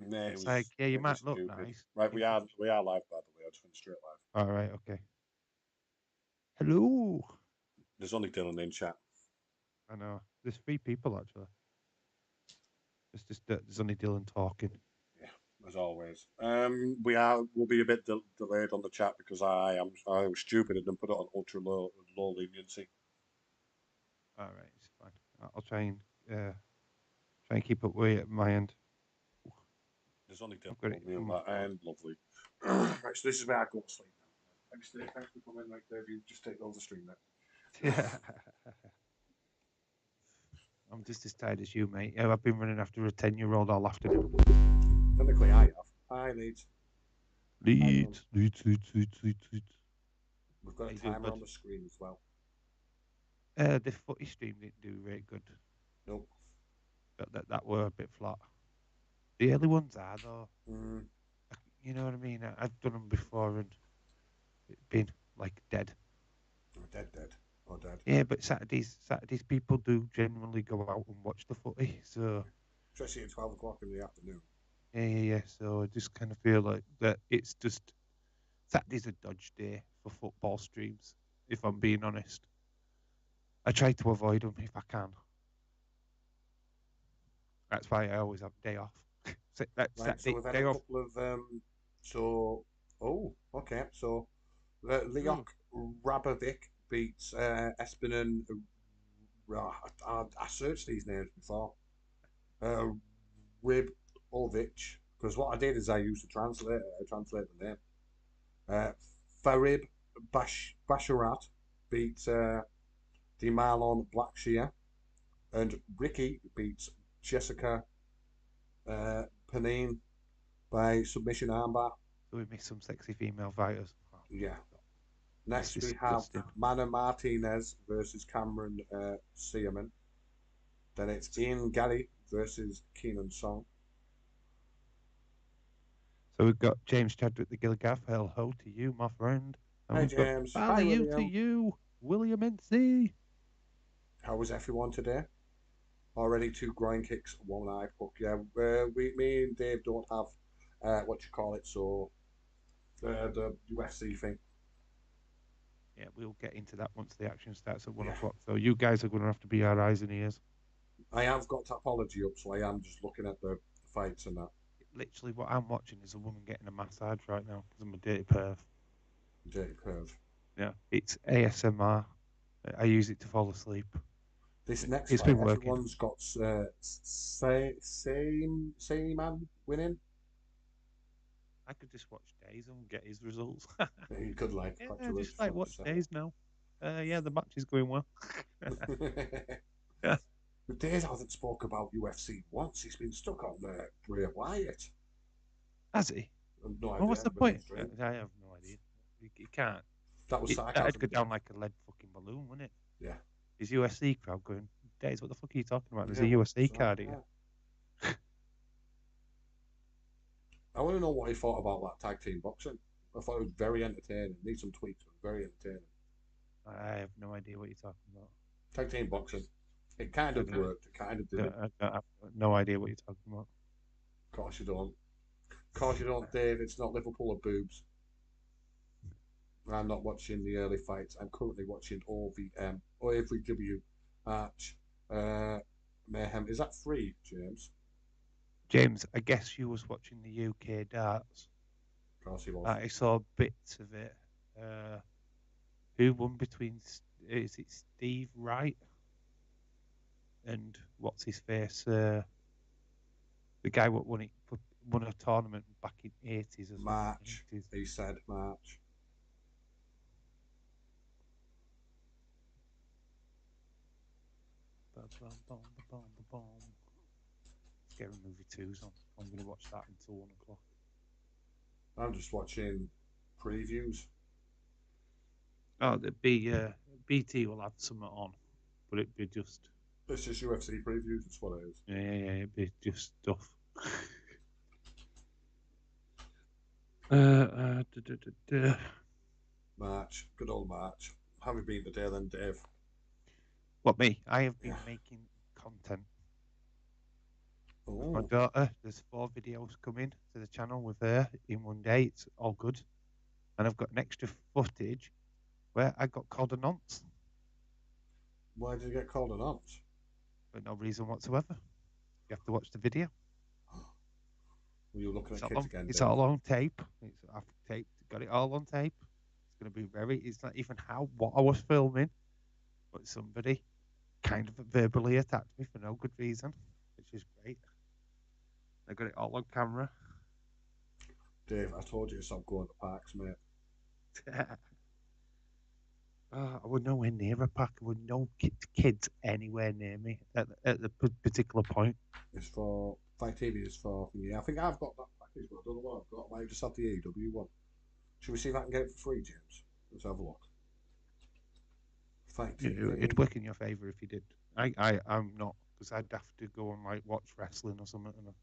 Nah, It's like, yeah, you it was might look stupid. nice. Right, we are live by the way. I just went straight live. All right, okay. Hello. There's only Dylan in chat. I know. There's 3 people actually. It's just there's only Dylan talking. Yeah, as always. We'll be a bit delayed on the chat because I was stupid and put it on ultra low leniency. All right, it's fine. I'll try and keep up with it at my end. There's only I've got Dylan it on me on on my that phone. end. Lovely. Right, so this is where I go to sleep now. Thanks, Dave. Thanks for coming. Like Dave, you just take over the stream now. Yeah. I'm just as tired as you, mate. I've been running after a 10-year-old all afternoon. Technically, I have. I need. Lead. We've got How a you doing, timer on bud? the screen as well. The footy stream didn't do very good. Nope. That were a bit flat. The early ones are though. Mm. You know what I mean? I've done them before and it's been like dead. Dead. Or dead. Yeah, but Saturdays people do genuinely go out and watch the footy. So Especially at 12 o'clock in the afternoon. yeah. So I just kind of feel like that it's just Saturday's a dodge day for football streams. If I'm being honest, I try to avoid them if I can. That's why I always have a day off. That's Right, so Saturday we've had day a off. couple of okay. So Mm. Leok Rabovic beats Espinen. I searched these names before. Uh, Ribovic, because what I did is I used to translate the name. Uh, Farib Basharat beats Demalon Blackshear, and Ricky beats Jessica Panine by submission armbar. So we missed some sexy female fighters. Oh, Yeah. it's Next we have disgusting. Mana Martinez versus Cameron Seaman. Then it's Ian Galley versus Keenan Song. So we've got James Chadwick the Gilligaff. Hello to you, my friend. And Hi we've got James. Hi value to William. you, William NC. How was everyone today? Already 2 groin kicks, 1 eye puck. Yeah, me and Dave don't have what you call it. So the UFC thing. Yeah, we'll get into that once the action starts at one Yeah, o'clock. So you guys are going to have to be our eyes and ears. I have got Topology up, so I am just looking at the fights and that. Literally, what I'm watching is a woman getting a massage right now because I'm a dirty perv. Dirty curve. Yeah, it's ASMR. I use it to fall asleep. This next It's fight, been working. everyone's got same man winning. I could just watch Days and get his results. You could like Yeah, I Patrick just like front and watch center. Days now. Yeah, the match is going well. Yeah. But Dave hasn't spoke about UFC once. He's been stuck on Bray Wyatt. Has he? No Well, what's idea. the But point? he's dream. I have no idea. You can't. That was That'd sarcasm, go down Dave. like a lead fucking balloon, wouldn't it? Yeah. His USC crowd going, Days, what the fuck are you talking about? There's Yeah. a What? USC card here. I want to know what he thought about that tag team boxing. I thought it was very entertaining. Need some tweaks, but very entertaining. I have no idea what you're talking about. Tag team boxing. It kind of worked. It kind of didn't. I have no idea what you're talking about. Of course you don't. Of course you don't, Dave. It's not Liverpool or boobs. I'm not watching the early fights. I'm currently watching OVM or AVW Arch Mayhem. Is that free, James? James, I guess you was watching the UK darts. Of course he was. I saw bits of it. Who won between? Is it Steve Wright and what's his face? The guy what won a tournament back in '80s or something. March. 80s. He said March. Scary Movie 2's on. I'm going to watch that until 1 o'clock. I'm just watching previews. Oh, BT will have something on, but it'd be just. It's just UFC previews. That's what it is. Yeah, it'd be just stuff. March. Good old March. Have you been today then, Dave? What, me? I have been making content. with my Oh, daughter. There's 4 videos coming to the channel with her in one day. It's all good. And I've got an extra footage where I got called a nonce why did you get called a nonce? for no reason whatsoever. You have to watch the video. Were you looking It's at all kids on, again, it's Dave? all on tape. I've got it all on tape. It's going to be it's not even what I was filming, but somebody kind of verbally attacked me for no good reason, which is great. I got it all on camera. Dave, I told you to stop going to parks, mate. I would nowhere near a park. There were no kids anywhere near me at the particular point. It's for Fight TV. Is for yeah. I think I've got that package, but I don't know what I've got. I might just have the AEW one. Should we see if I can get it for free, James? Let's have a look. Fight It'd TV. work in your favour if you did. I'm not, because I'd have to go and like watch wrestling or something. And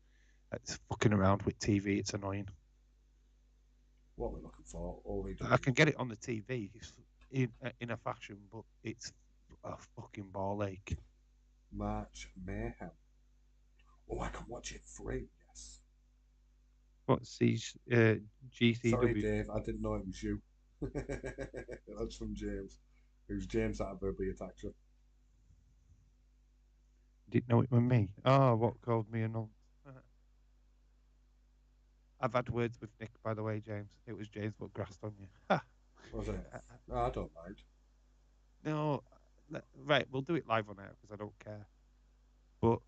it's fucking around with TV. It's annoying. What we're looking for? OEW. I can get it on the TV in a fashion, but it's a fucking ball ache. March Mayhem. Oh, I can watch it free. Yes. What's these GCW? Sorry, Dave. I didn't know it was you. That's from James. It was James that verbally attacked you. Didn't know it was me. Oh, what called me a nonce? I've had words with Nick, by the way, James. It was James what grassed on you. Was it? No, I don't mind. No, right, we'll do it live on air because I don't care. But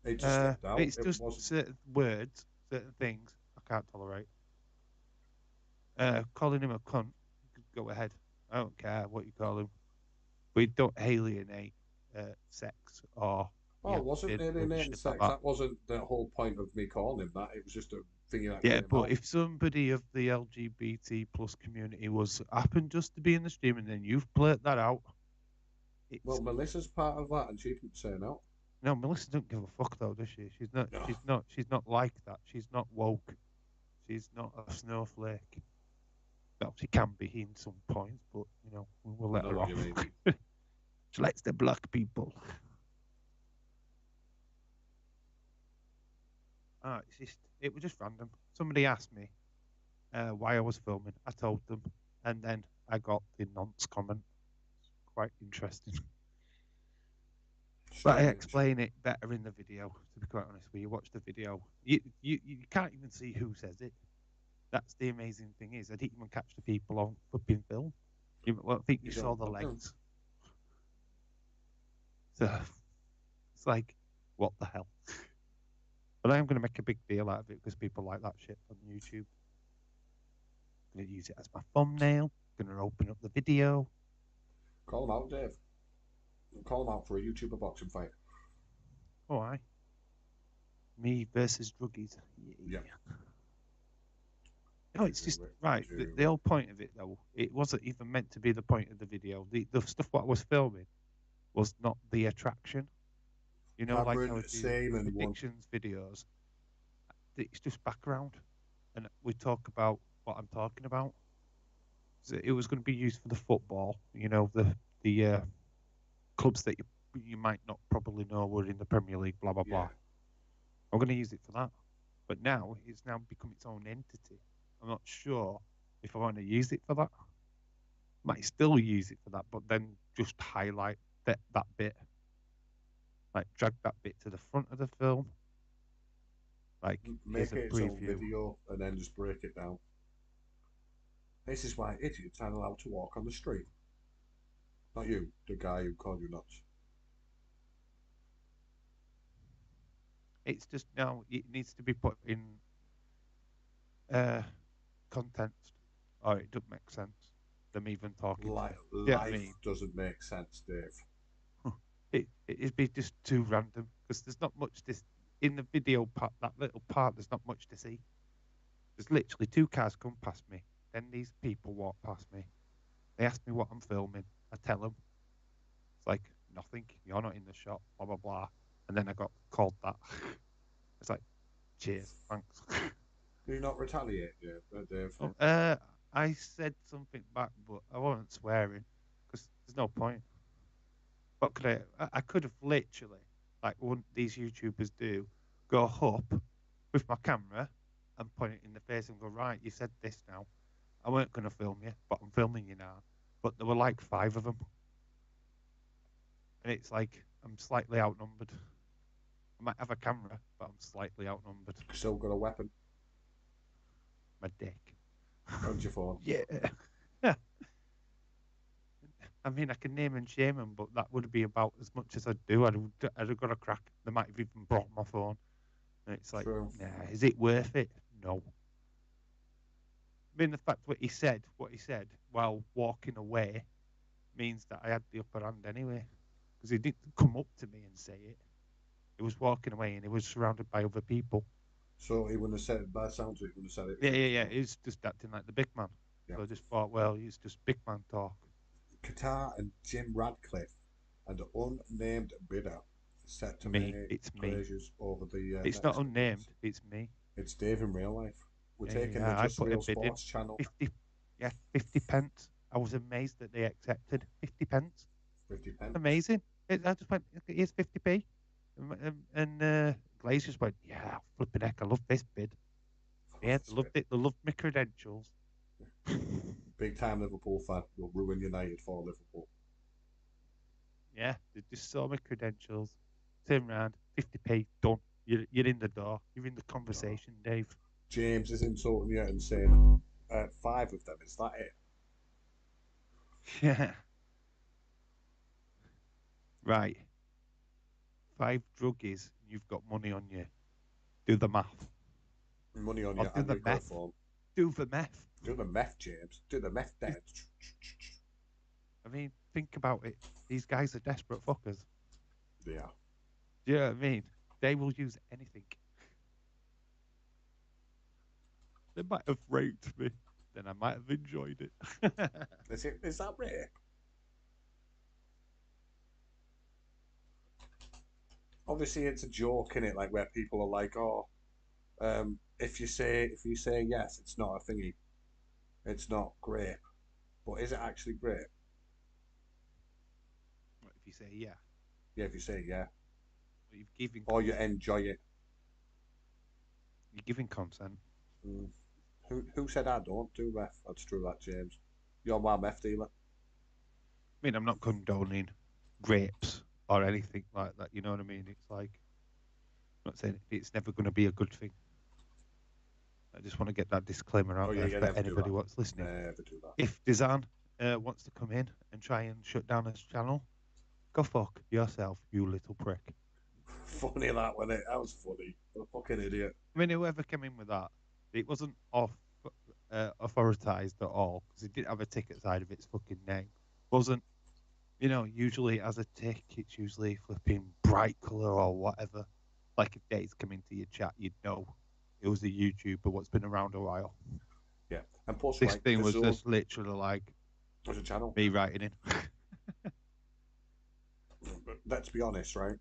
It just slipped out. it's It just wasn't. certain words, certain things I can't tolerate. Calling him a cunt, go ahead. I don't care what you call him. We don't alienate sex or Oh, it wasn't alienating shit like sex. that. That wasn't the whole point of me calling him that. It was just a thing that Yeah, came but out. if somebody of the LGBT plus community was happened just to be in the stream and then you've blurted that out, it's Well, Melissa's part of that, and she didn't say no. no. Melissa don't give a fuck though, does she? She's not. No. She's not. She's not like that. She's not woke. She's not a snowflake. Well, she can be in some points, but you know we'll let I know her what off. you mean. She likes the black people. It was just random. Somebody asked me why I was filming. I told them, and then I got the nonce comment. Quite interesting. But I Strange. explain it better in the video. To be quite honest with you, watch the video. You can't even see who says it. That's the amazing thing is I didn't even catch the people on flipping film. I think you saw the legs. So it's like, what the hell? But I am going to make a big deal out of it because people like that shit on YouTube. I'm going to use it as my thumbnail. I'm going to open up the video. Call him out, Dave. Call him out for a YouTuber boxing fight. Oh, aye. Me versus druggies. Yeah. No, it's just right. The whole point of it, though, it wasn't even meant to be the point of the video. The stuff what I was filming was not the attraction. You know, like I would do predictions videos. It's just background, and we talk about what I'm talking about. So it was going to be used for the football. You know, the clubs that you might not probably know were in the Premier League. Blah blah blah. I'm going to use it for that. But now it's now become its own entity. I'm not sure if I want to use it for that. Might still use it for that, but then just highlight that bit. Like drag that bit to the front of the film. Like make it its own video and then just break it down. This is why idiots aren't allowed to walk on the street. Not you, the guy who called you nuts. It's just now it needs to be put in context, or it doesn't make sense. Them even talking. Life doesn't make sense, Dave. It'd be just too random because there's not much in the video part. That little part, there's not much to see. There's literally 2 cars come past me. Then these people walk past me. They ask me what I'm filming. I tell them. It's like nothing. You're not in the shot. Blah blah blah. And then I got called that. It's like, cheers, thanks. Do you not retaliate, Dave? I said something back, but I wasn't swearing because there's no point. What could I could have literally, like one these YouTubers do, go up with my camera and point it in the face and go, right, you said this now. I weren't going to film you, but I'm filming you now. But there were like 5 of them. And it's like, I'm slightly outnumbered. I might have a camera, but I'm slightly outnumbered. Still got a weapon. My dick. And your phone. Yeah. I mean, I can name and shame them, but that would be about as much as I'd do. I'd have got a crack. They might have even brought my phone. And it's like, True. nah, is it worth it? No. I mean, the fact what he said while walking away means that I had the upper hand anyway. Because he didn't come up to me and say it. He was walking away and he was surrounded by other people. So he wouldn't have said it, by the sounds of it, he wouldn't have said it. Yeah. He's just acting like the big man. Yeah. So I just thought, well, he's just big man talk. Qatar and Jim Radcliffe and an unnamed bidder set to Me. make It's me. treasures over the. It's not unnamed. It's me. It's Dave in real life. We're Yeah, taking yeah, the I Just put a Real bid in. Sports channel. 50 pence. I was amazed that they accepted 50 pence. 50 pence. Amazing. I just went, here's 50p. And Glaze just went, yeah, flipping heck, I love this bid. Yeah, they loved it. They loved my credentials. Big time Liverpool fan. You'll ruin United for Liverpool. Yeah, they just saw my credentials. Turn around, 50p, done. You're in the door. You're in the conversation, Dave. James is insulting you and saying 5 of them. Is that it? Yeah. Right. 5 druggies, you've got money on you. Do the math. Money on Or you do and the your meth. phone. Do the meth. Do the meth, James. Do the meth dance. I mean, think about it. These guys are desperate fuckers. Yeah. Do you know what I mean? They will use anything. They might have raped me. Then I might have enjoyed it. Is that rape? Obviously, it's a joke in it, like where people are like, "Oh, if you say yes, it's not a thingy, it's not grape." But is it actually grape? What if you say yeah? Yeah, if you say yeah, Well, you've given or you enjoy it. you're giving consent. Mm. Who said I don't do meth? That's true, that James. You're my meth dealer. I mean, I'm not condoning grapes or anything like that. You know what I mean? It's like, I'm not saying it's never going to be a good thing. I just want to get that disclaimer out there for anybody what's listening. Never do that. If Dizan wants to come in and try and shut down his channel, go fuck yourself, you little prick. Funny that, wasn't it? That was funny. What a fucking idiot. I mean, whoever came in with that, it wasn't authorized at all because it didn't have a tick at the side of its fucking name. Wasn't, usually as a tick, it's usually flipping bright color or whatever. Like if Dave's come into your chat, you'd know it was a YouTuber what's been around a while. Yeah, and plus, This like, thing was just literally like there's a channel. me writing in. Let's be honest, right?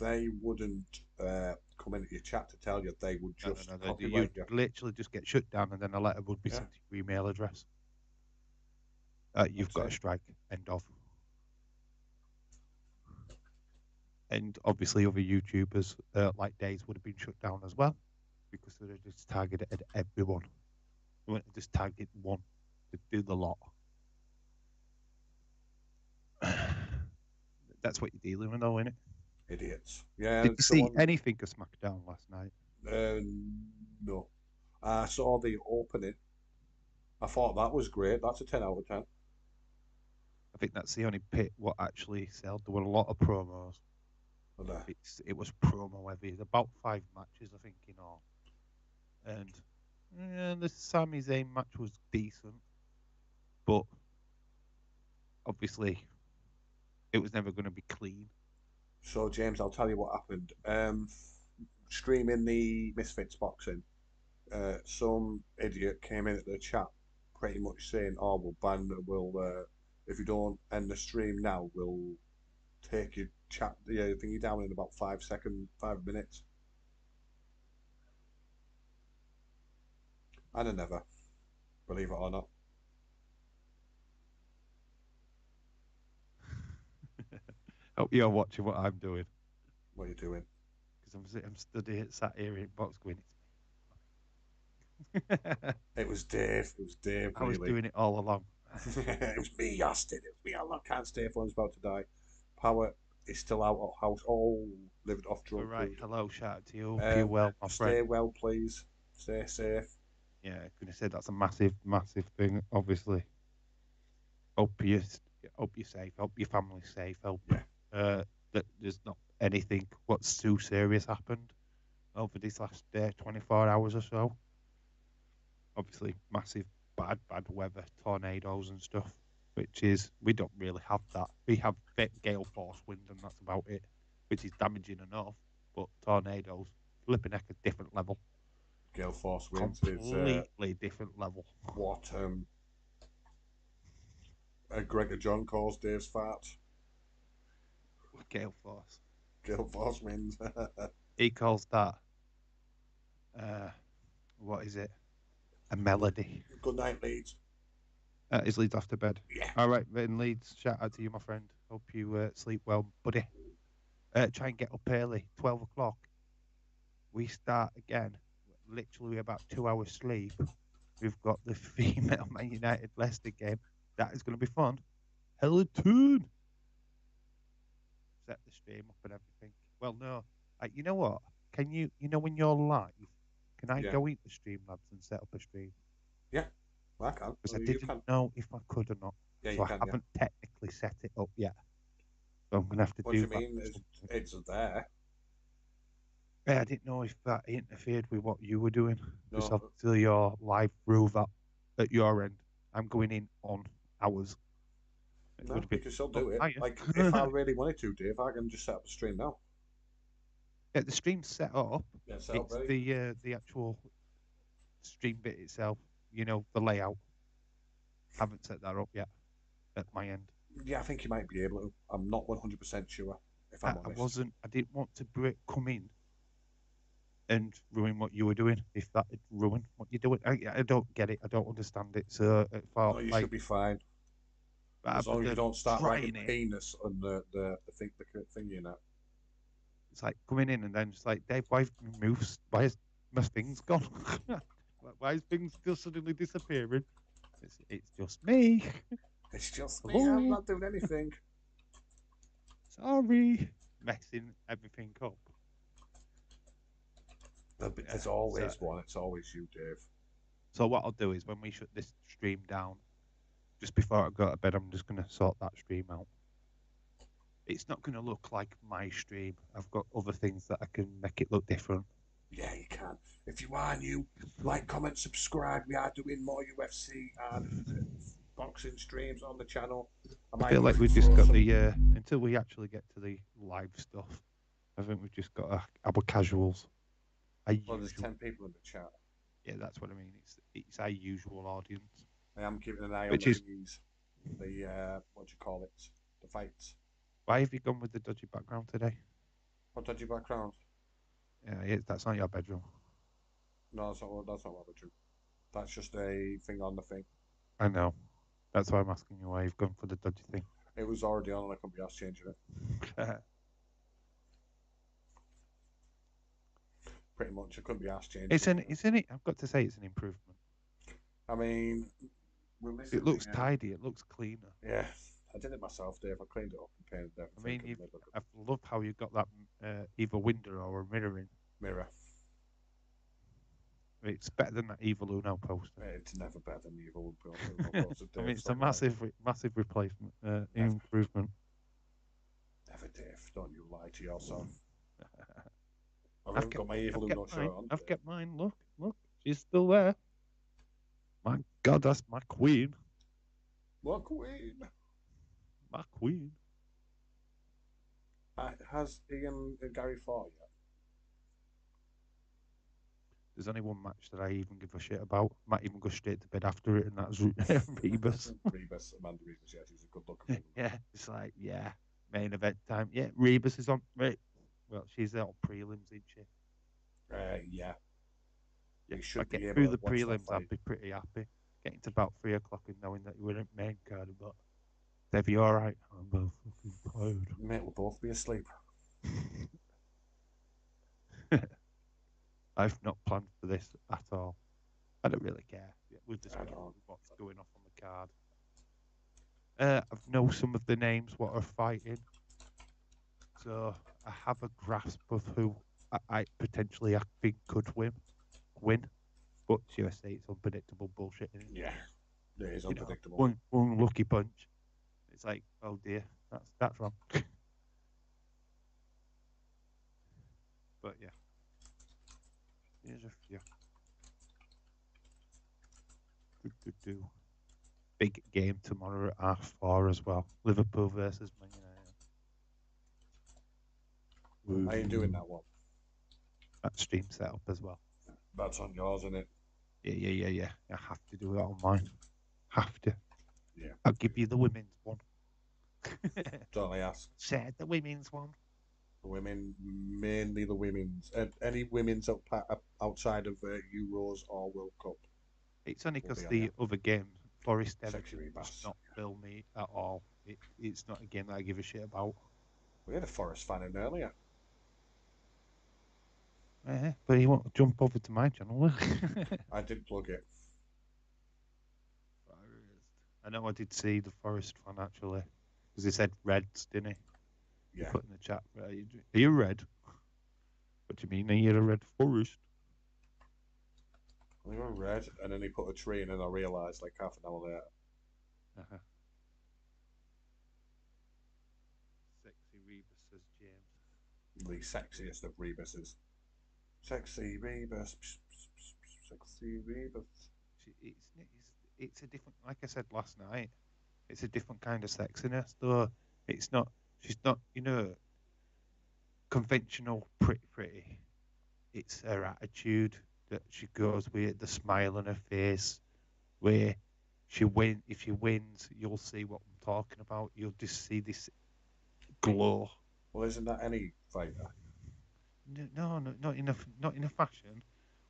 They wouldn't come into your chat to tell you. They would just copyright you. Literally just get shut down, and then a letter would be sent to your email address. You've got a strike. End of. And obviously, other YouTubers like Days would have been shut down as well because they just targeted everyone. They wouldn't have just targeted one to do the lot. That's what you're dealing with, though, isn't it? Idiots. Yeah. Did you see anything of SmackDown last night? No. I saw the opening. I thought that was great. That's a 10 out of 10. I think that's the only pit what actually sold. There were a lot of promos. It was promo heavy. About 5 matches, I think, in all. And the Sami Zayn match was decent, but obviously it was never going to be clean. So, James, I'll tell you what happened. Streaming the Misfits boxing, some idiot came in at the chat pretty much saying, "Oh, if you don't end the stream now, we'll take your chat, thingy down in about 5 minutes." And I never, believe it or not. Hope you're watching what I'm doing. What are you doing? because I'm stood here, sat here in box going, It was Dave. It was Dave, I was really. doing it all along. It was me, Austin. It was me. I can't stay if one's about to die. Power is still out of house. Oh, living off All drug right, food. hello, shout out to you. Hope you well, my Stay friend. well, please. Stay safe. Yeah, gonna say that's a massive, massive thing. Obviously, hope you, hope you're safe. Hope your family's safe. Hope that there's not anything what's too serious happened over these last 24 hours or so. Obviously, massive, bad weather, tornadoes and stuff. Which is we don't really have that. We have gale force wind, and that's about it, which is damaging enough. But tornadoes, flipping heck, a different level. Gale force winds is Completely different level. what Gregor John calls Dave's fart. Gale force. Gale force winds. He calls that what is it? A melody. Good night, Leeds. Is Leeds off to bed? Yeah. All right, then Leeds. Shout out to you, my friend. Hope you sleep well, buddy. Try and get up early. 12 o'clock. We start again. Literally about 2 hours sleep. We've got the female Man United Leicester game. That is going to be fun. Hella tune. Set the stream up and everything. Well, no. You know what? Can you know when you're live, can I go into stream, lads, and set up a stream? Yeah, I can. Because I didn't know if I could or not. Yeah, so I haven't technically set it up yet. So I'm going to have to do that. What do you mean? It's there. Yeah, I didn't know if that interfered with what you were doing. No. Because obviously you're live through that at your end. I'm going in on ours. No, you can still do it. Like, if I really wanted to, Dave, I can just set up a stream now. Yeah, the stream's set up. Yeah, set up, ready. The actual stream bit itself, you know, the layout. Haven't set that up yet at my end. Yeah, I think you might be able to. I'm not 100% sure, if I'm honest. I didn't want to come in and ruin what you were doing. If that would ruin what you're doing, I don't get it. I don't understand it. So I thought, no, you should be fine. As long as you don't start like a penis on the thing, you know. It's like coming in and then just like, Dave, why is my things gone? Why is things just suddenly disappearing? It's just me. It's just me. I'm not doing anything. Sorry, messing everything up. There's always one. It's always you, Dave. So what I'll do is when we shut this stream down, just before I go to bed, I'm just going to sort that stream out. It's not going to look like my stream. I've got other things that I can make it look different. Yeah, you can. If you are new, like, comment, subscribe. We are doing more UFC and boxing streams on the channel. I feel like we've just got the until we actually get to the live stuff. I think we've just got our casuals. Well, there's 10 people in the chat. Yeah, that's what I mean. It's our usual audience. I am keeping an eye on the what do you call it? The fights. Why have you gone with the dodgy background today? What dodgy background? Yeah, that's not your bedroom. No, that's not my bedroom. That's just a thing on the thing. I know. That's why I'm asking you why you've gone for the dodgy thing. It was already on and I couldn't be asked changing it. Pretty much, I couldn't be asked changing it. Isn't it? I've got to say it's an improvement. I mean, it looks tidy. It looks cleaner. Yeah, I did it myself, Dave. I cleaned it up and painted everything. I mean, I love how you got that either window or a mirror in. Mirror. It's better than that Evil Uno poster. It's never better than the Evil Uno poster. I mean, it's a massive replacement, improvement. Never, Dave. Don't you lie to yourself. I've got my Evil Uno shirt on. I've got mine. Look, she's still there. My God, that's my queen. My queen. My queen. Has Ian and Gary fought yet? There's only one match that I even give a shit about. Might even go straight to bed after it, and that's Rebus. Amanda Rebus, yeah, she's a good looking. Yeah, it's like, main event time. Yeah, Rebus is on. Right. Well, she's on prelims, isn't she? Yeah. Yeah, if I get through the prelims, I'd be pretty happy. Getting to about 3 o'clock and knowing that you weren't main card, but Dev, you alright? I'm both fucking tired. Mate, we'll both be asleep. I've not planned for this at all. I don't really care. We'll just I go don't. with what's going off on the card. I know some of the names what are fighting, so I have a grasp of who I potentially I think could win. But USA, it's unpredictable bullshit. Isn't it? Yeah, it is You know, unpredictable. one lucky punch. It's like, oh dear, that's wrong. But yeah, here's a few. Do. Big game tomorrow at half 4 as well. Liverpool versus Man United. How you doing that one? That stream set up as well. That's on yours, isn't it? Yeah. I have to do it on mine. Have to. Yeah. I'll give you the women's one. Don't I ask? Share the women's one. The women, mainly the women's. Any women's outside of Euros or World Cup. It's only Will because be on the there. other game, Forest Sexy Everton, does rebass. not fill me at all. It's not a game that I give a shit about. We had a Forest fan in earlier. But he won't jump over to my channel, will he? I did plug it. I know I did see the Forest fan actually, because he said Reds, didn't he? Yeah. He put in the chat, are you red? What do you mean? Are you a red Forest? We were red, and then he put a tree in, and I realised like half an hour later. Uh-huh. Sexy Rebus, says James. The sexiest of Rebuses. Sexy Rebus. Sexy Rebus. It's a different, like I said last night, it's a different kind of sexiness, though. She's not, conventional pretty. It's her attitude that she goes with, the smile on her face, where if she wins, you'll see what I'm talking about. You'll just see this glow. Well, isn't that any fighter? No, not in a fashion.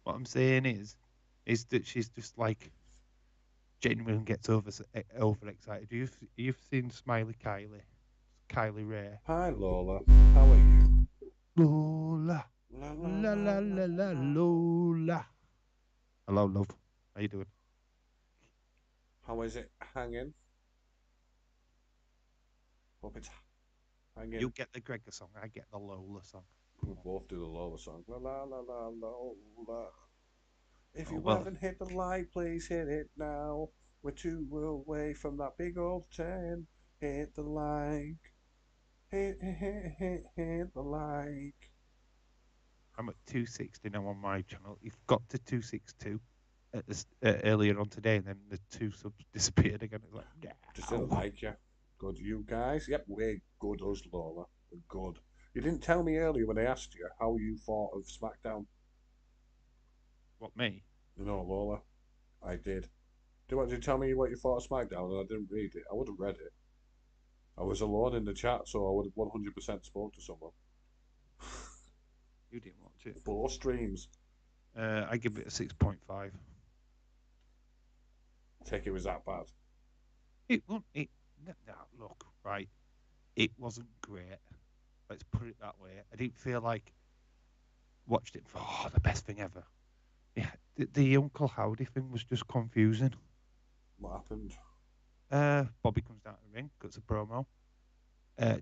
What I'm saying is that she's just like genuinely gets overexcited. You've seen Smiley Kylie Ray. Hi Lola, how are you? Lola, La la la la la Lola. Hello, love. How you doing? How is it hanging? Hope it's hanging. You get the Gregor song, I get the Lola song. We both do the Lola song. La la la la Lola. If you well, haven't hit the like, please hit it now. We're 2 away from that big old 10. Hit the like. Hit the like. I'm at 260 now on my channel. You've got to 262 earlier on today, and then the 2 subs disappeared again. It's like, yeah. Just didn't like you. Good, you guys. Yep, we're good, us Lola. We're good. You didn't tell me earlier when I asked you how you thought of SmackDown. What, me? No, Lola. I did. Do you want to tell me what you thought of SmackDown? And I didn't read it. I would have read it. I was alone in the chat, so I would have 100% spoke to someone. You didn't watch it. 4 streams. I give it a 6.5. Take it was that bad. It won't. Look, right. It wasn't great. Let's put it that way. I didn't feel like watched it for the best thing ever. Yeah, the Uncle Howdy thing was just confusing. What happened? Bobby comes down to the ring, cuts a promo,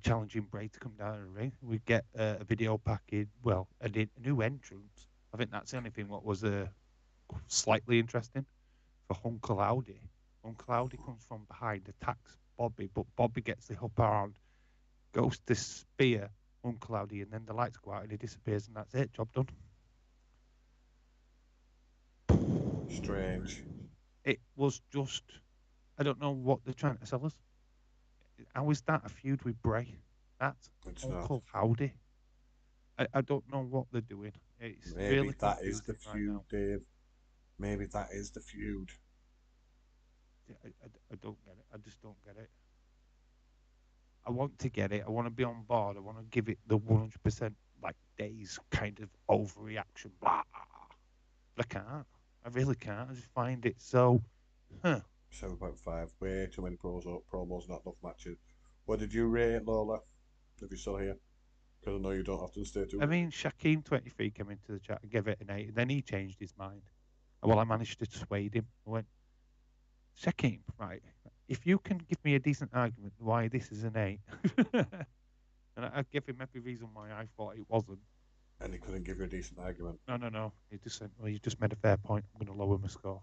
challenging Bray to come down to the ring. We get a video package, a new entrance. I think that's the only thing what was slightly interesting for Uncle Howdy. Uncle Howdy comes from behind, attacks Bobby, but Bobby gets the upper hand, goes to spear Uncle Howdy, and then the lights go out and he disappears, and that's it. Job done. Strange. It was just, I don't know what they're trying to sell us. How is that a feud with Bray? That's It's Uncle not. Howdy. I don't know what they're doing. It's Maybe really that is the confusing feud, right Dave. Maybe that is the feud. I don't get it. I just don't get it. I want to get it. I want to be on board. I want to give it the 100% like days kind of overreaction. Blah. But I can't. I really can't. I just find it so. 7.5. Way too many promos, not enough matches. What did you rate, Lola? If you're still here. Because I know you don't often stay too. I mean, Shaquem23 came into the chat and gave it an 8, and then he changed his mind. Well, I managed to persuade him. I went, Shaquem, right, if you can give me a decent argument why this is an 8, and I gave him every reason why I thought it wasn't. And he couldn't give you a decent argument. No. He just said, well, you just made a fair point. I'm going to lower my score.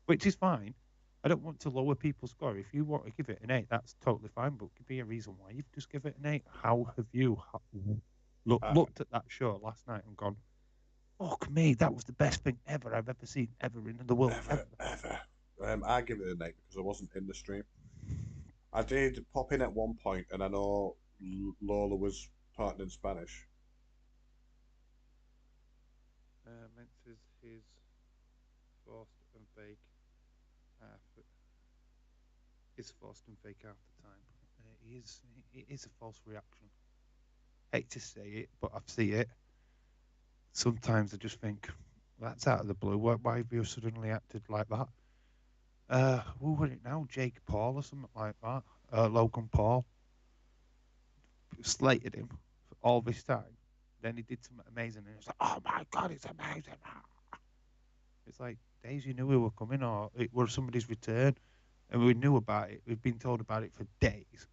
Which is fine. I don't want to lower people's score. If you want to give it an 8, that's totally fine. But give me a reason why you've just give it an 8. How have you looked at that show last night and gone, fuck me, that was the best thing ever I've ever seen, ever in the world, ever. I give it an 8 because I wasn't in the stream. I did pop in at one point, and I know Lola was talking in Spanish. Menses his forced and fake is forced and fake half the time. It is a false reaction. Hate to say it, but I see it. Sometimes I just think, that's out of the blue. Why have you suddenly acted like that? Who was it now? Jake Paul or something like that? Logan Paul. Slated him for all this time. Then he did something amazing, and it's like, oh my God, it's amazing. It's like, days you knew we were coming, or it was somebody's return, and we knew about it. We'd been told about it for days,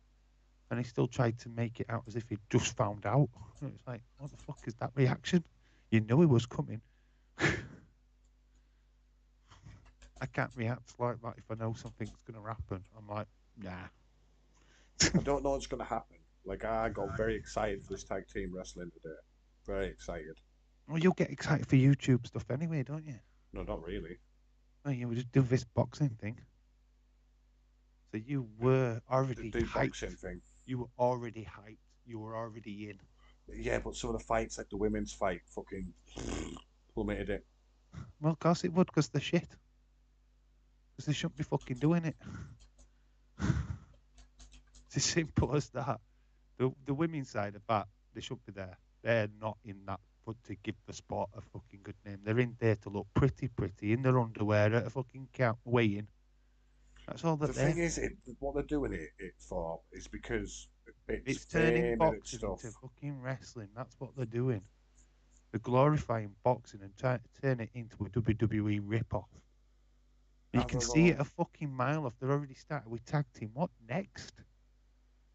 and he still tried to make it out as if he'd just found out. And it's like, what the fuck is that reaction? You knew he was coming. I can't react like that if I know something's going to happen. I'm like, nah. I don't know what's going to happen. Like, I got very excited for this tag team wrestling today. Very excited. Well, you'll get excited for YouTube stuff anyway, don't you? No, not really. Oh, you would just do this boxing thing. So you were already the hyped. boxing thing. You were already hyped. You were already in. Yeah, but some of the fights, like the women's fight, fucking plummeted it. Well, of course it would, because they're shit. Because they shouldn't be fucking doing it. It's as simple as that. The women's side of that, they should be there. They're not in that to give the sport a fucking good name. They're in there to look pretty in their underwear at a fucking count weighing. That's all that the they're thing is, what they're doing it for is because it's turning boxing stuff. into fucking wrestling. That's what they're doing. They're glorifying boxing and trying to turn it into a WWE rip-off. You can see it a fucking mile off. They're already started with tag team. What next?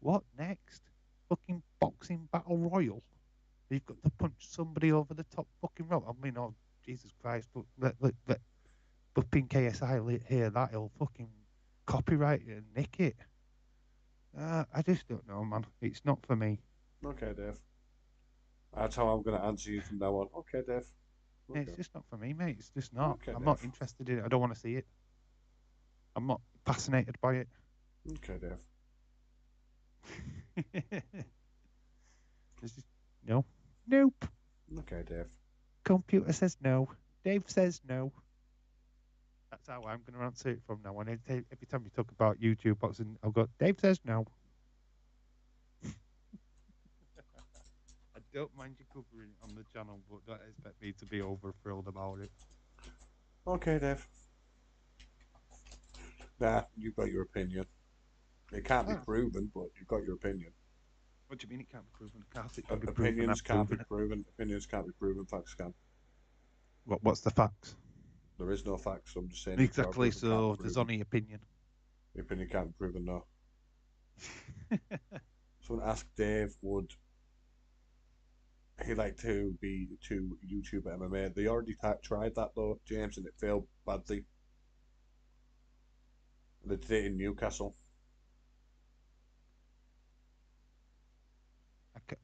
What next? Fucking boxing battle royal. You've got to punch somebody over the top fucking rope. I mean, oh, Jesus Christ. But Pin KSI here, that'll fucking copyright it and nick it. I just don't know, man. It's not for me. Okay, Dave. That's how I'm going to answer you from now on. Okay, Dave. Okay. It's just not for me, mate. It's just not. Okay, I'm Dave. not interested in it. I don't want to see it. I'm not fascinated by it. Okay, Dave. It's just, no. Nope. Okay, Dave. Computer says no. Dave says no. That's how I'm going to answer it from now on. Every time you talk about YouTube boxing, I'll go, Dave says no. I don't mind you covering it on the channel, but don't expect me to be over thrilled about it. Okay, Dave. Nah, you've got your opinion. It can't be proven, but you've got your opinion. What do you mean it can't be proven? It can be Opinions proven. can't be proven. Opinions can't be proven. Facts can. What's the facts? There is no facts. So I'm just saying. Exactly. So there's only opinion. The opinion can't be proven. No. Someone asked Dave, would he like to be to YouTube MMA? They already tried that though, James, and it failed badly. They did it in Newcastle.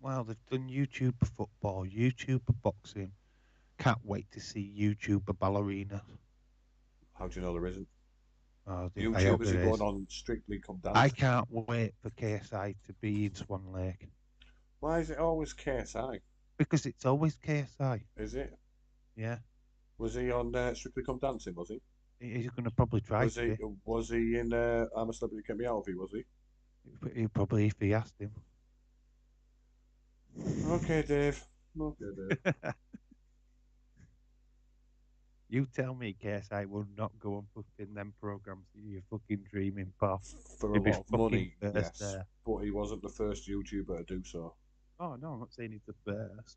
Well, they've done YouTube football, YouTube boxing. Can't wait to see YouTube ballerina. How do you know there isn't? YouTubers are going on Strictly Come Dancing. I can't wait for KSI to be in Swan Lake. Why is it always KSI? Because it's always KSI. Is it? Yeah. Was he on Strictly Come Dancing? Was he? He's going to probably try was he? Was he in I'm a Celebrity, Get Me Out of It? Was he? He probably, if he asked him. Okay, Dave. Okay, Dave. You tell me KSI will not go on fucking them programs that you're fucking dreaming, pal. For a lot of money, yes. But he wasn't the first YouTuber to do so. Oh no, I'm not saying he's the best.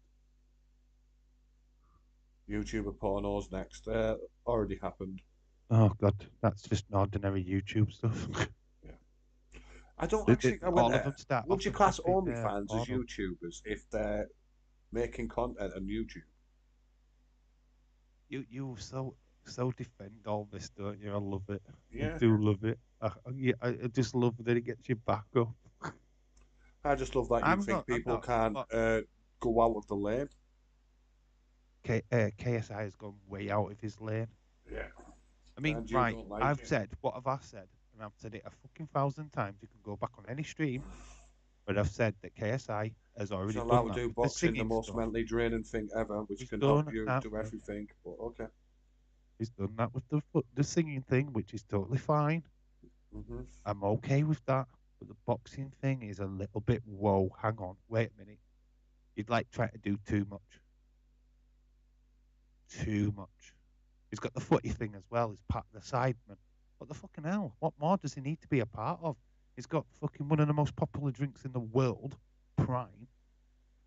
YouTuber pornos next. Already happened. Oh god, that's just ordinary YouTube stuff. Yeah. I don't actually. I went All of there. them start Would off you as class flipping OnlyFans as porno. YouTubers if they're making content on YouTube? You so defend all this, don't you? I love it. I Yeah. do love it. I just love that it gets you back up. I just love that you I'm think not. I'm people not. can't But go out of the lane. KSI has gone way out of his lane. Yeah. I mean, And you right? don't like I've it. said what have I said, and I've said it a fucking thousand times. You can go back on any stream, but I've said that KSI has He's already allowed done to that do with the boxing, the singing most stuff. mentally draining thing ever, which He's can help done you that. do everything. But okay. He's done that with the singing thing, which is totally fine. Hmm. I'm okay with that. But the boxing thing is a little bit. Whoa, hang on, wait a minute. You'd like trying to do too much. Too much. He's got the footy thing as well. He's part of the sideman. What the fucking hell? What more does he need to be a part of? He's got fucking one of the most popular drinks in the world, Prime.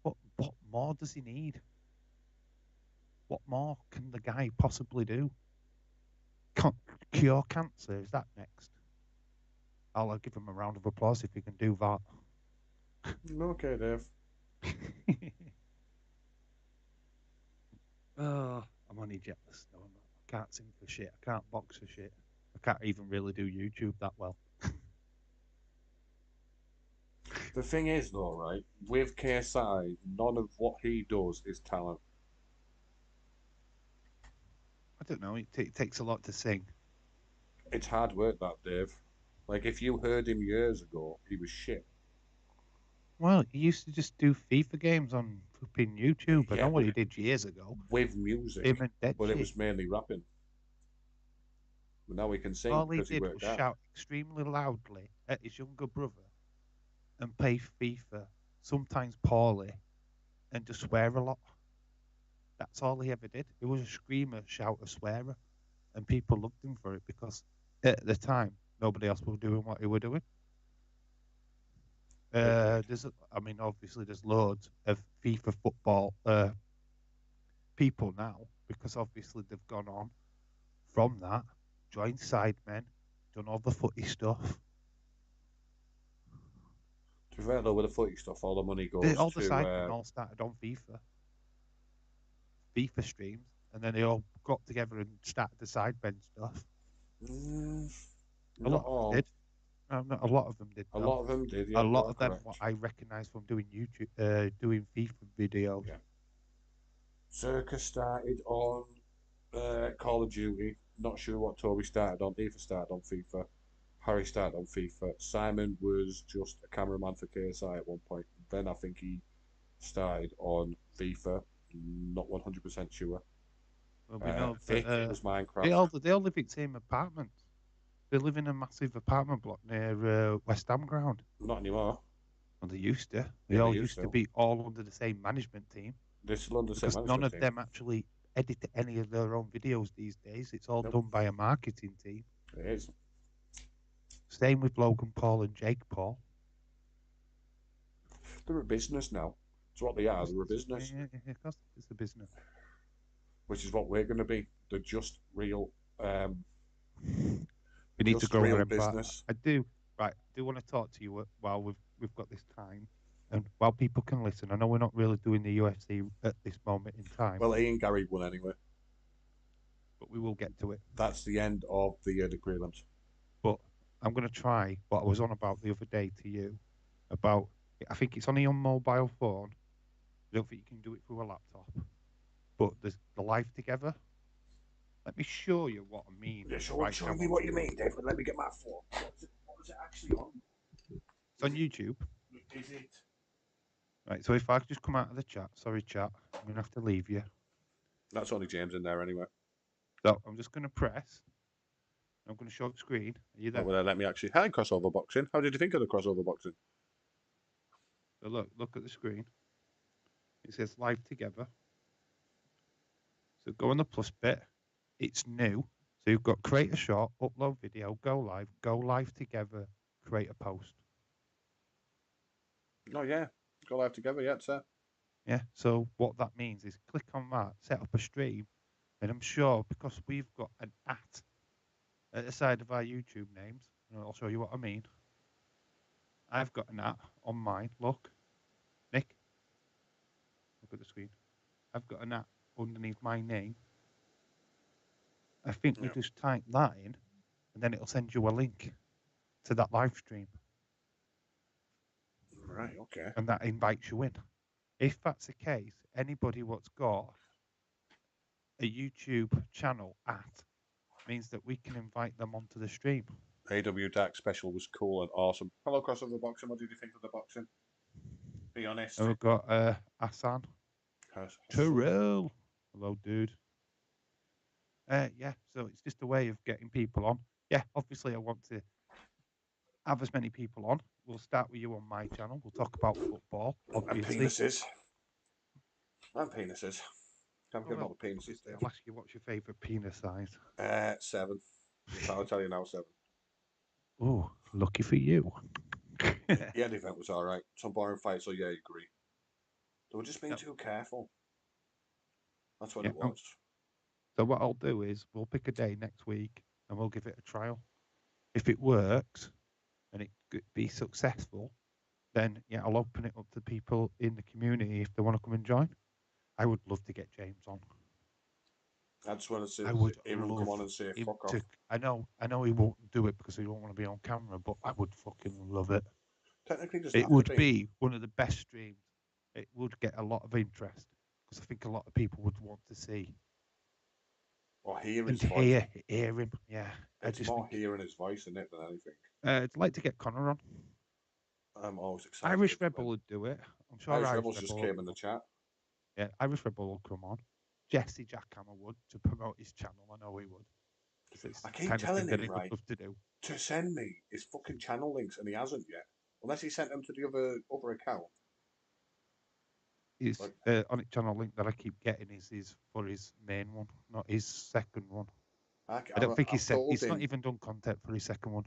What more does he need? What more can the guy possibly do? Cure cancer? Is that next? I'll give him a round of applause if he can do that. Okay, Dave. Oh, I'm only jealous. No, I'm not. I can't sing for shit. I can't box for shit. I can't even really do YouTube that well. The thing is, though, right, with KSI, none of what he does is talent. I don't know. It takes a lot to sing. It's hard work, that, Dave. Like, if you heard him years ago, he was shit. Well, he used to just do FIFA games on flipping YouTube. I Yeah, know what but he did years ago. with music, Him and Dead but it Shit. was mainly rapping. But now he can sing All he because he did was worked out. shout extremely loudly at his younger brother and play FIFA, sometimes poorly, and just swear a lot. That's all he ever did. He was a screamer, shouter, swearer, and people loved him for it because at the time nobody else was doing what he was doing. Agreed. I mean, obviously, there's loads of FIFA football people now because obviously they've gone on from that, joined Sidemen, done all the footy stuff. To be fair, though, with the footy stuff, all the money They, goes all the to. Sidemen all started on FIFA streams, and then they all got together and started the Sidemen stuff. Mm, A not lot of them all. did. A lot of them did, A though. lot of them did, A yeah, you lot are of them, what correct. I recognise from doing YouTube, doing FIFA videos. Yeah. Circus started on Call of Duty. Not sure what Toby started on. Ethan started on FIFA. Harry started on FIFA. Simon was just a cameraman for KSI at one point. Then I think he started on FIFA. Not 100% sure. Well, we know that Vic was they Minecraft. all they all live in the same apartment. They live in a massive apartment block near West Ham ground. Not anymore. Well, they used to. They Yeah, they all used used to to. be all under the same management team They're still under the same because none management of team. them actually edit any of their own videos these days. It's all Nope, done by a marketing team. it is. Same with Logan Paul and Jake Paul. They're a business now. It's what they are. They're a business, Of course, it's a business. which is what we're going to be. They're just real, We need to just grow real our empire. business. I do. Right. I do want to talk to you while we've got this time, and while people can listen. I know we're not really doing the UFC at this moment in time, Well, Ian Gary won anyway. but we will get to it. That's the end of the prelims. But I'm going to try what I was on about the other day to you about. I think it's only on mobile phone. I don't think you can do it through a laptop. But there's the live together. Let me show you what I mean. Yeah, show now. me what you mean, David. Let me get my phone. What was it actually on? It's on YouTube. Is it? Right. So if I just come out of the chat, sorry chat, I'm going to have to leave you. That's only James in there anyway. So I'm just going to press. I'm going to show the screen. Are you there? Well, let me actually. Hi, crossover boxing. How did you think of the crossover boxing? So look at the screen. It says live together. So go on the plus bit. It's new. So you've got create a shot, upload video, go live together, create a post. Oh yeah. Go live together yet, sir? Yeah. So what that means is click on that, set up a stream, and I'm sure because we've got an at the side of our YouTube names, and I'll show you what I mean. I've got an on mine. Look, Nick. Look at the screen. I've got an underneath my name. I think we just type that in, and then it'll send you a link to that live stream. Right, okay. And that invites you in. If that's the case, anybody what's got a YouTube channel means that we can invite them onto the stream. AW Dark Special was cool and awesome. Hello, Crossover Boxing. What did you think of the boxing? Be honest. And we've got Asan. Ciryl. Hello, dude. Yeah, so it's just a way of getting people on. Yeah, obviously I want to have as many people on. We'll start with you on my channel. We'll talk about football, obviously. And penises. And penises. Can't forget about the penises. I'll ask you, what's your favourite penis size? 7. I'll tell you now, 7. Oh, lucky for you. Yeah, the event was alright. Some boring fights, so yeah, I agree. They were just being too careful. That's what it was. So what I'll do is we'll pick a day next week and we'll give it a trial. If it works and it could be successful, then yeah, I'll open it up to people in the community if they want to come and join. I would love to get James on. I just want to see him come on and say fuck off. I know he won't do it because he won't want to be on camera, but I would fucking love it. Technically, it would be one of the best streams. It would get a lot of interest because I think a lot of people would want to see or hear his voice. Hear him. Yeah, it's more hearing his voice in it than anything. I'd like to get Connor on. I'm always excited. Irish Rebel would do it. I'm sure Irish Rebels just came in the chat. Yeah, Irish Rebel will come on. Jesse Jackhammer would to promote his channel. I know he would. I keep telling him to send me his fucking channel links, and he hasn't yet. Unless he sent them to the other account. His on it channel link that I keep getting is for his main one, not his second one. I don't think he's not even done content for his second one.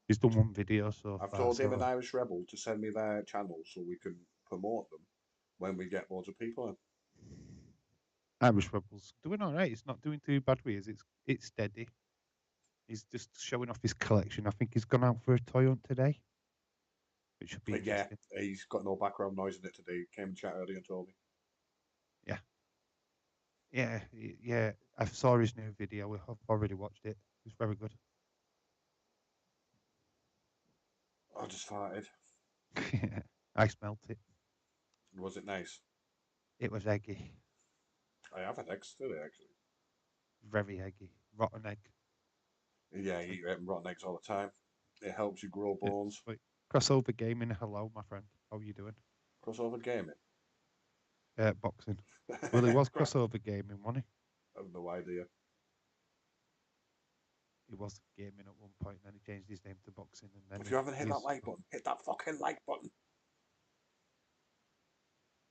He's done one video so I've told him and Irish Rebel to send me their channel so we can promote them when we get loads of people in. Irish Rebel's doing all right. It's not doing too bad with us. It's steady. He's just showing off his collection. I think he's gone out for a toy hunt today. It should be interesting. Yeah, he's got no background noise in it today. He came and chat earlier and told me. Yeah. I saw his new video. I've already watched it. It's very good. I just farted. I smelt it. Was it nice? It was eggy. I have had eggs today, actually. Very eggy. Rotten egg. Yeah, you eat rotten eggs all the time. It helps you grow bones. Wait, Crossover Gaming, hello, my friend. How are you doing? Crossover Gaming? Boxing. Well, he was Crossover Gaming, wasn't he? I have no idea. He was gaming at one point, and then he changed his name to boxing. And then if you haven't hit that like button, hit that fucking like button.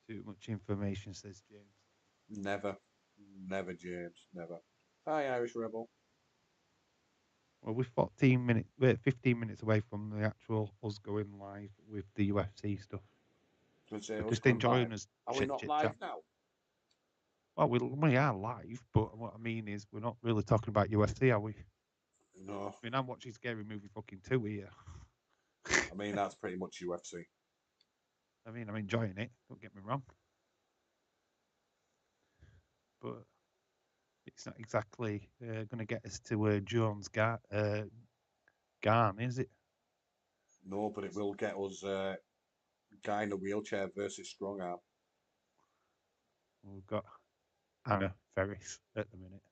Too much information, says James. Never, James, never. Hi, Irish Rebel. Well, we're 15 minutes away from the actual us going live with the UFC stuff. Just enjoying us. Are we not live now? Well, we are live, but what I mean is we're not really talking about UFC, are we? No. I mean, I'm watching Scary Movie fucking 2 here. I mean, that's pretty much UFC. I mean, I'm enjoying it. Don't get me wrong. But it's not exactly going to get us to Jones Gane, is it? No, but it will get us guy in a wheelchair versus strong arm. We've got Anna Ferris at the minute.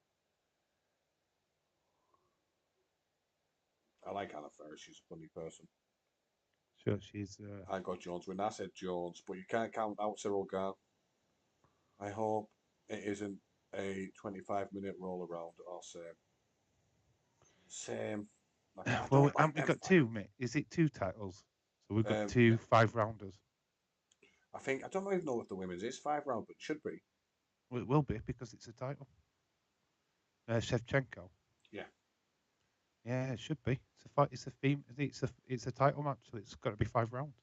I like Anna Ferris. She's a funny person. Sure, she's... I got Jones. When I said Jones, but you can't count out Ciryl Gane. I hope it isn't a 25-minute roll around or same. Well, haven't we got two, mate? Is it 2 titles? So we've got 2 5-rounders. I don't even know if the women's is 5 round, but it should be. Well, it will be because it's a title. Shevchenko. Yeah. Yeah, it should be. It's a fight. It's a theme. It's a title match, so it's got to be 5 rounds.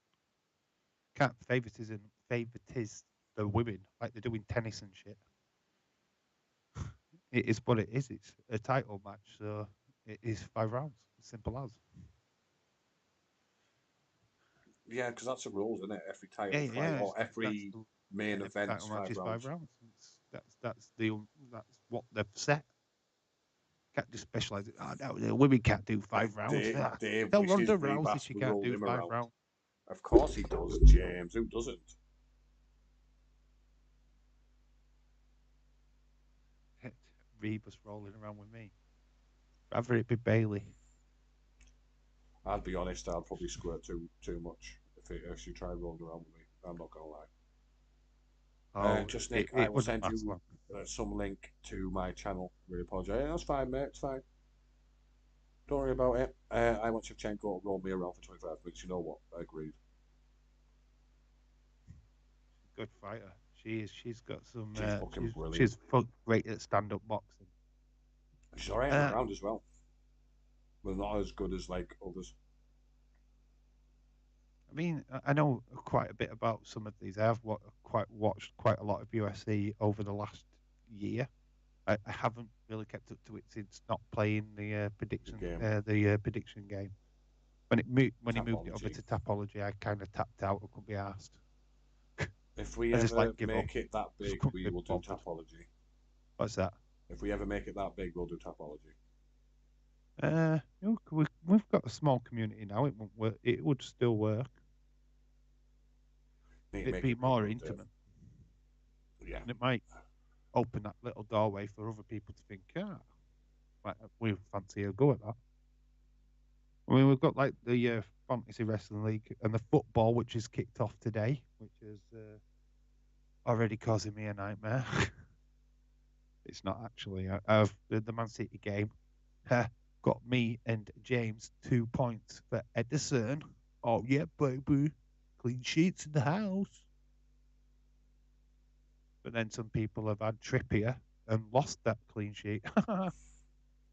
can't favoritize the women like they do in tennis and shit. It is what it is. It's a title match, so it is 5 rounds. Simple as. Yeah, because that's the rules, isn't it? Every Yeah, title yeah, fight yeah. or That's every the main every event's title match five is 5 rounds. rounds. That's what they've set. Can't just specialize it. Oh no, the women can't do 5 rounds. Dave Tell wishes Ronda Rousey Rebus she would can't roll do him five around. rounds. Of course he does, James. Who doesn't? Rebus rolling around with me. Rather it be Bailey. I'd be honest, I'd probably squirt too much if she tried rolling around with me. I'm not gonna lie. Oh, Just Nick, I it will wouldn't send last you long. some link to my channel. Really apologise. That's fine, mate. It's fine. Don't worry about it. I want Shevchenko to roll me around for 25 minutes. You know what? I agreed. Good fighter. She is. She's got some. She's fucking brilliant. She's great at stand-up boxing. She's alright on the ground as well. But not as good as like others. I mean, I know quite a bit about some of these. I have watched quite a lot of UFC over the last year. I haven't really kept up to it since not playing the prediction prediction game. When he moved it over to Tapology, I kind of tapped out. I couldn't be asked. If we I just ever give make up. it that big, we will do Tapology. What's that? If we ever make it that big, we'll do Tapology. We've got a small community now. It won't work. It would still work. It'd be more intimate. Yeah. And it might open that little doorway for other people to think, we fancy a go at that. I mean, we've got like the Fantasy Wrestling League and the football, which is kicked off today, which is already causing me a nightmare. It's not actually. I've the Man City game got me and James 2 points for Edison. Oh yeah, baby, clean sheets in the house. But then some people have had Trippier and lost that clean sheet.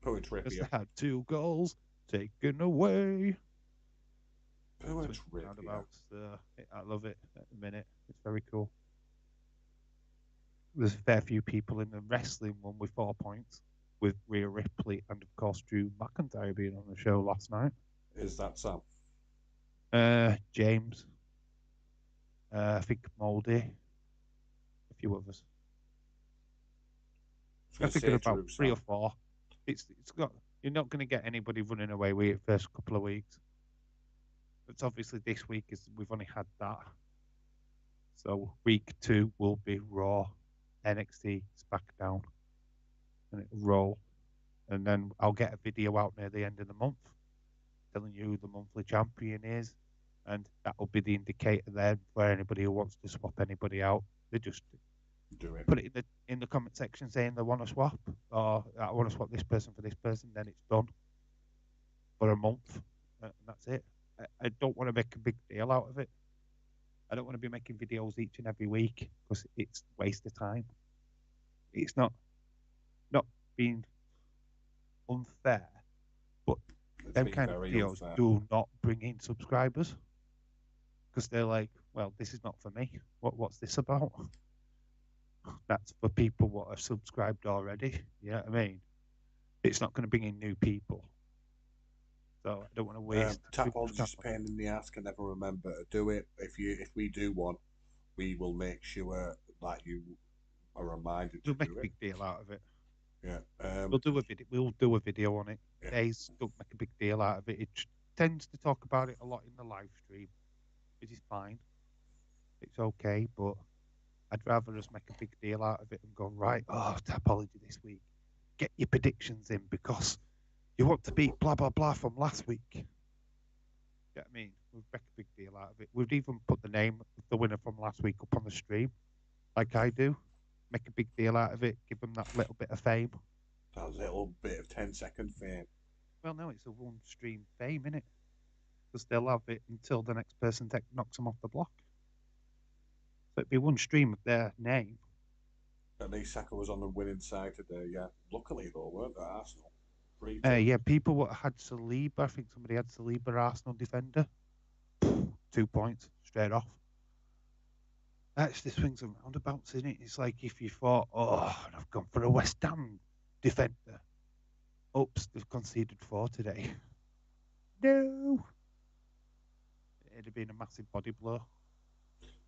Poor Trippier. Because they had 2 goals taken away. Poor Trippier. I love it at the minute. It's very cool. There's a fair few people in the wrestling one with 4 points, with Rhea Ripley and, of course, Drew McIntyre being on the show last night. Is that Sam? James. I think Moldy. A few others. I think about 3 or 4. It's got. You're not going to get anybody running away with it first couple of weeks. But obviously this week is we've only had that. So week 2 will be Raw, NXT, SmackDown, and it'll roll. And then I'll get a video out near the end of the month telling you who the monthly champion is. And that'll be the indicator then for anybody who wants to swap anybody out. They just put it in the comment section saying they want to swap, or I want to swap this person for this person, then it's done for a month. And that's it. I don't want to make a big deal out of it. I don't want to be making videos each and every week because it's a waste of time. It's not being unfair, but them kind of videos do not bring in subscribers because they're like, well, this is not for me. What's this about? That's for people what are subscribed already. You know what I mean? It's not going to bring in new people. So I don't want to waste. Tapology's a pain in the ass. Can never remember to do it. If we do one, we will make sure that you are reminded to do it. We'll make a big deal out of it. Yeah. We'll do a video. We'll do a video on it. Yeah. Days don't make a big deal out of it. It tends to talk about it a lot in the live stream, which is fine. It's okay, but I'd rather just make a big deal out of it and go right. Oh, Tapology this week. Get your predictions in because you want to beat blah blah blah from last week. You know what I mean? We've make a big deal out of it. We've even put the name of the winner from last week up on the stream, like I do. Make a big deal out of it. Give them that little bit of fame. That little bit of 10-second fame. Well, no, it's a one-stream fame, innit? Because they'll have it until the next person knocks them off the block. So it'd be one stream of their name. At least Saka was on the winning side today, yeah. Luckily, though, weren't they, Arsenal? Yeah, people had Saliba. I think somebody had Saliba, Arsenal defender. 2 points straight off. Actually, swings and roundabouts, isn't it? It's like if you thought, oh, I've gone for a West Ham defender. Oops, they've conceded 4 today. No. It'd have been a massive body blow.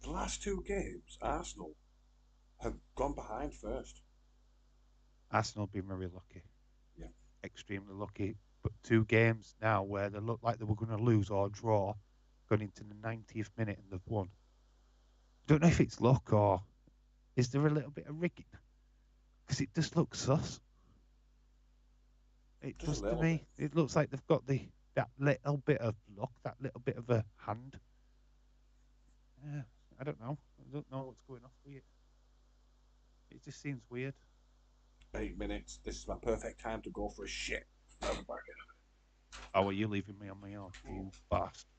The last 2 games, Arsenal have gone behind first. Arsenal have been very lucky. Yeah. Extremely lucky. But 2 games now where they look like they were going to lose or draw, going into the 90th minute and they've won. I don't know if it's luck or is there a little bit of rigging? Because it just looks sus. It Just a does to little me. bit. It looks like they've got that little bit of luck, that little bit of a hand. Yeah, I don't know. I don't know what's going on with it. It just seems weird. 8 minutes. This is my perfect time to go for a shit. I'm back in. Oh, are you leaving me on my own? You bastard.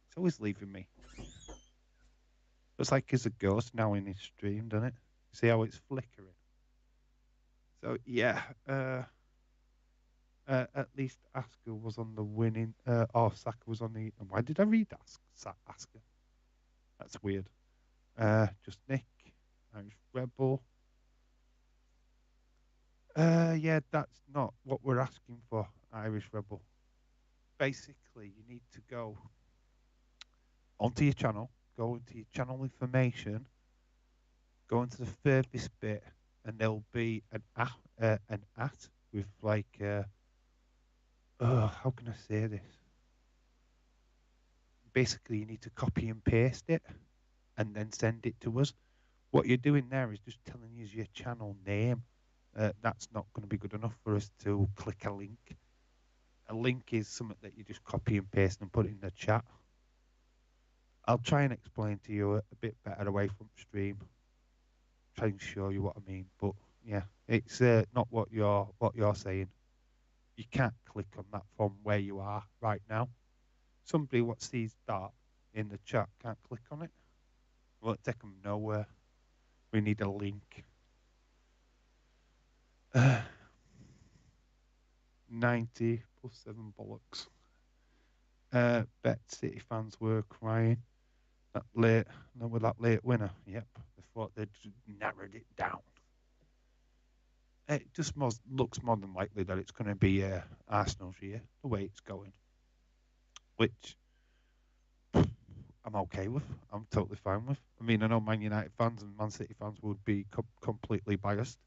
It's always leaving me. Looks like he's a ghost now in his stream, doesn't it? See how it's flickering? So, yeah. At least Asuka was on the winning. Saka was on the. Why did I read Asuka? That's weird. Just Nick, Irish Rebel. Yeah, that's not what we're asking for, Irish Rebel. Basically, you need to go onto your channel, go into your channel information, go into the furthest bit, and there'll be an at with like, how can I say this? Basically, you need to copy and paste it and then send it to us. What you're doing there is just telling us your channel name. That's not going to be good enough for us to click a link. A link is something that you just copy and paste and put in the chat. I'll try and explain to you a bit better away from stream. Try and show you what I mean. But yeah, it's not what you're saying. You can't click on that from where you are right now. Somebody what sees that in the chat can't click on it. Well, it'll take them nowhere. We need a link. 90 plus 7 bollocks. Bet City fans were crying. That late winner. Yep, they thought they'd narrowed it down. It just looks more than likely that it's going to be Arsenal's year, the way it's going. Which I'm okay with. I'm totally fine with. I mean, I know Man United fans and Man City fans would be completely biased.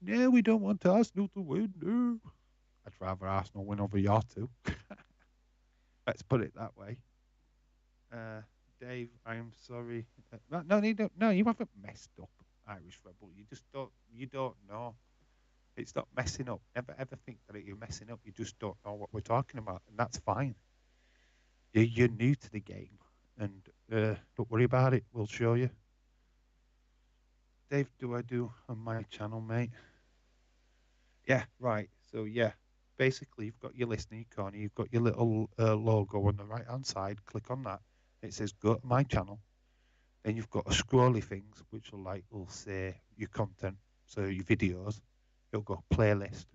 No, we don't want Arsenal to win. No. I'd rather Arsenal win over your two. Let's put it that way. Dave, I am sorry. No, you haven't messed up, Irish Rebel. You just don't. You don't know. It's not messing up. Never ever think that you're messing up. You just don't know what we're talking about, and that's fine. You're new to the game, and don't worry about it. We'll show you. Dave, do I do on my channel, mate? Yeah, right. So yeah, basically you've got your listening corner. You've got your little logo on the right hand side. Click on that. It says go to my channel. Then you've got a scrolly things which will say your content, so your videos. It'll go playlist,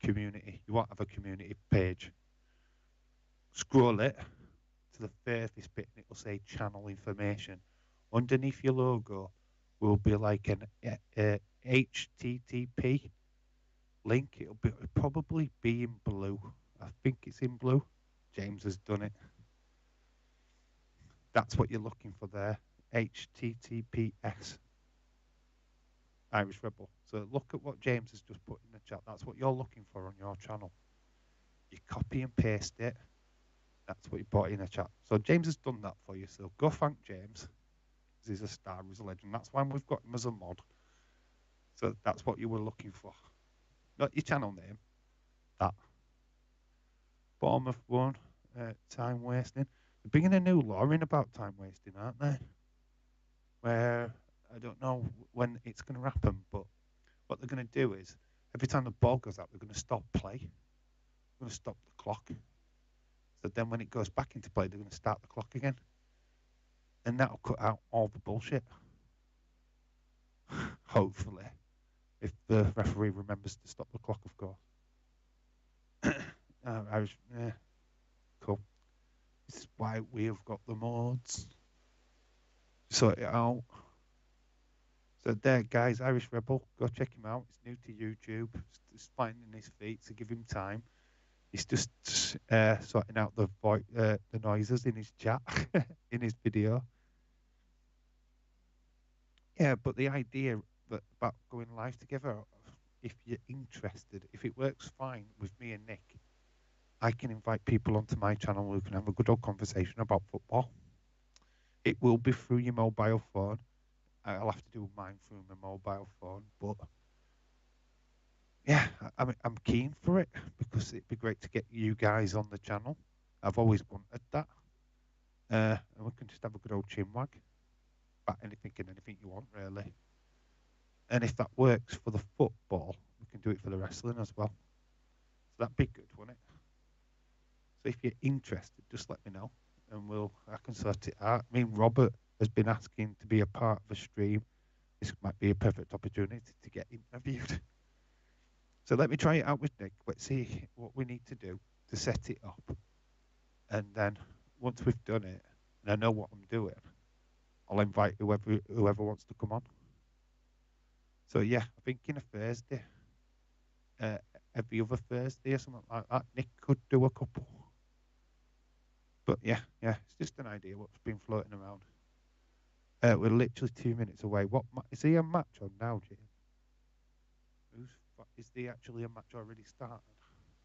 community. You won't have a community page. Scroll it to the furthest bit, and it will say channel information. Underneath your logo will be like an HTTP link. It'll probably be in blue. I think it's in blue. James has done it. That's what you're looking for there. HTTPS. Irish Rebel. So look at what James has just put in the chat. That's what you're looking for on your channel. You copy and paste it. That's what you put in the chat. So James has done that for you. So go thank James. He's a star. He's a legend. That's why we've got him as a mod. So that's what you were looking for. Not your channel name. That. Bournemouth one. Time wasting. They're bringing a new law in about time wasting, aren't they? Where I don't know when it's going to happen, but what they're going to do is every time the ball goes out, they're going to stop play. They're going to stop the clock. So then when it goes back into play, they're going to start the clock again. And that'll cut out all the bullshit. Hopefully. If the referee remembers to stop the clock, of course. Cool. This is why we have got the mods. Sort it out. So there, guys, Irish Rebel, go check him out. He's new to YouTube. He's finding his feet, so give him time. He's just sorting out the noises in his chat, in his video. Yeah, but the idea about going live together, if you're interested, if it works fine with me and Nick, I can invite people onto my channel who can have a good old conversation about football. It will be through your mobile phone. I'll have to do mine through my mobile phone, but yeah, I'm keen for it because it'd be great to get you guys on the channel. I've always wanted that. And we can just have a good old chinwag about anything and anything you want, really. And if that works for the football, we can do it for the wrestling as well. So that'd be good, wouldn't it? So if you're interested, just let me know, and I can sort it out. I mean, Robert has been asking to be a part of a stream. This might be a perfect opportunity to get interviewed. So let me try it out with Nick. Let's see what we need to do to set it up. And then once we've done it, and I know what I'm doing, I'll invite whoever wants to come on. So yeah, I'm thinking a Thursday, every other Thursday or something like that. Nick could do a couple. But yeah, it's just an idea what's been floating around. We're literally 2 minutes away. Is he a match on now, Jim? Is there actually a match already started?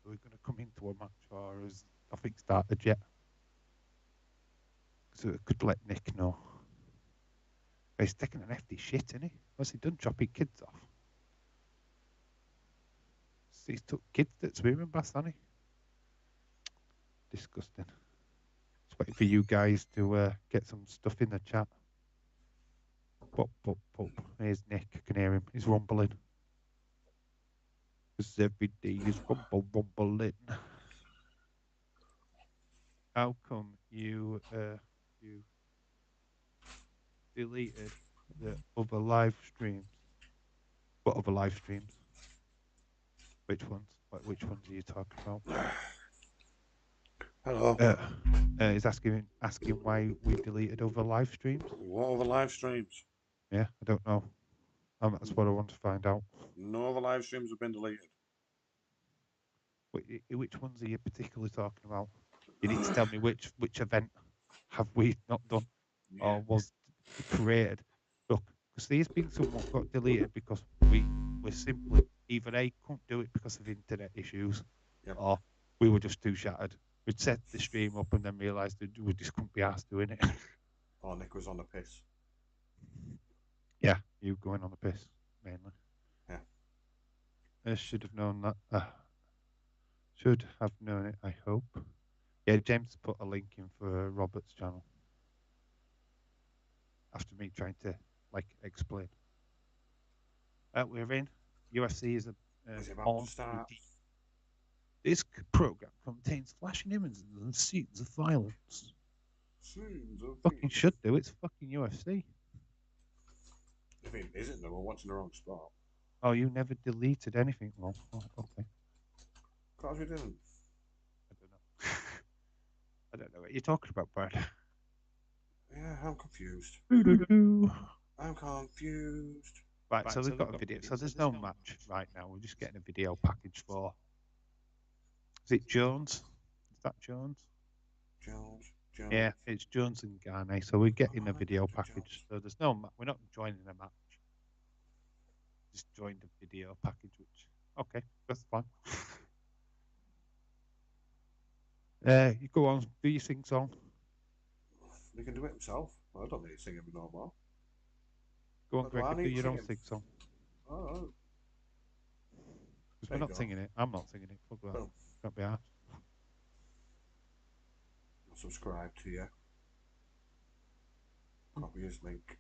Are we going to come into a match, or has nothing started yet? So it could let Nick know. He's taking an hefty shit, isn't he? What's he done? Chopping kids off? He's took kids at swimming baths, hasn't he? Disgusting. Just waiting for you guys to get some stuff in the chat. Pop, pop, pop. Here's Nick. I can hear him. He's rumbling. Because every day is rumbling. How come you deleted the other live streams? What other live streams? Which ones? Which ones are you talking about? Hello. He's asking why we deleted other live streams. What other live streams? Yeah, I don't know. That's what I want to find out. No other live streams have been deleted. Which ones are you particularly talking about? You need to tell me which event have we not done or was created. Look, because there's been some what got deleted because we were simply either A, couldn't do it because of internet issues, or we were just too shattered. We'd set the stream up and then realised that we just couldn't be asked doing it. Or Nick was on the piss. Yeah, you going on the piss, mainly. Yeah. I should have known that. Should have known it, I hope. Yeah, James put a link in for Robert's channel. After me trying to, explain. We're in. UFC is about to start. This program contains flashing images and scenes of violence. Fucking should do. It's fucking UFC. If it isn't, then we're watching the wrong spot. Oh, you never deleted anything? Well, okay. Of course we didn't. I don't know. I don't know what you're talking about, Brad. Yeah, I'm confused. I'm confused. Right, so we've got a video. So there's no match right now. We're just getting a video package for. Is it Jones? Is that Jones? Jones. Yeah, it's Jones and Gane. So we're getting a video package. So there's no match. We're not joining a match. Just joined a video package, which okay, that's fine. You go on, do your sing song. He can do it himself. I don't need to sing him no more. Go on, Greg, do your own sing song. Oh. Because we're not singing it. I'm not singing it. Fuck that. Can't be asked. I'll subscribe to you. Copy his link.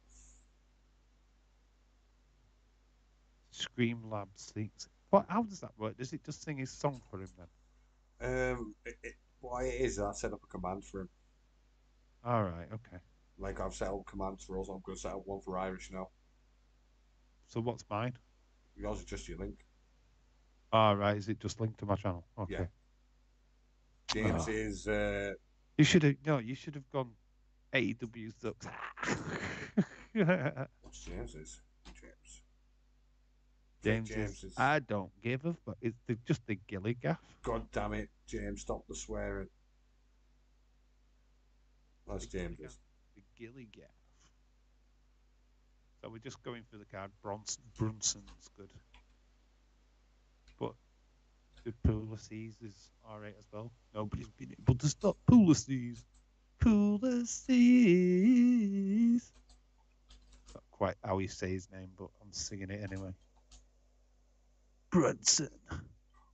Scream Lab sings. What? How does that work? Does it just sing his song for him then? What it is, I set up a command for him. All right. Okay. Like I've set up commands for us. I'm going to set up one for Irish now. So what's mine? Yours is just your link. All right. Is it just linked to my channel? Okay. Yeah. James is You should have You should have gone. AEW sucks. What's James's? James. Take James's. James's. I don't give a fuck. It's just the gilly gaff. God damn it, James! Stop the swearing. That's James's. The gilly gaff. So we're just going through the card. Brunson's good, but the Pulices is alright as well. Nobody's been able to stop Pulices. Pulices. Not quite how he say his name, but I'm singing it anyway. Brunson.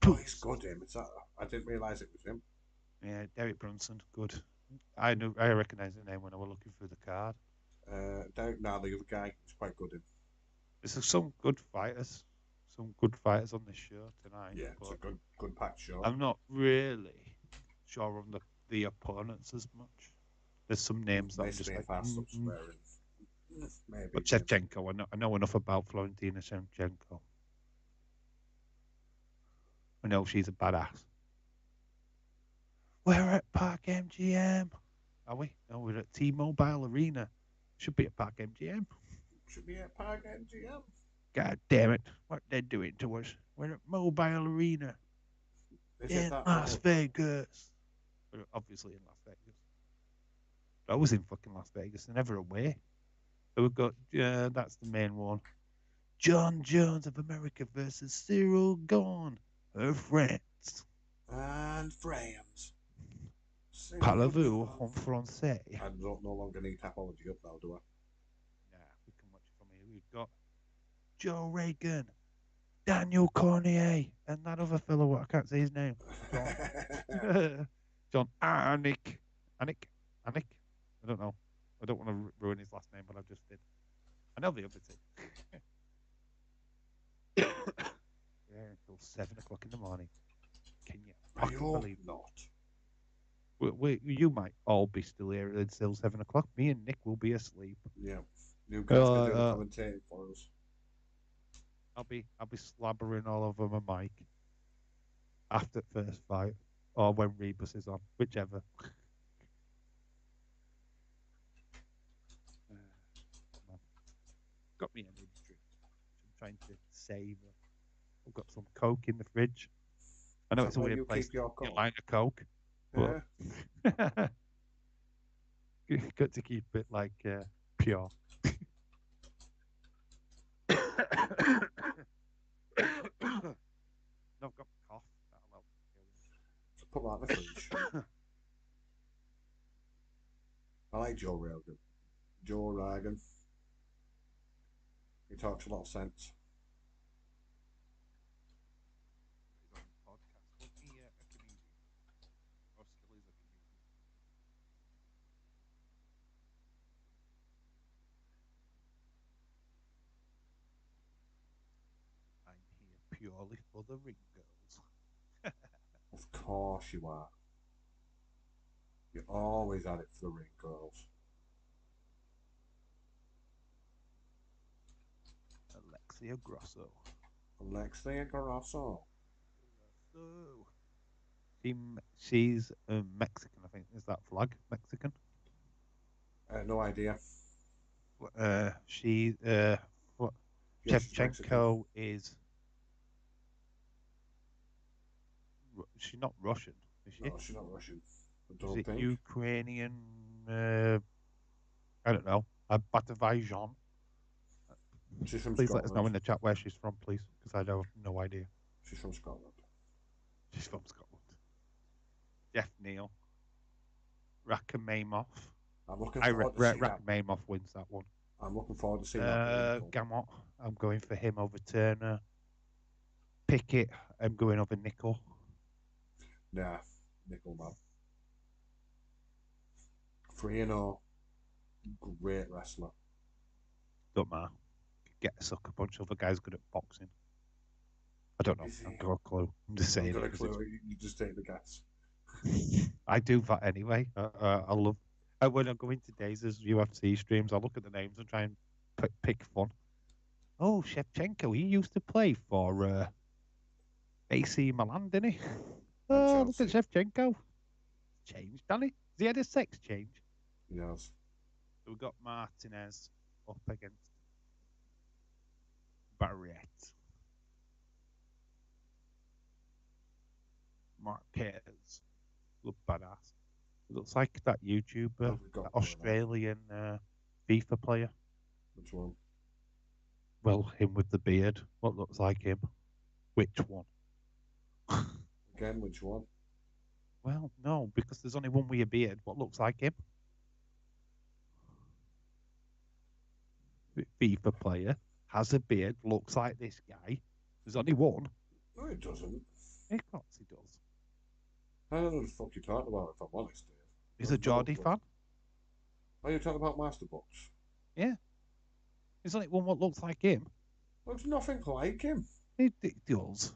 Oh, he's good, him. It's that. I didn't realise it was him. Yeah, Derek Brunson, good. I recognise the name when I was looking through the card. Don't know the other guy. He's quite good. Him. There's some good fighters. Some good fighters on this show tonight. Yeah, it's a good packed show. I'm not really sure on the opponents as much. There's some names that I'm just like. Maybe. But Shevchenko, I know enough about Florentina Shevchenko. I know she's a badass. We're at Park MGM. Are we? No, we're at T-Mobile Arena. Should be at Park MGM. Should be at Park MGM. God damn it. What they're doing to us. We're at Mobile Arena. In Las Vegas. We're obviously in Las Vegas. I was in fucking Las Vegas. They're never away. So we've got, that's the main one. John Jones of America versus Ciryl Gane of France. And France. Parlez-vous en français? I don't no longer need Tapology up now, do I? Nah, we can watch it from here. We've got Joe Reagan, Daniel Cormier, and that other fellow, I can't say his name. John Anik. I don't know. I don't want to ruin his last name, but I just did. I know the other two. Yeah, until 7 o'clock in the morning. Can you fucking believe not? You might all be still here until 7 o'clock. Me and Nick will be asleep. Yeah, new guys can do the commentating for us. I'll be slabbering all over my mic after first fight, or when Rebus is on, whichever. Got me energy drink. I'm trying to save. I've got some Coke in the fridge. I know it's a weird place to line a Coke, but got to keep it like pure. No, I've got cough. Put that in the fridge. I like Joe Rogan. Joe Rogan. He talks a lot of sense. I'm here purely for the ring girls. Of course you are. You always had it for the ring girls. Alexia Grosso. She's Mexican, I think. Is that flag Mexican? No idea. What? Shevchenko is. She's not Russian, is she? No, she's not Russian. Is it Ukrainian? I don't know. Batavijan. She's from Please Scotland. let us know in the chat where she's from, please, because I have no idea. She's from Scotland. She's from Scotland. Jeff Neal. Rakhimov. I'm looking forward to seeing Rakhimov wins that one. I'm looking forward to seeing that. Gamot. I'm going for him over Turner. Pickett. I'm going over Nickel. Nah, Nickel man. 3-0. Great wrestler. Don't matter. Get a sucker punch. Other guy's good at boxing. I don't know. I've got a clue. I'm just saying. I've got a clue. You just take the guess. I do that anyway. I love. When I go into Daze's UFC streams, I look at the names and try and pick fun. Oh, Shevchenko. He used to play for AC Milan, didn't he? Oh, look at Shevchenko. Changed, Danny. Is he had a sex change? Yes. So we got Martinez up against Barrett. Marquez. Look badass. It looks like that YouTuber, Have we got that one? Australian FIFA player. Which one? Well, him with the beard. What looks like him? Which one? Again, which one? Well, no, because there's only one with a beard. What looks like him? FIFA player has a beard, looks like this guy. There's only one. No, it doesn't. Of course he does. I don't know what the fuck you're talking about, if I'm honest, Dave. He's a Geordie fan. Are you talking about Masterbox? Yeah. There's only one what looks like him. Looks nothing like him. It does.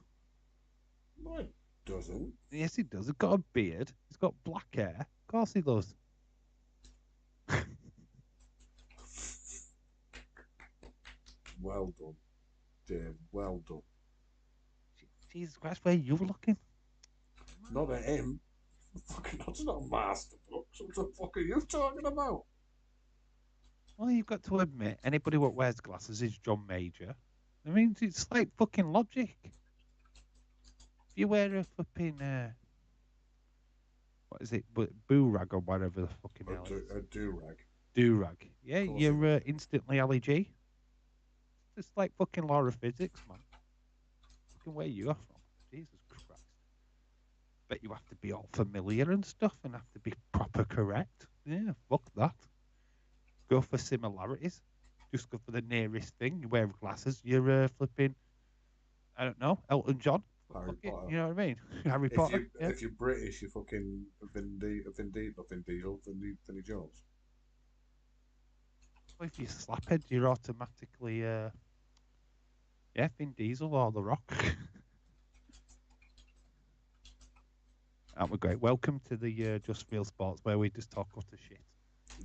No, it doesn't. Yes, he does. He's got a beard. He's got black hair. Of course he does. Well done, Dave. Well done. Jesus Christ, where are you looking? Not at him. Fucking, that's not Masterbox. What the fuck are you talking about? Well, you've got to admit, anybody what wears glasses is John Major. I mean, it's like fucking logic. If you wear a flipping, what is it, boo-rag or whatever the fucking hell it is. A do-rag. Do-rag. Yeah, Of course you're instantly LEG. It's like fucking law of physics, man. Fucking where you are from. Jesus Christ. Bet you have to be all familiar and stuff and have to be proper correct. Yeah, fuck that. Go for similarities. Just go for the nearest thing. You wear glasses. You're flipping, I don't know, Elton John. Harry Fuck it, Potter. you know what I mean? Harry Potter. Yeah. If you're British, you're fucking Vin Diesel, Vinny Jones. Well, if you're slaphead, you're automatically, yeah, Vin Diesel or The Rock. That was great. Welcome to the Just Real Sports, where we just talk utter shit.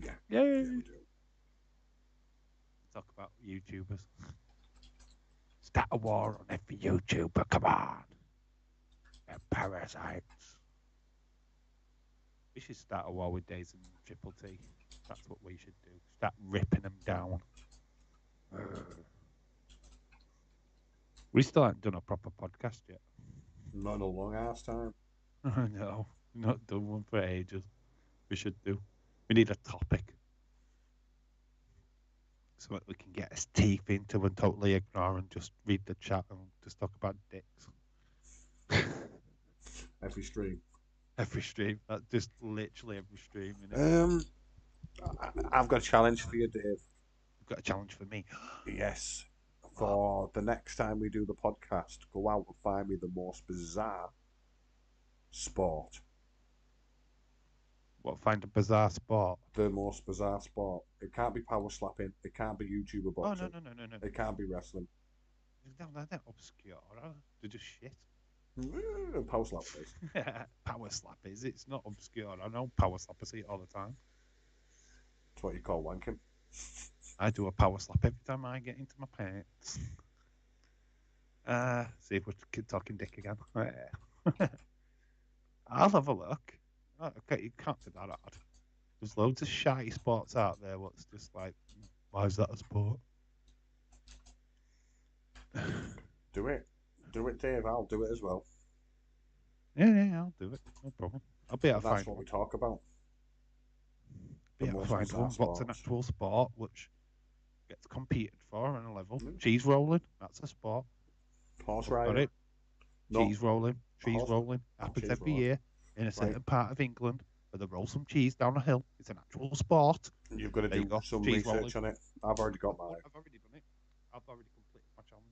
Yeah. Yay! Yeah, we do. Talk about YouTubers. Start a war on every YouTuber, come on. They're parasites. We should start a war with Days and Triple T. That's what we should do. Start ripping them down. We still haven't done a proper podcast yet. Not in a long ass time. No, not done one for ages. We should do. We need a topic. So that we can get his teeth into and totally ignore and just read the chat and just talk about dicks. Every stream. Every stream. That's just literally every stream. You know? I've got a challenge for you, Dave. You've got a challenge for me. Yes. For the next time we do the podcast, go out and find me the most bizarre sport. What, find a bizarre sport? The most bizarre sport. It can't be power slapping. It can't be YouTuber boxing. Oh, no. It can't be wrestling. No, they're not obscure. They're just shit. Power slapping is. Power slappers. It's not obscure. I know power slappers see it all the time. That's what you call wanking. I do a power slap every time I get into my pants. See if we're talking dick again. I'll have a look. Oh, okay, you can't be that hard. There's loads of shy sports out there. What's just like, why is that a sport? Do it, Dave. I'll do it as well. Yeah, I'll do it. No problem. I'll be able to That's find what one. we talk about. Be able to find one. What's an actual sport which gets competed for on a level? Cheese rolling. That's a sport. Horse Got riding. it. Cheese rolling. Cheese rolling. Happens cheese every rolling. year in a certain part of England where they roll some cheese down a hill. It's an actual sport. You've got to do some Cheese research on it. I've already got mine. I've already done it. I've already completed my challenge.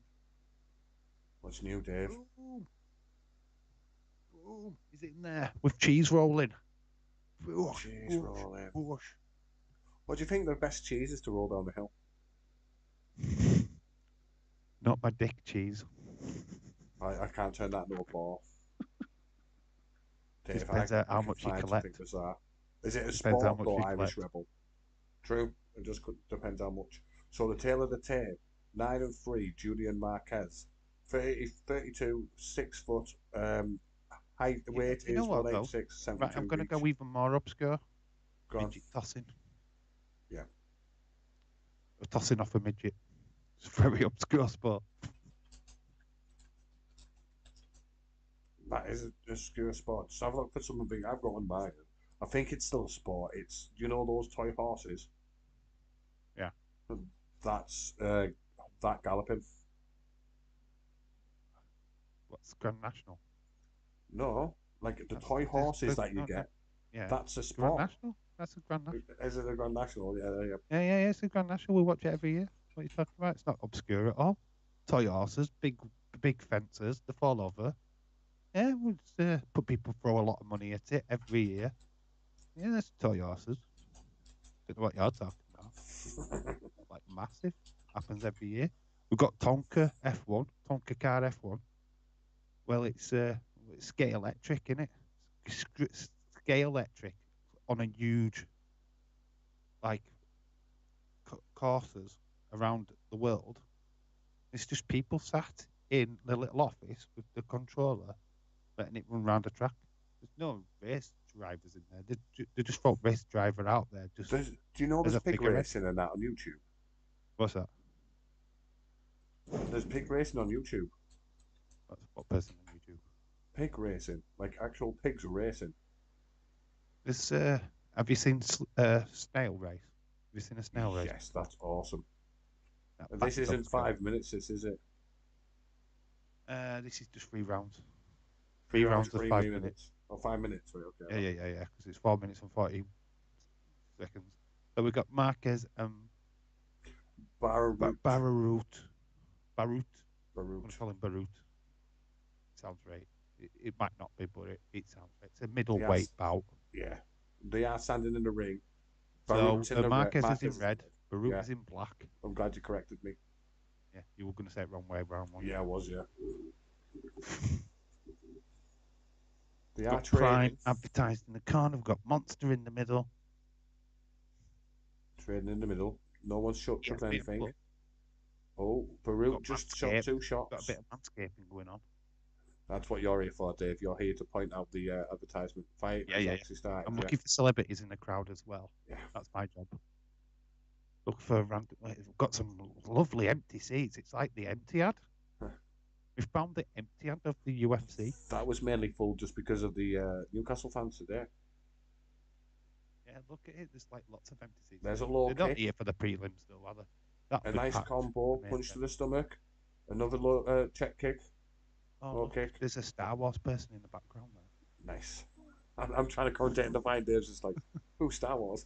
What's new, Dave? Boom. Boom. Is it in there? With cheese rolling. Cheese rolling. What do you think the best cheese is to roll down the hill? Not my dick cheese. I can't turn that into a ball. Dave, Depends how much you collect. Is it a Depends how sport much or you Irish collect. rebel? True. It just depends how much. So the tail of the tape, 9 and 3, Julian Marquez, 32, 6 foot, height, weight You know is what, 186, Right, I'm going to go even more obscure. Go on. Midget tossing. Yeah. Tossing off a midget. It's a very obscure sport. That is a obscure sport. Just have a look for something. I've got one by. I think it's still a sport. It's, you know, those toy horses. Yeah. That's that galloping. What's Grand National? No, like the That's toy horses that you no, get. yeah. That's a Grand sport. National? That's a Grand National. Is it a Grand National? Yeah. Yeah, it's a Grand National. We watch it every year. What are you talking about? It's not obscure at all. Toy horses, big fences, they fall over. Yeah, we just put people throw a lot of money at it every year. Yeah, that's toy horses. Don't know what you're talking about. Like massive. Happens every year. We've got Tonka F1, Tonka car F1. Well, it's scale electric, isn't it? Scale electric on a huge, like, courses around the world. It's just people sat in the little office with the controller, letting it run around the track. There's no race drivers in there. They just throw race driver out there. Just Do you know as there's a pig figure. racing and that on YouTube? What's that? There's pig racing on YouTube. What person on YouTube? Pig racing, like actual pigs racing. This have you seen snail race? Have you seen a snail race? Yes, that's awesome. That This back isn't up to 5 minutes. This is it. This is just 3 rounds. 3 rounds, of 3 5 minutes. minutes. Oh, 5 minutes. Right, okay. Yeah. Because it's 4 minutes and 14 seconds. So we've got Marquez and Barroot. Barroot. I'm Barroot. going to call him Barroot. Sounds right. It might not be, but it sounds right. It's a middleweight bout. Yeah. They are standing in the ring. So Barroot's in the Marquez Marquez is in red. Barroot yeah. is in black. I'm glad you corrected me. Yeah, you were going to say it wrong way around one. Yeah, I was, yeah. They We've are got trading. Prime advertised in the corner. We've got Monster in the middle. Trading in the middle. No one's shot Yeah, anything. Oh, Barroot just shot 2 shots. Got a bit of manscaping going on. That's what you're here for, Dave. You're here to point out the advertisement. Fight is actually started. I'm looking for celebrities in the crowd as well. Yeah. That's my job. Look for random. We've got some lovely empty seats. It's like the empty ad. We found the empty ad of the UFC. That was mainly full just because of the Newcastle fans today. Yeah, look at it. There's like lots of empty seats. There's a low They're not kick. here for the prelims though, are they? A nice combo, punch to the stomach. Another low check kick. Low kick. There's a Star Wars person in the background there. Nice. I'm trying to contact and find Dave's just like, who's Star Wars?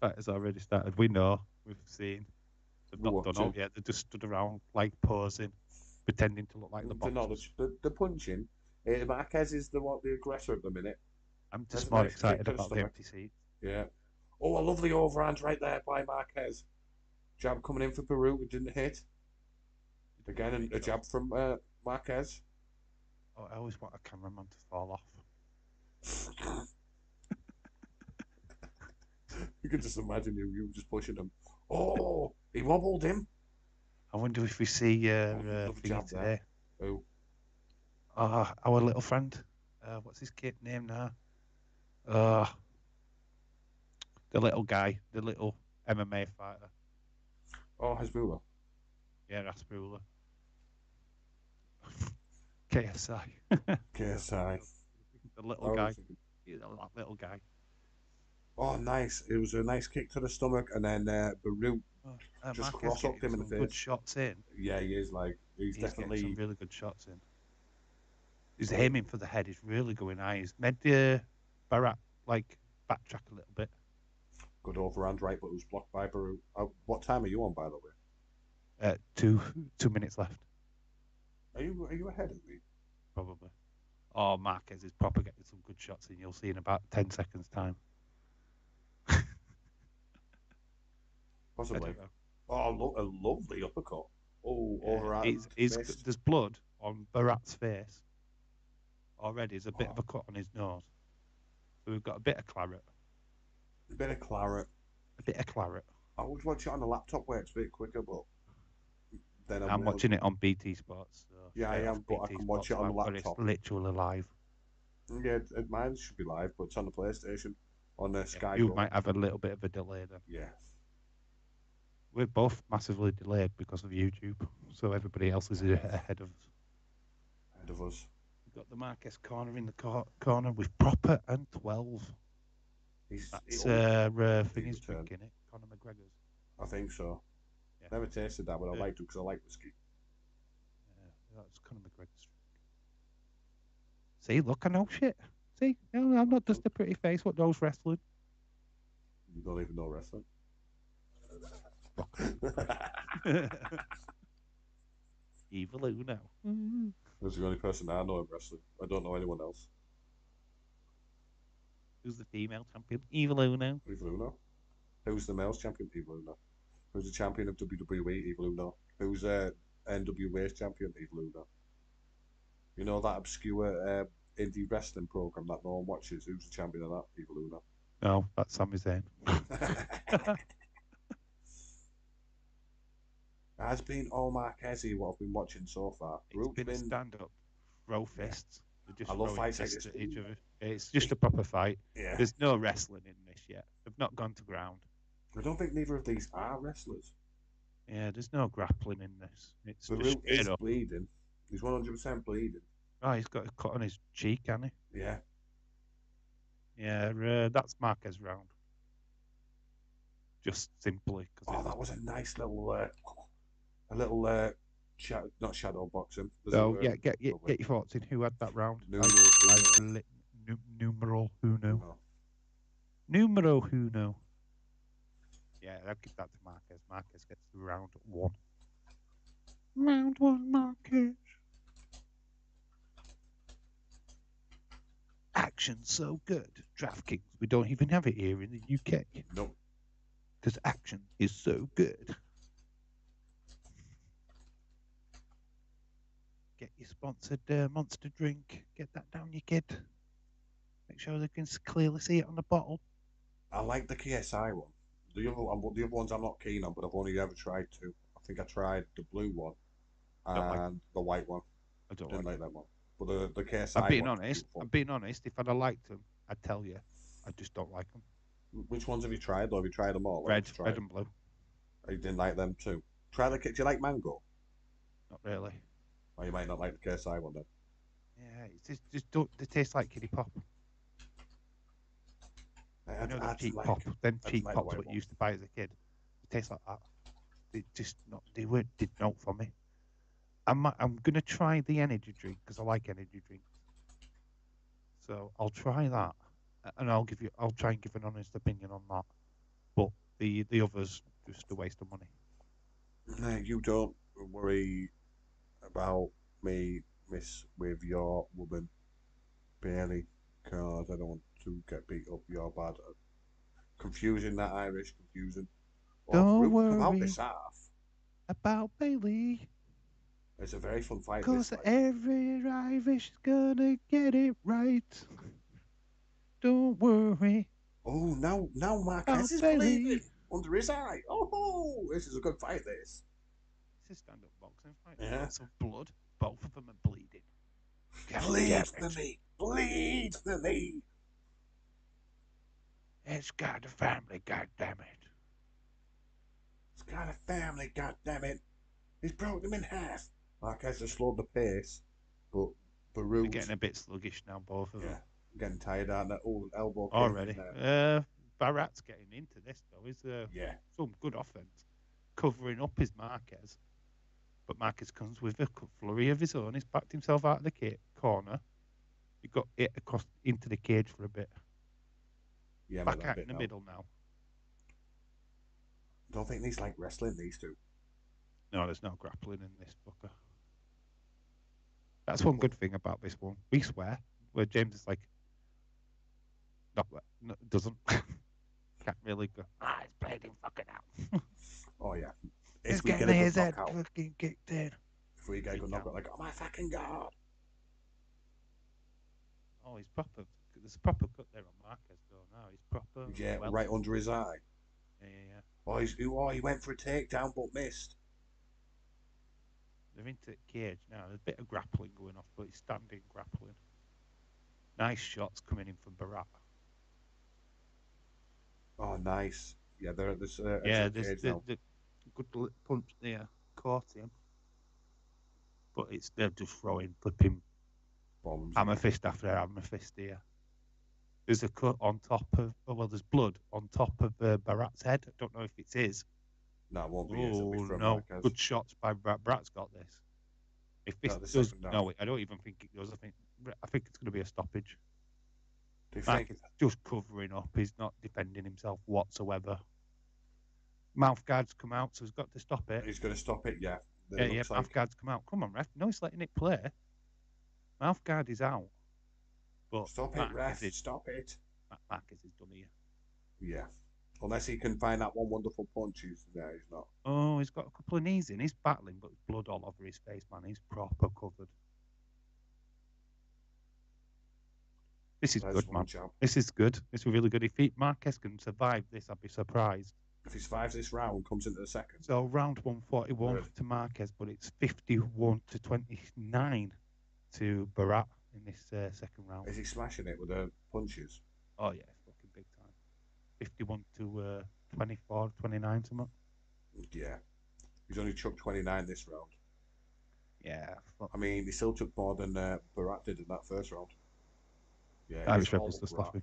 That has already started. We know. We've seen. They've not Watching. done all yet. They just stood around like posing, pretending to look like the boxers. The punching. Marquez is the aggressor at the minute. I'm just more excited about the empty seats. Yeah. Oh, a lovely overhand right there by Marquez. Jab coming in for Peru. It didn't hit. Again, a jab from Marquez. Oh, I always want a cameraman to fall off. You can just imagine you just pushing him. Oh, he wobbled him. I wonder if we see thingy today. Oh. Our little friend. What's his kid name now? The little guy, the little MMA fighter. Oh, Hasbulla. Yeah, Hasbulla. KSI. KSI. The little guy. He's that little guy. Oh, nice. It was a nice kick to the stomach, and then Barroot just cross-hooked him in the face. Good shots in. Yeah, he is. He's definitely getting some really good shots in. He's aiming for the head. He's really going high. He's made Barat backtrack a little bit. Good overhand right, but it was blocked by Barroot. What time are you on, by the way? 2 minutes left. Are you ahead of me? Probably. Oh, Marquez is proper getting some good shots in. You'll see in about 10 seconds' time. Possibly. Oh, look, a lovely uppercut. Oh, overhand. There's blood on Barat's face already. There's a bit of a cut on his nose. So we've got a bit of claret. A bit of claret. I would watch it on the laptop where it's a bit quicker, but then I'm watching it on BT Sports. So yeah, I am, but I can watch it on the laptop. It's literally live. Yeah, mine should be live, but it's on the PlayStation, on the Yeah, Sky you Go. might have a little bit of a delay then. Yeah. We're both massively delayed because of YouTube, so everybody else is ahead of us. Ahead of us. We've got the Marquez corner in the corner with Proper and 12. That's thingy's drinking it, Conor McGregor's. I think so. Yeah. Never tasted that, but I like to because I like whiskey. Yeah, that's Conor McGregor's drink. See, look, I know shit. See, no, I'm not just a pretty face. What knows wrestling? You don't even know wrestling. Evil Uno. That's the only person I know in wrestling. I don't know anyone else. Who's the female champion? Evil Uno. Evil Uno. Who's the male's champion? Evil Uno. Who's the champion of WWE? Evil Uno. Who's NWA's champion? Evil Uno. You know that obscure indie wrestling program that no one watches? Who's the champion of that? Evil Uno. No, that's Sami Zayn. Has been all Marquez what I've been watching so far. It's been a stand-up, throw fists. They're just I love throwing fights like fists this. at each other. It's just a proper fight. Yeah. There's no wrestling in this yet. They've not gone to ground. I don't think neither of these are wrestlers. Yeah, there's no grappling in this. It's The just root is up. bleeding. He's 100% bleeding. Oh, he's got a cut on his cheek, hasn't he? Yeah. Yeah, that's Marquez round. Just simply because. Oh, that was a nice little, not shadow boxing. So yeah, get your thoughts in. Who had that round? Numero uno. Numero uno. Yeah, I'll give that to Marquez. Marquez gets round one. Round one, Marquez. Action's so good. DraftKings, we don't even have it here in the UK. Nope. Because action is so good. Get your sponsored monster drink. Get that down your kid. Make sure they can clearly see it on the bottle. I like the KSI one. The other ones I'm not keen on, but I've only ever tried two. I think I tried the blue one and the white one. I didn't like that one. But the KSI I'm being honest. If I'd have liked them, I'd tell you. I just don't like them. Which ones have you tried? Or have you tried them all? Red and blue. You didn't like them too. Do you like mango? Not really. Or you might not like the KSI one then. Yeah, it's just don't. They taste like kiddie pop. You know the cheap pop. Then cheap pop's what you used to buy as a kid. It tastes like that. They just not. They did not for me. I'm gonna try the energy drink because I like energy drinks. So I'll try that, and I'll try and give an honest opinion on that. But the others just a waste of money. No, you don't worry about me, miss, with your woman, Bailey, because I don't want to get beat up. You're bad. Confusing that Irish, confusing. Don't worry about this half. About Bailey. It's a very fun fight. Because every Irish is gonna get it right. Don't worry. Oh, now Marquez is bleeding under his eye. Oh, this is a good fight, this. It's a stand-up boxing fight. Yeah. Lots of blood. Both of them are bleeding. Bleed for me. Bleed for me. It's got a family, goddammit. It's got a family, goddammit. He's broke them in half. Marquez has slowed the pace, but Baruch... They're getting a bit sluggish now, both of them. Yeah, getting tired, aren't they? Oh, elbow... Already. Barat's getting into this, though. Is some good offense. Covering up his Marquez. But Marquez comes with a flurry of his own. He's backed himself out of the corner. He got it across into the cage for a bit. Yeah, back out in the middle now. I don't think these like wrestling, these two. No, there's no grappling in this fucker. That's one good thing about this one. We swear, where James is like, doesn't. Can't really go, it's bleeding fucking out. Oh, yeah. He's getting his head fucking kicked in. If we get a good knockout, like, oh my fucking God. Oh, he's proper. There's a proper cut there on Marquez, though. Now he's proper. Yeah, right under his eye. Yeah. Oh, he went for a takedown but missed. They're into the cage now. There's a bit of grappling going off, but he's standing grappling. Nice shots coming in from Barat. Oh, nice. Yeah, they're at this edge Yeah, of the there's cage now. the good punch there, caught him. But they're just throwing flipping Bombs. hammer fist after hammer fist here. There's a cut on top of, there's blood on top of Barat's head. I don't know if it's his. No, it won't be his. It'll be Oh from no, Marquez. good shots by Barat. Barat's got this. If this The does, second half. no, I don't even think it does. I think it's going to be a stoppage. Do you Mark think? is just covering up. He's not defending himself whatsoever. Mouth guard's come out, so he's got to stop it. He's going to stop it, yeah. Yeah, mouth guard's come out. Come on, ref. No, he's letting it play. Mouth guard is out. But Stop it, ref. Stop it. Marquez is done here. Yeah. Unless he can find that one wonderful punch, he's not. Oh, he's got a couple of knees in. He's battling, but there's blood all over his face, man. He's proper covered. This is good, man. This is good. This is really good. If Marquez can survive this, I'd be surprised. If he survives this round, comes into the second. So round 141 to Marquez, but it's 51 to 29 to Barat in this second round. Is he smashing it with the punches? Oh yeah, fucking big time. 51 to 24, 29 something. Yeah. He's only chucked 29 this round. Yeah. I mean, he still took more than Barat did in that first round. Yeah. Irish ref was just laughing.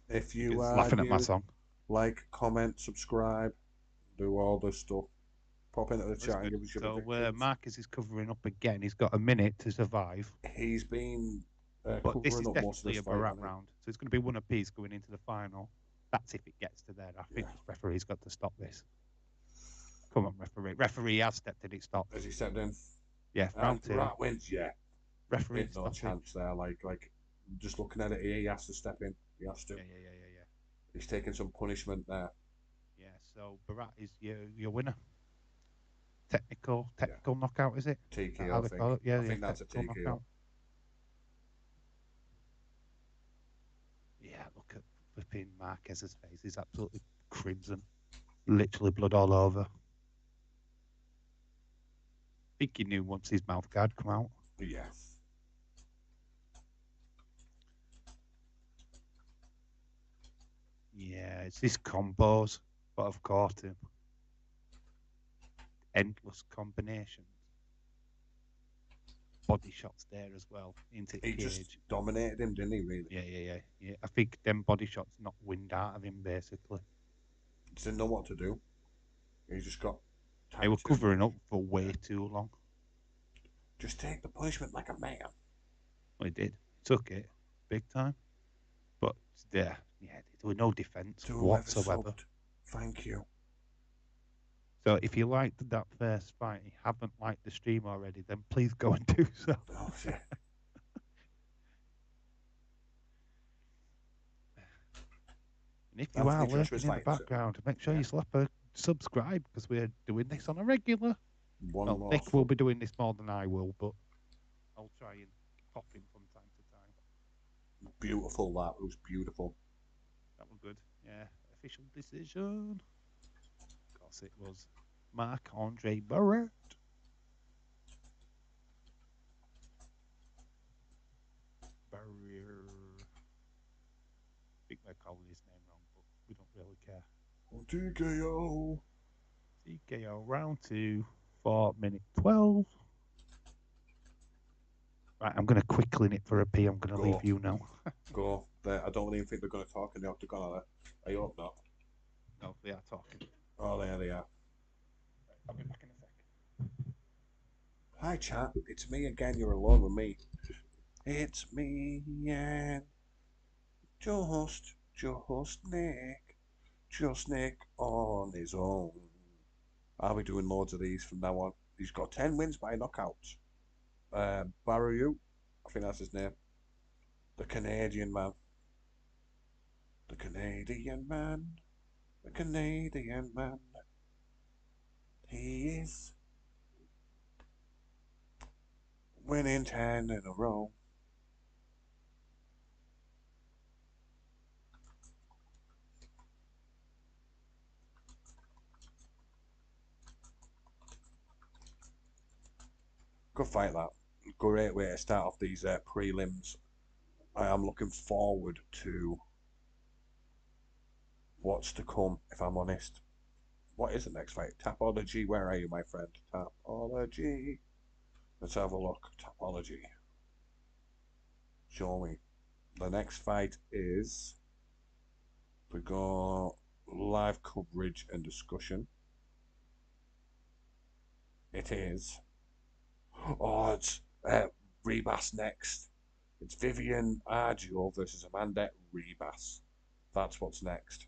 If you laughing at my song. Like, comment, subscribe, do all this stuff. Pop into the chat and give us your predictions. So Marquez is covering up again. He's got a minute to survive. He's been but this is definitely a Barat round. So it's going to be one apiece going into the final. That's if it gets to there. I think the referee's got to stop this. Come on, referee. Referee has stepped in. It stopped. Has he stepped in? Yeah, round 2. Barat wins, yeah. Referee no chance there. Like, just looking at it, he has to step in. He has to. Yeah. He's taking some punishment there. Yeah, so Barat is your winner. Technical knockout, is it? TKO, I think. Yeah, I think that's a TKO. Knockout. Yeah, look at flipping Marquez's face. He's absolutely crimson. Literally blood all over. I think he knew once his mouth guard come out. Yeah. Yeah, it's these combos, but I've caught him. Endless combinations. Body shots there as well. Into he cage. Just dominated him, didn't he, really? Yeah. I think them body shots knocked wind out of him, basically. He didn't know what to do. He just got... They were covering up for way too long. Just take the punishment like a man. Well, he did. He took it. Big time. But there was no defence whatsoever. Thank you. So if you liked that first fight and you haven't liked the stream already, then please go and do so. Oh, yeah. And if you are lurking in the background, make sure you slap a subscribe, because we're doing this on a regular. Nick will be doing this more than I will, but I'll try and pop in from time to time. Beautiful, that. It was beautiful. That was good. Yeah. Official decision. Of course it was. Marc-Andre Barat. Barrier. I think they're calling his name wrong, but we don't really care. TKO. TKO round 2, 4 minute 12. Right, I'm going to quickly it for a pee. I'm going to leave you now. Go. I don't even think they're going to talk in the octagon, are they? I hope not. No, they are talking. Oh, there they are. I'll be back in a sec. Hi, chat. It's me again. You're alone with me. It's me and just Nick. Just Nick on his own. I'll be doing loads of these from now on. He's got 10 wins by knockouts. Barrier, I think that's his name. The Canadian man. The Canadian man. The Canadian man. He is winning 10 in a row. Good fight, that. Great way to start off these prelims. I am looking forward to what's to come, if I'm honest. What is the next fight? Tapology, where are you, my friend? Tapology. Let's have a look. Tapology. Show me. The next fight is... We got live coverage and discussion. It is... Oh, it's Rebus next. It's Vivian Argio versus Amanda Rebus. That's what's next.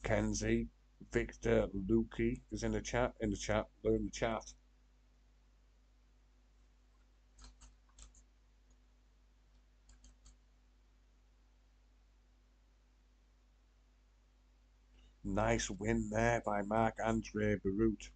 Kenzie, Victor Lukey is in the chat. They're in the chat. Nice win there by Marc-Andre Barut.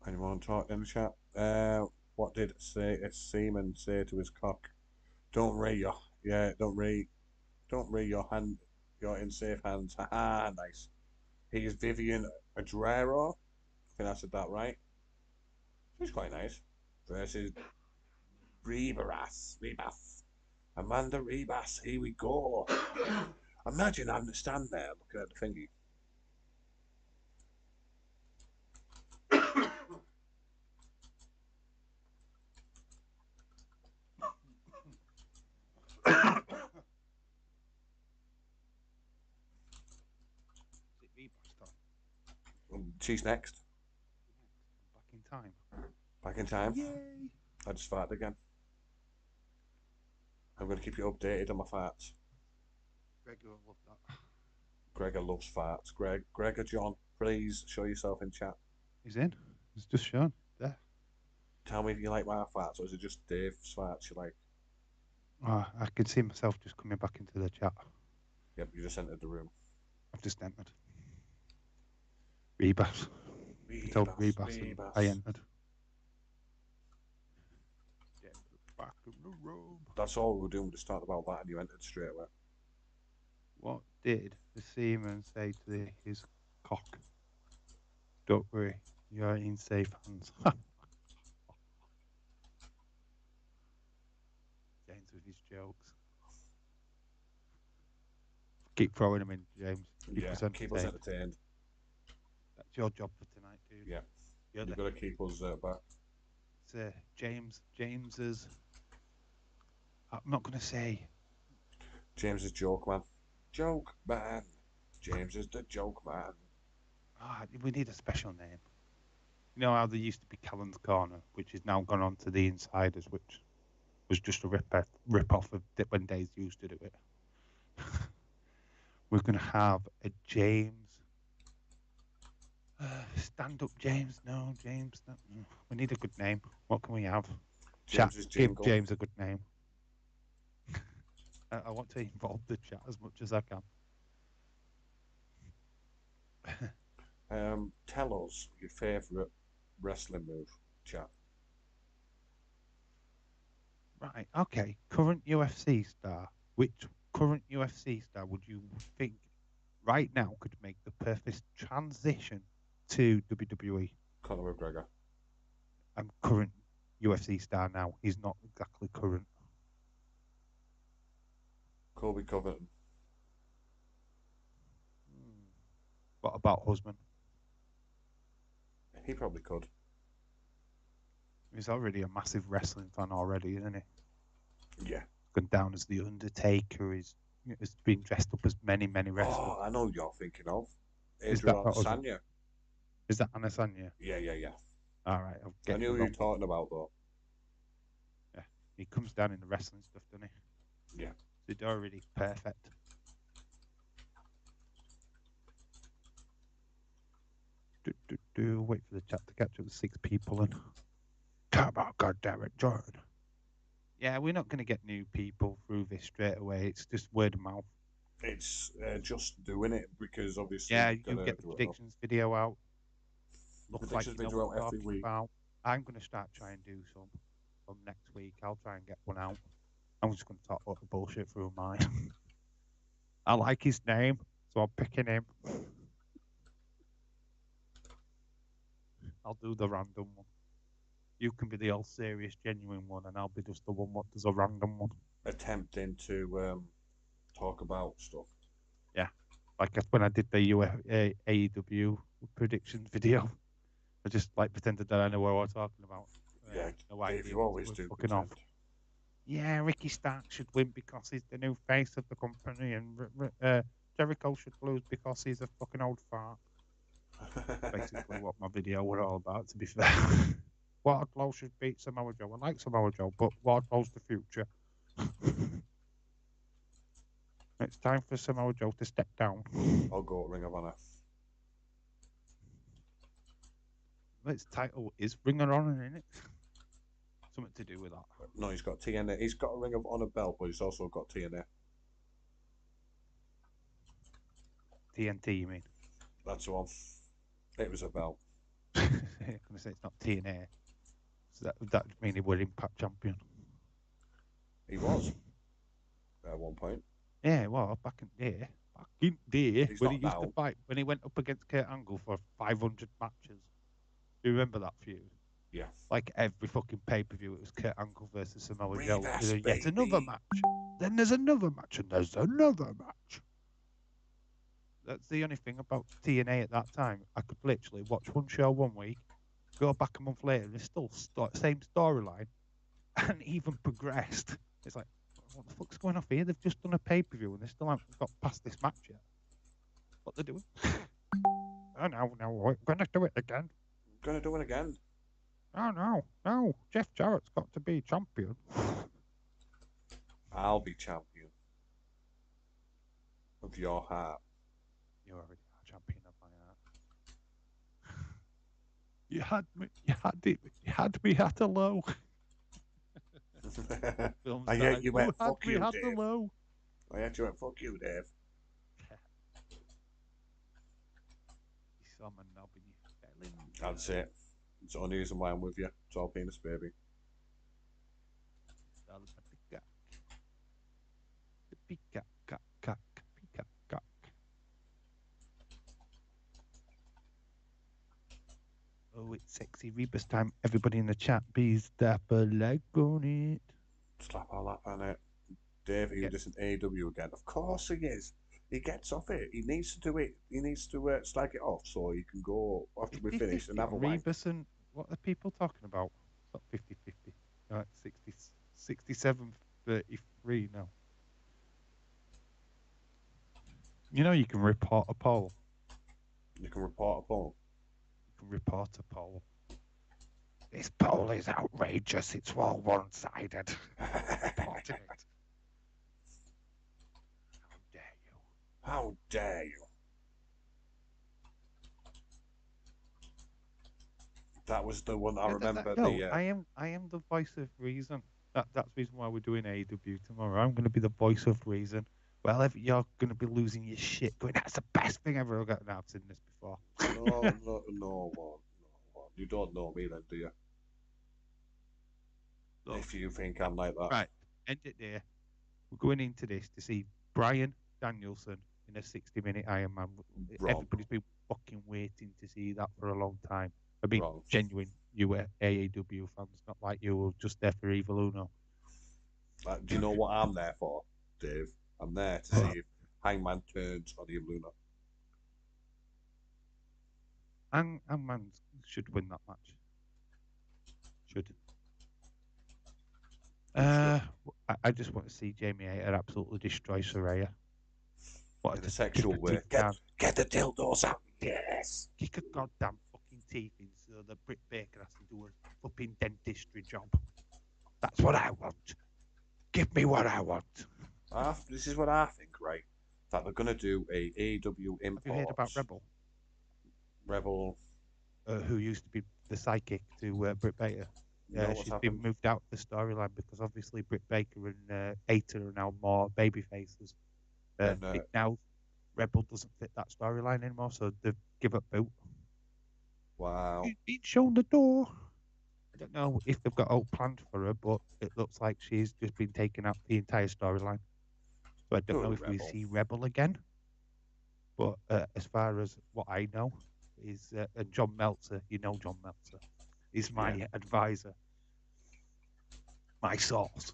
Anyone talk in the chat? What did Seaman say to his cock? Don't raise your hand. You're in safe hands. Haha, nice. He is Vivian Adrero. I think I said that right. She's quite nice. Versus Rebus. Amanda Rebus. Here we go. Imagine having to stand there looking at the thingy. She's next. Back in time. Back in time. Yay! I just farted again. I'm going to keep you updated on my farts. Gregor will love that. Gregor loves farts. Gregor John, please show yourself in chat. He's in. He's just shown. There. Tell me if you like my farts, or is it just Dave's farts you like? Oh, I can see myself just coming back into the chat. Yep, you just entered the room. I've just entered. Rebus. Rebus. I entered. Get back in the room. That's all we were doing, we just talked about that and you entered straight away. What did the seaman say to his cock? Don't worry, you're in safe hands. James with his jokes. Keep throwing them in, James. Keep us entertained. That's your job for tonight, dude. Yeah. You've got to keep us back. It's James's... I'm not going to say... James is joke man. Joke man. James is the joke man. We need a special name. You know how there used to be Callan's Corner, which has now gone on to the Insiders, which was just a rip-off of when Days used to do it. We're going to have a James... stand-up James. No, James. No. We need a good name. What can we have? Give James a good name. I want to involve the chat as much as I can. Tell us your favourite wrestling move, chat. Right, okay. Current UFC star. Which current UFC star would you think right now could make the perfect transition to WWE? Conor McGregor. I'm current UFC star now. He's not exactly current. Colby Covington. What about husband? He probably could. He's already a massive wrestling fan already, isn't he? Yeah. Gone down as the Undertaker. He's been dressed up as many wrestlers. Oh, I know who you're thinking of. Adrian Sanya. Is that Adesanya? Yeah. All right. I knew who you're talking about, though. Yeah. He comes down in the wrestling stuff, doesn't he? Yeah. It's already perfect. Wait for the chat to catch up with 6 people and come on, goddammit, Jordan. Yeah, we're not going to get new people through this straight away. It's just word of mouth. It's just doing it because obviously. Yeah, you get the predictions video out. Looks like you know what every week. About. I'm going to start trying to do some from next week. I'll try and get one out. I'm just going to talk about the bullshit through mine. I like his name, so I'm picking him. I'll do the random one. You can be the all serious, genuine one, and I'll be just the one what does a random one. Attempting to talk about stuff. Yeah, like when I did the AEW predictions video, I just like pretended that I know what I was talking about. Yeah, no Dave, idea you always what do fucking pretend. off. Yeah, Ricky Stark should win because he's the new face of the company, and Jericho should lose because he's a fucking old fart. Basically, what my video were all about. To be fair, Wardlow should beat Samoa Joe. I like Samoa Joe, but Wardlow's the future. It's time for Samoa Joe to step down. I'll go Ring of Honor. Its title is Ring of Honor, isn't it? Something to do with that. No, he's got TNA. He's got a Ring of Honor belt, but he's also got TNA. TNT, you mean? That's the one. It was a belt. I'm going to say it's not TNA. So that would mean he was Impact champion. He was at one point. Yeah, well, back in there. He's When not he used to now. fight, when he went up against Kurt Angle for 500 matches. Do you remember that feud? Yeah. Like every fucking pay-per-view, it was Kurt Angle versus Samoa Joe. Reverse, There's yet another baby. match. Then there's another match, and there's another match. That's the only thing about TNA at that time. I could literally watch one show one week, go back a month later, and it's still same storyline, and even progressed. It's like, what the fuck's going off here? They've just done a pay-per-view, and they still haven't got past this match yet. What they're doing? Oh, no, we're going to do it again. Gonna do it again. Oh, no. Jeff Jarrett's got to be champion. I'll be champion of your heart. You already are champion of my heart. You had me at a low. I hate you at fuck you, had Dave. the low. I hate you at fuck you, Dave. You saw my knob and you fell in. That's it. It's the only reason why I'm with you. It's all penis, baby. The peacock, cock. Oh, it's sexy Rebus time. Everybody in the chat, be step a leg on it. Slap our lap on it. Dave, are you just in AW again? Of course he is. He gets off it. He needs to do it. He needs to slag it off so he can go after we finish and have a wank. Rebus and what are people talking about? It's not 50-50. Right, 67-33 now. You know you can report a poll. You can report a poll. You can report a poll. This poll is outrageous. It's all one-sided. Reporting it. How dare you? How dare you? That was the one I remember. I am the voice of reason. That's the reason why we're doing AEW tomorrow. I'm going to be the voice of reason. Well, you're going to be losing your shit going, that's the best thing I've ever gotten. I've seen this before. No one. You don't know me then, do you? Look, if you think I'm like that. Right, end it there. We're going into this to see Bryan Danielson in a 60-minute Iron Man. Everybody's been fucking waiting to see that for a long time. I mean, genuine AEW fans, not like you were just there for Evil Uno. Do you know what I'm there for, Dave? I'm there to see if Hangman turns on Evil Uno. Hangman should win that match. Should. I just want to see Jamie Hayter absolutely destroy Saraya. What in a sexual way? Get the dildos out. Yes. Kick a goddamn fucking teeth in so that Britt Baker has to do a flipping dentistry job. That's what I want. Give me what I want. This is what I think, right? That they're going to do a AEW import. Have you heard about Rebel? Rebel. Who used to be the sidekick to Britt Baker. She's been moved out of the storyline because obviously Britt Baker and Hayter are now more baby faces. Now Rebel doesn't fit that storyline anymore, so they've given up Boot. Wow. He's been shown the door. I don't know if they've got all planned for her, but it looks like she's just been taking out the entire storyline. So I don't know Oh, if we Rebel. see Rebel again. But as far as what I know is John Meltzer, you know John Meltzer, is my advisor, my source.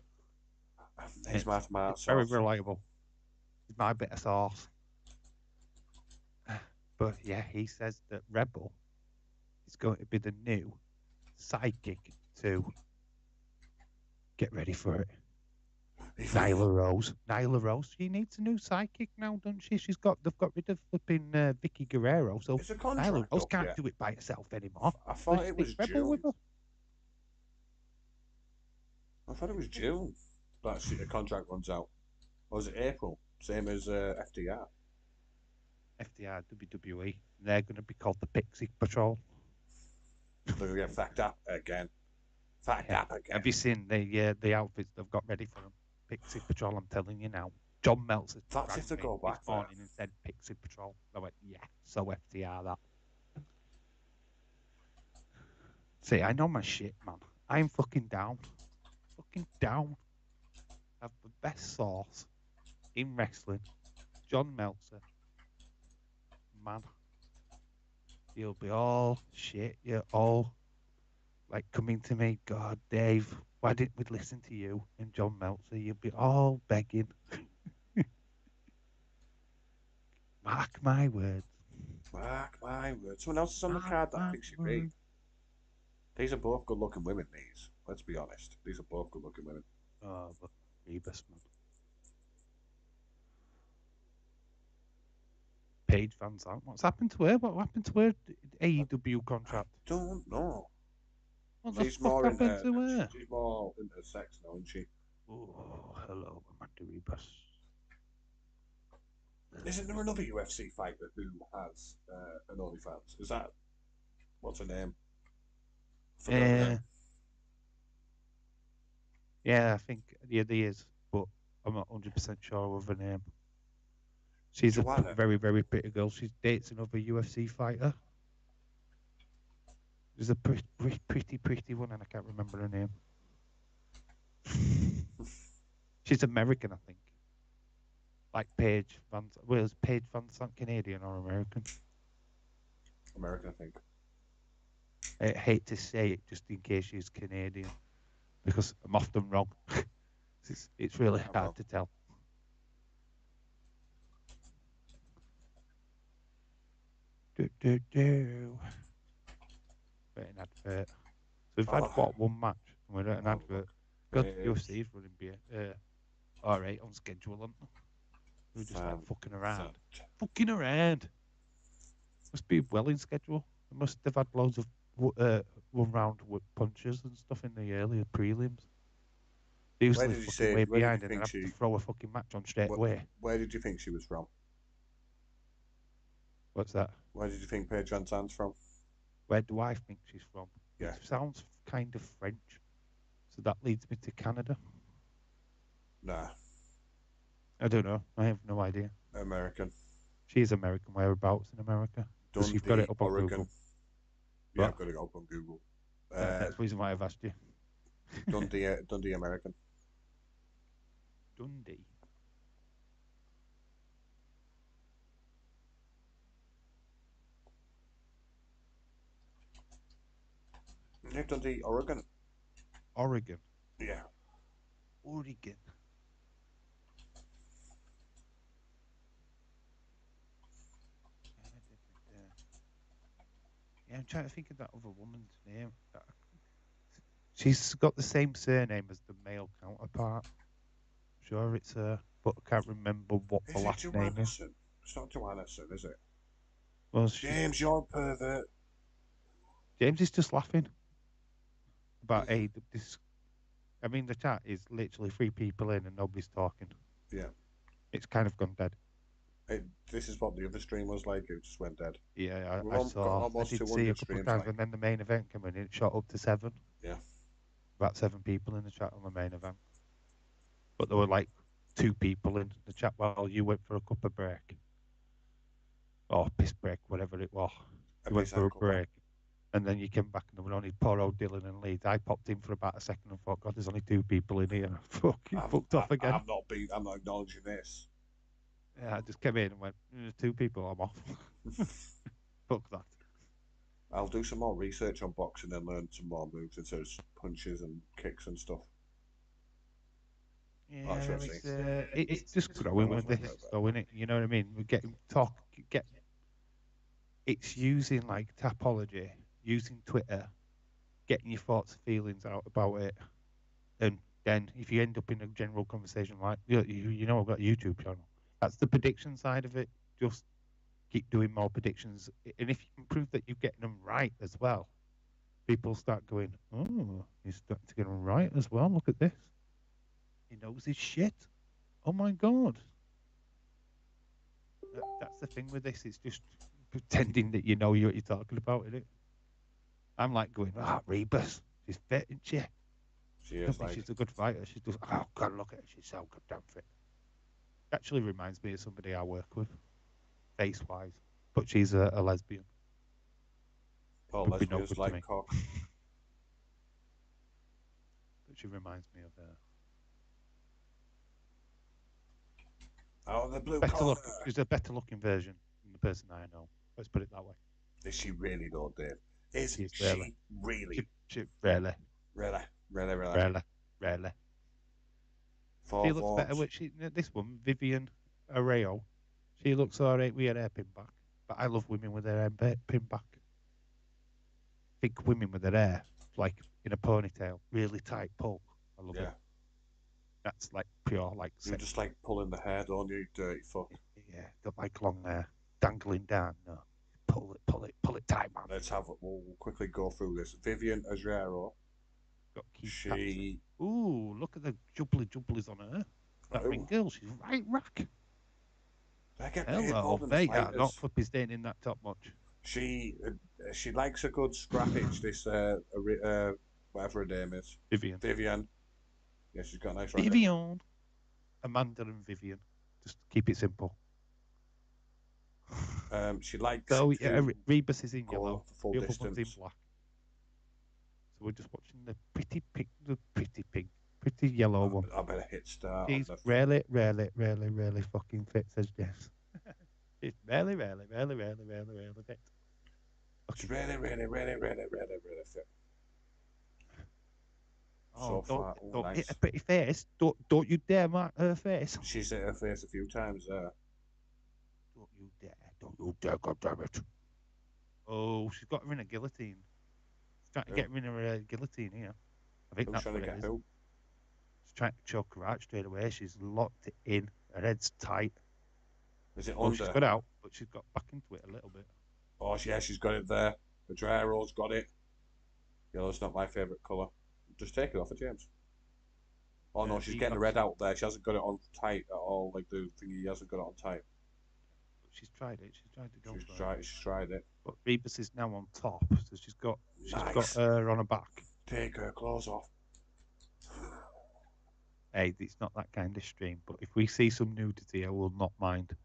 He's my tomato It's very sauce. reliable. He's my bit of sauce. But yeah, he says that Rebel is going to be the new sidekick to get ready for it. Nyla Rose. Nyla Rose. She needs a new sidekick now, doesn't she? They've got rid of flipping Vicky Guerrero, so Is the Nyla contract Rose up can't yet? do it by herself anymore. I thought Let's it stick was Rebel with June. her. I thought it was June. That the contract runs out. Or was it April? Same as FDR. FDR, WWE. They're going to be called the Pixie Patrol. They're gonna get fucked up again. Fucked up again. Have you seen the outfits they've got ready for them? Pixie Patrol, I'm telling you now. John Meltzer That's if they go back this there. morning and said Pixie Patrol. I went, yeah, so FDR that. See, I know my shit, man. I'm fucking down. Fucking down. I have the best source in wrestling. John Meltzer. Man. You'll be all shit. You're all like coming to me, God, Dave, why didn't we listen to you and John Meltzer? You'll be all begging. Mark my words. Mark my words. Someone else is on the card that I think should be. These are both good looking women, these. Let's be honest. These are both good looking women. Oh, but Rebus, man. Paige Van Zandt. What's happened to her? What happened to her AEW contract? I don't know. What the She's fuck more happened into to her? she's more into sex now, isn't she? Oh, hello, Amanda Rebus. Isn't there another UFC fighter who has an OnlyFans? Is that what's her name? I forgot her name. Yeah, I think there is, but I'm not 100% sure of her name. She's Joanna. a very, very pretty girl. She dates another UFC fighter. There's a pretty one, and I can't remember her name. She's American, I think. Like Paige Van. Well, is Paige Van Zandt Canadian or American? American, I think. I hate to say it, just in case she's Canadian, because I'm often wrong. It's really hard to tell. Wait, an advert. So we've had one match, and we're at an advert. God, UFC's running beer. All right, on schedule, aren't they? We're just like fucking around. Fucking around. Must be well in schedule. They must have had loads of one round whip punches and stuff in the earlier prelims. They usually fucking way behind and then have to throw a fucking match on straight away. Where did you think she was from? What's that? Where did you think Paige Van Zandt's from? Where do I think she's from? Yeah. It sounds kind of French. So that leads me to Canada. Nah. I don't know. I have no idea. American. She's American. Whereabouts in America? Because you've got it up on Oregon. Google. Yeah, I've got it up on Google. That's the reason why I've asked you. Dundee, American. Dundee. Yeah, Dundee, Oregon. Oregon. Yeah. Oregon. Yeah, I'm trying to think of that other woman's name. She's got the same surname as the male counterpart. Sure, it's her, but I can't remember what the last name is. It's not Johannesson, is it? Well, James, you're a pervert. James is just laughing about this. I mean, the chat is literally 3 people in and nobody's talking. Yeah. It's kind of gone dead. This is what the other stream was like. It just went dead. Yeah, I saw. I did see a couple of times, and then the main event came in. It shot up to 7. Yeah. About 7 people in the chat on the main event. But there were like 2 people in the chat while you went for a cup of break. Or piss break, whatever it was. You went for a break. And then you came back and there were only poor old Dylan and Leeds. I popped in for about a second and thought, God, there's only 2 people in here. And I fucking fucked off again. I'm not acknowledging this. Yeah, I just came in and went, there's 2 people, I'm off. Fuck that. I'll do some more research on boxing and learn some more moves instead of punches and kicks and stuff. Yeah, it's just growing with this, though, isn't it? You know what I mean? We're getting it's using like Tapology, using Twitter, getting your thoughts and feelings out about it, and then if you end up in a general conversation like, you know, I've got a YouTube channel. That's the prediction side of it. Just keep doing more predictions, and if you can prove that you're getting them right as well, people start going, oh, he's starting to get them right as well. Look at this. He knows his shit. Oh my God. That's the thing with this. It's just pretending that you know what you're talking about, isn't it? I'm like going, Rebus. She's fit, isn't she? She is. Like... She's a good fighter. She's just, oh God, look at her. She's so goddamn fit. Actually reminds me of somebody I work with, face-wise. But she's a lesbian. Oh, lesbians like cock. But she reminds me of her. Oh, the blue collar. She's a better looking version than the person I know. Let's put it that way. Is she really though, Dave? Is she really? She really. Rarely. She looks better with this one, Vivian Arreo. She looks alright with her hairpin back. But I love women with their hairpin back. Think women with their hair, like in a ponytail, really tight pull. I love it. That's like pure, like. You just like pulling the hair, don't you, dirty fuck? Yeah, don't like long hair dangling down. No, pull it tight, man. We'll quickly go through this. Vivian Azrero. Ooh, look at the jubblies on her. That ring girl, she's right rack. Hello, mate. Not flipping staying in that top much. She likes a good scrappage. This whatever her name is. Vivian. Yeah, she's got a nice. Vivian. Amanda and Vivian. Just keep it simple. She likes. So Rebus is in yellow. Full the other distance. One's in black. So we're just watching the pretty yellow one. I better hit start. She's really fucking fit, says Jess. It's really fit. She's really fit. Oh, don't hit a pretty face. Don't you dare mark her face. She's hit her face a few times there. Don't you dare, God damn it. Oh, she's got her in a guillotine. She's trying to get her in a guillotine here. I think that's what it is. She's trying to choke her out straight away. She's locked it in. Her head's tight. Is it under? She's got out, but she's got back into it a little bit. Oh, yeah, she's got it there. The dry roll's got it. Yellow's not my favourite colour. Just take it off of James. Oh no, she's getting the red out there. She hasn't got it on tight at all. Like the thingy hasn't got it on tight. But she's tried it. She's tried to go. She's tried it. But Rebus is now on top, so she's got her on her back. Take her clothes off. Hey, it's not that kind of stream. But if we see some nudity, I will not mind.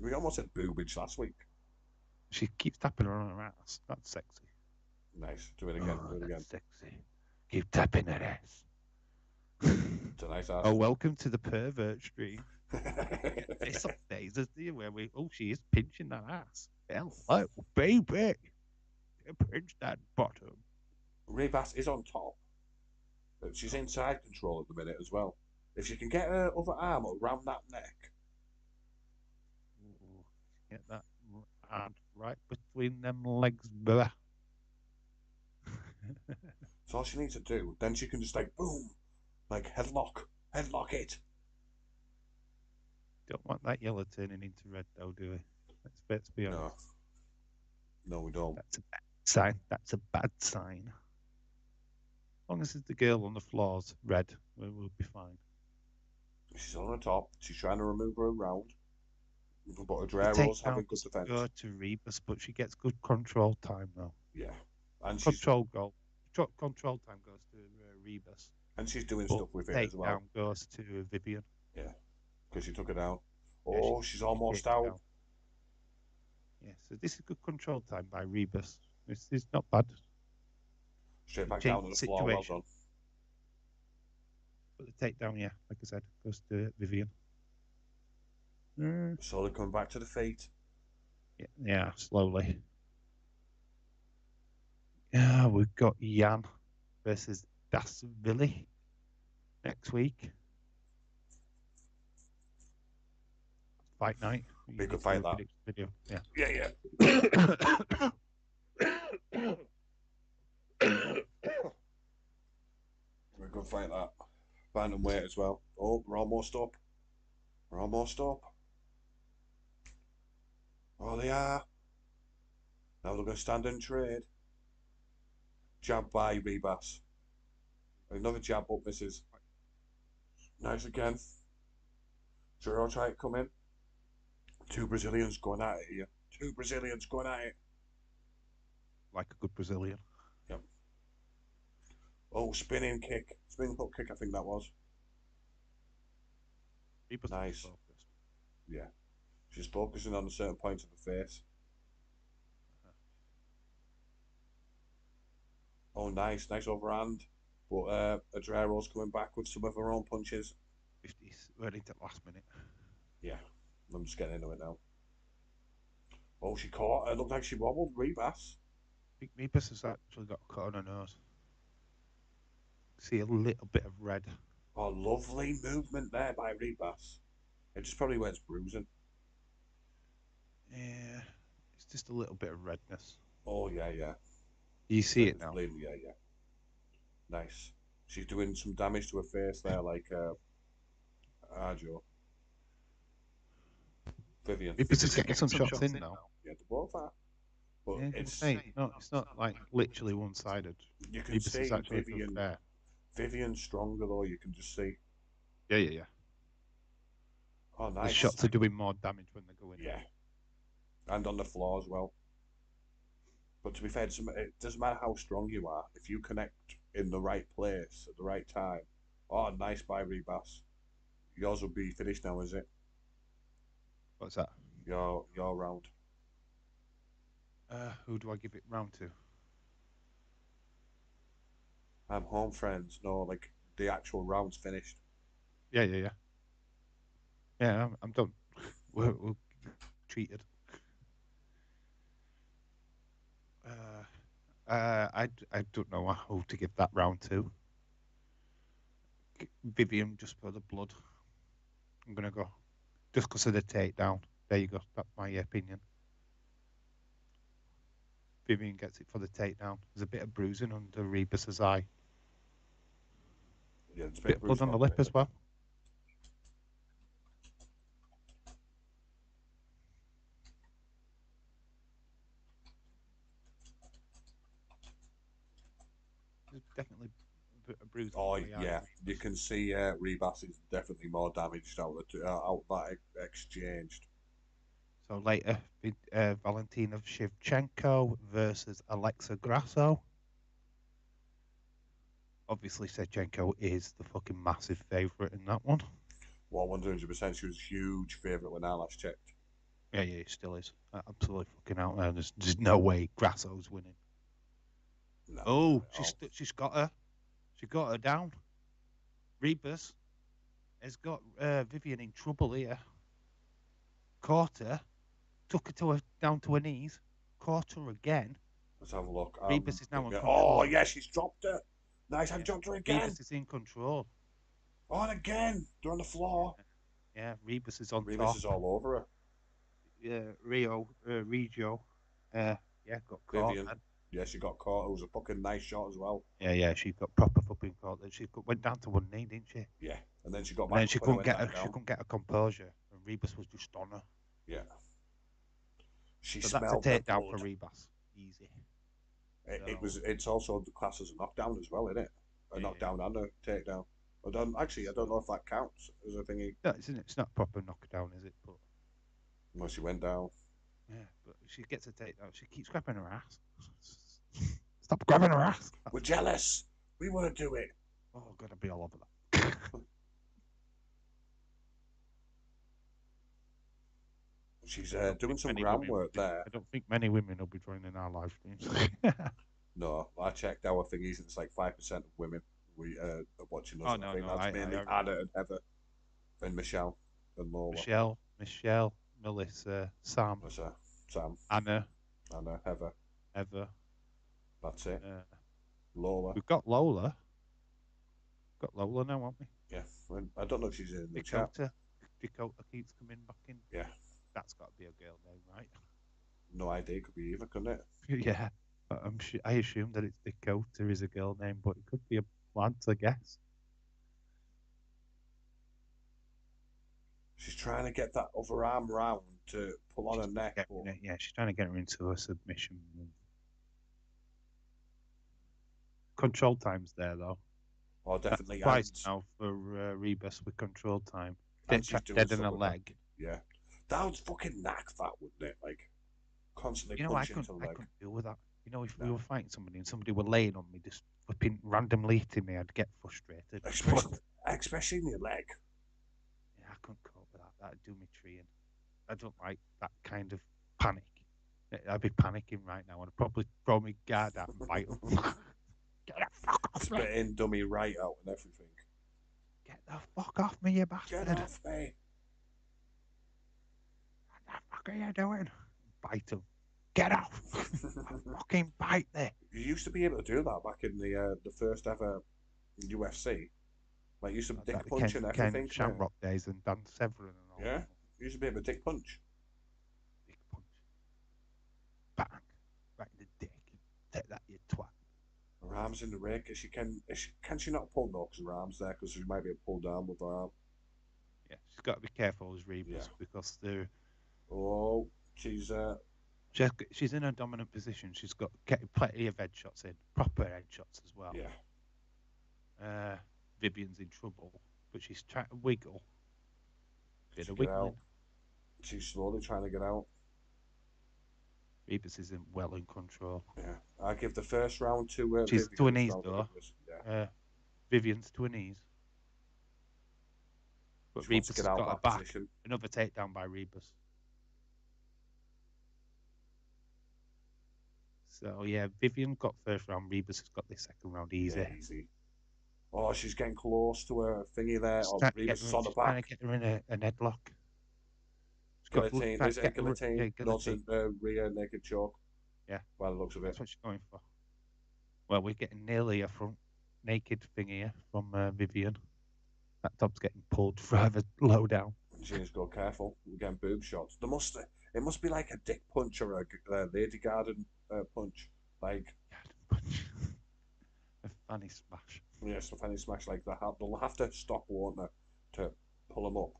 We almost had boobage last week. She keeps tapping her on her ass. That's sexy. Nice. Do it again. Do it again. Sexy. Keep tapping her ass. It's a nice ass. Oh, welcome to the pervert stream. It's up phases, do you? Where she is pinching that ass. Hello, baby. Pinch that bottom. Rebus is on top. But she's in side control at the minute as well. If she can get her other arm around that neck. Ooh, get that hand right between them legs, brother. That's all she needs to do. Then she can just like boom, like headlock it. Don't want that yellow turning into red, though, do we? Let's be honest. No, we don't. That's a bad sign. That's a bad sign. As long as it's the girl on the floor's red, we'll be fine. She's on the top. She's trying to remove her around. But Adrero's having good defense. Go to Rebus, but she gets good control time, though. Yeah. And control time goes to Rebus. And she's doing stuff with it as well. Takedown goes to Vivian. Yeah, because she took her down. Oh, she's almost out. Yeah, so this is good control time by Rebus. It's not bad. Straight back Change down to the the floor. Well situation. done. But the takedown, yeah, like I said, goes to Vivian. Slowly coming back to the feet. Yeah, slowly. Yeah, we've got Jan versus Das Willy next week. Fight night. Be a good fight, that. Video. Yeah. Yeah. We're a good fight, that. Bantamweight as well. Oh, we're almost up. We're almost up. Oh, they are. Now they're going to stand and trade. Jab by Rebus. Another jab up, misses. Nice again. Ciryl try to come in. Two Brazilians going at it here. Two Brazilians going at it. Like a good Brazilian. Yep. Oh, spinning kick. Spinning hook kick, I think that was. Nice. Yeah. She's focusing on a certain point of the face. Oh, nice. Nice overhand. But Adrero's coming back with some of her own punches. 50s. We're into the last minute. Yeah. I'm just getting into it now. Oh, she caught. It looked like she wobbled Rebus. I think Rebus has actually got a cut on her nose. See a little bit of red. Oh, lovely movement there by Rebus. It just probably where it's bruising. Yeah. It's just a little bit of redness. Oh, yeah. You see it now? Bleeding, yeah. Nice. She's doing some damage to her face there, like Arjo. Vivian. Rebus is getting some shots in now. Yeah, the both are. But Yeah, it's not like literally one-sided. You can Rebus see is actually fair. Vivian's stronger though. You can just see. Yeah. Oh, nice. The shots are doing more damage when they go in. Yeah, and on the floor as well. But to be fair, it doesn't matter how strong you are. If you connect in the right place at the right time. Oh, nice by Rebus. Yours will be finished now, is it? What's that? Your round. Who do I give it round to? I'm home, friends. No, like the actual round's finished. Yeah. Yeah, I'm done. We're treated. I don't know who to give that round to. Vivian, just for the blood. I'm gonna go just because of the takedown. There you go. That's my opinion. Vivian gets it for the takedown. There's a bit of bruising under Rebus's eye. Yeah, it's a bit of blood on the lip as well. There's definitely a bruise. Oh yeah, you can see Rebus is definitely more damaged out that exchanged. So later, Valentina Shevchenko versus Alexa Grasso. Obviously, Shevchenko is the fucking massive favourite in that one. Well, 100%. She was a huge favourite when I last checked. Yeah, he still is. Absolutely fucking out there. There's no way Grasso's winning. No, oh, she's got her. She got her down. Rebus has got Vivian in trouble here. Caught her. Took her down to her knees. Caught her again. Let's have a look. Rebus is now in control. Oh, yeah, she's dropped her. Nice, I've dropped her again. Rebus is in control. Oh, and again. They're on the floor. Yeah, Rebus is on top. Rebus is all over her. Yeah, Regio. Got caught. Vivian. Yeah, she got caught. It was a fucking nice shot as well. Yeah, she got proper fucking caught. She went down to one knee, didn't she? Yeah, and then she got back. And then she couldn't get her composure, and Rebus was just on her. Yeah. So that's a takedown for Rebus. Easy. It's also the class as a knockdown as well, isn't it? A knockdown and a takedown. I don't know if that counts as a thingy. No, it's not proper knockdown, is it? But well, she went down. Yeah, but she gets a takedown. She keeps grabbing her ass. Stop grabbing her ass. We're jealous. We want to do it. Oh, I'm gonna be all over that. She's I don't doing think some many women will groundwork be. there. I don't think many women will be joining our live streams. No, I checked our thingies. It's like 5% of women are watching us. Oh And I no, think no, that's mainly I Anna and Heather and Michelle and Lola. Michelle, Melissa, Sam, That's Sam, Anna, Heather. Eva. That's it. Uh, Lola. we've got Lola. Got Lola now, haven't we? Yeah. I don't know if she's in the chat. Dakota keeps coming back in. Yeah. That's got to be a girl name, right? No idea. Could be either, couldn't it? Yeah. I assume that it's Dakota is a girl name, but it could be a plant, I guess. She's trying to get that other arm round to pull on her neck. Yeah, she's trying to get her into a submission. Control time's there, though. Oh, definitely. Twice now for Rebus with control time. And she's doing dead in a leg. Yeah. That would fucking knack that, wouldn't it? Like, constantly punching into the leg. I couldn't deal with that. You know, if we were fighting somebody and somebody were laying on me, just flipping randomly hitting me, I'd get frustrated. Especially in your leg. Yeah, I couldn't cope with that. That'd do me treeing. I don't like that kind of panic. I'd be panicking right now and I'd probably throw my guard out and bite them. Get the fuck off me! Spitting dummy right out and everything. Get the fuck off me, you bastard! Get off me! What the fuck are you doing? Bite him. Get off! Fucking bite there. You used to be able to do that back in the first ever UFC. Like, you used to dick punch and everything. Ken Shamrock days and Dan Severin and all. Yeah, you used to be able to dick punch. Dick punch. Bang. Right in the dick. Take that, you twat. Her arm's in the rear. Can she not pull though? Because her arm's there. Because she might be able to pull down with her arm. Yeah, she's got to be careful as Rebus because they're. Oh, she's in a dominant position. She's got plenty of headshots in, proper headshots as well. Yeah. Vivian's in trouble, but she's trying to wiggle. Bit of wiggling. She's slowly trying to get out. Rebus isn't well in control. Yeah, I give the first round to. She's to her knees though. Yeah. Vivian's to her knees. But Rebus has got her back. Position. Another takedown by Rebus. So yeah, Vivian got first round. Rebus has got the second round easy. Yeah, easy. Oh, she's getting close to her thingy there. Rebus is on the back. Trying to get her in an headlock. Guillotine. There's a guillotine. Not a rear naked choke. Yeah. By the looks of it. That's what she's going for. Well, we're getting nearly a front naked thing here from Vivian. That top's getting pulled further low down. She needs to go careful. We're getting boob shots. It must be like a dick punch or a lady garden punch. Like. Punch. A fanny smash. Yes, a fanny smash like that. They'll have to stop, won't they, to pull them up.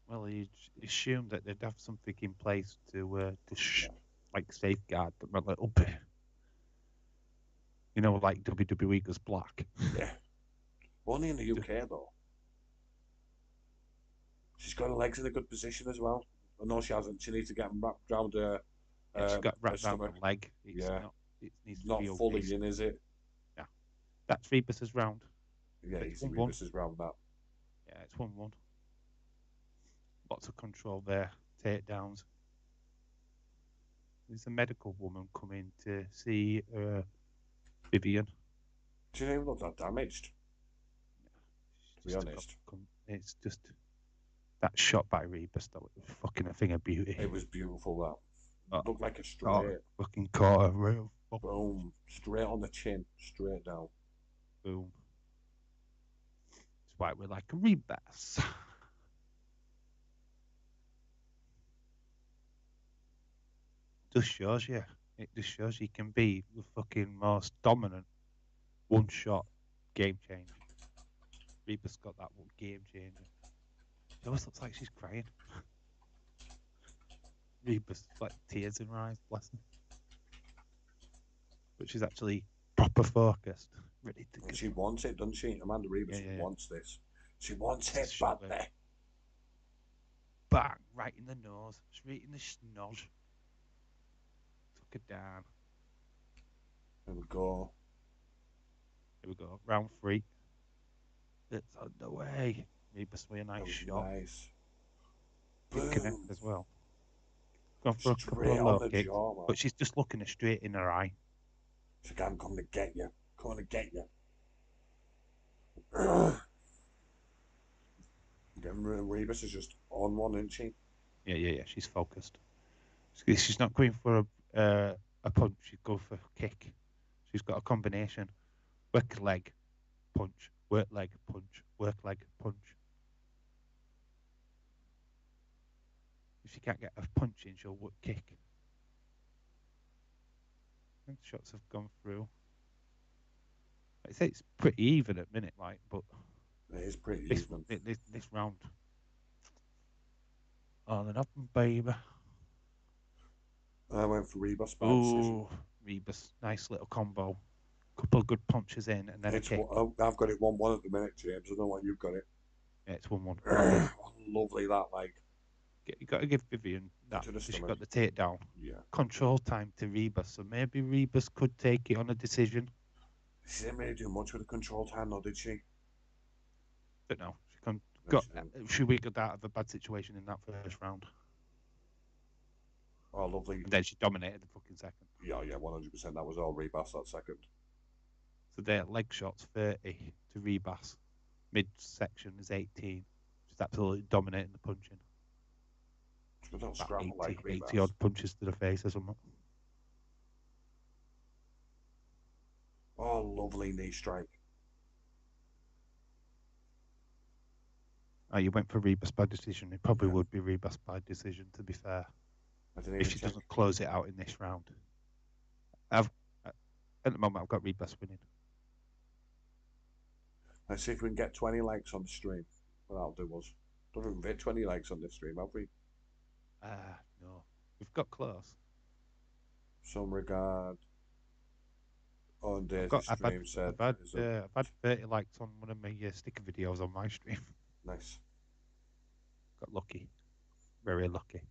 Well, you assume that they'd have something in place to like safeguard them a little bit. You know, like WWE goes black. Yeah. Only in the UK though. She's got her legs in a good position as well. I know she hasn't. She needs to get them wrapped around her. She's got wrapped around her leg. It needs not to be fully in, is it? Yeah. That's Rebus's round. Yeah, easy Rebus's round that. Yeah, it's 1-1. Lots of control there. Takedowns. There's a medical woman coming to see Vivian. She didn't even look that damaged. To be honest. It's just that shot by Rebus, though. It was fucking a thing of beauty. It was beautiful, that. It looked like a straight. Fucking caught her real. Boom. Straight on the chin. Straight down. Boom. That's why we're like a Rebus. Just shows you. It just shows you can be the fucking most dominant one shot game changer. Rebus got that one game changer. It always looks like she's crying. Rebus, like tears in her eyes, bless her. But she's actually proper focused. Ready to and she wants it, doesn't she? Amanda Rebus wants this. She wants it badly. Bang! Right in the nose. Straight in the snog. Took it down. Here we go. Here we go. Round 3. It's underway. Rebus with a nice shot. Nice. Good connect as well. Gone for a couple Straight of on low the kicks, jaw, man. but she's just looking her straight in her eye. She's like, I'm coming to get you. Coming to get you. Rebus is just on one, isn't she? Yeah. She's focused. She's not going for a punch. She's going for a kick. She's got a combination: work leg, punch, work leg, punch, work leg, punch. If she can't get a punch in, she'll work kick. I think shots have gone through. I'd say it's pretty even at minute, like, but It is pretty this even. this round. On and up, baby. I went for Rebus by decision. Ooh, Rebus, nice little combo. Couple of good punches in, and then a kick. I've got it 1-1 at the minute, James. I don't know what you've got it. Yeah, it's 1-1. Lovely that, like. You got to give Vivian that because she got the takedown. Yeah. Control time to Rebus, so maybe Rebus could take it on a decision. She didn't really do much with the control time, though, did she? Don't know. She wiggled out of a bad situation in that first round. Oh, lovely. And then she dominated the fucking second. Yeah, 100%. That was all Rebus that second. So their leg shots 30 to Rebus. Mid-section is 18. She's absolutely dominating the punching. She's got scramble like 80 odd punches to the face or something. Oh, lovely knee strike. Oh, you went for Rebus by decision. It probably would be Rebus by decision, to be fair. If she doesn't close it out in this round. At the moment, I've got Rebus winning. Let's see if we can get 20 likes on the stream. Well, that'll do us. Don't think we've hit 20 likes on this stream, have we? No. We've got close. Some regard on Daisy's stream said... I've had 30 likes on one of my sticker videos on my stream. Nice. Got lucky. Very lucky.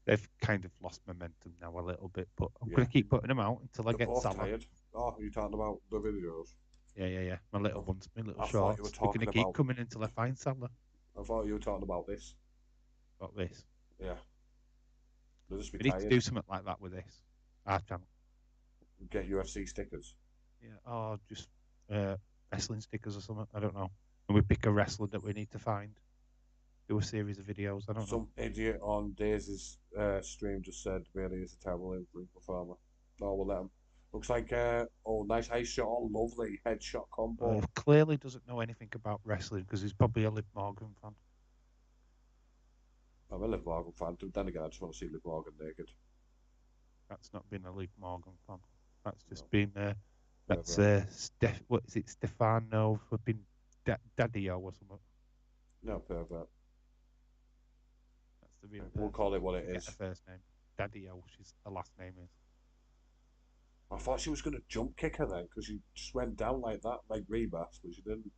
They've kind of lost momentum now a little bit, but I'm going to keep putting them out until I get Salah. Tired. Oh, you talking about the videos? Yeah. My little ones, my little shorts. They're going to keep coming until I find Salah. I thought you were talking about this. About this? Yeah. They'll just be tired. Need to do something like that with this. Our channel. Get UFC stickers. Yeah, or just wrestling stickers or something. I don't know. And we pick a wrestler that we need to find. Do a series of videos. I don't know. Some idiot on Daisy's stream just said really is a terrible in-ring performer. No, we'll let him. Looks like nice high shot, lovely headshot combo. Clearly doesn't know anything about wrestling because he's probably a Liv Morgan fan. I'm a Liv Morgan fan. Then again, I just want to see Liv Morgan naked. That's not been a Liv Morgan fan. That's just been that's what is it? Stefano flipping Daddio or something. No, pervert. That's the real. We'll call it what it is. The first name, Daddio. The last name is. I thought she was going to jump kick her then because she just went down like that, like Rebus, but she didn't.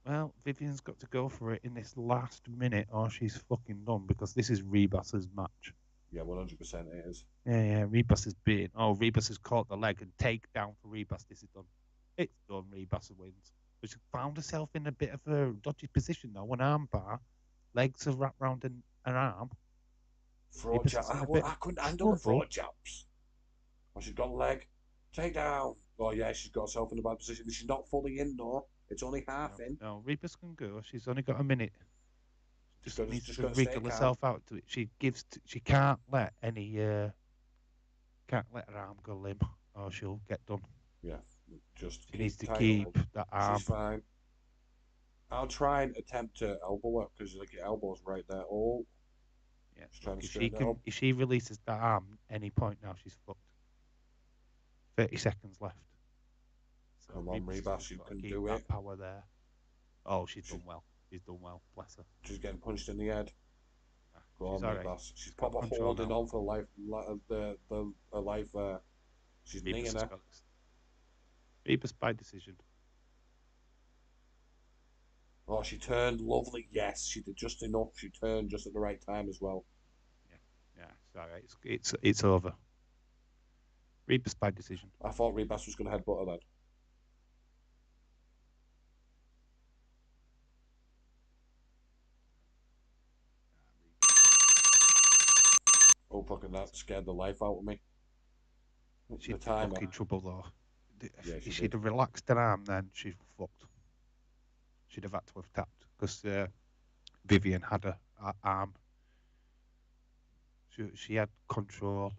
Well, Vivian's got to go for it in this last minute or she's fucking done because this is Rebus's match. Yeah, 100% it is. Yeah, Rebus is beaten. Oh, Rebus has caught the leg and take down for Rebus. This is done. It's done. Rebus wins. But she found herself in a bit of a dodgy position though. One arm bar, legs are wrapped round an arm. Fraud jab. I couldn't handle the fraud jabs. Oh, she's got a leg. Take down. Oh, yeah, she's got herself in a bad position. She's not fully in, though. It's only half in. No, Rebus can go. She's only got a minute. Just needs to wriggle herself out to it. She can't let her arm go limp or she'll get done. Yeah, she needs to keep that arm. She's fine. I'll try and attempt to elbow her because like your elbow's right there. Oh, yeah. If she releases that arm any point now, she's fucked. 30 seconds left. So come on, Rebus, you can do it. Power there. Oh, she's done well. She's done well. Bless her. She's getting punched in the head. Go on, Rebus. She's proper holding on for life. The life. She's kneeing her. Rebus by decision. Oh, she turned lovely. Yes, she did just enough. She turned just at the right time as well. Yeah. Sorry, it's over. Rebus by decision. I thought Rebus was going to headbutt her then. Fucking that scared the life out of me. She'd The be timer. fucking trouble though. Yeah, If she she'd did. have relaxed her arm, then she's fucked. She'd have had to have tapped because Vivian had her arm. She had control.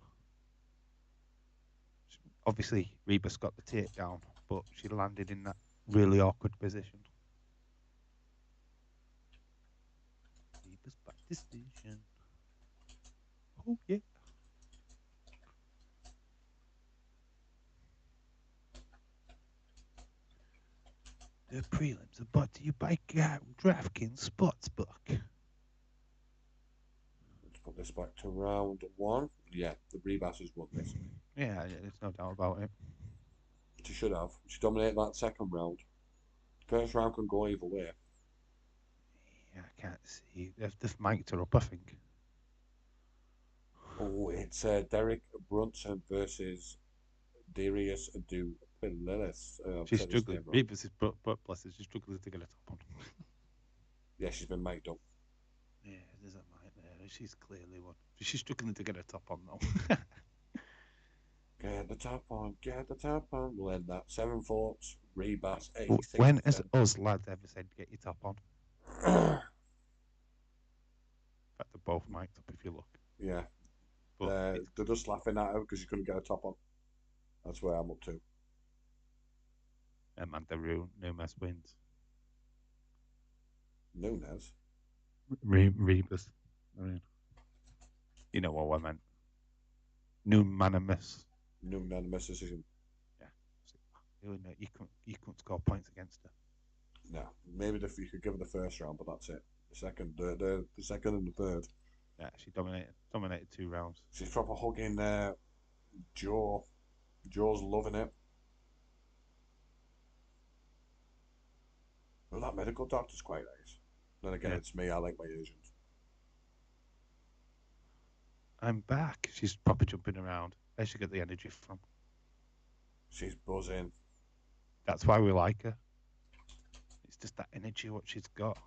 Obviously, Rebus got the takedown, but she landed in that really awkward position. Rebus back decision. Oh yeah. The prelims are brought to you by DraftKings Sportsbook. Let's put this back to round 1. Yeah, the Rebus has won this. Yeah, there's no doubt about it. She should have. She dominated that second round. First round can go either way. Yeah, I can't see. They've mic'd her up, I think. Oh, it's Derek Brunson versus Darius Dupilis. She's struggling. Rebus is bless her, she's struggling to get a top on. Yeah, she's been mic'd up. Yeah, there's a mic there. She's clearly one. She's struggling to get a top on though. Get the top on, get the top on. We'll end that. 7 votes. Rebus 86%. When has us lads ever said get your top on? In fact, they're both mic'd up if you look. Yeah. But they're just laughing at her because you couldn't get a top on. That's where I'm up to. Amanda Nunes wins. Nunes? Rebus. I mean, you know what I meant. Unanimous. Unanimous decision. Yeah. You couldn't score points against her. No. Maybe if you could give her the first round, but that's it. The second and the third. Yeah, she dominated 2 rounds. She's proper hugging Joe. Joe's loving it. Well, that medical doctor's quite nice. Then again, It's me. I like my Asians. I'm back. She's proper jumping around. Where's she get the energy from? She's buzzing. That's why we like her. It's just that energy what she's got.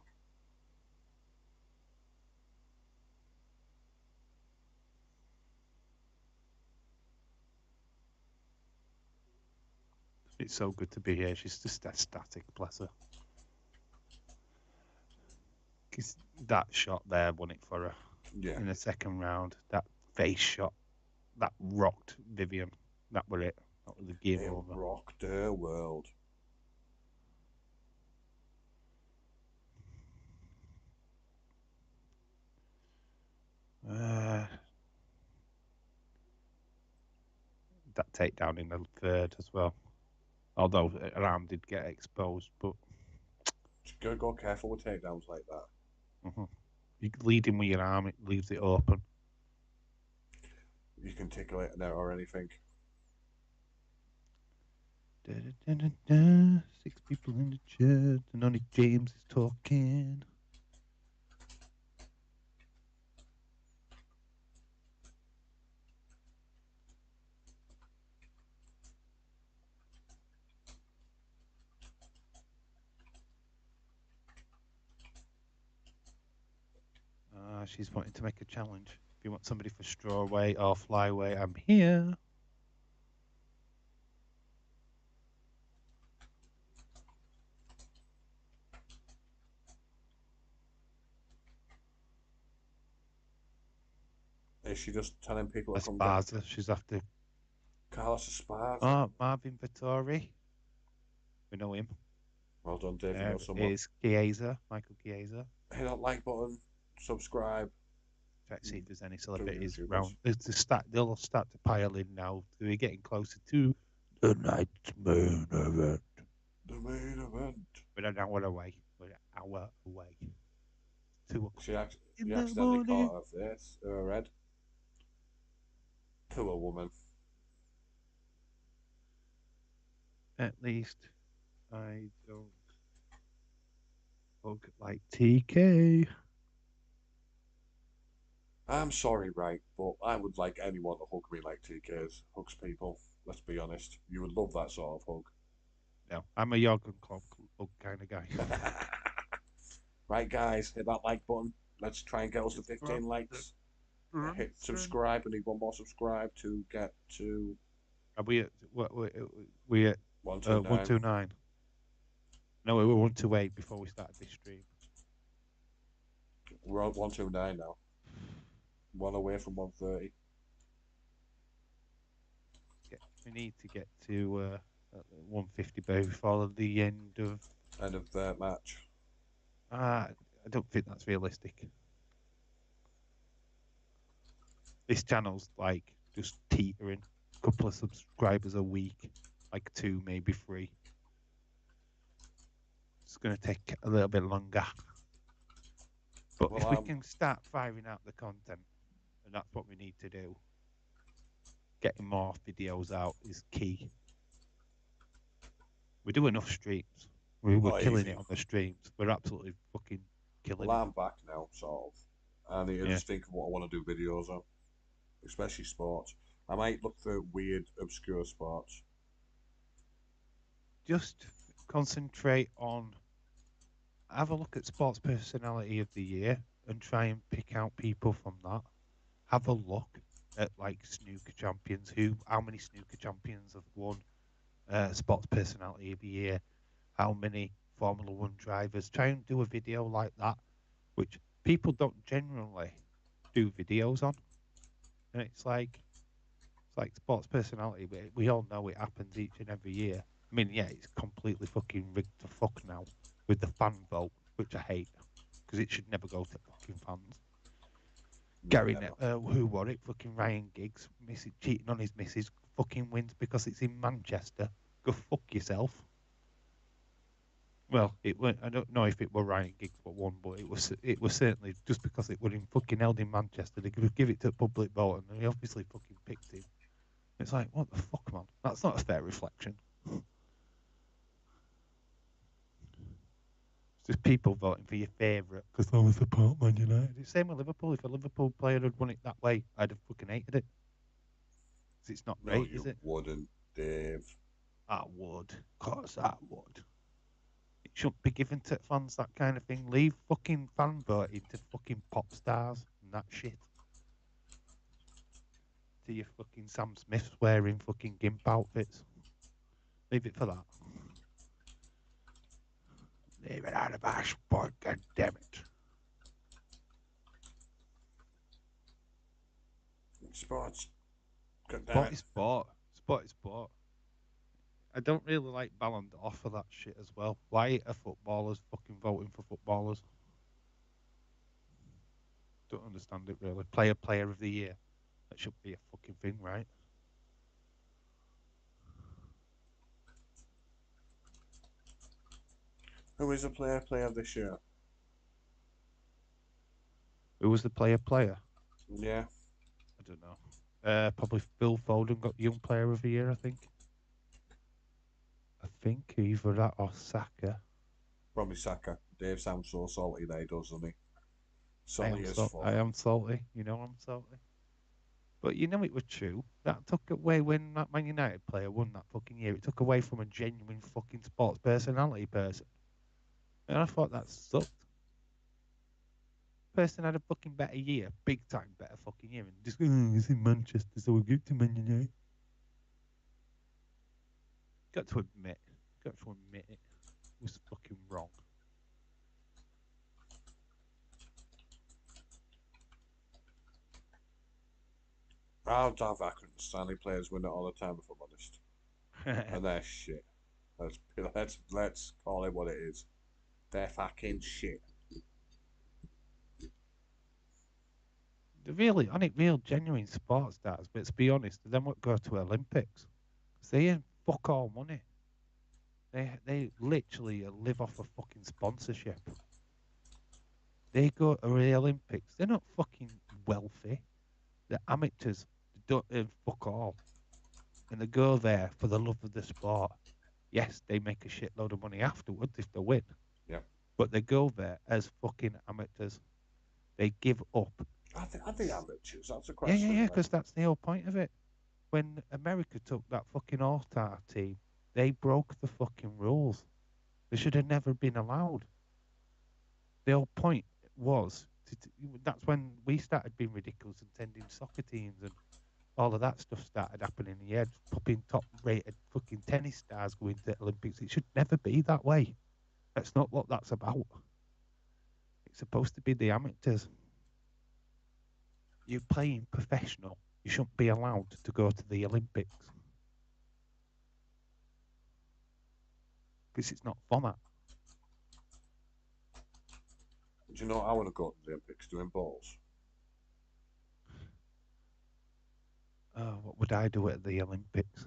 It's so good to be here. She's just ecstatic, bless her. Because that shot there won it for her. Yeah. In the second round, that face shot, that rocked Vivian. That was it. That was the game over. It rocked her world. That takedown in the third as well. Although her arm did get exposed, but Just gotta go careful with takedowns like that. You lead in with your arm, it leaves it open. You can tickle it or anything. 6 people in the chat, and only James is talking. She's wanting to make a challenge. If you want somebody for strawweight or flyweight, I'm here. Is she just telling people to come Esparza, she's after Carlos Esparza? Oh, Marvin Vittori. We know him. Well done, Dave. You know someone. Is Chiesa, Michael Chiesa. Hit that like button, subscribe. Let's see if there's any celebrities around. They'll start to pile in now. We're getting closer to the night's main event. The main event. We're an hour away. We're an hour away. 2 o'clock. You accidentally caught her face, her red. Poor woman. At least I don't look like TK. I'm sorry, right, but I would like anyone to hug me like TK's hugs people. Let's be honest. You would love that sort of hug. No, I'm a Jurgen Klopp hug kind of guy. Right, guys, hit that like button. Let's try and get us to 15 likes. hit subscribe. We need one more subscribe to get to Are we at we at 129. 129? No, we were 128 before we started this stream. We're on 129 now. One away from 130. We need to get to 150 before the end of the match. I don't think that's realistic. This channel's like just teetering. A couple of subscribers a week, like 2, maybe 3. It's going to take a little bit longer. But if we can start firing out the content, and that's what we need to do, getting more videos out is key. We do enough streams. We were killing it on the streams. We're absolutely fucking killing it. I'm back now, sort of. And I just think of what I want to do videos on, especially sports. I might look for weird, obscure sports. Just concentrate on, have a look at Sports Personality of the Year and try and pick out people from that. Have a look at like snooker champions, how many snooker champions have won Sports Personality of the Year, how many Formula One drivers. Try and do a video like that, which people don't generally do videos on. And it's like Sports Personality, but we all know it happens each and every year. I mean, yeah, it's completely fucking rigged to fuck now with the fan vote, which I hate, because it should never go to fucking fans. Gary, who won it? Fucking Ryan Giggs, cheating on his missus, fucking wins because it's in Manchester. Go fuck yourself. Well, I don't know if it were Ryan Giggs what won, but it was certainly just because it was in fucking held in Manchester. They could give it to public vote, and they obviously fucking picked him. It's like, what the fuck, man? That's not a fair reflection. It's just people voting for your favourite because I was support Man United. It's the same with Liverpool. If a Liverpool player had won it that way, I'd have fucking hated it. Because it's not great, is it? Wouldn't, Dave. I would. Of course I would. It shouldn't be given to fans, that kind of thing. Leave fucking fan voting to fucking pop stars and that shit. To your fucking Sam Smiths wearing fucking gimp outfits. Leave it for that. Leave it out of our sport, god damn it. Sports. Sport is sport. Sport is sport. I don't really like Ballon d'Or for that shit as well. Why are footballers fucking voting for footballers? Don't understand it really. Player of the year. That should be a fucking thing, right? Who is the player of this year? Who was the player? Yeah. I don't know. Probably Phil Foden got Young Player of the Year, I think. Either that or Saka. Probably Saka. Dave sounds so salty that he does, doesn't he? Salty as fuck. I am salty. You know I'm salty. But you know it was true. That took away when that Man United player won that fucking year. It took away from a genuine fucking sports personality person. And I thought that sucked. Person had a fucking better year. Big time better fucking year. And just, it's in Manchester, so we'll give to Man United. Got to admit it. It was fucking wrong. I'll have Accrington Stanley players win it all the time, if I'm honest. And they're shit. Let's call it what it is. They're fucking shit. They're really, real genuine sports stars, but to be honest, they then go to Olympics. They ain't fuck all money. They literally live off of fucking sponsorship. They go to the Olympics. They're not fucking wealthy. They're amateurs. They don't earn fuck all. And they go there for the love of the sport. Yes, they make a shitload of money afterwards if they win. Yeah. But they go there as fucking amateurs. They give up. I think amateurs. That's a question. Yeah, because that's the whole point of it. When America took that fucking All-Star team, they broke the fucking rules. They should have never been allowed. The whole point was That's when we started being ridiculous and sending soccer teams and all of that stuff started happening. You had popping top-rated fucking tennis stars going to the Olympics. It should never be that way. That's not what that's about. It's supposed to be the amateurs. You're playing professional. You shouldn't be allowed to go to the Olympics. Because it's not for that. Do you know what I want to go to the Olympics doing balls? Oh, what would I do at the Olympics?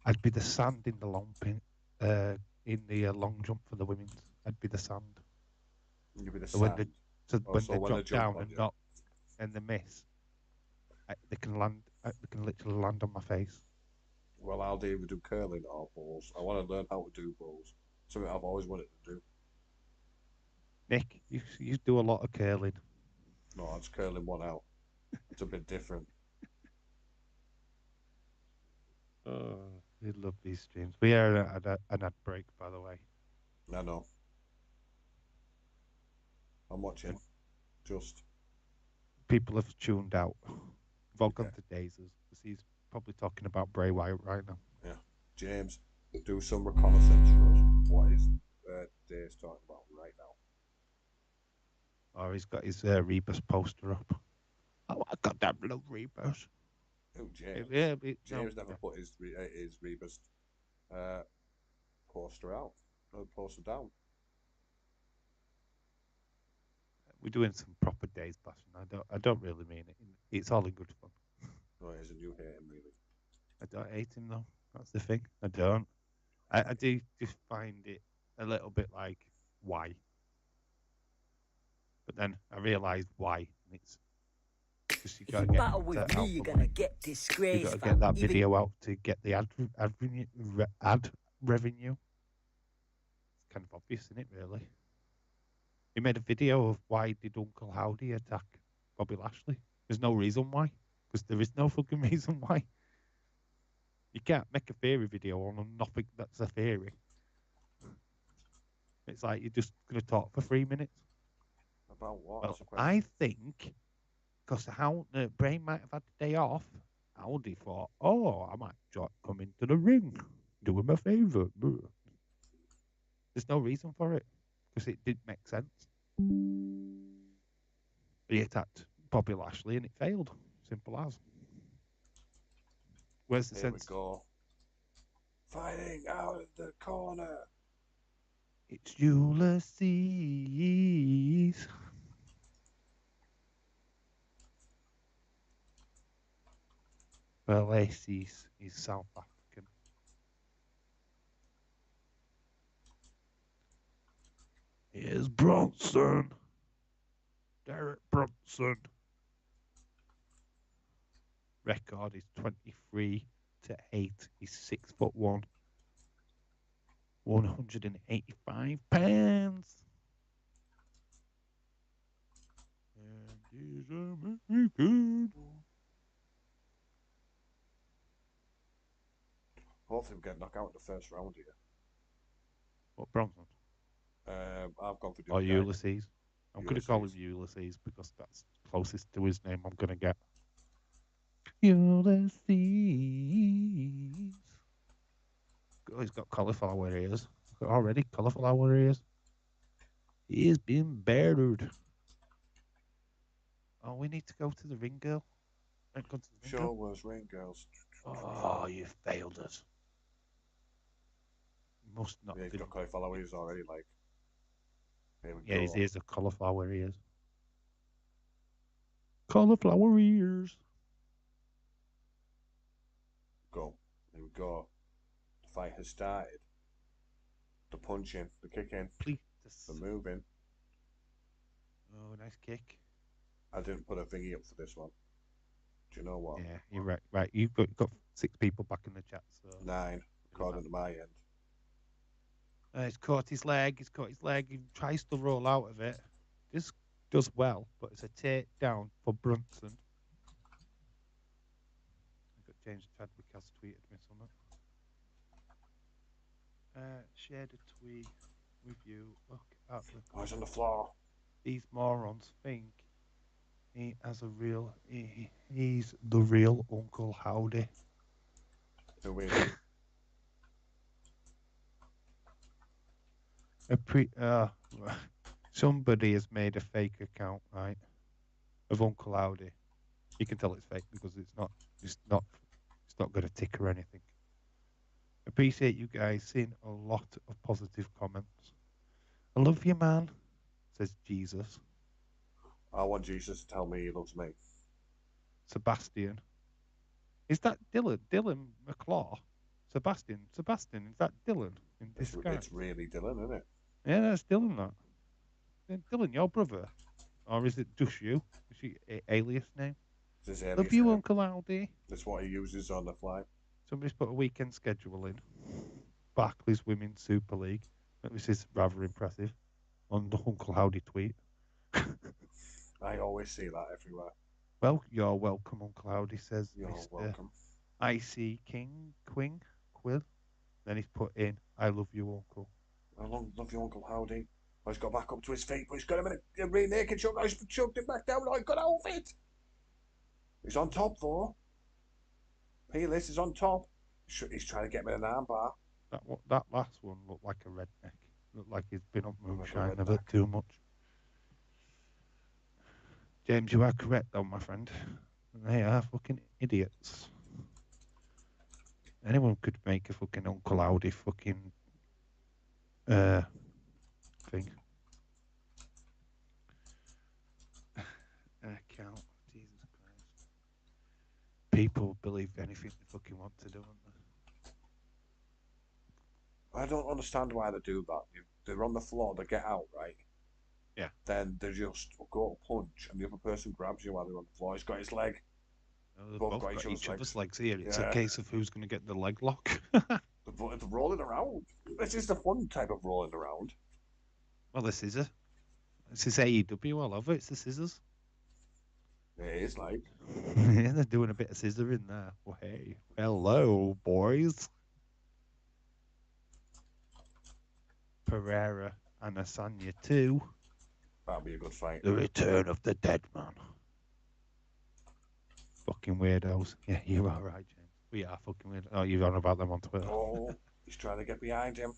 I'd be the sand in the long jump for the women's. I'd be the sand. You'd be the So when sand. they when drop jump down on and you. not and they miss, they can land. They can literally land on my face. Well, I'll either do curling or balls. I want to learn how to do balls. Something I've always wanted to do. Nick, you do a lot of curling. No, I'm just curling one out. It's a bit different. Oh, we love these streams. We are at an ad break, by the way. I know. I'm watching. Just. People have tuned out. We've all gone to Dazes because he's probably talking about Bray Wyatt right now. Yeah. James, do some reconnaissance for us. What is Dave's talking about right now? Or he's got his Rebus poster up. Oh, I got that blue Rebus. Oh, James. James never put his Rebus poster out. Poster down. We're doing some proper days bashing. I don't really mean it. It's all in good fun. No, it isn't. You hate him, really. I don't hate him though. That's the thing. I don't. I do just find it a little bit like why. But then I realised why, and it's because you got to get battle with me, you're gonna get disgraced. You got to get that video out to get the ad revenue. It's kind of obvious, isn't it? Really. He made a video of why did Uncle Howdy attack Bobby Lashley. There's no reason why, because there is no fucking reason why. You can't make a theory video on nothing that's a theory. It's like you're just going to talk for 3 minutes. About what? Well, I think, because Bray might have had the day off, Howdy thought, oh, I might come into the ring, do him a favour. There's no reason for it, because it didn't make sense. He attacked Bobby Lashley and it failed. Simple as. Where's the sense? Here we go. Fighting out of the corner. It's Ulysses. Well, Ulysses is South African. Here's Bronson. Derek Bronson. Record is 23-8. He's 6'1", 185 pounds. And he's American. Hopefully we get knocked out in the first round here. What, Bronson? I've gone for Or Ulysses. I'm going to call him Ulysses because that's closest to his name I'm going to get. Ulysses. Oh, he's got cauliflower ears. Already cauliflower ears. He's been battered. Oh, we need to go to the ring, girl. Show was ring girls. Oh, you failed us. Must not. Yeah, he's got cauliflower ears already. Like, here we yeah, go. his ears are cauliflower ears. Cauliflower ears. Go. Here we go. The fight has started. The punching, the kicking, the moving. Oh, nice kick. I didn't put a thingy up for this one. Do you know what? Yeah, you're right. Right, you've got 6 people back in the chat. So 9, according to my end. He's caught his leg. He's caught his leg. He tries to roll out of it. This does well, but it's a takedown for Brunson. I got James Chadwick has tweeted me something. Shared a tweet with you. Look at the. Oh, he's on the floor. these morons think he's the real Uncle Howdy. Who we? Somebody has made a fake account, right, of Uncle Howdy. You can tell it's fake because it's not got a tick or anything. Appreciate you guys seeing a lot of positive comments. I love you, man, says Jesus. I want Jesus to tell me he loves me. Sebastian. Is that Dylan? Dylan McClaw? Sebastian, is that Dylan in disguise? It's really Dylan, isn't it? Yeah, that's Dylan, that. Dylan, your brother? Or is it just you? Is he alias name? It's his Love you, name. Uncle Aldi. That's what he uses on the fly. Somebody's put a weekend schedule in. Barclays Women's Super League. This is rather impressive. On the Uncle Howdy tweet. I always see that everywhere. Well, you're welcome, Uncle Howdy, says You're Mr. welcome. IC Quill. Then he's put in, I love you, Uncle. I love you, Uncle Howdy. Oh, he's got back up to his feet, but he's got him in a really naked choke. He's choked him back down. Oh, he got out of it. He's on top, though. Peerless is on top. He's trying to get me an armbar. That last one looked like a redneck. Looked like he's been on moonshine Like a bit too much. James, you are correct, though, my friend. They are fucking idiots. Anyone could make a fucking Uncle Howdy fucking thing. Account. Jesus Christ. People believe anything they fucking want to do, don't they? I don't understand why they do that. They're on the floor, they get out, right? Yeah. Then they just go to punch, and the other person grabs you while they're on the floor. He's got his leg. They've both got each other's legs here. It's Yeah. a case of who's going to get the leg lock. They're rolling around. This is the fun type of rolling around. Well, the scissor. This is AEW all over. It's the scissors. It is like. Yeah, they're doing a bit of scissor in there. Well, hey, hello, boys. Pereira and Asanya too. That'll be a good fight. The return of the dead man. Fucking weirdos. Yeah, you are right, James. We are fucking weird. Oh, you're on about them on Twitter. Oh, he's trying to get behind him.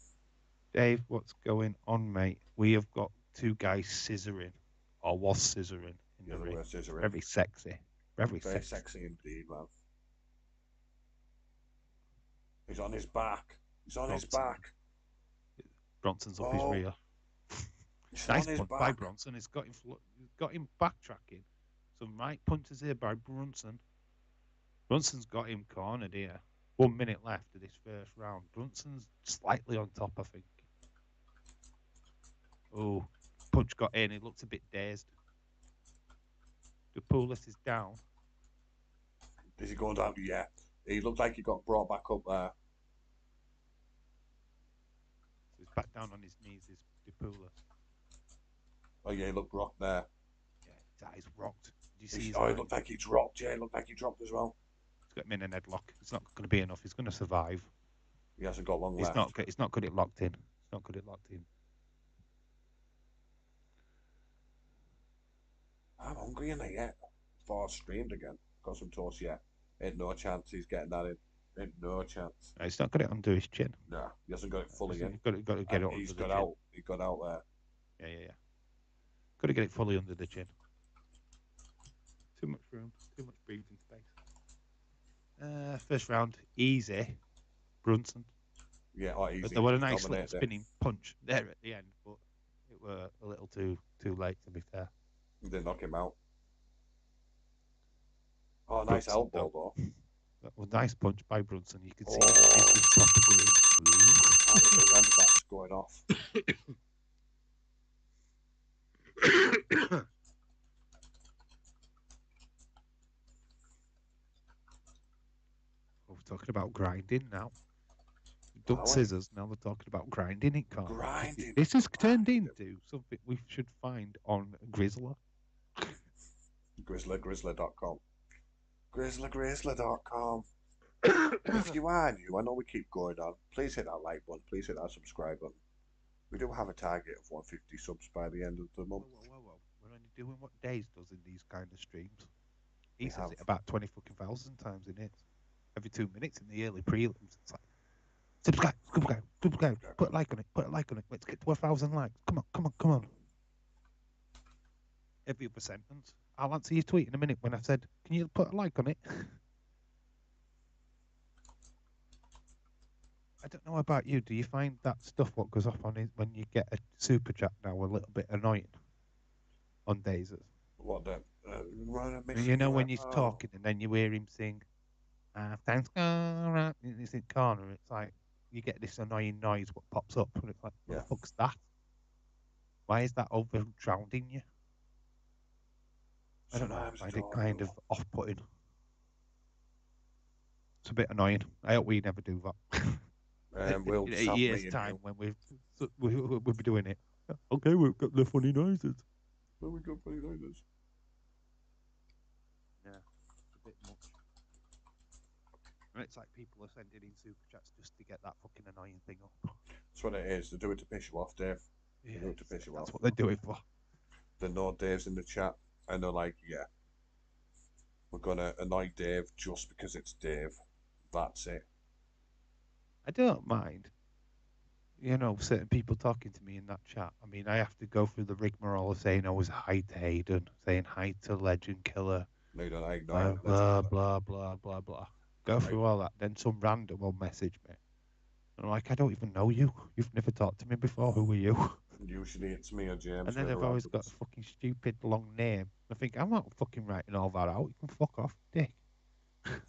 Dave, what's going on, mate? We have got two guys scissoring, or was scissoring in the ring. Very sexy. Very sexy indeed, man. He's on his back. He's on his back. Bronson's up his rear. Nice punch by Bronson. He's got him backtracking. Some right punches here by Brunson. Brunson's got him cornered here. 1 minute left of this first round. Brunson's slightly on top, I think. Oh, punch got in. He looked a bit dazed. The Pulis is down. Is he going down? Yeah. He looked like he got brought back up there. So he's back down on his knees, is Pulis. Oh, yeah, he looked rocked there. Yeah, his eyes rocked. Did you see his he looked like he dropped. Yeah, he looked like he dropped as well. He's got him in a headlock. It's not going to be enough. He's going to survive. He hasn't got long left. He's not good at locked in. He's not good at locked in. I'm hungry in it yet. Before I streamed again. Got some toast yet. Ain't no chance he's getting that in. Ain't no chance. No, he's not got it under his chin. No, he hasn't got it fully in. Got to get it He's under got the out. He got out there. Yeah. Got to get it fully under the chin. Too much room. Too much breathing space. First round, easy. Brunson. Yeah, easy. But there was a nice little spinning punch there at the end, but it were a little too late, to be fair. They knock him out. Oh, nice Brunson, elbow, though. That was a nice punch by Brunson. You can see his proper going. I don't remember that's going off. We're talking about grinding now. We've done scissors, now we're talking about grinding it, can't Grinding. This has turned into something we should find on Grizzler. Grizzler.com. Grizzler.com. If you are new, I know we keep going on. Please hit that like button. Please hit that subscribe button. We do have a target of 150 subs by the end of the month. Whoa. doing what Days does in these kind of streams. He We says have. it about 20,000 times in it. Every 2 minutes in the early prelims. It's like, subscribe, put a like on it, let's get to 1,000 likes. Come on. Every other sentence. I'll answer your tweet in a minute when I said, can you put a like on it? I don't know about you. Do you find that stuff what goes off on it when you get a super chat now a little bit annoying on Days? What the? You know when he's talking and then you hear him sing, thanks, in this corner. It's like you get this annoying noise what pops up, and it's like, what the fuck's that? Why is that over drowning you? I don't know. I find it kind of off-putting. It's a bit annoying. I hope we never do that. We'll in just 8 have years' me and time you. when we'll be doing it. Okay, we've got the funny noises. Well, we got funny noises. Yeah, it's a bit much. And it's like people are sending in super chats just to get that fucking annoying thing up. That's what it is. They do it to piss you off, Dave. They do it to piss you off. That's what they do it for. They know Dave's in the chat, and they're like, yeah, we're gonna annoy Dave just because it's Dave. That's it. I don't mind, certain people talking to me in that chat. I mean, I have to go through the rigmarole of saying always hi to Hayden, saying hi to Legend Killer, No, you don't. I ignore it. blah, blah, blah, blah, blah. Go through all that. Then some random will message me. And I'm like, I don't even know you. You've never talked to me before. Who are you? Usually it's me or James. And then they've always got a fucking stupid long name. I think, I'm not fucking writing all that out. You can fuck off, dick. Fucking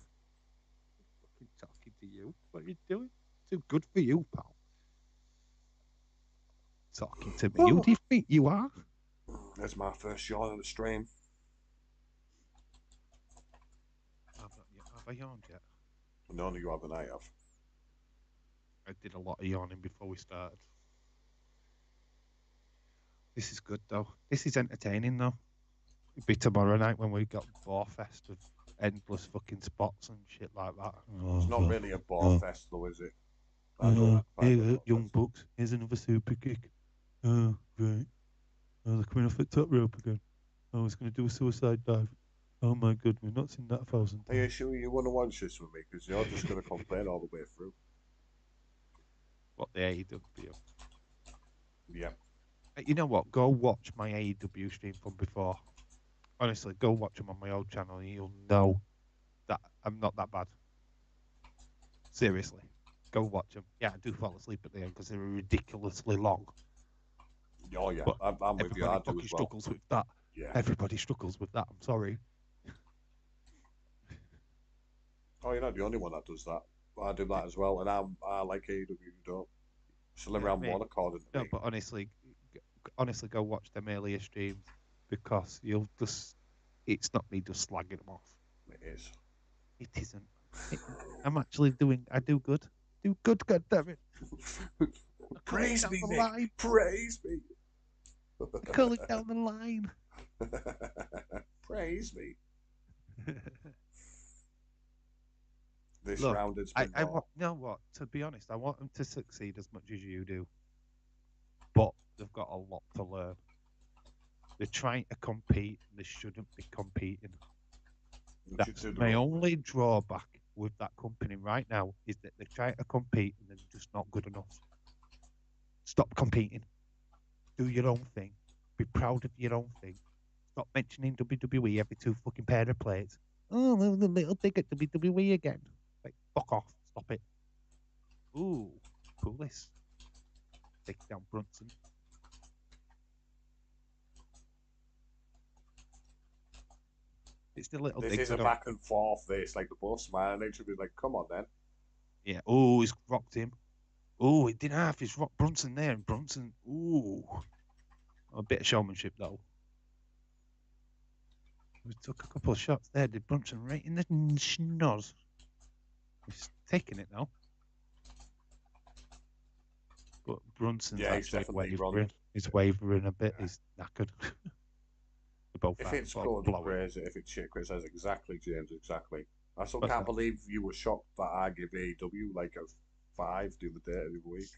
talking to you. What are you doing? Too good for you, pal. Talking to me. Who do you think you are? That's my first yawn on the stream. Have I yawned yet? No, you haven't. I have. I did a lot of yawning before we started. This is good, though. This is entertaining, though. It'll be tomorrow night when we got Boar Fest of endless fucking spots and shit like that. It's not really a Boar Fest, though, is it? Young Bucks. Here's another super kick. Oh, great. Oh, they're coming off the top rope again. Oh, he's going to do a suicide dive. Oh, my God. We've not seen that 1,000 times. Are you sure you want to watch this with me? Because you're just going to complain all the way through. What, the AEW? Yeah. You know what? Go watch my AEW stream from before. Honestly, go watch them on my old channel and you'll know that I'm not that bad. Seriously. Go watch them. Yeah, I do fall asleep at the end because they're ridiculously long. Oh, yeah. But I'm with you. I do as well. Struggles with that. Yeah. Everybody struggles with that. I'm sorry. Oh, you're not the only one that does that. I do that as well. And I like AEW, you don't. Still around one according to me. But honestly, go watch them earlier streams because it's not me just slagging them off. It is. It isn't. I do good. Do good, goddammit. Praise me, Nick. Praise me. Call it down the line. Praise me. This Look, round has been you know what? To be honest, I want them to succeed as much as you do. But they've got a lot to learn. They're trying to compete, and they shouldn't be competing. That's my only drawback with that company right now, is that they're trying to compete and they're just not good enough. Stop competing. Do your own thing. Be proud of your own thing. Stop mentioning WWE every 2 fucking pair of plates. Oh, the little dig at WWE again. Like, fuck off. Stop it. Ooh, pull this. Take down Brunson. It's the little This digs. is a back and forth. It's like the boss man. They should be like, come on then. Yeah. Oh, he's rocked him. Oh, it didn't have. He's rocked Brunson there. And Brunson. Ooh. A bit of showmanship, though. We took a couple of shots there. Did Brunson right in the schnoz. He's taking it now. But Brunson's actually wavering. He's wavering a bit. He's knackered. If it's good, praise it. If it's shit, criticize exactly, James. Exactly. I still can't believe you were shocked that I give AEW like a 5 the other day, every week.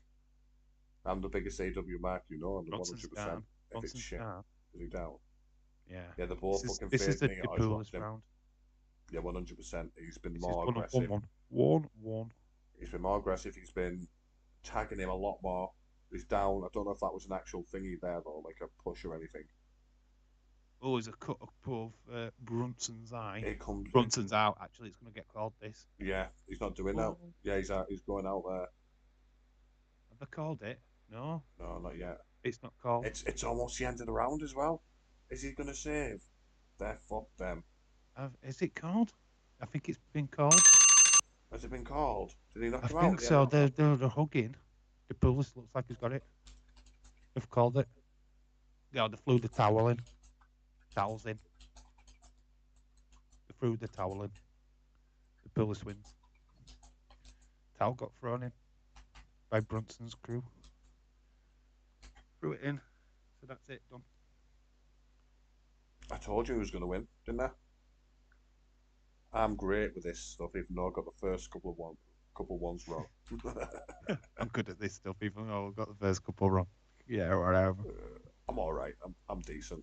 I'm the biggest AEW mark, you know, and 100%. If it's shit, is he down? Yeah. Yeah, they're both fucking This is favourite the me. I just Dipulis watched him. round. Yeah, 100%. He's been This more is 1 aggressive. 1 1 1. He's been more aggressive. He's been tagging him a lot more. He's down. I don't know if that was an actual thingy there though, like a push or anything. Oh, there's a cut up of Brunson's eye. It comes. Brunson's out. Actually, it's going to get called this. Yeah, he's not doing that. Oh. Yeah, he's out. He's going out there. Have they called it? No, No, not yet. it's not called. It's almost the end of the round as well. Is he gonna save? They're fucked them. Is it called? I think it's been called. Has it been called? Did he knock I him out? think so. They're hugging. The police looks like he's got it. They've called it. Yeah, they flew the towel in. Towels in. They threw the towel in. The police wins. Towel got thrown in by Brunson's crew. Threw it in. So that's it, done. I told you he was gonna win, didn't I? I'm great with this stuff, even though I got the first couple ones wrong. I'm good at this stuff, even though I got the first couple wrong. Yeah, whatever. I'm all right. I'm decent.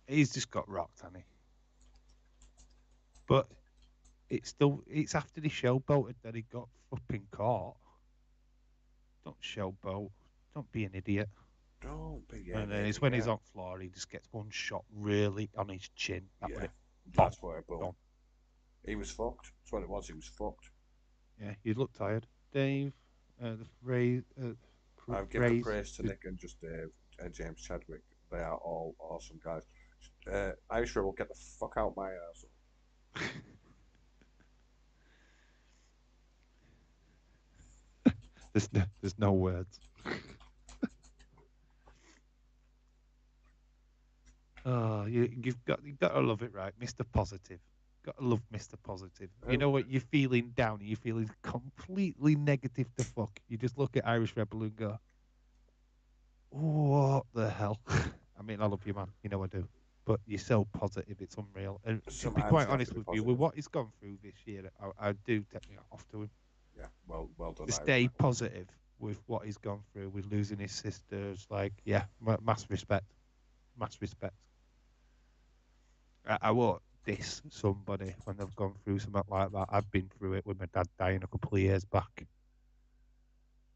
He's just got rocked, hasn't he? But it's after he showboated that he got fucking caught. Don't showboat. Don't be an idiot. Don't be. Yeah, And then it's when he's on floor, he just gets one shot really on his chin. That's why I bought. He was fucked. That's what it was. He was fucked. Yeah, you look tired, Dave. The phrase. I've given praise to Nick and just James Chadwick. They are all awesome guys. Irish Rebel, get the fuck out my ass. There's no words. Oh, you've got to love it, right, Mr. Positive. Got to love Mr. Positive. You know what? You're feeling down. You're feeling completely negative to fuck. You just look at Irish Rebel and go, "What the hell?" I mean, I love you, man. You know I do. But you're so positive, it's unreal. And to be quite honest with you, with what he's gone through this year, I do take me off to him. Yeah, well done. To stay positive with what he's gone through, with losing his sisters, like, yeah, mass respect. Mass respect. I won't diss somebody when they've gone through something like that. I've been through it with my dad dying a couple of years back.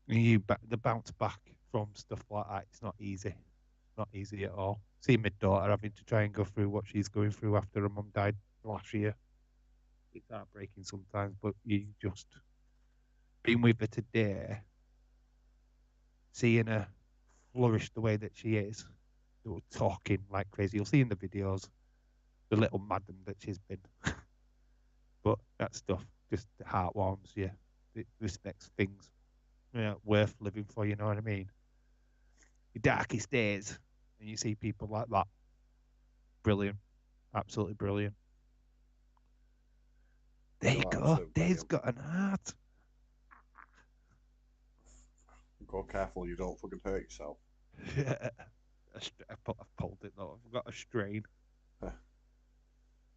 And the bounce back from stuff like that, it's not easy. Not easy at all. See my daughter having to try and go through what she's going through after her mum died last year. It's heartbreaking sometimes, but you just being with her today, seeing her flourish the way that she is, talking like crazy. You'll see in the videos the little madam that she's been. But that stuff just heart warms you. It respects things worth living for, you know what I mean? Your darkest days, and you see people like that. Brilliant. Absolutely brilliant. There you go. Dave's got an heart. Go careful, you don't fucking hurt yourself. I've pulled it though. I've got a strain.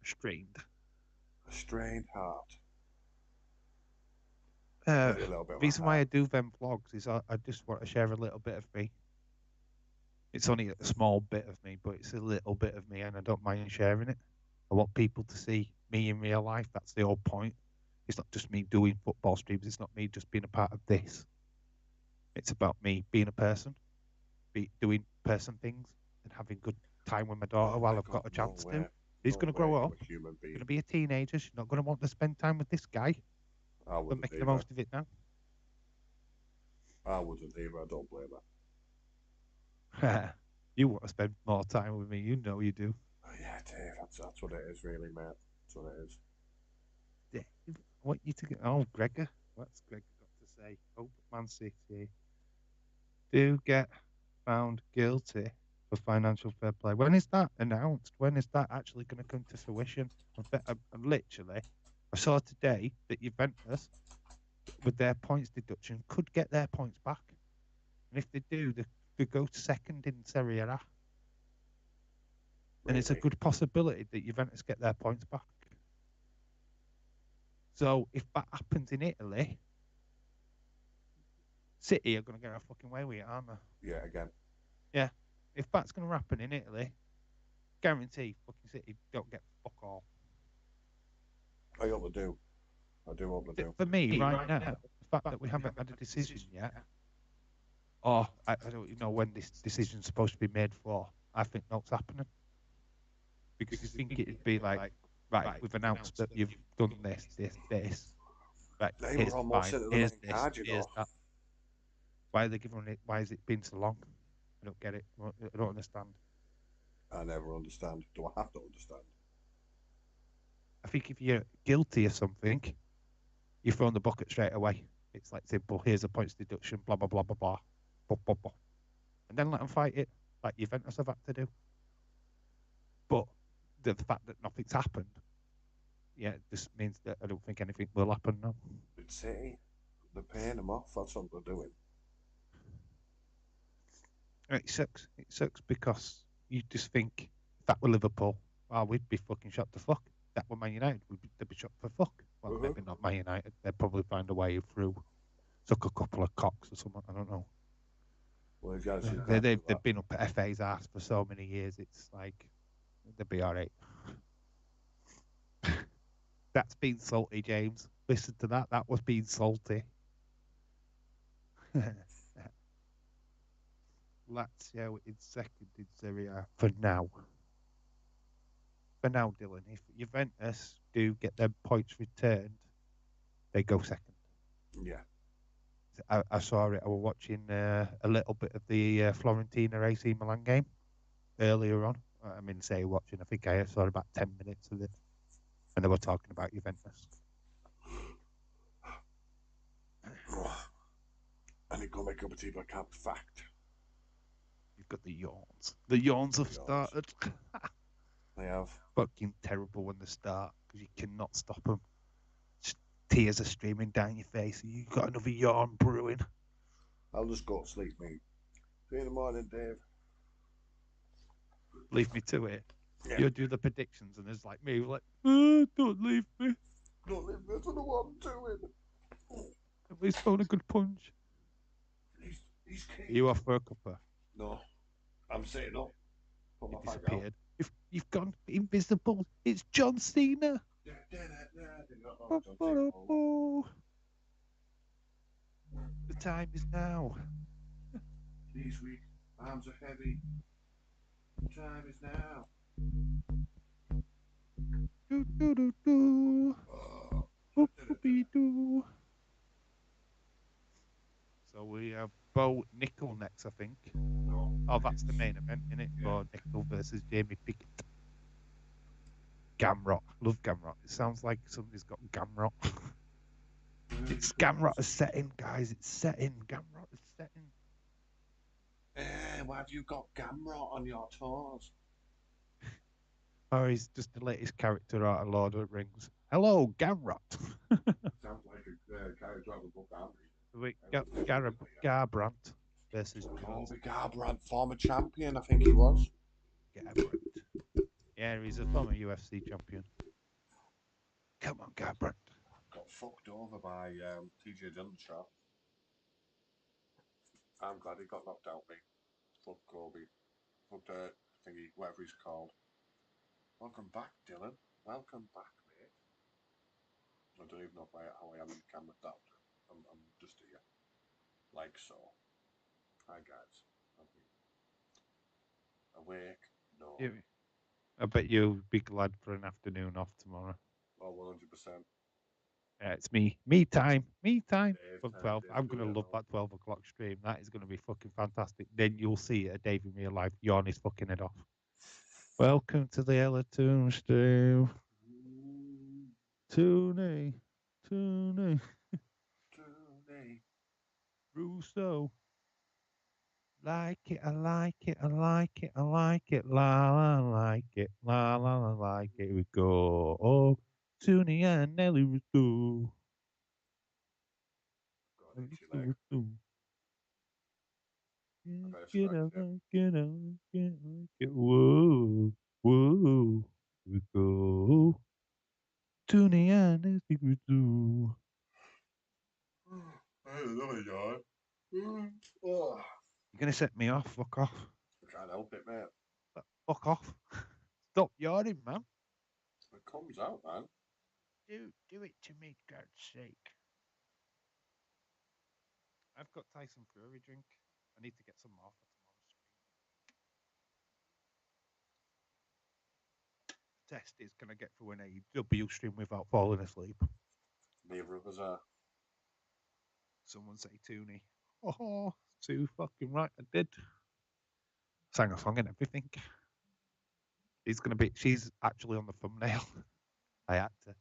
Strained. A strained heart. The reason why I do them vlogs is I just want to share a little bit of me. It's only a small bit of me, but it's a little bit of me, and I don't mind sharing it. I want people to see me in real life. That's the whole point. It's not just me doing football streams. It's not me just being a part of this. It's about me being a person, doing person things, and having good time with my daughter while I've got a chance to. He's going to grow up. He's going to be a teenager. She's not going to want to spend time with this guy. But making the most of it now. I wouldn't either. I don't blame her. You want to spend more time with me. You know you do. Oh, yeah, Dave. That's what it is, really, mate. That's what it is. Dave, I want you to get. Oh, Gregor. What's Gregor got to say? Hope Man City do get found guilty for financial fair play. When is that announced? When is that actually going to come to fruition? I'm literally, I saw today that Juventus, with their points deduction, could get their points back. And if they do, they go second in Serie A. Really? And it's a good possibility that Juventus get their points back. So if that happens in Italy, City are going to get a fucking way with it, aren't they? Yeah, again. Yeah. If that's going to happen in Italy, guarantee fucking City don't get fuck all. I hope they do. I do hope they do. For me, right now, the fact that we haven't had a decision yet, or I don't even know when this decision's supposed to be made for, I think that's happening. Because you think it'd be like, right, we've announced that you've done this. Right, They here's were the almost fine, into the here's main this, card, you here's know. that. Why are they giving it? Why has it been so long? I don't get it. I don't understand. I never understand. Do I have to understand? I think if you're guilty of something, you throw in the bucket straight away. It's like simple. Here's a points deduction. Blah blah blah blah blah. Blah, blah, blah. And then let them fight it, like Juventus have had to do. But the fact that nothing's happened, yeah, this means that I don't think anything will happen now. It's City. They're paying them off. That's what they're doing. It sucks. It sucks because you just think if that were Liverpool, oh, we'd be fucking shot to fuck. That were Man United, they'd be shot for fuck. Well, maybe not Man United. They'd probably find a way through, suck a couple of cocks or something. I don't know. Well, you guys should They've been up at FA's ass for so many years. It's like they'll be all right. That's been salty, James. Listen to that. That was being salty. Lazio in second in Serie A for now. For now, Dylan, if Juventus do get their points returned, they go second. Yeah. I saw it. I was watching a little bit of the Florentina AC Milan game earlier on. I mean, say watching. I think I saw about 10 minutes of it, and they were talking about Juventus. And it gonna make up a tea, but I can't fact. You've got the yawns. The yawns have started. They have. Fucking terrible when they start because you cannot stop them. Tears are streaming down your face. And you've got another yawn brewing. I'll just go to sleep, mate. See you in the morning, Dave. Leave me to it. Yeah. You'll do the predictions, and there's like me, like, oh, don't leave me. Don't leave me to the one doing. At least phone a good punch. He's king. Are you off for a cuppa? No. I'm sitting up. Put my You flag out. disappeared. You've gone invisible. It's John Cena. The time is now. Knees weak, arms are heavy. The time is now. Do do do do. Boop-a-bee-doo. So we have Bo Nickel next, I think. Oh, that's the main event, isn't it? Bo Nickel versus Jamie Pickett. Gamrot. Love Gamrot. It sounds like somebody's got Gamrot. It's Gamrot is setting, guys. It's setting. Gamrot is setting. Why have you got Gamrot on your toes? Oh, he's just the latest character out of Lord of the Rings. Hello, Gamrot. Sounds like a character out of the book, aren't We got Garbrandt versus Jones. Garbrandt, former champion, I think he was. Garbrandt. Yeah, he's a former UFC champion. Come on, Garbrandt. Got fucked over by TJ Dillashaw. I'm glad he got knocked out, mate. Fuck Kobe. Fuck thingy, whatever he's called. Welcome back, Dylan. Welcome back, mate. I don't even know how I am in the camera. I'm just here. Like so. Hi, guys. Awake? No. Yeah. I bet you'll be glad for an afternoon off tomorrow. Oh, 100%. Yeah, it's me time from Dave 12. Dave I'm going to love that 12 o'clock stream. That is going to be fucking fantastic. Then you'll see it, Dave in real life. Yawn is fucking it off. Welcome to the Ella Toon stream. Tooney. Russo. Like it, I like it, I like it, I like it, la la like it, la la la like it. Here we go. Oh, Toonie and Nelly Russo. Get out, get whoa, whoa. Here we go. Toonie and Nelly Russo. You're gonna set me off. Fuck off. I can't help it, mate. Fuck off. Stop yawning, man. It comes out, man. Do it to me, God's sake. I've got Tyson Fury drink. I need to get some more for tomorrow's stream. The test is, can I get through an AEW stream without falling asleep? Neither of us are. Someone say Tooney. Oh, too fucking right, I did. Sang a song and everything. She's actually on the thumbnail. I had to.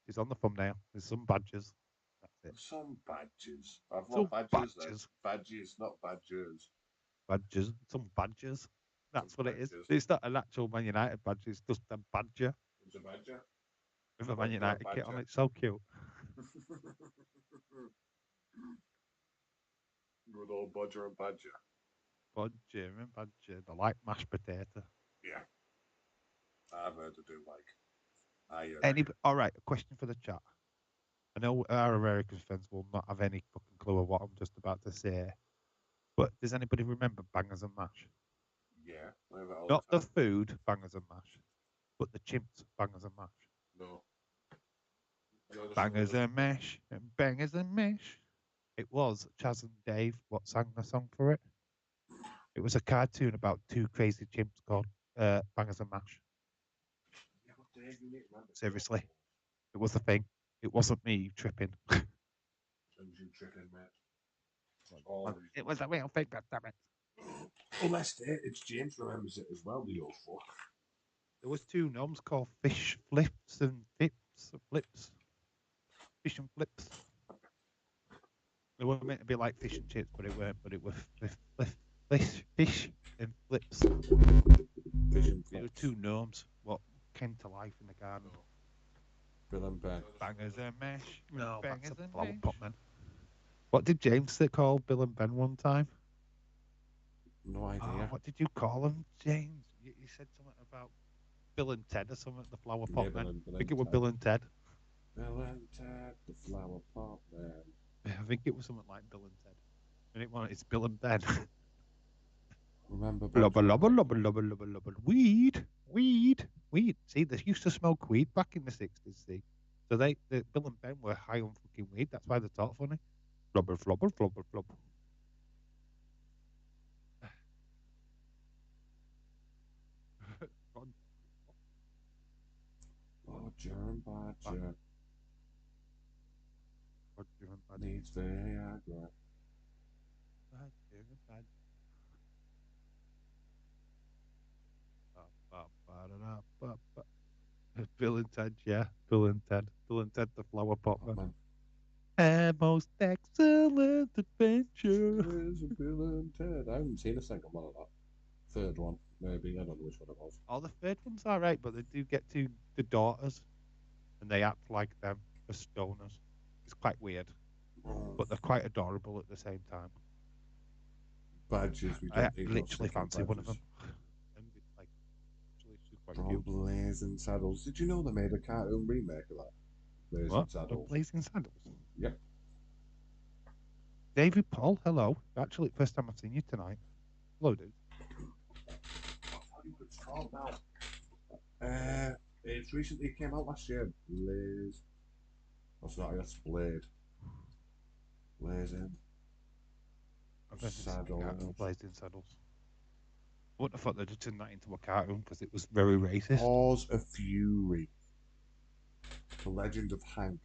She's on the thumbnail. There's some badges. That's it. Some badges. I've Some not badges. badges. Badges, not badgers. Badges. Some badges. That's Some what it is. badges. It's not an actual Man United badge. It's just a badger It's a badger. with a Man Badger, United kit on badger. it. So cute. Good old Bodger and Badger. Badger and badger. They like mashed potato. Yeah. I've heard to do like. All right, a question for the chat. I know our American fans will not have any fucking clue of what I'm just about to say. But does anybody remember Bangers and Mash? Yeah. I have it all Not the the time. food Bangers and Mash, but the chimps Bangers and Mash. No. Bangers and Mash and Bangers and Mash. It was Chaz and Dave what sang the song for it. It was a cartoon about two crazy chimps called Bangers and Mash. Yeah, but Dave, you need to remember. Seriously, it was a thing. It wasn't me tripping. You tripping, mate. It was a real thing, damn it. Unless it's James remembers it as well, the old fuck. There was two gnomes called Fish Flips and Flips. Fish and Flips. They were meant to be like fish and chips, but it weren't. But it was fish and flips. Fish and There were flips. two gnomes what came to life in the garden. Bill and Ben. Bangers and Mash. No, Bangers that's a and flower Mash. pot, man. What did James call Bill and Ben one time? No idea. Oh, what did you call them, James? You said something about Bill and Ted or something, the flower pot Yeah, man. Bill I think it and was Ted. Bill and Ted. Bill and Ted, the flower pot man. I think it was something like Bill and Ted. And it's Bill and Ben. Remember Lubber, lubber, lubber, lubber, lubber, lubber. Weed. See, they used to smoke weed back in the 60s, see. So Bill and Ben were high on fucking weed. That's why they talk funny. Flubber, flubber, flubber, flubber. Bodger and Badger Badger and Badger. needs Viagra. Badger and Badger. Bill and Ted, yeah. Bill and Ted. Bill and Ted, the flower pot man. Man. And most excellent adventure. There's a Bill and Ted. I haven't seen a second one of that. Third one, maybe. I don't know which one it was. Oh, the third one's alright, but they do get to the daughters and they act like them as stoners. It's quite weird, but they're quite adorable at the same time. Badges, we I don't need no literally second fancy one of badges. them. And it's like, actually, she's quite From cute. Blazing Saddles. Did you know they made a cartoon remake of that? Blazing What? Saddles. Blazing Saddles? Yep. David Paul, hello. Actually, first time I've seen you tonight. Hello, dude. I'll tell you what it's called now. It's recently came out last year. Blaze. Oh, sorry, that's Blade. Blazing I've never seen a Saddles. cartoon, Blazing Saddles. I wouldn't have thought they'd have turned that into a cartoon because it was very racist. Paws of Fury. The Legend of Hank.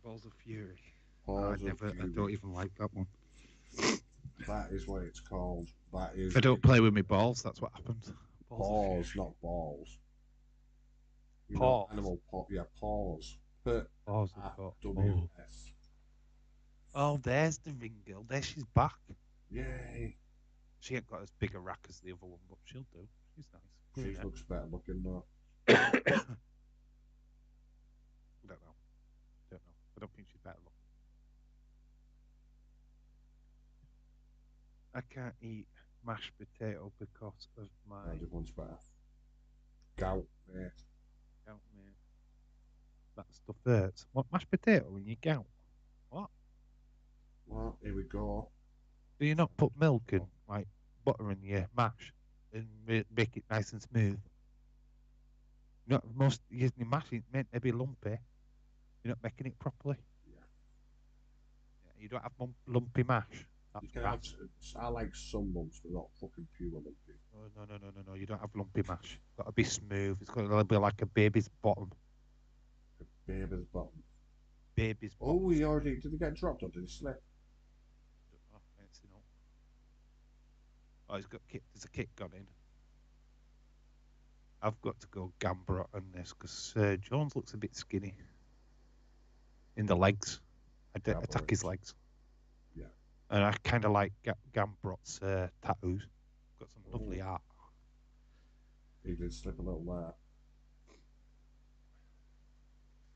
Balls of Fury. Paws I of Fury. don't even like that one. That is what it's called. That is. If I don't play with my balls, that's what happens. Paws, not balls. You Paws. know, animal paw. Yeah, paws. Put Balls of God. WS. Oh, there's the ring girl. There she's back. Yay. She ain't got as big a rack as the other one, but she'll do. She's nice. She Brunette. looks better looking though. I don't know. I don't think she's better looking. I can't eat mashed potato because of my That one's better. Gout, mate. gout, mate. That stuff hurts. What, mashed potato in your gout? What? Well, here we go. Do you not put milk and like butter in your mash and make it nice and smooth. Most using your mashing meant to be lumpy. You're not making it properly. Yeah. You don't have lumpy mash. That's You can crap. have, I like some lumps, but not fucking pure lumpy. No. You don't have lumpy mash. It's got to be smooth. It's got to be like a baby's bottom. Baby's bottom. Baby's Oh, bottom. he already did he get dropped or did he slip? Oh, he's got kick. There's a kick gone in. I've got to go Gambler on this because Jones looks a bit skinny in the legs. I don't attack his legs. Yeah. And I kind of like Gambrot's tattoos. Got some lovely art. He did slip a little there.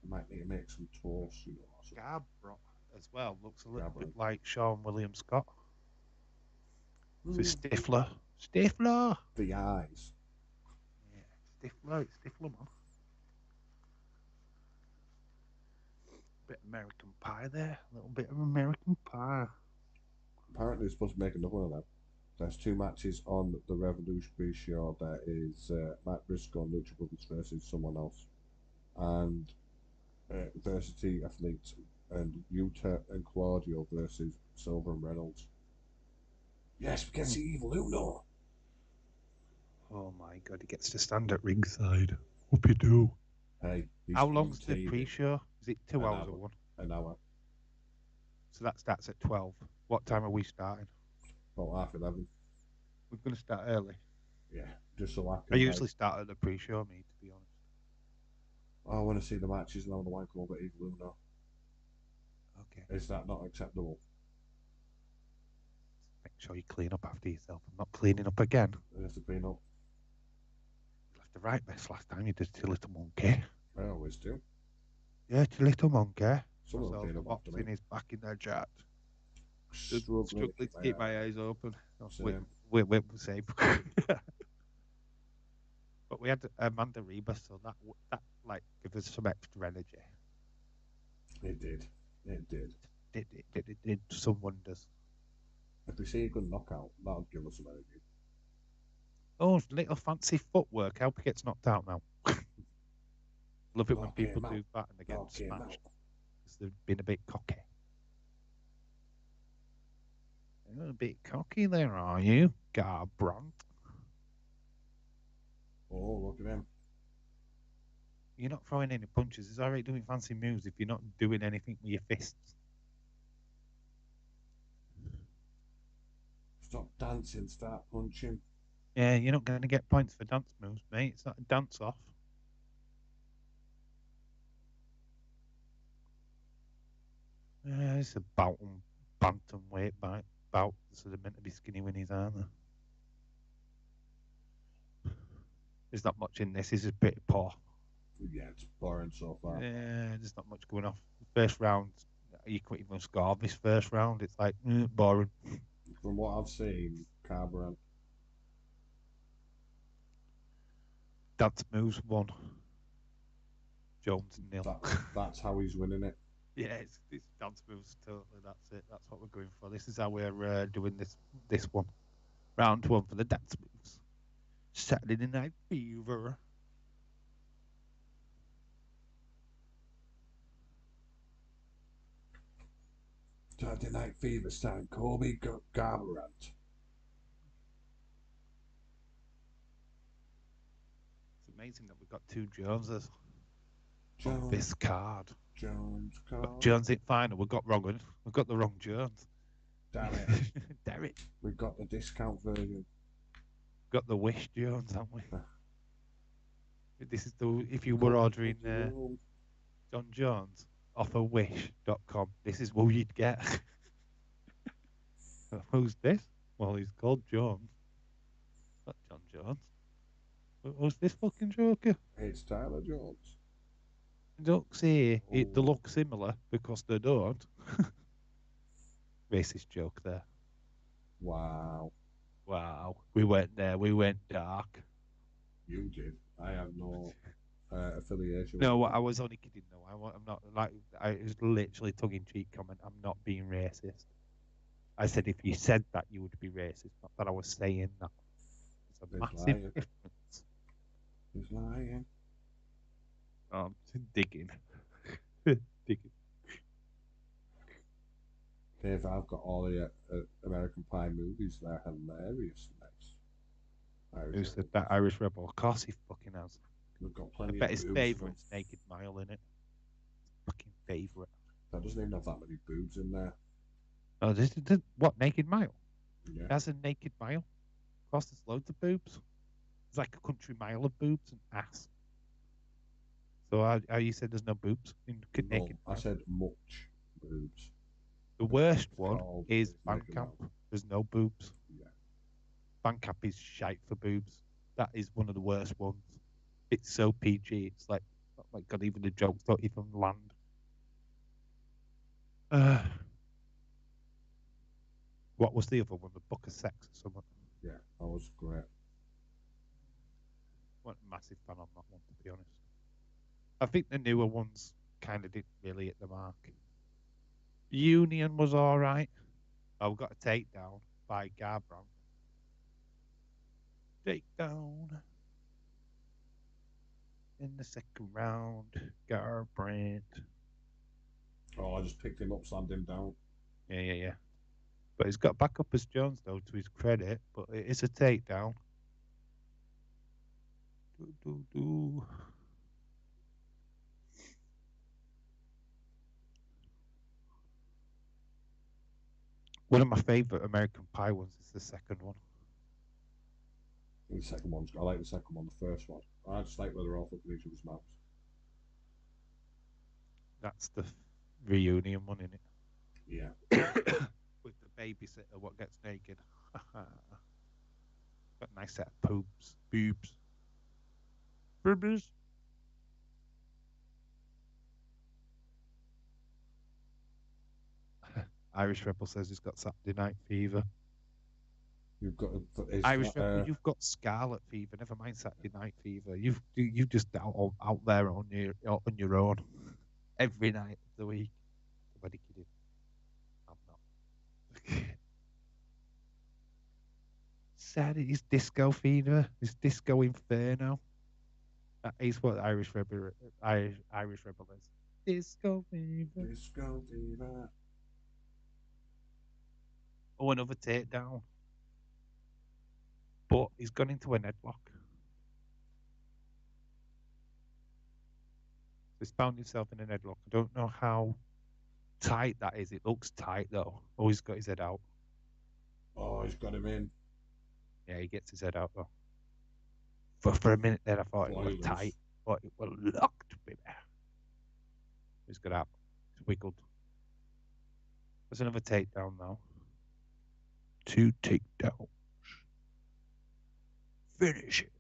I might need to make some toast, you know. Gambrot as well looks a little bit like Sean William Scott. So Stifler. The eyes. Yeah, Stifler, man. Bit American Pie there. A little bit of American Pie. Apparently, they're supposed to make another one of them. There's 2 matches on the Revolutionary show. There is Matt Briscoe and Lucha Brothers versus someone else, and Varsity Athletes and Utah and Claudio versus Silver and Reynolds. Yes, we can see Evil Uno. Oh my god, he gets to stand at ringside. Hope you do. Hey, how long's the pre-show? Is it 2 hours or one? An hour. So that starts at 12. What time are we starting? About 11:30. We're going to start early. Yeah, just so I can. I usually start at the pre-show, me, to be honest. I want to see the matches and I want to wank over Evil Uno. Okay. Is that not acceptable? Make sure you clean up after yourself. I'm not cleaning up again. You have to clean up. You left the right mess last time. You did to Little Monkey. I always do. Yeah, to Little Monkey. Someone will clean up after me. In his back in their chat. Struggling to keep my eyes open. Same. We're same. But we had Amanda Reba, so that like gave us some extra energy. It did. It did. It did some wonders. If we see a good knockout, that'll give us some energy. Oh, little fancy footwork. I hope he gets knocked out now. Love it when people do that and they get smashed. Because they've been a bit cocky. You're a bit cocky there, are you, Garbrandt? Oh, look at him. You're not throwing any punches. It's alright doing fancy moves if you're not doing anything with your fists. Stop dancing, start punching. Yeah, you're not going to get points for dance moves, mate. It's not a dance-off. It's a bantamweight bout, so they're meant to be skinny winnies, aren't they? There's not much in this. It's a bit poor. Yeah, it's boring so far. Yeah, there's not much going off. First round, you couldn't even score this first round. It's like, boring. From what I've seen, Carberant. Dance moves 1. Jones 0. That's how he's winning it. Yeah, it's dance moves totally. That's it. That's what we're going for. This is how we're doing this one. Round 1 for the dance moves. Saturday Night Fever. Saturday Night Fever starring Kobe Garbrandt. It's amazing that we've got 2 Joneses on this card. Jones card. But Jones ain't final. We've got the wrong Jones. Damn it. Damn it. We've got the discount version. Got the Wish Jones, haven't we? This is if you were ordering John Jones off of wish.com, this is what you'd get. Who's this? Well, he's called John. Not John Jones. Who's this fucking joker? It's Tyler Jones. Don't say they look similar because they don't. Racist joke there. Wow. We went there. We went dark. You did. I have no affiliation. No, I was only kidding though. I'm not like it was literally tongue in cheek comment. I'm not being racist. I said if you said that you would be racist, not that I was saying that. a He's massive lying. difference. He's lying. I'm digging. Digging. Dave, I've got all the American Pie movies. They're hilarious. Nice. Who said that? Irish Rebel. Of course he fucking has. We've got I plenty bet of his boobs. favourite's Naked Mile in it. Fucking favourite. That doesn't even have that many boobs in there. Oh, what, Naked Mile? Yeah. It has a Naked Mile. Of course, there's loads of boobs. It's like a country mile of boobs and ass. So you said there's no boobs in Naked I Mile? said much boobs. The worst one called is Naked Bandcamp. Mile. There's no boobs. Yeah. Bandcamp is shite for boobs. That is one of the worst ones. It's so PG. It's like, oh my god, even the jokes don't even land. What was the other one? The Book of Sex or something? Yeah, that was great. Wasn't a massive fan on that one, to be honest. I think the newer ones kind of didn't really hit the mark. Union was alright. I've got a Takedown by Garbrandt. Takedown in the second round. Garbrandt. Oh, I just picked him up, slammed him down. Yeah. But he's got back up as Jones, though, to his credit. But it is a takedown. One of my favourite American Pie ones is the second one. The second one's. I like the second one. The first one. I just like where they're all fucking each other's mouths. That's the reunion one, isn't it? Yeah. With the babysitter, what gets naked. Got a nice set of boobs. Boobies. Irish Rebel says he's got Saturday Night Fever. You've got Irish Rebel, you've got Scarlet Fever. Never mind Saturday Night Fever. You just out there on your own every night of the week. Nobody kidding. I'm not. Saturday's Disco Fever. It's Disco Inferno. That is what Irish Rebel is. Disco Fever. Disco Fever. Oh, another takedown. But he's gone into an headlock. He's found himself in an headlock. I don't know how tight that is. It looks tight, though. Oh, he's got his head out. Oh, he's got him in. Yeah, he gets his head out, though. For a minute there, I thought it was Spoilers. tight. But it was locked, baby. He's got out. He's wiggled. There's another takedown now. 2 takedowns. Finish it.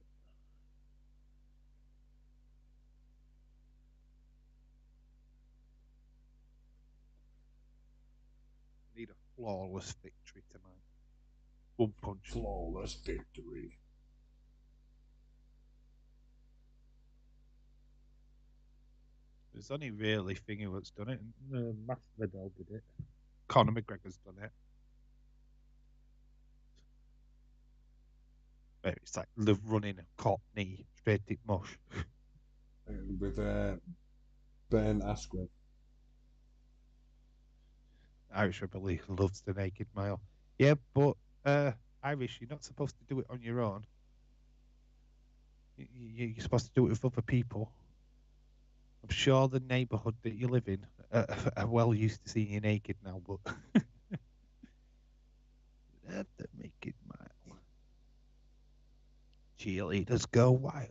Need a flawless victory tonight. One punch. Flawless victory. There's only really Thingy that's done it. Masvidal did it. Conor McGregor's done it. It's like running a caught knee straight to mush. With Ben Askren. Irish Rebel loves the naked mile. Yeah, but Irish, you're not supposed to do it on your own. You're supposed to do it with other people. I'm sure the neighbourhood that you live in are well used to seeing you naked now, but let them make it mile. Cheerleaders go wild.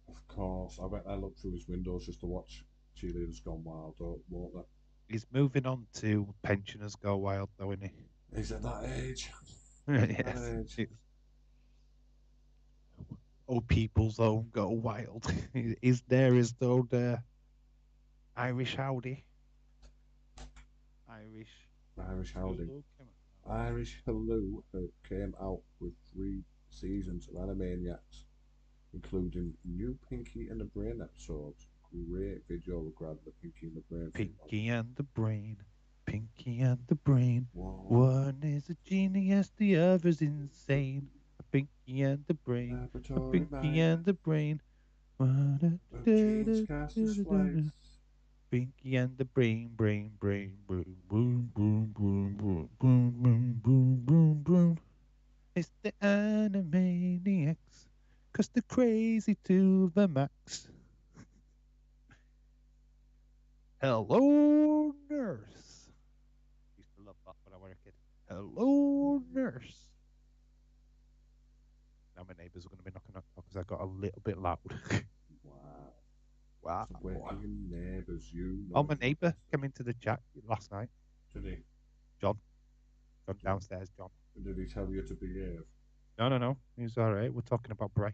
Of course. I bet I look through his windows just to watch Cheerleaders Gone Wild, won't they? He's moving on to Pensioners Go Wild, though, isn't he? He's at that age. Yes. Old people's own Go Wild. Is there his old Irish Howdy? Irish Howdy. Irish Hello came out with 3 seasons of Animaniacs, including new Pinky and the Brain episodes. Great video regarding the Pinky and the Brain. Pinky and the Brain. Pinky and the Brain. Whoa. One is a genius, the other's insane. Pinky and the brain. A Laboratory Pinky mind. and the brain. The genes cast a slice. Pinky and the brain, brain, brain, boom, boom, boom, boom, boom, boom, boom, boom, boom, boom. It's the Animaniacs, 'cause they're crazy to the max. Hello, nurse. Used to love that when I was a kid. Hello, nurse. Now my neighbours are going to be knocking up because I got a little bit loud. Wow. Wow. Where are your neighbours? You know. Oh, my neighbour came into the chat last night. Did he? John downstairs, John. Did he tell you to behave? No. He's all right. We're talking about Bray.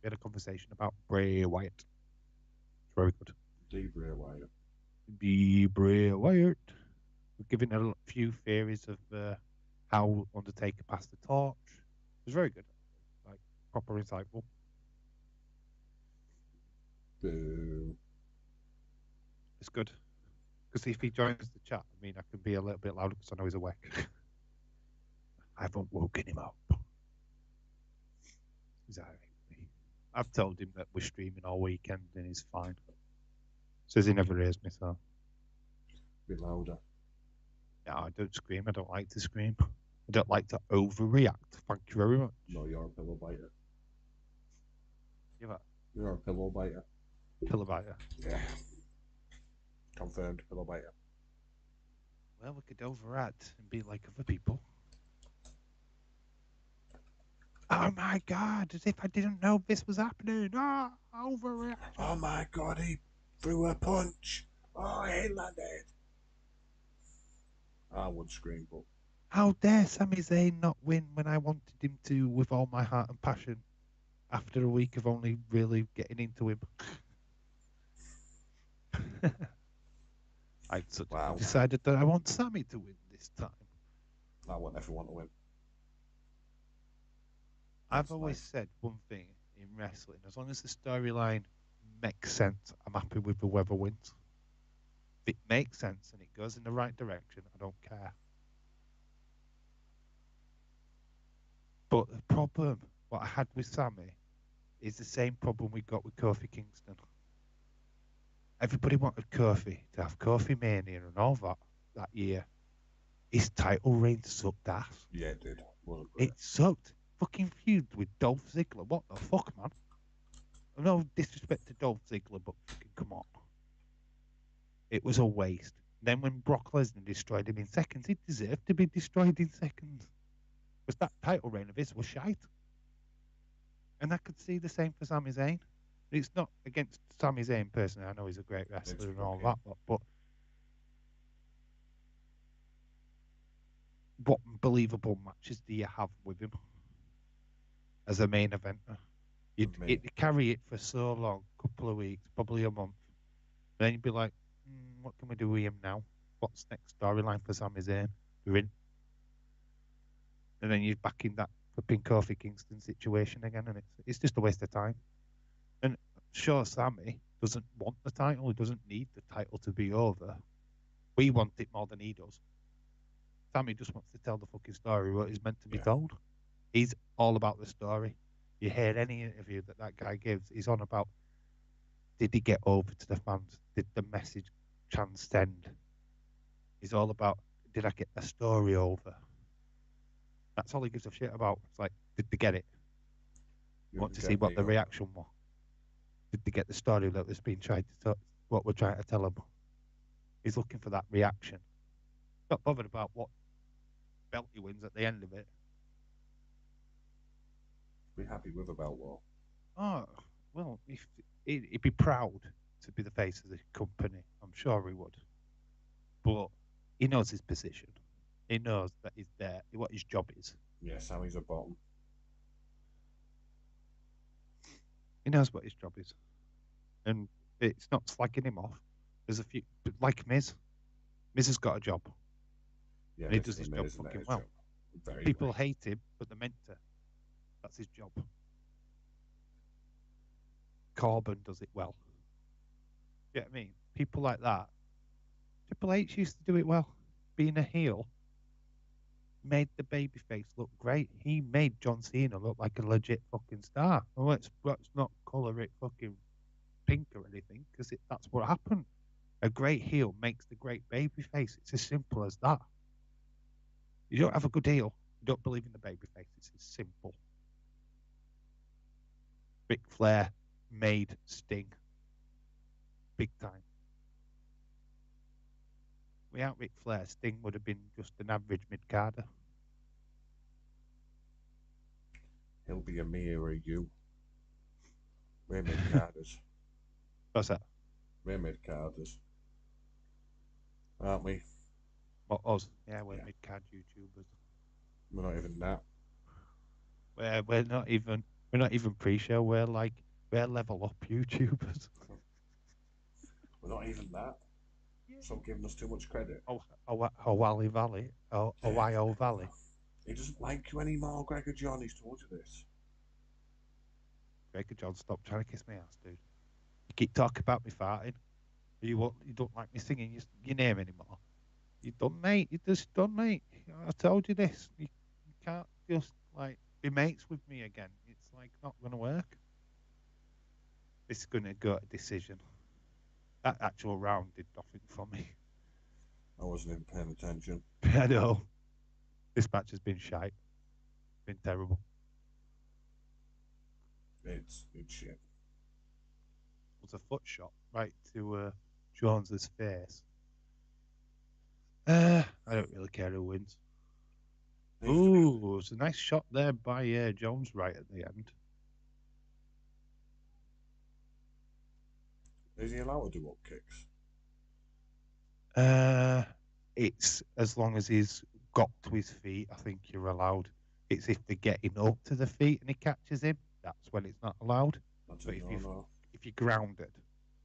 We had a conversation about Bray Wyatt. It's very good. Bray Wyatt. Bray Wyatt. We're giving a few theories of how Undertaker passed the torch. It was very good. Like, proper insightful. Boo. It's good. Because if he joins the chat, I mean, I can be a little bit louder because I know he's awake. I haven't woken him up. He's all right with me. I've told him that we're streaming all weekend and he's fine. Says he never hears me, so. Be louder. No, I don't scream. I don't like to scream. I don't like to overreact. Thank you very much. No, you're a pillow biter. You're You're a pillow biter. pillow biter. Yeah. Confirmed pillow biter. Well, we could overact and be like other people. Oh my God, as if I didn't know this was happening. Ah, overreact. Oh my god, he threw a punch. Oh, he landed. I would scream, but How dare Sami Zayn not win when I wanted him to with all my heart and passion after a week of only really getting into him. I decided that I want Sami to win this time. I want everyone to win. I've always said one thing in wrestling: as long as the storyline makes sense, I'm happy with whoever wins. If it makes sense and it goes in the right direction, I don't care. But the problem, what I had with Sami, is the same problem we got with Kofi Kingston. Everybody wanted Kofi to have Kofi Mania and all that year. His title reign sucked ass. Yeah, it did. Wasn't great. It sucked. Fucking feud with Dolph Ziggler. What the fuck, man? No disrespect to Dolph Ziggler, but fucking come on. It was a waste. Then when Brock Lesnar destroyed him in seconds, he deserved to be destroyed in seconds. Because that title reign of his was shite. And I could see the same for Sami Zayn. It's not against Sami Zayn personally. I know he's a great wrestler and all that, but what believable matches do you have with him as a main eventer? You'd carry it for so long, couple of weeks, probably a month. Then you'd be like, what can we do with him now? What's next storyline for Sami Zayn? We're in. And then you're back in that flipping Kofi Kingston situation again, and it's just a waste of time. And sure, Sami doesn't want the title. He doesn't need the title to be over. We want it more than he does. Sami just wants to tell the fucking story what is meant to be told. He's all about the story. You hear any interview that guy gives, he's on about, did he get over to the fans? Did the message transcend? He's all about, did I get the story over? That's all he gives a shit about. It's like, did they get it? You want to see what the reaction was. Did they get the story that was being tried to tell, what we're trying to tell him? He's looking for that reaction. Not bothered about what belt he wins at the end of it. Be happy with a belt war. Oh, well, if he'd be proud to be the face of the company. I'm sure he would. But he knows his position. He knows that he's there, what his job is. Yeah, Sami's a bottom. He knows what his job is. And it's not slagging him off. There's a few, like Miz. Miz has got a job. Yeah, and he does his job fucking well. People hate him, but they're meant to. That's his job. Corbin does it well. You know what I mean? People like that. Triple H used to do it well. Being a heel. made the babyface look great. He made John Cena look like a legit fucking star. Well, let's not colour it fucking pink or anything, because that's what happened. A great heel makes the great babyface. It's as simple as that. You don't have a good heel, you don't believe in the babyface. It's as simple. Ric Flair made Sting big time. Without Ric Flair, Sting would have been just an average mid-carder. He'll be a mirror of you. We're mid-carders. What's that? We're mid-carders. Aren't we? What, us? Yeah, we're Yeah. mid-card YouTubers. We're not even that. We're not even pre-show. We're level up YouTubers. We're not even that. Stop giving us too much credit. Wally Valley. Ohio Valley. He doesn't like you anymore, Gregor John. He's told you this. Gregor John, stop trying to kiss my ass, dude. You keep talking about me farting. You don't like me singing your name anymore. You done, mate. You just done, mate. I told you this. You can't just like be mates with me again. It's like not gonna work. This is gonna go to decision. That actual round did nothing for me. I wasn't even paying attention. I know. This match has been shite. Been terrible. It's shit. It was a foot shot right to Jones's face. I don't really care who wins. Ooh, it's a nice shot there by Jones right at the end. Is he allowed to do up kicks? It's as long as he's got to his feet, I think you're allowed. It's if they're getting up to the feet and he catches him, that's when it's not allowed. That's But a no-no. if you're grounded,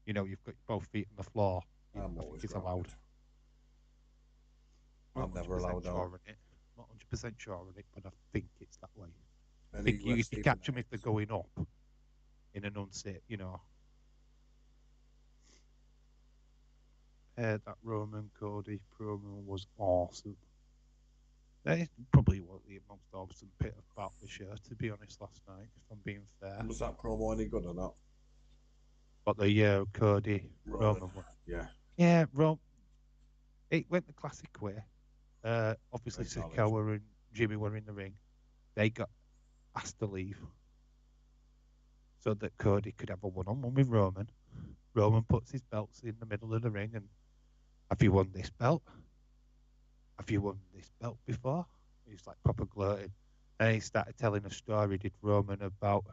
you know, you've got both feet on the floor, I I'm think always it's grounded. allowed. I'm never allowed sure out. on it. Not 100% sure on it, but I think it's that way. I Any think you West catch them Stephen if they're going up in an unsafe, you know. That Roman Cody promo was awesome. That is probably what the most awesome bit about the show, to be honest, last night, if I'm being fair. Was that promo any good or not? But the Cody Roman one. Yeah. Yeah, it went the classic way. Obviously, Very solid. Sikoa and Jimmy were in the ring. They got asked to leave so that Cody could have a one-on-one with Roman. Roman puts his belts in the middle of the ring and, have you won this belt? Have you won this belt before? He's like proper gloating. And he started telling a story, did Roman, about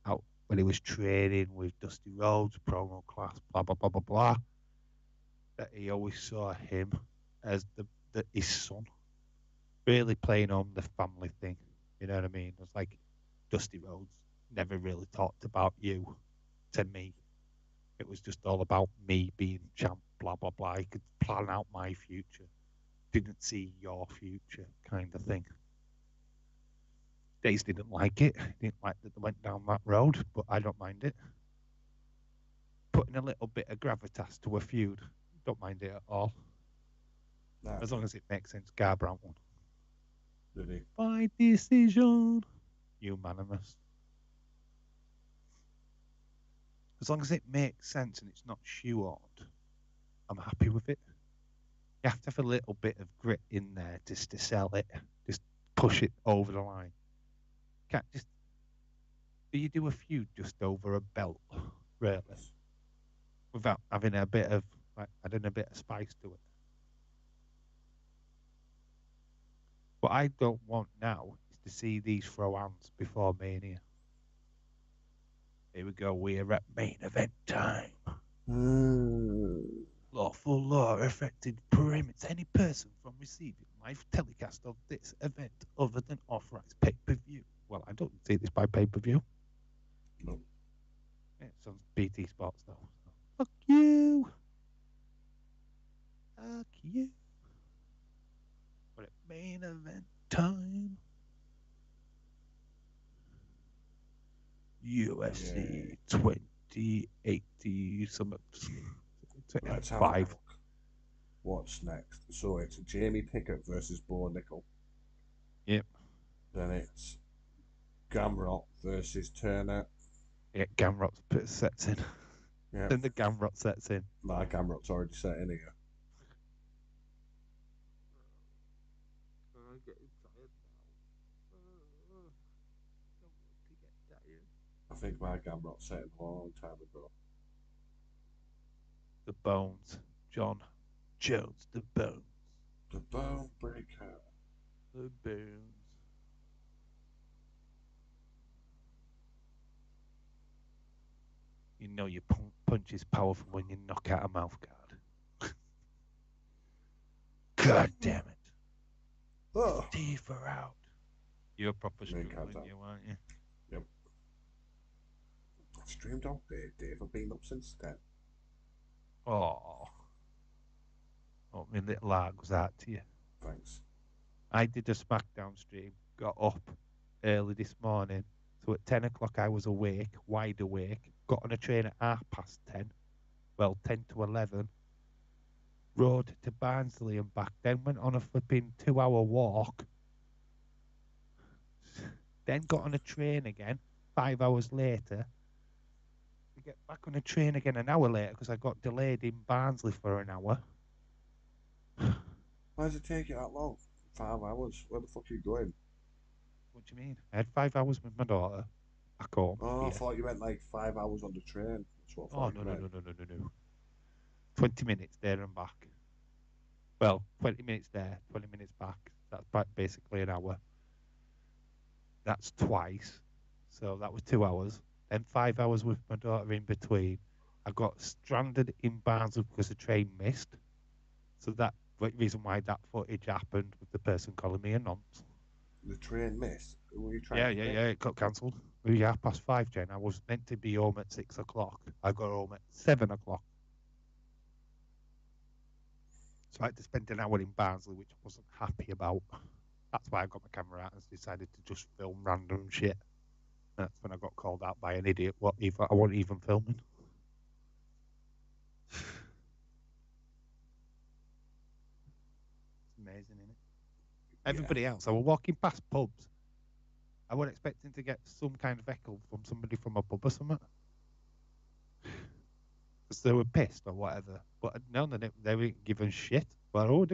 how when he was training with Dusty Rhodes, promo class, blah, blah, blah, blah, blah, that he always saw him as his son, really playing on the family thing. You know what I mean? It's like Dusty Rhodes never really talked about you to me. It was just all about me being champ, blah, blah, blah. He could plan out my future. Didn't see your future kind of thing. Days didn't like it. Didn't like that they went down that road, but I don't mind it. Putting a little bit of gravitas to a feud, don't mind it at all. Nah, As long as it makes sense. Garbrandt won. did he? By decision. Unanimous. As long as it makes sense and it's not shoehorned, I'm happy with it. You have to have a little bit of grit in there just to sell it, just push it over the line. Can't just. Do you do a feud just over a belt, really, without having a bit of adding a bit of spice to it? What I don't want now is to see these throw hands before Mania. Here we go. We're at main event time. Lawful law affected prohibits any person from receiving live telecast of this event other than authorized pay-per-view. Well, I don't see this by pay-per-view. No. Yeah, it's on BT Sports though. So. Fuck you. Fuck you. We're at main event time. UFC 2080 something. Let's have a 5. look. What's next? So it's Jamie Pickett versus Bo Nickel. Yep. Then it's Gamrot versus Turner. Yeah, Gamrot sets in. Yeah, Then the Gamrot sets in. my Gamrot's already set in here. I'm getting tired now. Don't want to get tired. I think my Gamrot set in a long time ago. The Bones. John Jones, the Bones. The Bone Breaker. The Bones. You know your punch is powerful when you knock out a mouth guard. God damn it. Oh. Teeth are out. You're a proper Main struggling, cards out. you aren't you? Yep. Streamed all day, Dave. I've been up since 10. Oh. Oh, my little heart goes out to you. Thanks. I did a SmackDown stream, got up early this morning. So at 10 o'clock I was awake, wide awake, got on a train at 10:30. Well, 10 to 11. Rode to Barnsley and back, then went on a flipping 2-hour walk. Then got on a train again, 5 hours later. To get back on a train again an hour later because I got delayed in Barnsley for an hour. Why does it take you that long? 5 hours? Where the fuck are you going? What do you mean? I had 5 hours with my daughter back home. Oh, Here. I thought you meant like 5 hours on the train. That's what I Oh, thought no, you no, meant. no, no, no, no, no. 20 minutes there and back. Well, 20 minutes there, 20 minutes back. That's basically an hour. That's twice. So that was 2 hours. Then 5 hours with my daughter in between. I got stranded in Barnsley because the train missed. So that reason why that footage happened with the person calling me a nonce. The train missed? Who were you trying to hit? Yeah, it got cancelled. It was 5:30, Jen. I was meant to be home at 6 o'clock. I got home at 7 o'clock. So I had to spend an hour in Barnsley, which I wasn't happy about. That's why I got my camera out and decided to just film random shit. That's when I got called out by an idiot. I wasn't even filming. It's amazing, isn't it? Everybody else, I was walking past pubs. I was expecting to get some kind of echo from somebody from a pub or something. Because they were pissed or whatever. But no, they weren't giving shit. But I was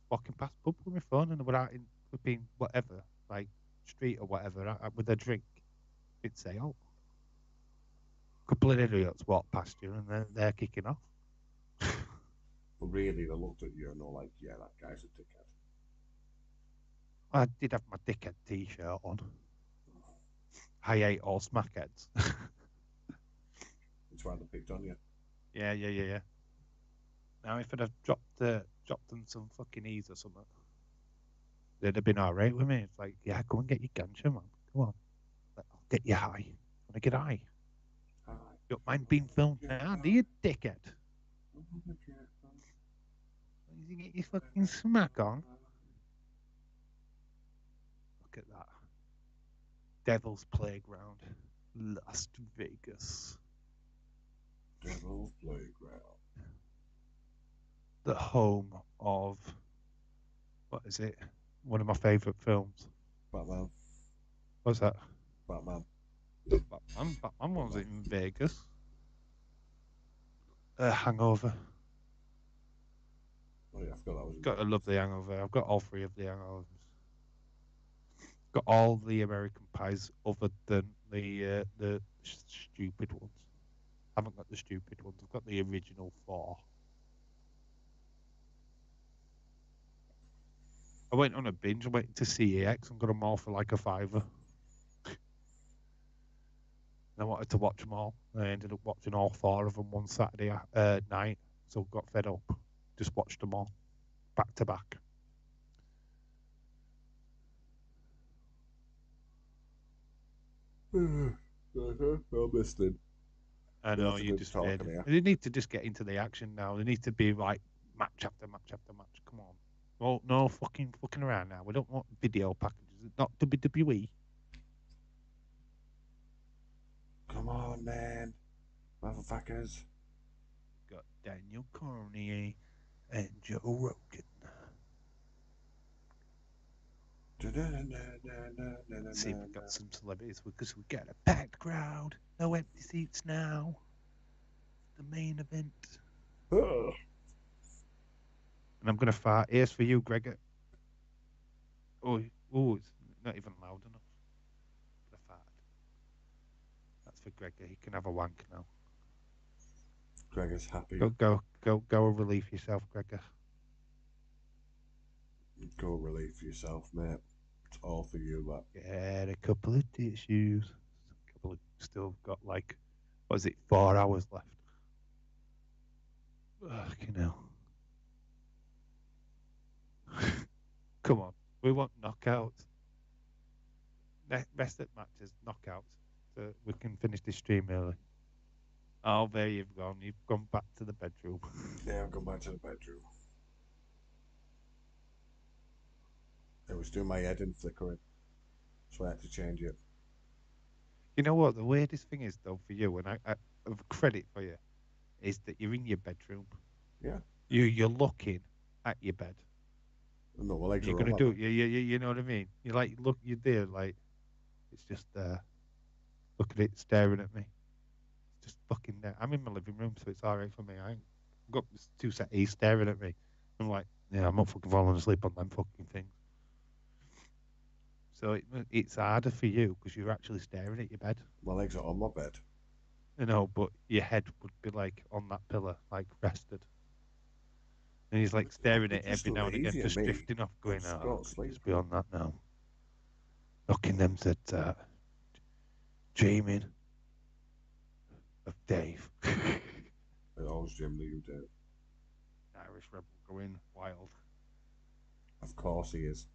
walking past pub with my phone and they were out in flipping whatever, like street or whatever, with a drink. It'd say, oh, a couple of idiots walk past you and they're kicking off. But really, they looked at you and they're like, yeah, that guy's a dickhead. I did have my dickhead t-shirt on. I hate all smackheads. That's why they picked on you. Yeah. Now, if I'd have dropped them some fucking ease or something, they'd have been all right with me. It's like, yeah, go and get your ganja, man. Come on. I'll get you high. Want to get high? Hi. You don't mind being filmed now, do you, dickhead? You get your fucking smack on. Look at that. Devil's Playground, Las Vegas. Devil's Playground. The home of, what is it? One of my favourite films. Batman. What's that? Batman. Batman was in Vegas. Hangover. Oh yeah, I forgot that was. Got to love the Hangover. I've got all three of the Hangovers. Got all the American Pies other than the stupid ones. Haven't got the stupid ones. I've got the original 4. I went on a binge. I went to CEX and got them all for like a £5. I wanted to watch them all. I ended up watching all 4 of them one Saturday night. So got fed up. Just watched them all back to back. I'm listening. I know you just made it. They need to just get into the action now. They need to be like match after match after match. Come on. Well, no fucking around now. We don't want video packages. It's not WWE. Come on, man. Motherfuckers. Got Daniel Cormier and Joe Rogan. Let's see if we got some celebrities because we got a packed crowd. No empty seats now. The main event. Ugh. And I'm gonna fart. Here's for you, Gregor. Oh, it's not even loud enough. The fart. That's for Gregor. He can have a wank now. Gregor's happy. Go relieve yourself, Gregor. Go relieve yourself, mate. It's all for you, that. Get a couple of tissues. Still got like, what is it, 4 hours left? Fucking hell. Come on, we want knockouts. Best at matches, knockouts. So we can finish this stream early. Oh, there you've gone. You've gone back to the bedroom. Yeah, I've gone back to the bedroom. It was doing my head in flickering, so I had to change it. You know what? The weirdest thing is, though, for you, and I have credit for you, is that you're in your bedroom. Yeah. You're looking at your bed. No, my legs You're are gonna all do up. it. You know what I mean? You're like, look, you're there, like, it's just there. Look at it, staring at me. It's just fucking there. I'm in my living room, so it's all right for me. I've got this two settees staring at me. I'm like, yeah, I'm not fucking falling asleep on them fucking things. So it's harder for you because you're actually staring at your bed. My legs are on my bed. You know, but your head would be like on that pillar, like rested. And he's like staring at it every now and again, lazy, just mate. drifting off, going, just oh, go I to could sleep. just be on that now. Looking them at dreaming of Dave. I always dream that you do. Irish rebel going wild. Of course he is.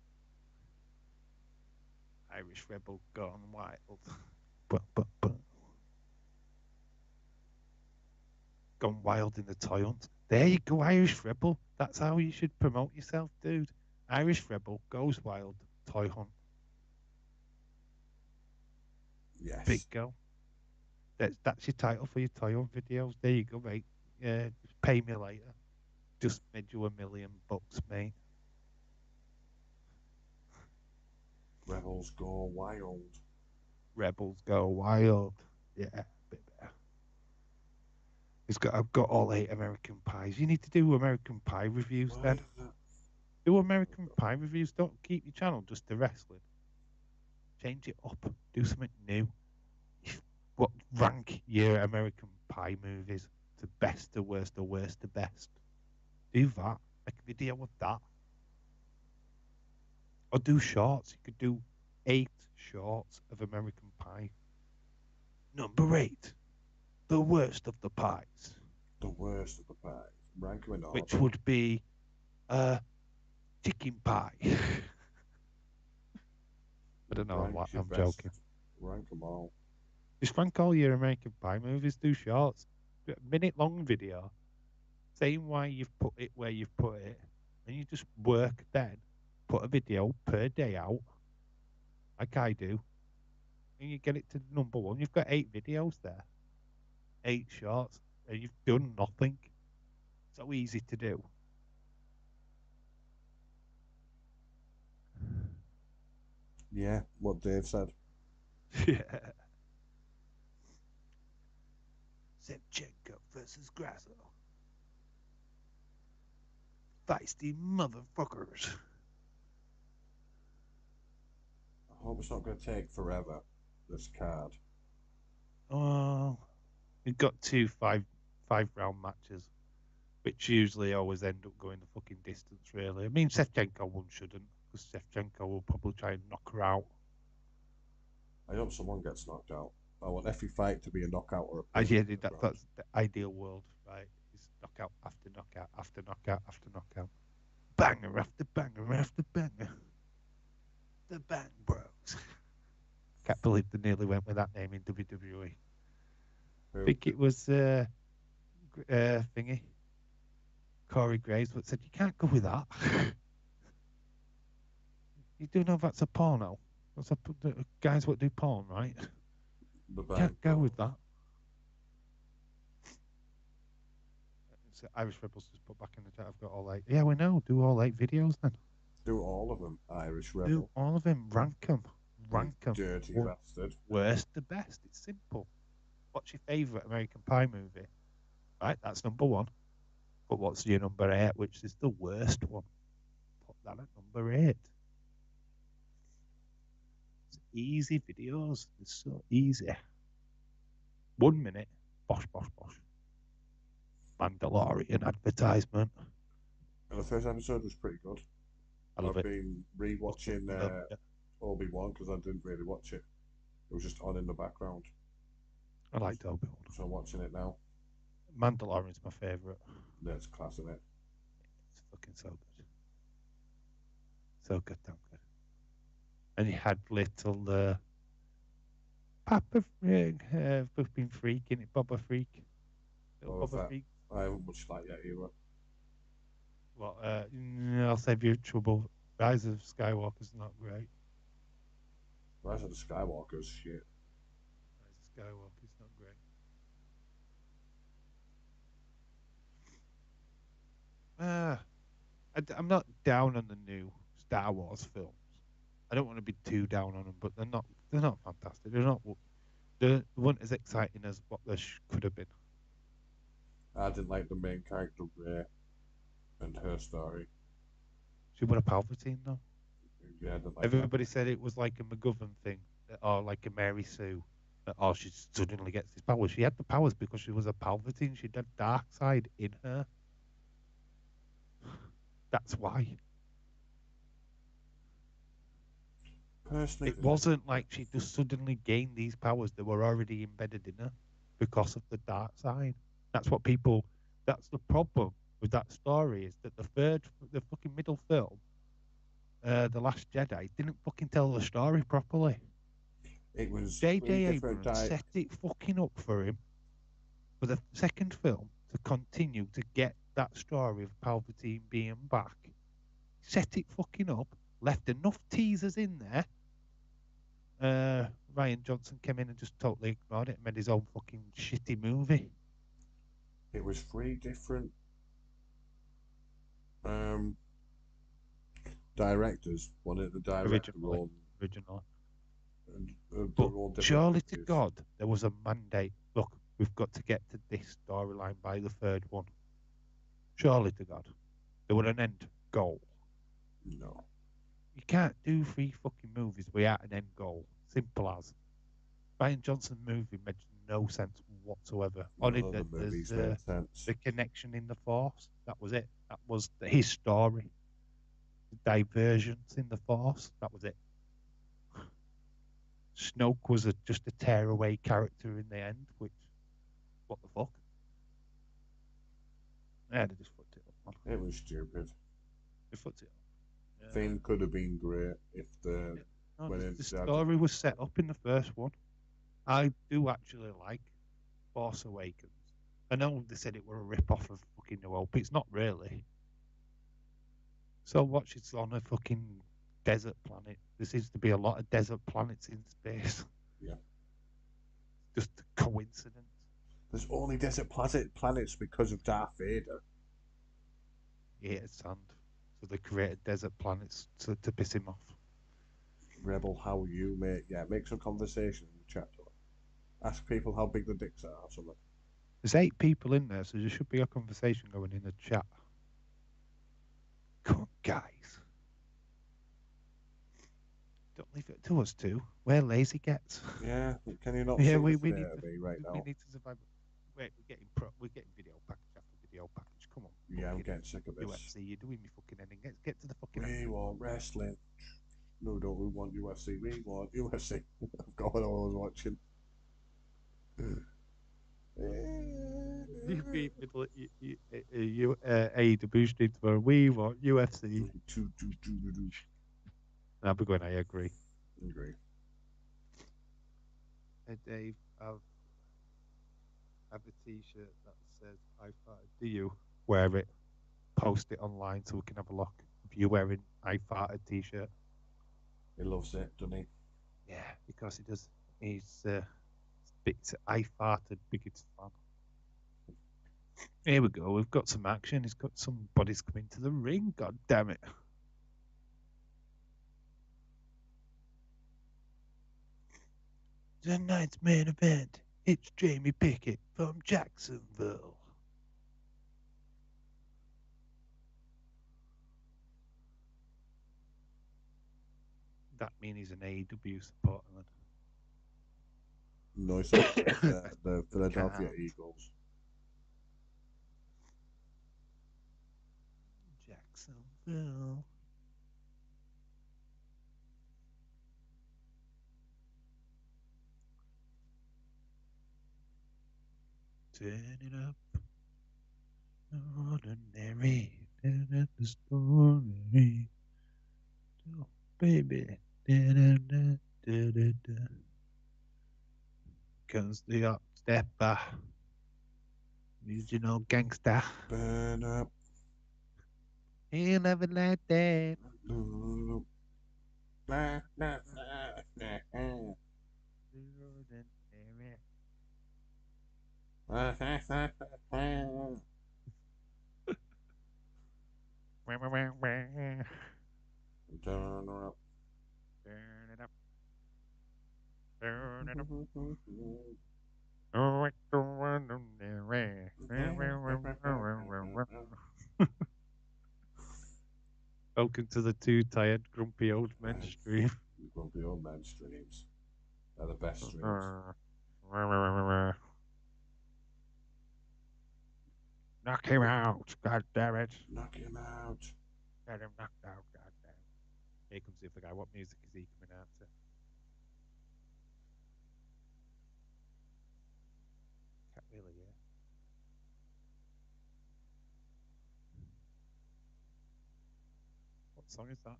Irish rebel gone wild. But. Gone wild in the toy hunt. There you go, Irish rebel. That's how you should promote yourself, dude. Irish rebel goes wild, toy hunt. Yes. Big go. That's your title for your toy hunt videos. There you go, mate. Yeah, just pay me later. Just made you $1 million, mate. Rebels go wild. Rebels go wild. Yeah, baby. I've got all 8 American pies. You need to do American Pie reviews then. Do American Pie reviews. Don't keep your channel just to wrestling. Change it up. Do something new. What rank your American Pie movies to best to worst or worst to best? Do that. Make a video of that. Or do shorts. You could do 8 shorts of American Pie. Number 8. The worst of the pies. The worst of the pies. Rank them in order. Which would be chicken pie. I don't know what I'm joking. Rank them all. Just rank all your American Pie movies, do shorts. A minute-long video saying why you've put it where you've put it, and you just work then. Put a video per day out, like I do, and you get it to number 1. You've got 8 videos there. 8 shorts, and you've done nothing. So easy to do. Yeah, what Dave said. Yeah. Shevchenko versus GROSOO. Feisty motherfuckers. I hope it's not going to take forever, this card. Oh, we've got 2 five-round matches, which usually always end up going the fucking distance, really. I mean, Shevchenko one shouldn't, because Shevchenko will probably try and knock her out. I hope someone gets knocked out. I want every fight to be a knockout or a That's the ideal world, right? Is knockout after knockout after knockout after knockout. Banger after banger after banger. The Bang Bros. Can't believe they nearly went with that name in WWE. I think it was thingy. Corey Graves, but said you can't go with that. You do know that's a porno. That's guys what do porn, right? Can't go with that. So Irish Rebels just put back in the chat. I've got all 8. Yeah, we know. Do all 8 videos then. Do all of them. Irish Do Rebel. all of them. Rank them. Rank them. Dirty bastard. Worst to best. It's simple. What's your favourite American Pie movie? Right, that's number 1. But what's your number 8, which is the worst one? Put that at number 8. It's easy videos. It's so easy. 1 minute. Bosh, bosh, bosh. Mandalorian advertisement. And the first episode was pretty good. I love I've it. been rewatching Love it. Obi-Wan because I didn't really watch it. It was just on in the background. I liked Obi-Wan. So I'm watching it now. Mandalorian's my favourite. That's class, isn't it? It's fucking so good. So good, damn good. And you had little Papa Freak, flipping freak in it, Boba Freak. Little What was Boba that? Freak. I haven't watched that yet either. Well, I'll save you trouble. Rise of Skywalker's not great. Rise of the Skywalkers, shit. Rise of Skywalker's not great. I'm not down on the new Star Wars films. I don't want to be too down on them, but they're not fantastic. They weren't as exciting as what they could have been. I didn't like the main character, Rey, and her story. She was a Palpatine though. Yeah, I didn't like Everybody said it was like a MacGuffin thing, or like a Mary Sue. That, she suddenly gets these powers. She had the powers because she was a Palpatine. She had dark side in her. That's why. Personally, It wasn't like she just suddenly gained these powers. They were already embedded in her because of the dark side. That's the problem with that story, is that the fucking middle film, The Last Jedi, didn't fucking tell the story properly. it was J.J. Abrams set it fucking up for him for the second film to continue to get that story of Palpatine being back. Set it fucking up, left enough teasers in there. Ryan Johnson came in and just totally ignored it and made his own fucking shitty movie. It was 3 different directors. One at the director role. Originally. And But all different surely to movies. God, there was a mandate. Look, we've got to get to this storyline by the 3rd one. Surely to God, there was an end goal. No. You can't do 3 fucking movies without an end goal. Simple as. Ryan Johnson's movie made no sense whatsoever. Only None that of the movies there's made sense. the connection in the Force. That was it. That was his story. The divergence in the Force. That was it. Snoke was just a tearaway character in the end, which, what the fuck? Yeah, they just fucked it up, man. It was stupid. They fucked it up. Thing could have been great if The story was set up in the first one. I do actually like Force Awakens. I know they said it were a rip-off of fucking New Hope. It's not really. So watch, it's on a fucking desert planet. There seems to be a lot of desert planets in space. Yeah. Just a coincidence. There's only desert planets because of Darth Vader. He hated sand. So they created desert planets to piss him off. Rebel, how are you, mate? Yeah, make some conversation in the chat. Ask people how big the dicks are or something. There's 8 people in there, so there should be a conversation going in the chat. Come on, guys. Don't leave it to us two. We're lazy gets. Yeah, can you not Yeah, see we the need state of to, me right we now? need to survive. Wait, we're getting video package after video package. Come on. Yeah, I'm getting sick of this. UFC, you're doing me fucking ending. Let's get to the fucking We ending. want wrestling. No, don't we want UFC? We want UFC. I've got what I was watching. AEW stream tomorrow. We want UFC. I'll be going, I agree. Agree. Hey Dave, I've a t-shirt that says I farted. Do you wear it? Post it online so we can have a look. If you're wearing I farted t-shirt. He loves it, doesn't he? Yeah, because he does. He's I farted biggest fan. Here we go. We've got some action. He's got somebody's coming to the ring. God damn it! Tonight's main event. It's Jamie Pickett from Jacksonville. That means he's an AEW supporter. Then. No, it's not. The Philadelphia Can't. Eagles. Jacksonville. Turn it up. Ordinary. The story. Oh, baby. Comes the up stepper. Original gangster. Burn up. He'll never like that. Turn up. Turn it up. Turn it up. Welcome to the two tired, grumpy old men stream. Grumpy old man streams. They're the best streams. Knock him out, god damn it. Knock him out. Get him knocked out, god damn. Here comes the other guy. What music is he coming out to? Can't really hear. What song is that?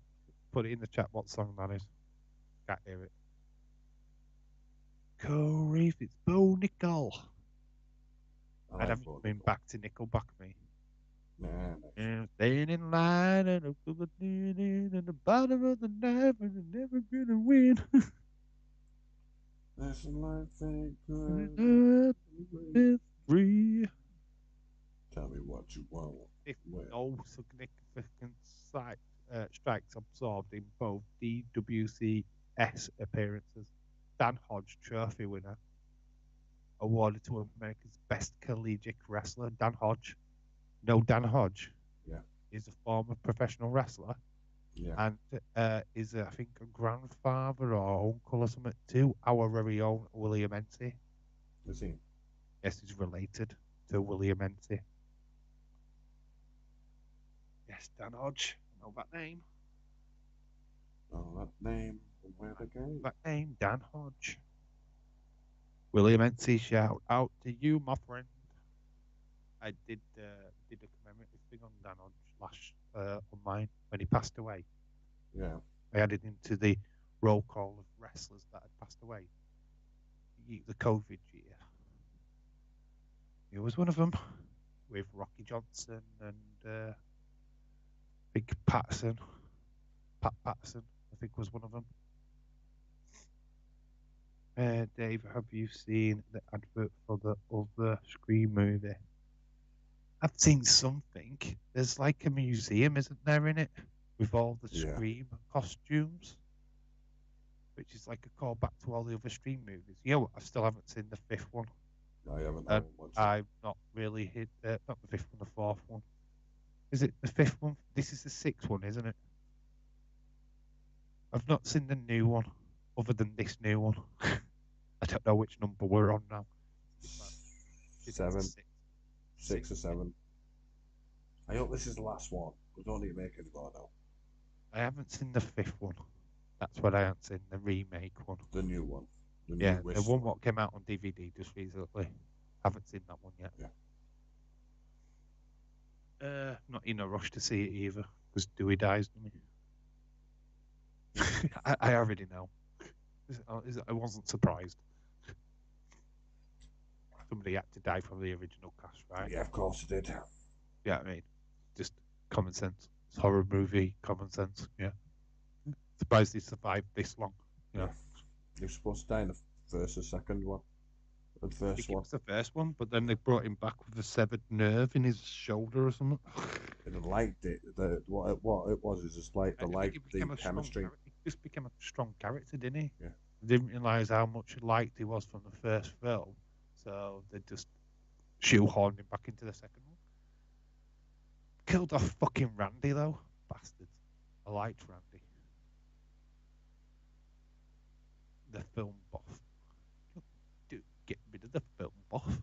Put it in the chat what song that is. Can't hear it. Corey, it's Bo Nickel. I'd have been back to Nickelback, me. Nah, Staying in line and up to the at the bottom of the knife and they're never gonna win. That's a life ain't good. It's free. Tell me what you want. If Well. no significant strikes absorbed in both DWCS appearances. Dan Hodge Trophy winner. Awarded to America's best collegiate wrestler, Dan Hodge. No, Dan Hodge. Yeah. Is a former professional wrestler. Yeah. And is, I think, a grandfather or uncle or something to our very own William Enty. Is he? Yes, he's related to William Enty. Yes, Dan Hodge. I know that name. Oh, that name. Where they go? That name, Dan Hodge. William Enty, shout out to you, my friend. I did a commemorative thing on Dan Hodge last on mine when he passed away. Yeah. I added him to the roll call of wrestlers that had passed away. The COVID year. He was one of them, with Rocky Johnson and Big Patterson. Pat Patterson, I think, was one of them. Dave, have you seen the advert for the other Scream movie? I've seen something. There's like a museum, isn't there, in it? With all the Scream costumes. Which is like a callback to all the other Scream movies. You know what? I still haven't seen the fifth one. No, I haven't. I've not really hit, not the fifth one, the fourth one. Is it the fifth one? This is the sixth one, isn't it? I've not seen the new one, other than this new one. I don't know which number we're on now. 7. 6 or 7. I hope this is the last one. We don't need to make any more now. I haven't seen the fifth one. That's what I haven't seen, the remake one. The new one. The one what came out on DVD just recently. Haven't seen that one yet. Yeah. Not in a rush to see it either, because Dewey dies, doesn't he? I already know. I wasn't surprised. Somebody had to die from the original cast, right? Yeah, of course it did. Yeah, I mean, just common sense. It's a horror movie, common sense. Yeah. Surprised he survived this long. Yeah. He was supposed to die in the first or second one. The first one. It was the first one, but then they brought him back with a severed nerve in his shoulder or something. And I liked it. What it was is just like the chemistry. He just became a strong character, didn't he? Yeah. They didn't realise how much liked he was from the first film, so they just shoehorned him back into the second one. Killed off fucking Randy though, bastards. I liked Randy, the film buff. Dude, get rid of the film buff.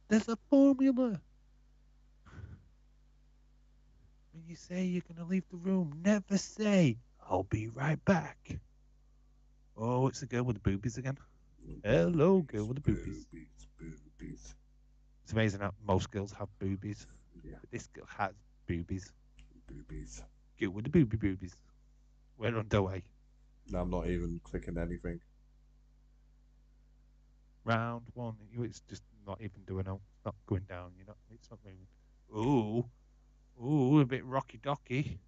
There's a formula. When you say you're gonna leave the room, never say, I'll be right back. Oh, it's the girl with the boobies again. Hello, girl with the boobies. Boobies. It's amazing how most girls have boobies. Yeah. But this girl has boobies. Boobies. Girl with the boobies. We're underway. No, I'm not even clicking anything. Round one. It's just not even doing out. It's not going down. It's not moving. Ooh, a bit rocky docky.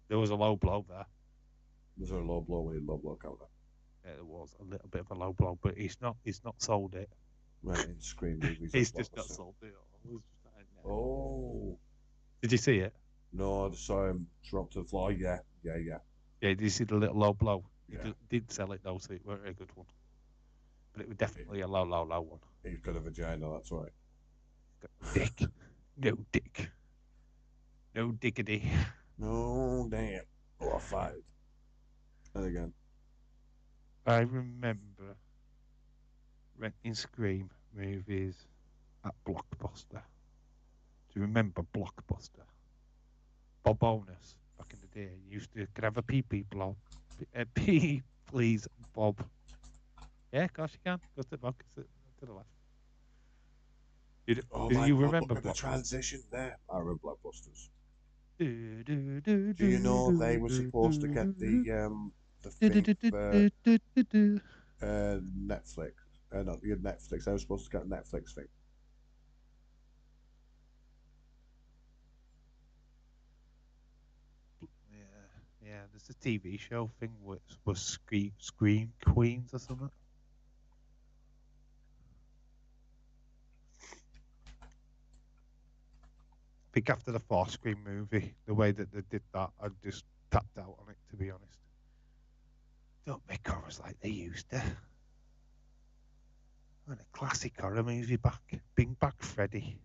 There was a low blow there. Was there a low blow when he low blow counter? Yeah, there was a little bit of a low blow, but he's not sold it. Right, in Scream movies. He's just not sold it. Oh. Did you see it? No, I just saw him drop to the floor. Yeah. Yeah, did you see the little low blow? Yeah. He did sell it though, so it weren't a good one. But it was definitely a low one. He's got a vagina, that's right. Dick. No dick. No dickity. No, damn. Oh, I fired. And again. I remember renting Scream movies at Blockbuster. Do you remember Blockbuster? Bob Bonus, back in the day, used to could have a pee blow. Pee, please, Bob. Yeah, of course you can. Go to the back, to the left. Oh do my you God, remember look at the transition there? I remember Blockbusters. Do Do you know they were supposed to get the thing for Netflix? Not the Netflix. They were supposed to get a Netflix thing. Yeah. There's a TV show thing which was Scream Queens or something. I think after the fourth Scream movie, the way that they did that, I just tapped out on it, to be honest. Don't make horrors like they used to. And a classic horror movie back. Bring back Freddy.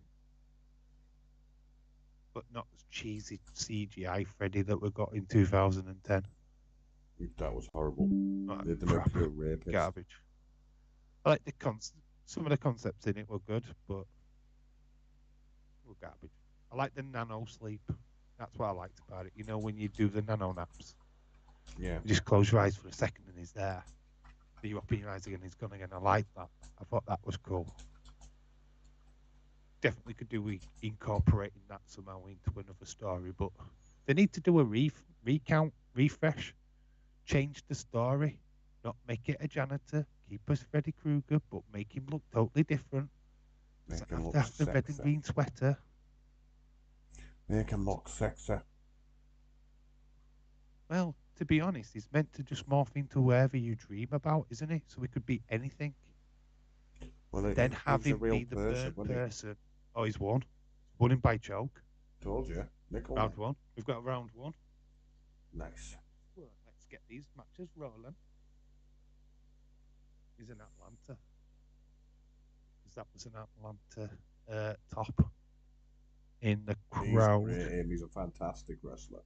But not as cheesy CGI Freddy that we got in 2010. That was horrible. They did Crap. a rapist. Garbage. I like some of the concepts in it were good, but were garbage. I like the nano sleep. That's what I liked about it. You know, when you do the nano naps. Yeah. You just close your eyes for a second and he's there. You open your eyes again, he's gone again. I like that. I thought that was cool. Definitely could do with incorporating that somehow into another story, but they need to do a refresh, change the story, not make it a janitor, keep us Freddy Krueger, but make him look totally different. Make Doesn't him have look to have the red sexy. and green sweater. Make him look sexy. Well, to be honest, he's meant to just morph into wherever you dream about, isn't he? So he could be anything. Well, Then have he's a him real be the person, third wasn't he? person. Oh, he's won. Won him by choke. Told you. Nickel. Round one. We've got round one. Nice. Well, let's get these matches rolling. He's in Atlanta. Because that was an Atlanta top in the crowd. He's great. He's a fantastic wrestler.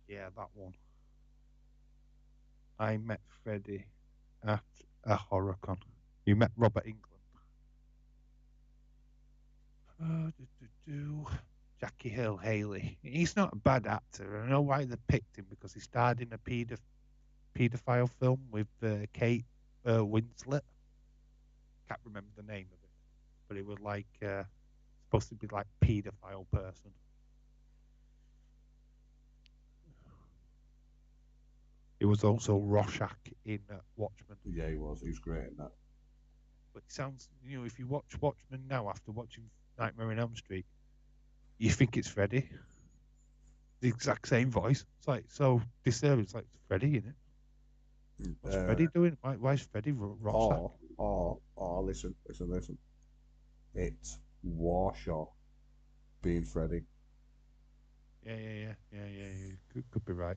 Yeah, that one. I met Freddie at a horror con. You met Robert England. Jackie Hill Haley. He's not a bad actor. I know why they picked him because he starred in a paedophile film with Kate Winslet. Can't remember the name of it, but it was like supposed to be like paedophile person. He was also Rorschach in Watchmen. Yeah, he was. He was great in that. But it sounds, if you watch Watchmen now after watching Nightmare on Elm Street, you think it's Freddy. The exact same voice. It's like so disturbing. It's like it's Freddy in it. What's Freddy doing? Why is Freddy Rorschach? Listen. It's Warshaw. being Freddy. Yeah. Could be right.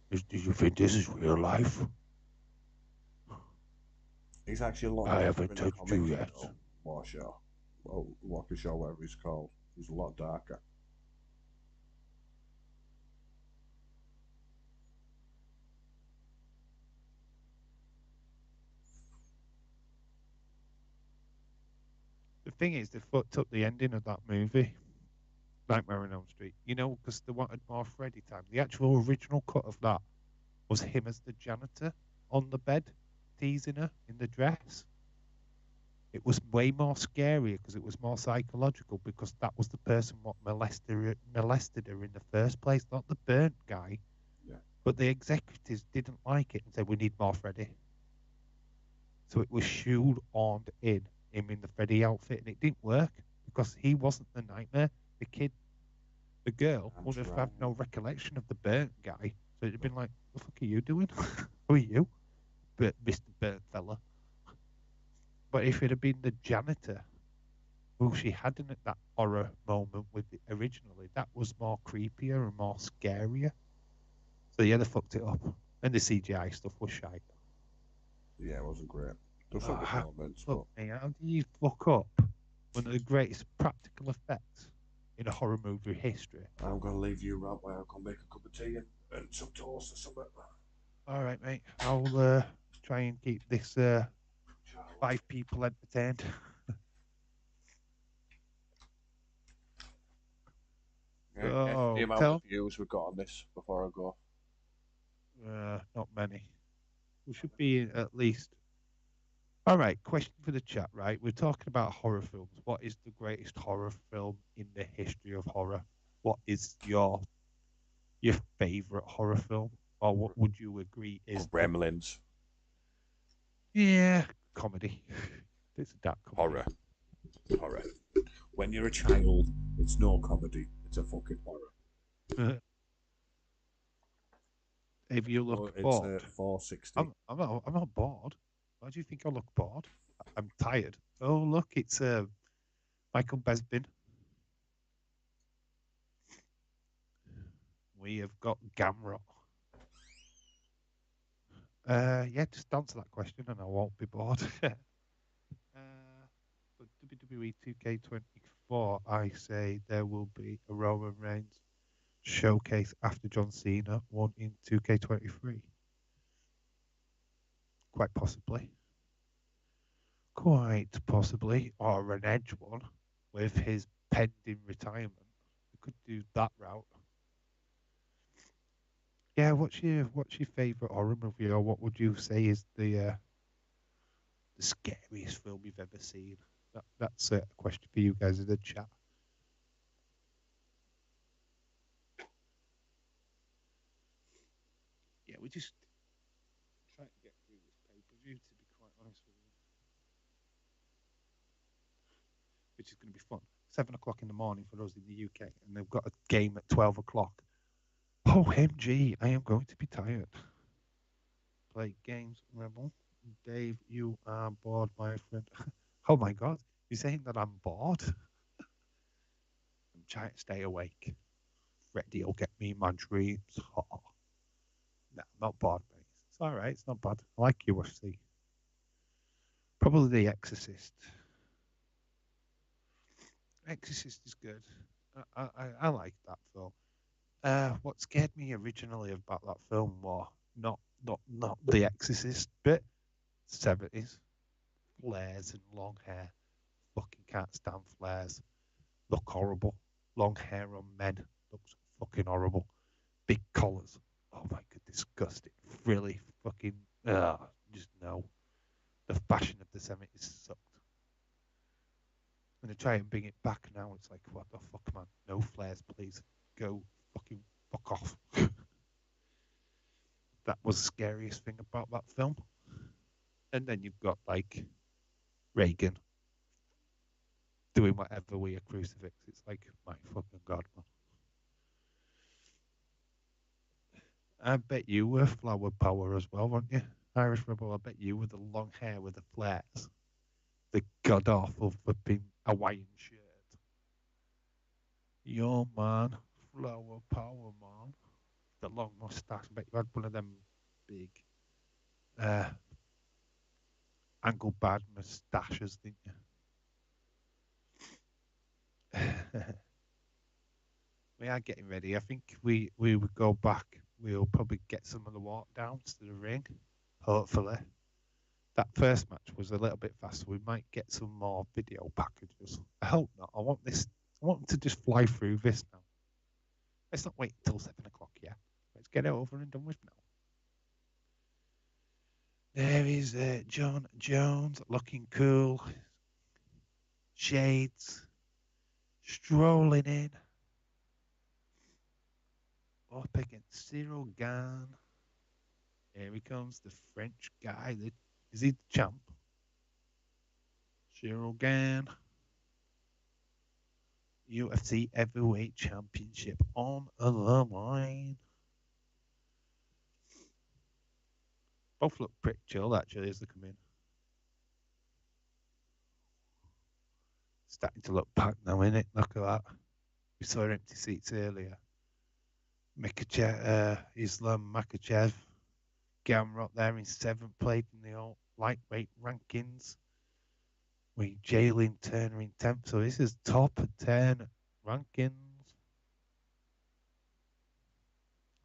Do you think this is real life? He's actually a lot I darker haven't in the touched comics, you yet. Warshaw. Well, Walker Shaw, whatever he's called. He's a lot darker. The thing is, they fucked up the ending of that movie, Nightmare on Elm Street. You know, because they wanted more Freddy time. The actual original cut of that was him as the janitor on the bed, teasing her in the dress. It was way more scary because it was more psychological because that was the person what molested her in the first place, not the burnt guy. Yeah. But the executives didn't like it and said, we need more Freddy. So it was shoehorned in him in the Freddy outfit, and it didn't work because he wasn't the nightmare. The girl That's would have right. had no recollection of the burnt guy. So it'd have been like, what the fuck are you doing? Who are you? But Mr. Burnt fella. But if it had been the janitor who she had in that horror moment with it originally, that was more creepier and more scarier. So yeah, they fucked it up. And the CGI stuff was shite. Yeah, it wasn't great. There's some good moments, but Fuck me, how do you fuck up one of the greatest practical effects in a horror movie history? I'm going to leave you right where I'm going to make a cup of tea and some toast or something. All right, mate. I'll try and keep this 5 people entertained. The amount tell of views we've got on this before I go. not many. We should be at least. All right, question for the chat, right? We're talking about horror films. What is the greatest horror film in the history of horror? What is your favorite horror film? Or what would you agree is Gremlins. Yeah, comedy. It's a dark comedy. Horror. When you're a child, it's no comedy. It's a fucking horror. If you look It's bored, 460. I'm not bored. Why do you think I look bored? I'm tired. Oh, look, it's Michael Besbin. We have got Gamrot. Yeah, just answer that question and I won't be bored. For WWE 2K24, I say there will be a Roman Reigns showcase after John Cena won in 2K23. Quite possibly. Or an Edge one with his pending retirement. We could do that route. Yeah, what's your favourite horror movie, or what would you say is the scariest film you've ever seen? That's a question for you guys in the chat. Yeah, we just try to get through this pay-per-view, to be quite honest with you. Which is going to be fun. 7 o'clock in the morning for us in the UK, and they've got a game at 12 o'clock. OMG, I am going to be tired. Play games, Rebel. Dave, you are bored, my friend. Oh my God, you're saying that I'm bored? I'm trying to stay awake. Freddy will get me in my dreams. Oh. No, I'm not bored, mate. It's all right. It's not bad. I like UFC. Probably The Exorcist. Exorcist is good. I like that film. What scared me originally about that film was not The Exorcist, but 70s flares and long hair. Fucking can't stand flares. Look horrible. Long hair on men looks fucking horrible. Big collars. Oh my god, disgusting. Really fucking just no. The fashion of the 70s sucked. And they try and bring it back now. It's like, what the fuck, man? No flares, please. Go fucking fuck off. That was the scariest thing about that film. And then you've got like Reagan doing whatever with a crucifix. It's like, my fucking god, man. I bet you were flower power as well, weren't you? Irish Rebel, I bet you with the long hair with the flares. the god awful flipping Hawaiian shirt. Yo, man, flower power, man. The long mustache. I bet you had one of them big angle bad mustaches, didn't you? We are getting ready. I think we would go back. We'll probably get some of the walk downs to the ring, hopefully. That first match was a little bit faster. We might get some more video packages. I hope not. I want this. I want them to just fly through this now. Let's not wait until 7 o'clock. Yeah, let's get it over and done with now. There is John Jones looking cool. Shades strolling in. Up against Ciryl Gane. Here he comes, the French guy. Is he the champ? Ciryl Gane. UFC Heavyweight Championship on the line. Both look pretty chill, actually, as they come in. Starting to look packed now, innit? Look at that. We saw empty seats earlier. Islam Makachev. Gamrot there in 7th place in the all lightweight rankings. We Jalen Turner in 10th. So this is top 10 rankings.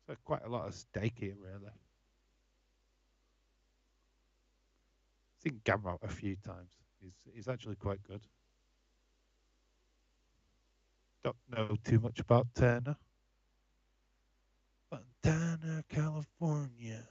So quite a lot of stake here, really. I've seen Gamrot a few times. He's actually quite good. Don't know too much about Turner. Montana, California.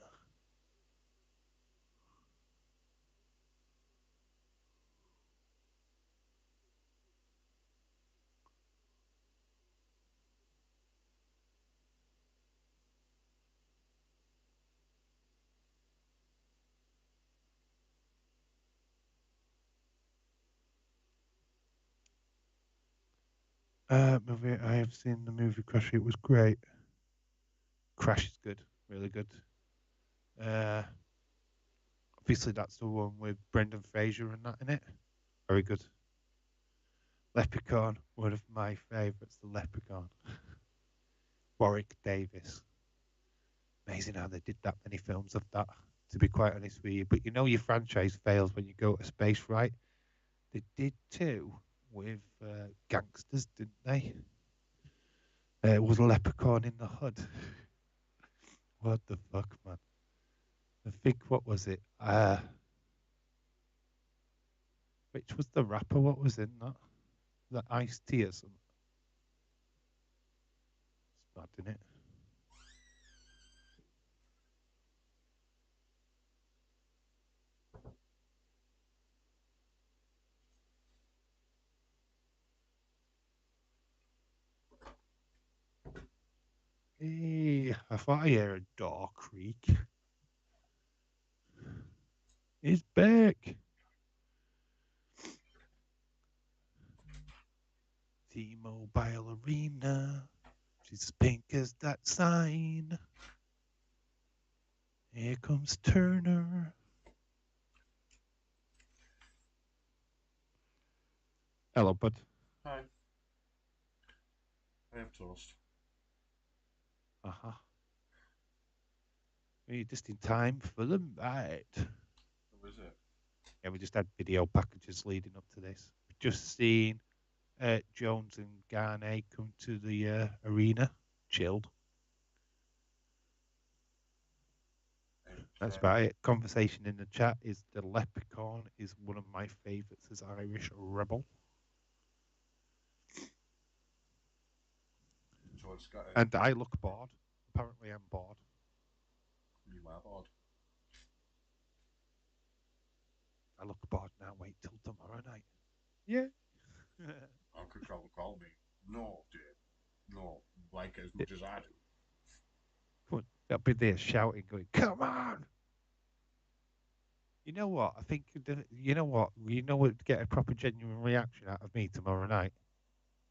Movie. I have seen the movie Crash. It was great. Crash is good, really good. Obviously that's the one with Brendan Fraser and that in it. Very good. Leprechaun, one of my favourites. The Leprechaun. Warwick Davis. Amazing how they did that many films of that. To be quite honest with you, but you know your franchise fails when you go to space, right? They did too with gangsters, didn't they? It was a Leprechaun in the Hood. What the fuck, man? I think, what was it? Which was the rapper? What was in that? The Ice-T or something? It's mad, isn't it? Hey, I thought I heard a door creak. He's back. T-Mobile Arena. She's as pink as that sign. Here comes Turner. Hello, bud. Hi. I am toast. Uh-huh. We're just in time for the night. Who is it? Yeah, we just had video packages leading up to this. We've just seen Jones and Gane come to the arena, chilled. That's about it. Conversation in the chat is the Leprechaun is one of my favourites as Irish rebel. So it's got And I look bored. Apparently I'm bored. You are bored. I look bored now. Wait till tomorrow night. Yeah. Uncle call me. No, dear. No, like as much as I do. Come on. They'll be there shouting, going, come on! You know what? I think, you know what? You know what would get a proper genuine reaction out of me tomorrow night?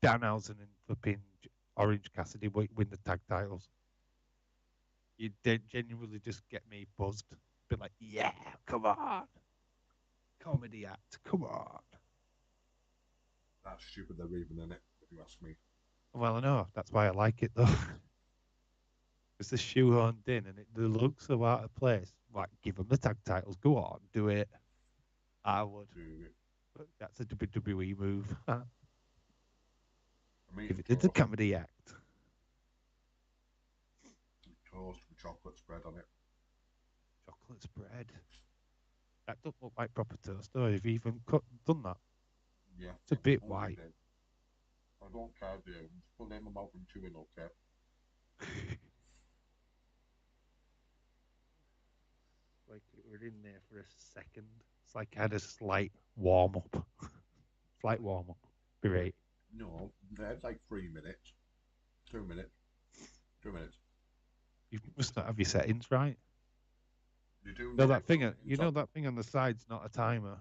Danhausen and flipping Orange Cassidy win the tag titles. You genuinely just get me buzzed. Be like, yeah, come on. comedy act. Come on. That's stupid they're even in it, if you ask me. Well, I know. That's why I like it, though. It's the shoehorned in and they look so out of place. Like, give them the tag titles. Go on, do it. I would. But that's a WWE move. Give it the comedy act. Toast with chocolate spread on it. Chocolate spread. That doesn't look like proper toast, though. Have you even done that? Yeah. It's a bit white. I don't care, dear. I'm just putting it in my mouth and chewing, okay? Like it were in there for a second. It's like I had a slight warm up. Slight warm up. Be right. No, that's like 3 minutes. 2 minutes. 2 minutes. You must not have your settings right. You do No, that thing. You know that thing on the side's not a timer.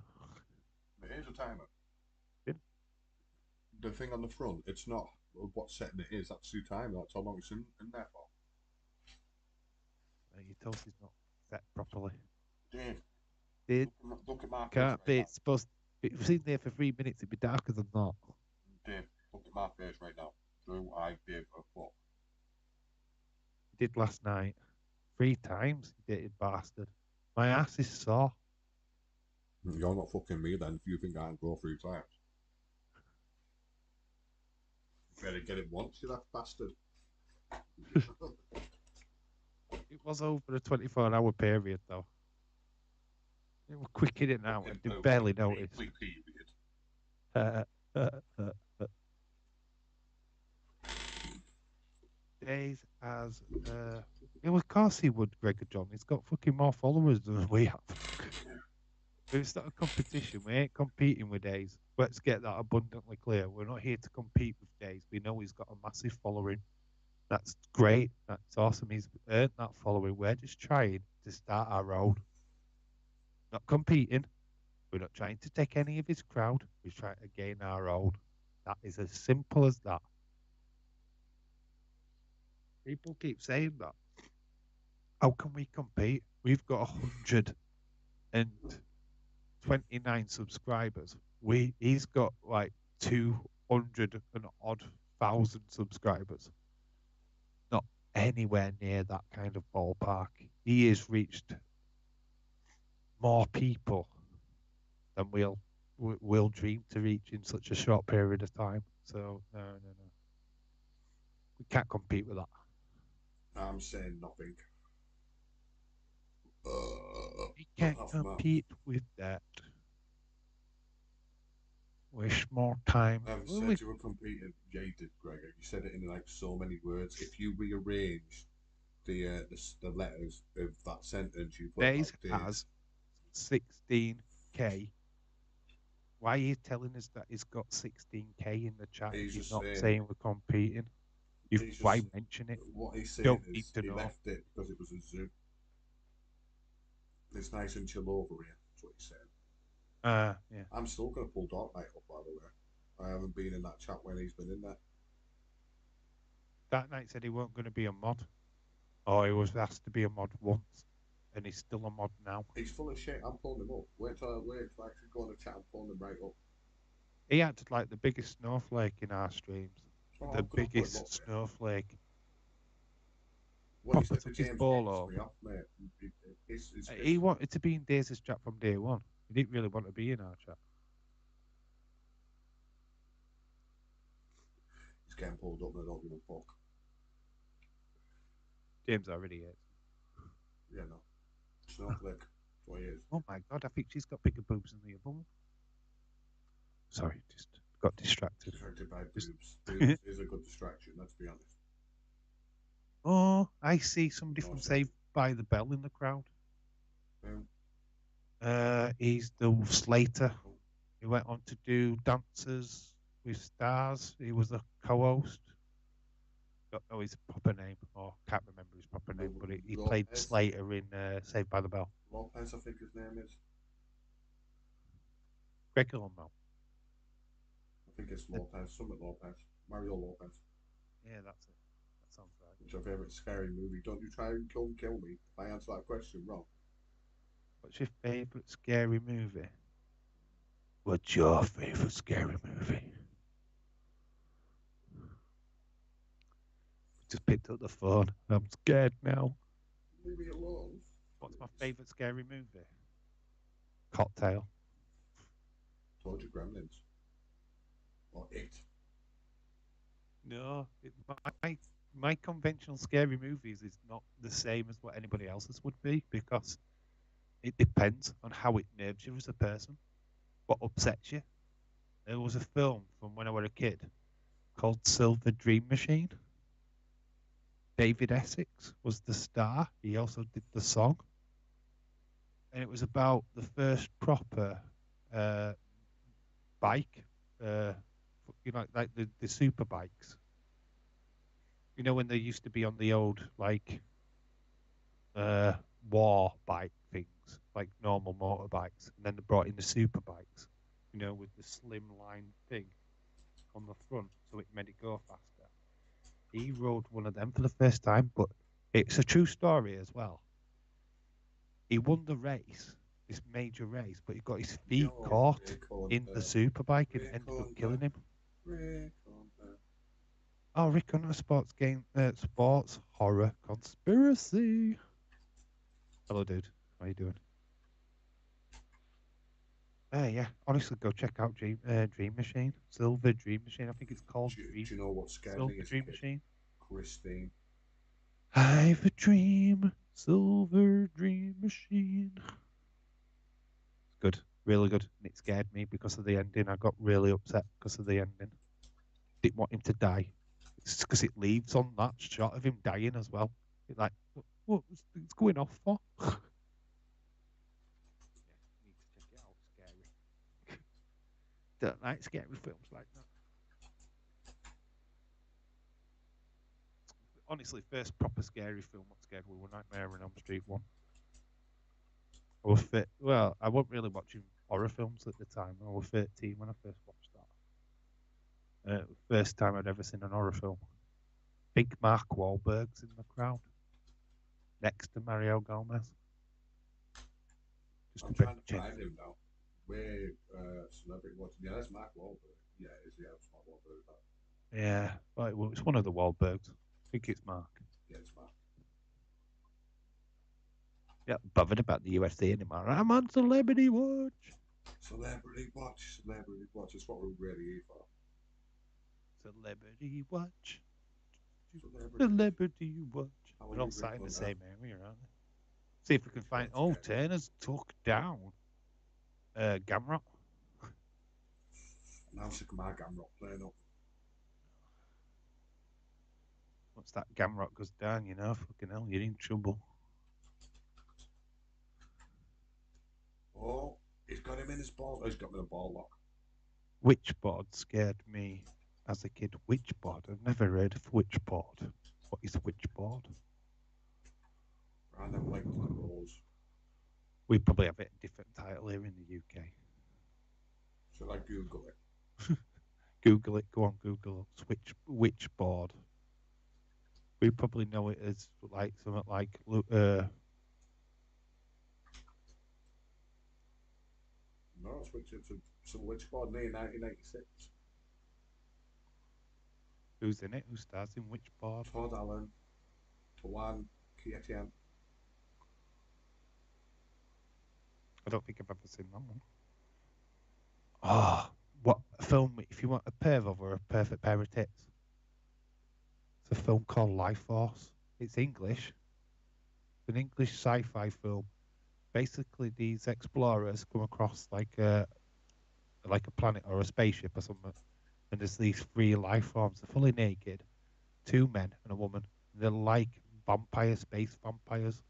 It is a timer. Yeah. The thing on the front, it's not what setting it is. That's the timer. That's how long it's in there for. Your toast is not set properly. Dave, look at my face. Can't be. It's supposed. If it was in there for 3 minutes, it'd be darker than that. Dave, look at my face right now. Do I give a fuck? You did last night. 3 times, you dated bastard. My ass is sore. You're not fucking me then if you think I can go 3 times. Better get it once, you that bastard. It was over a 24-hour period, though. It was quick in and out, and they barely noticed. Days as yeah, of course he would, Gregor John. He's got fucking more followers than we have. But it's not a competition. We ain't competing with Days. Let's get that abundantly clear. We're not here to compete with Days. We know he's got a massive following. That's great. That's awesome. He's earned that following. We're just trying to start our own. Not competing. We're not trying to take any of his crowd. We're trying to gain our own. That is as simple as that. People keep saying that. How can we compete? We've got 129 subscribers. He's got like 200 and odd thousand subscribers. Not anywhere near that kind of ballpark. He has reached more people than we'll dream to reach in such a short period of time. So no. We can't compete with that. I'm saying nothing. We can't compete with that. Wish more time. I haven't said you were competing. Yeah, you did, Gregor. You said it in like so many words. If you rearrange the letters of that sentence, you put Days has 16k. Why are you telling us that he's got 16k in the chat if he's not saying we're competing? Why mention it? What he's saying Don't is need to he know. left it because it was a zoo. It's nice and chill over here. That's what he's saying. Yeah. I'm still going to pull Dark Knight up, by the way. I haven't been in that chat when he's been in there. Dark Knight said he weren't going to be a mod. Or he was asked to be a mod once. And he's still a mod now. He's full of shit. I'm pulling him up. Wait till I actually go on the chat and pull him right up. He acted like the biggest snowflake in our streams. The biggest snowflake. Proper took his ball off. He wanted to be in Days' chat from day one. He didn't really want to be in our chat. He's getting pulled up and I don't give a fuck. James already is. Yeah, no. Snowflake. That's what he is. Oh my god, I think she's got bigger boobs than the other one. Sorry, just got distracted. Distracted by boobs. Boobs is a good distraction, let's be honest. Oh, I see somebody from Saved by the Bell in the crowd. He's the Slater. He went on to do Dances with Stars. He was a co-host. Don't know his proper name, or can't remember his proper name, but he played Slater in Saved by the Bell. Lopez, I think his name is. Gregor or Mel? I think it's Lopez, Summit Lopez, Mario Lopez. Yeah, that's it. That sounds right. What's your favourite scary movie? Don't you try and kill me if I answer that question wrong. What's your favourite scary movie? What's your favorite scary movie? Just picked up the phone. I'm scared now. Leave me alone. What's my favorite scary movie? Cocktail. Told you, Gremlins. Or It. No, my conventional scary movies is not the same as what anybody else's would be because it depends on how it nerves you as a person, what upsets you. There was a film from when I was a kid called Silver Dream Machine. David Essex was the star. He also did the song, and it was about the first proper uh, bike, like the super bikes. You know when they used to be on the old like war bike things, like normal motorbikes, and then they brought in the super bikes, with the slim line thing on the front, so it made it go faster. He rode one of them for the first time, but it's a true story as well. He won the race, this major race, but he got his feet caught in the super bike and ended up killing him. Oh, Rick Hunter sports game, sports horror conspiracy. Hello, dude. How you doing? Yeah, honestly, go check out Dream Machine, Silver Dream Machine. I think it's called Do Dream. you know what scared Silver me as a Dream kid? Machine. Christine. I've a dream, Silver Dream Machine. Good, really good. And it scared me because of the ending. I got really upset because of the ending. Didn't want him to die. It's because it leaves on that shot of him dying as well. It's like, what it's going off for? Yeah, need to check it out. Scary. Don't like scary films like that. Honestly, first proper scary film what scared me was Nightmare on Elm Street 1. I was fit. Well, I wasn't really watching horror films at the time. I was 13 when I first watched that. First time I'd ever seen an horror film. Big Mark Wahlberg's in the crowd, next to Mario Gomez. Just I'm a bit trying to change. find him now. Where celebrity watching? Yeah, that's Mark Wahlberg. Yeah, it's Mark Wahlberg. That. Yeah, well, it's one of the Wahlbergs. I think it's Mark. Yeah, it's Mark. Yeah, bothered about the UFC anymore. I'm on Celebrity Watch. Celebrity Watch. Celebrity Watch. It's what we're really here for. Celebrity Watch. Celebrity Watch. We're all sat in the same area, aren't we? See if we can find. That's good. Turner's took down Gamrot. Now sick of my Gamrot playing up. Once that Gamrot goes down, fucking hell, you're in trouble. Oh, he's got him in his ball. Oh, he's got him in a ball lock. Witchboard scared me as a kid. Witchboard? I've never heard of Witchboard. What is Witchboard? Around them legs like rolls. We probably have a different title here in the UK. So I Google it. Google it. Go on, Google it. Witchboard. We probably know it as like something like No, switch it to some Witchboard near 1986. Who's in it? Who stars in Witchboard? Todd Allen, Tawan Kietian. I don't think I've ever seen that one. Oh, what a film! If you want a pair of or a perfect pair of tits, it's a film called Life Force. It's English. It's an English sci-fi film. Basically, these explorers come across like a planet or a spaceship or something, and there's these three life forms. They're fully naked, two men and a woman. They're like vampires, space vampires,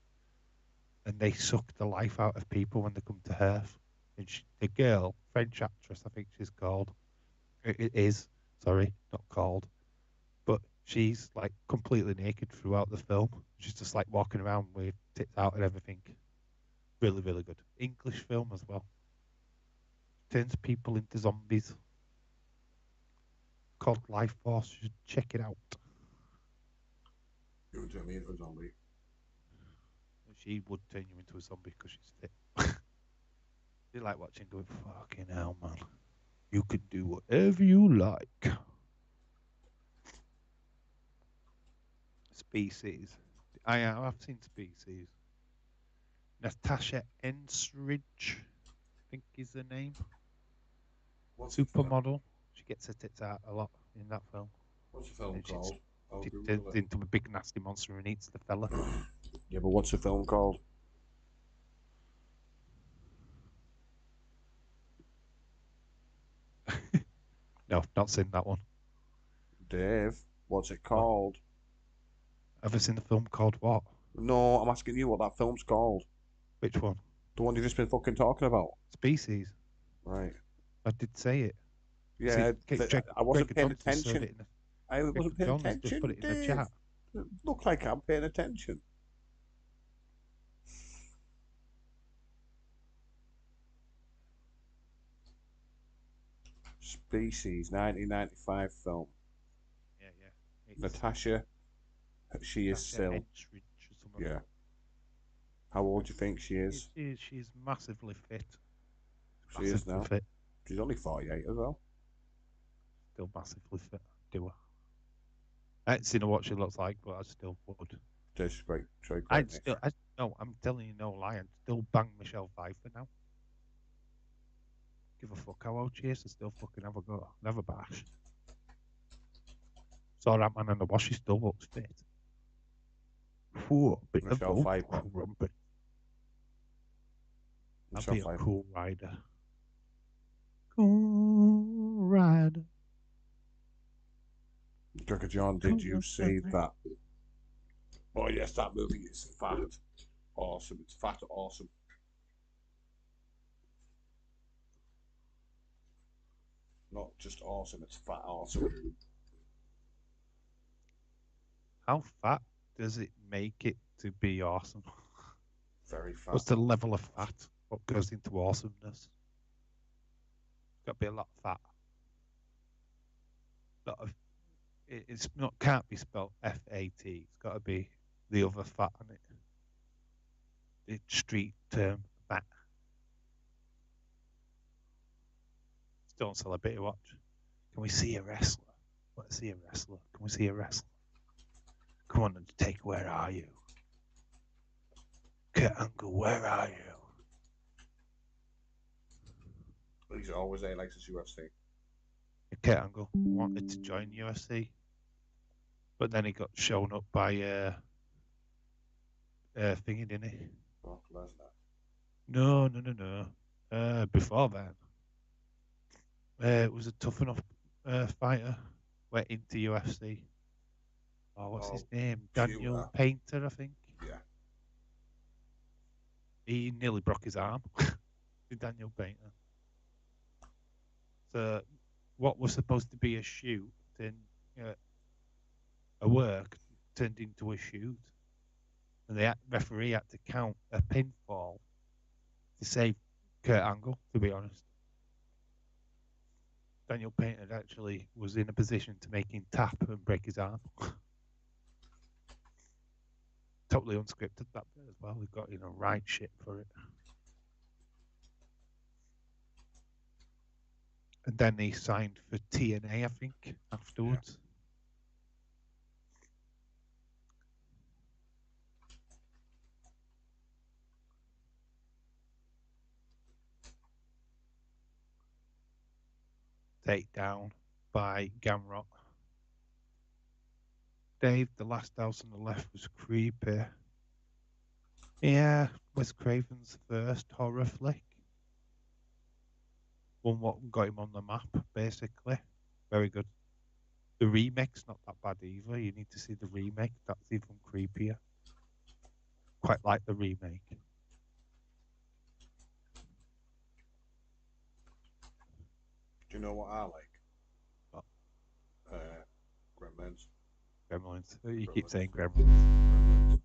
and they suck the life out of people when they come to Earth. And the girl, French actress, I think she's called. It is, sorry, not called, but she's like completely naked throughout the film. She's just like walking around with tits out and everything. Really, really good. English film as well. Turns people into zombies. Called Life Force. You should check it out. You would turn me into a zombie. She would turn you into a zombie because she's fit. You like watching going, fucking hell, man. You can do whatever you like. Species. I've seen Species. Natasha Enstridge, I think is the name. What's the Supermodel. She gets her tits out a lot in that film. What's the film And called? she turns into a big nasty monster and eats the fella. Yeah, but what's the film called? No, not seen that one. Dave, what's it called? Ever seen the film called what? No, I'm asking you what that film's called. Which one? The one you've just been fucking talking about. Species. Right. I did say it. Yeah, I wasn't Greg paying Johnson said attention. it in I wasn't paying Jonas just put attention, it in the Dave. chat. Look like I'm paying attention. Species, 1995 film. Yeah. Natasha, she is still. Enstridge or something. Yeah. How old do you think she is? She's massively fit. She is now. Fit. She's only 48 as well. Still massively fit. Do her. I haven't seen her what she looks like, but I still would. She's great. No, I'm telling you no lie. I'd still bang Michelle Pfeiffer now. Give a fuck how old she is. I still fucking have a go. Never bash. Saw that man in the wash. She still looks fit. Whoa, bit Michelle of Pfeiffer. crumpet. I'll Michelle be a Pfeiffer. cool rider. Cool rider. Joker John, did you see that? Oh yes, that movie is fat. Awesome. It's fat awesome. Not just awesome, it's fat awesome. How fat does it make it to be awesome? Very fat. What's the level of fat? What goes into awesomeness? It's got to be a lot of fat. It's not can't be spelled FAT. It's got to be the other fat on it. The street term fat. Don't sell a bit of watch. Can we see a wrestler? Let's see a wrestler. Can we see a wrestler? Come on, Undertaker, where are you? Kurt Angle, where are you? He's always there, likes his UFC. Kurt Angle wanted to join UFC, but then he got shown up by thingy, didn't he? Brock Lesnar. No. Before then, it was a tough enough fighter. Went into UFC. Oh, what's his name? Daniel Painter, I think. Yeah. He nearly broke his arm. Daniel Painter. So, what was supposed to be a shoot, a work turned into a shoot, and the referee had to count a pinfall to save Kurt Angle. To be honest, Daniel Painter actually was in a position to make him tap and break his arm. Totally unscripted that bit as well. He got in a right shit for it. And then he signed for TNA, I think, afterwards. Takedown by Gamrot. Dave, the last house on the left was creepy. Yeah, Wes Craven's first horror flick. One what got him on the map, basically. Very good. The remake's not that bad either. You need to see the remake. That's even creepier. Quite like the remake. Do you know what I like? What? Gremlins. Gremlins. You keep saying Gremlins.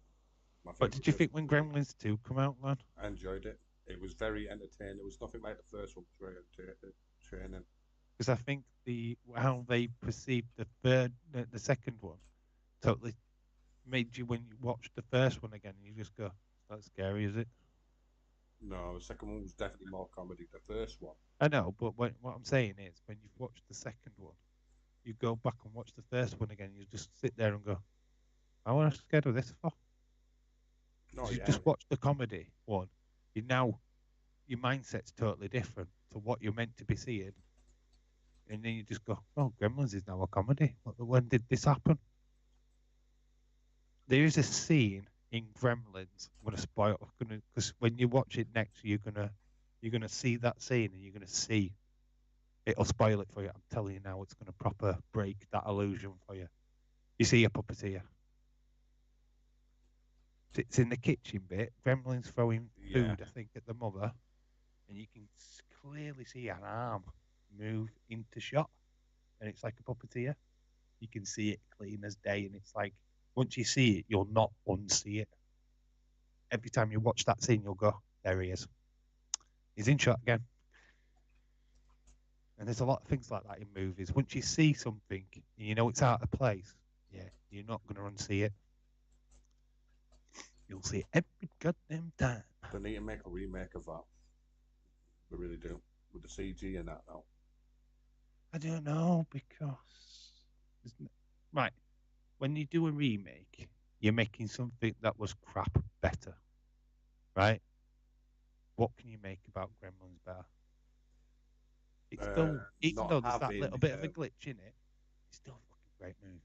What did you think when Gremlins 2 come out, man? I enjoyed it. It was very entertaining. It was nothing like the first one. Very entertaining. Because I think how they perceived the second one totally made you, when you watch the first one again, you just go, "That's scary, is it?" No, the second one was definitely more comedy. The first one, I know, but what I'm saying is, when you've watched the second one, you go back and watch the first one again. You just sit there and go, "I was scared of this for." oh Because you yeah, just watched the comedy one, you now your mindset's totally different to what you're meant to be seeing, and then you just go, "Oh, Gremlins is now a comedy. When did this happen?" There is a scene in Gremlins. I'm gonna spoil because when you watch it next, you're gonna see that scene and you're gonna see it'll spoil it for you. I'm telling you now, it's gonna proper break that illusion for you. You see a puppeteer. It's in the kitchen bit. Gremlins throwing yeah. food, I think, at the mother, and you can clearly see an arm move into shot, and it's like a puppeteer. You can see it clean as day, and it's like once you see it, you'll not unsee it. Every time you watch that scene, you'll go, "There he is. He's in shot again." And there's a lot of things like that in movies. Once you see something and you know it's out of place, yeah, you're not going to unsee it. You'll see it every goddamn time. They need to make a remake of that. They really do, with the CG and that now. I don't know because right when you do a remake, you're making something that was crap better, right? What can you make about Gremlins better? It's still, even Not though there's that having. little bit of a glitch in it, it's still a fucking great movie.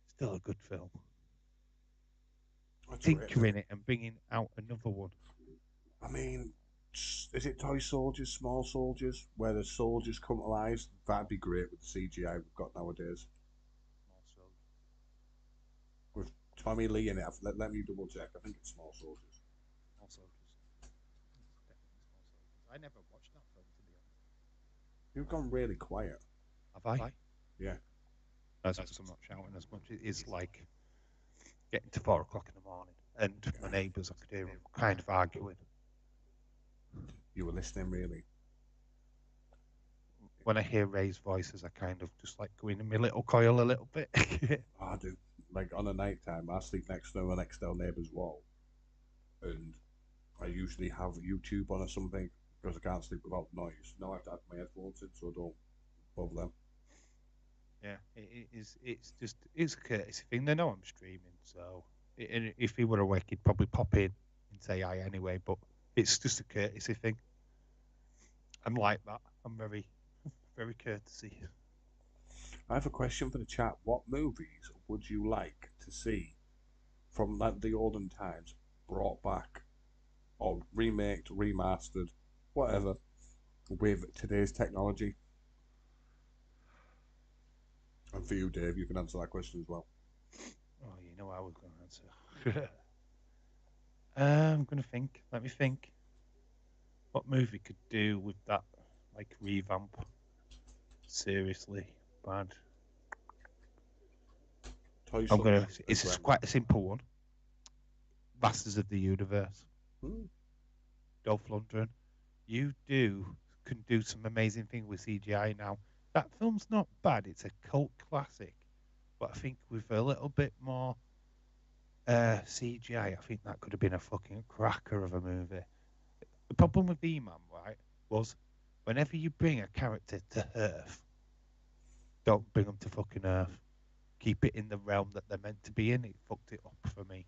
Still a good film. That's right. Tinkering it and bringing out another one. I mean, is it Toy Soldiers, Small Soldiers, where the soldiers come to life? That'd be great with the CGI we've got nowadays. Also, With Tommy Lee in it, let me double check. I think it's Small Soldiers. Small Soldiers. It's definitely Small Soldiers. I never watched that film, to be honest. You've gone really quiet. Have I? Yeah. That's because I'm not shouting as much. It is like getting to 4 o'clock in the morning, and my neighbours, I could hear them kind of arguing. You were listening, really. When I hear Ray's voices, I kind of just like go in my little coil a little bit. Oh, I do. Like on a night time, I sleep next to my next door neighbour's wall, and I usually have YouTube on or something because I can't sleep without noise. Now I have to have my headphones in so I don't bother them. Yeah, it is. It's a courtesy thing. They know I'm streaming, so and if he were awake, he'd probably pop in and say hi anyway. But it's just a courtesy thing. I'm like that. I'm very, very courtesy. I have a question for the chat. What movies would you like to see from like the olden times brought back or remaked, remastered, whatever, with today's technology? And for you, Dave, you can answer that question as well. Oh, you know I was going to answer. I'm going to think. Let me think. What movie could do with that, like revamp? Seriously, bad. Toy I'm Story. gonna. It's quite a simple one. Masters of the Universe. Hmm. Dolph Lundgren. You can do some amazing things with CGI now. That film's not bad. It's a cult classic, but I think with a little bit more CGI, I think that could have been a fucking cracker of a movie. The problem with E-Man, right, was whenever you bring a character to Earth, don't bring them to fucking Earth. Keep it in the realm that they're meant to be in. It fucked it up for me.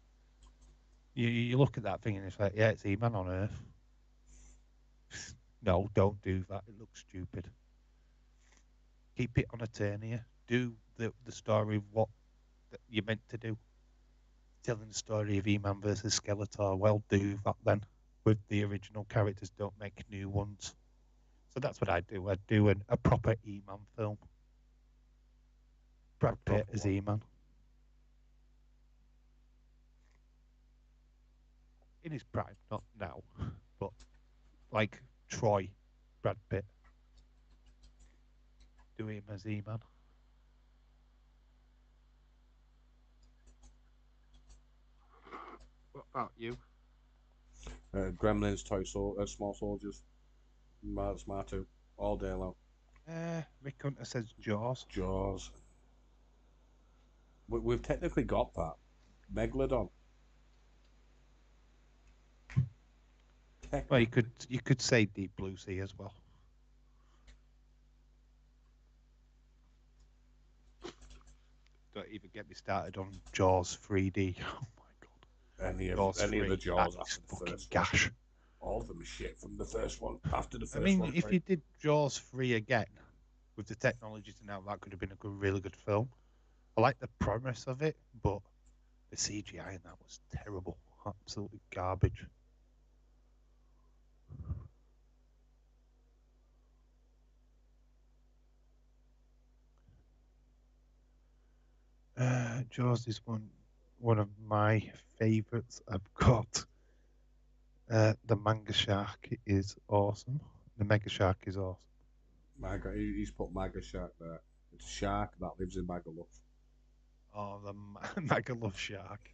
You look at that thing and it's like, yeah, it's E-Man on Earth. No, don't do that. It looks stupid. Keep it on Eternia. Do the story of what you're meant to do. Telling the story of E-Man versus Skeletor. Well, do that then. With the original characters, don't make new ones. So that's what I do. I do a proper E-Man film. Brad Pitt as E-Man. In his prime, not now, but like Troy, Brad Pitt. Do him as E-Man. What about you? Gremlins, Small Soldiers, Smartu, all day long. Rick Hunter says Jaws. Jaws. We've technically got that. Megalodon. Well, you could say Deep Blue Sea as well. Don't even get me started on Jaws 3D. Oh my god. Any of Jaws any of 3, the Jaws that is after the fucking first one. gash. All of them are shit from the first one. After the I first mean, one, if you did Jaws 3 again with the technology to now, that could have been a really good film. I like the premise of it, but the CGI in that was terrible. Absolutely garbage. Jaws is one of my favourites. I've got the manga shark is awesome. The mega shark is awesome. He's put Mega Shark there. It's a shark that lives in Magaluf. Oh, the mega love shark,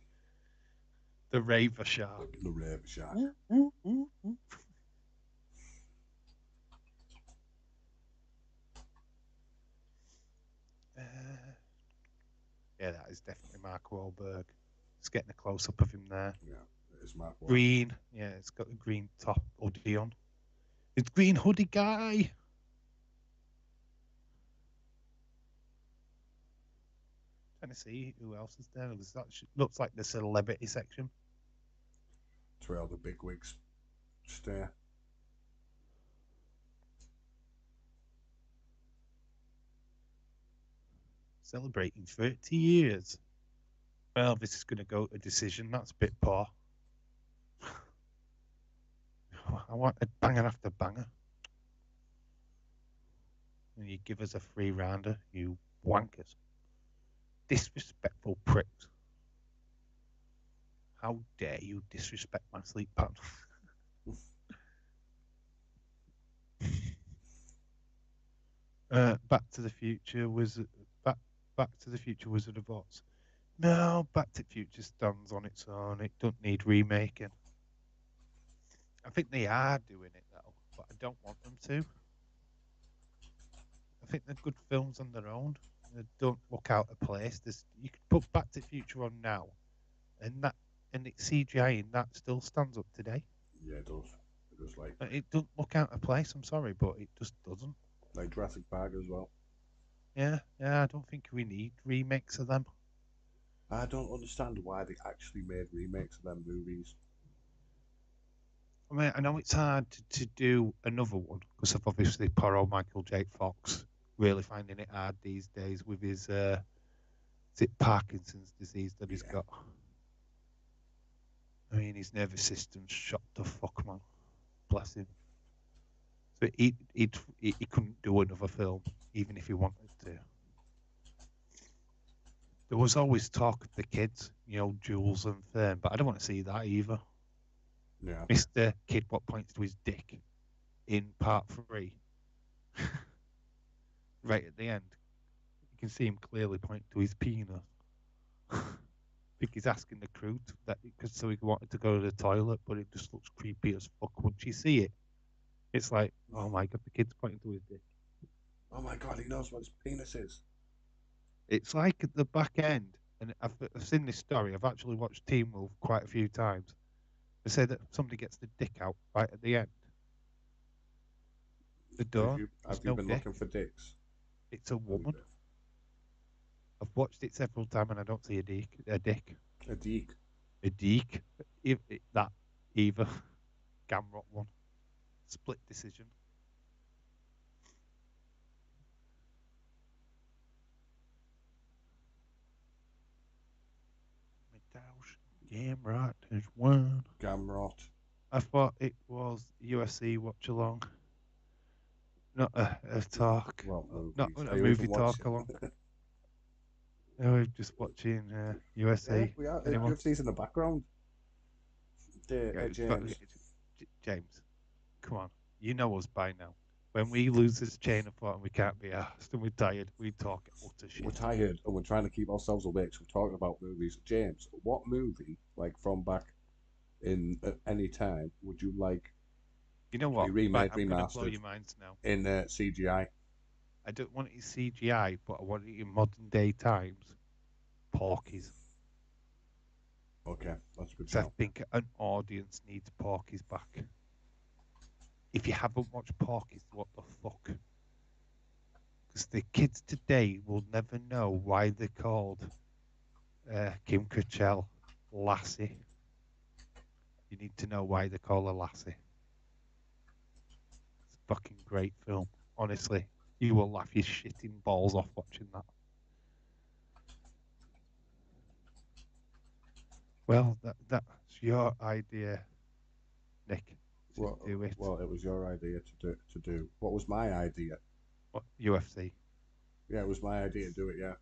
the raver shark. The Raver Shark. Yeah, that is definitely Mark Wahlberg. Just getting a close up of him there. Yeah, it is Mark Wahlberg. Green, yeah, it's got the green top hoodie on. It's green hoodie guy. Trying to see who else is there. That looks like the celebrity section. It's where all the bigwigs stay. Celebrating 30 years. Well, this is going to go to decision. That's a bit poor. I want a banger after banger. And you give us a free rounder, you wankers. Disrespectful pricks. How dare you disrespect my sleep pattern? Back to the Future was Back to the Future Wizard of Oz. No, Back to the Future stands on its own. It don't need remaking. I think they are doing it though, but I don't want them to. I think they're good films on their own. They don't look out of place. You could put Back to the Future on now, and it's CGI, and that still stands up today. Yeah, it does. It does It doesn't look out of place. I'm sorry, but it just doesn't. like Jurassic Park as well. Yeah. I don't think we need remakes of them. I don't understand why they actually made remakes of them movies. I mean, I know it's hard to do another one because of obviously poor old Michael J. Fox really finding it hard these days with his is it Parkinson's disease that he's got. I mean, his nervous system's shot to fuck, man. Bless him. So he couldn't do another film even if he wanted to. There was always talk of the kids, Jules and Fern, but I don't want to see that either. Yeah. Mr. Kid what points to his dick in part 3. Right at the end. You can see him clearly point to his penis. I think he's asking the crew so he wanted to go to the toilet, but it just looks creepy as fuck once you see it. It's like, oh my god, the kid's pointing to his dick. Oh my god, he knows what his penis is. It's like at the back end, and I've seen this story. I've actually watched Teen Wolf quite a few times. They say that somebody gets the dick out right at the end. The door. Have you been looking for dicks? It's a woman. I've watched it several times and I don't see a dick. A dick. A dick. That either. Gamrot one. Split decision. Gamrot is one. Gamrot. I thought it was UFC watch along. Not a talk. Well, not a movie talk along. No, we're just watching USA. Yeah, we are. UFC's in the background. James. James, come on. You know us by now. When we lose this chain of thought and we can't be asked and we're tired, we talk utter shit. We're tired and we're trying to keep ourselves awake, so we're talking about movies. James, what movie, like from back in at any time, would you like? You know what? Remade, I'm going to blow remastered your minds now. In CGI. I don't want it in CGI, but I want it in modern day times. Porkies. Okay, that's a good So I shout. think an audience needs Porkies back. if you haven't watched Porky's, what the fuck? Because the kids today will never know why they're called Kim Cattrall Lassie. You need to know why they call her Lassie. It's a fucking great film. Honestly, you will laugh your shitting balls off watching that. Well, that's your idea, Nick. To do it. Well, it was your idea to do. What was my idea? What, UFC? Yeah, it was my idea to do it. Yeah.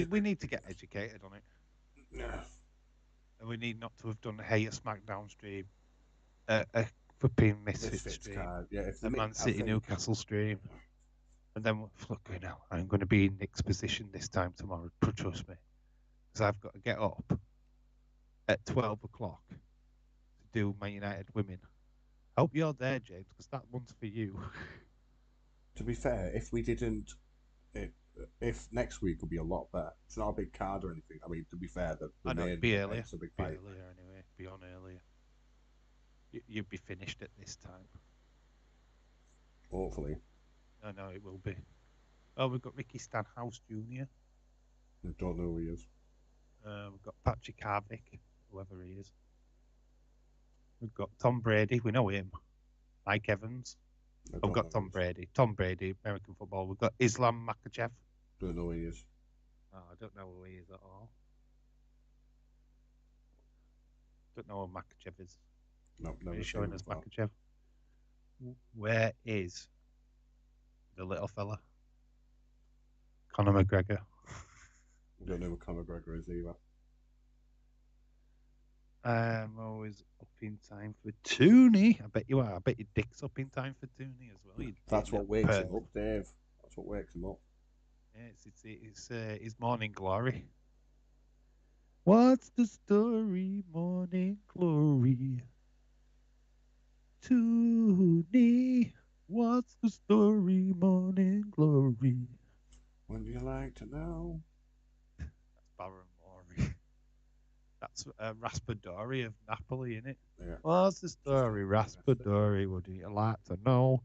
We need to get educated on it. Yeah. And we need not to have done a SmackDown stream, a flipping Misfits stream, card. Yeah, if a Man City Newcastle stream. And then, look, now I'm going to be in Nick's position this time tomorrow. Trust me. Because I've got to get up at 12 o'clock to do Man United Women. Hope you're there, James, because that one's for you. To be fair, if we didn't, if next week will be a lot better. It's not a big card or anything. I mean, to be fair, I know, it'd be earlier. It's a big be fight. earlier anyway. Be on earlier. You'd be finished at this time. Hopefully. I know it will be. Oh, we've got Ricky Stanhouse Jr. I don't know who he is. We've got Patrick Harvick, whoever he is. We've got Tom Brady. We know him. Mike Evans. We've got Tom Brady. Tom Brady, American football. We've got Islam Makhachev. Don't know who he is. Oh, I don't know who he is at all. Don't know who Makhachev is. No, never. Are you showing us Makhachev? Where is the little fella? Conor McGregor. I don't know who Conor McGregor is either. I'm always up in time for Tooney. I bet you are. I bet your dick's up in time for Tooney as well. That's what wakes him up, Dave. That's what wakes him up. Yeah, it's his morning glory. What's the story, morning glory? Tooney, what's the story, morning glory? Would you like to know? That's Baron Mori. That's Raspadori of Napoli, innit? Yeah. What's the story, Raspadori? Would you like to know?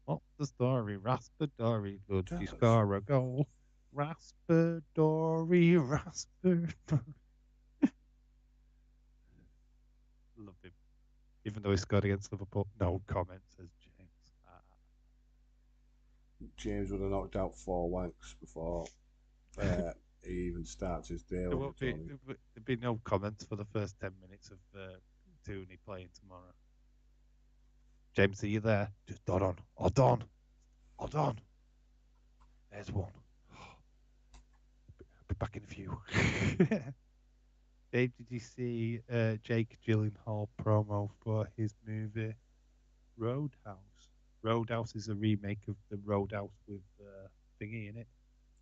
What's the story, Raspadori? Would you score a goal? Raspadori. Love him. Even though he scored against Liverpool. No comment, says James. James would have knocked out 4 wanks before he even starts his day. There'll be no comments for the first 10 minutes of Tooney playing tomorrow. James, are you there? Just hold on. Hold on. There's one. I'll be back in a few. Dave, did you see Jake Gyllenhaal promo for his movie Roadhouse? Roadhouse is a remake of the Roadhouse with Thingy in it.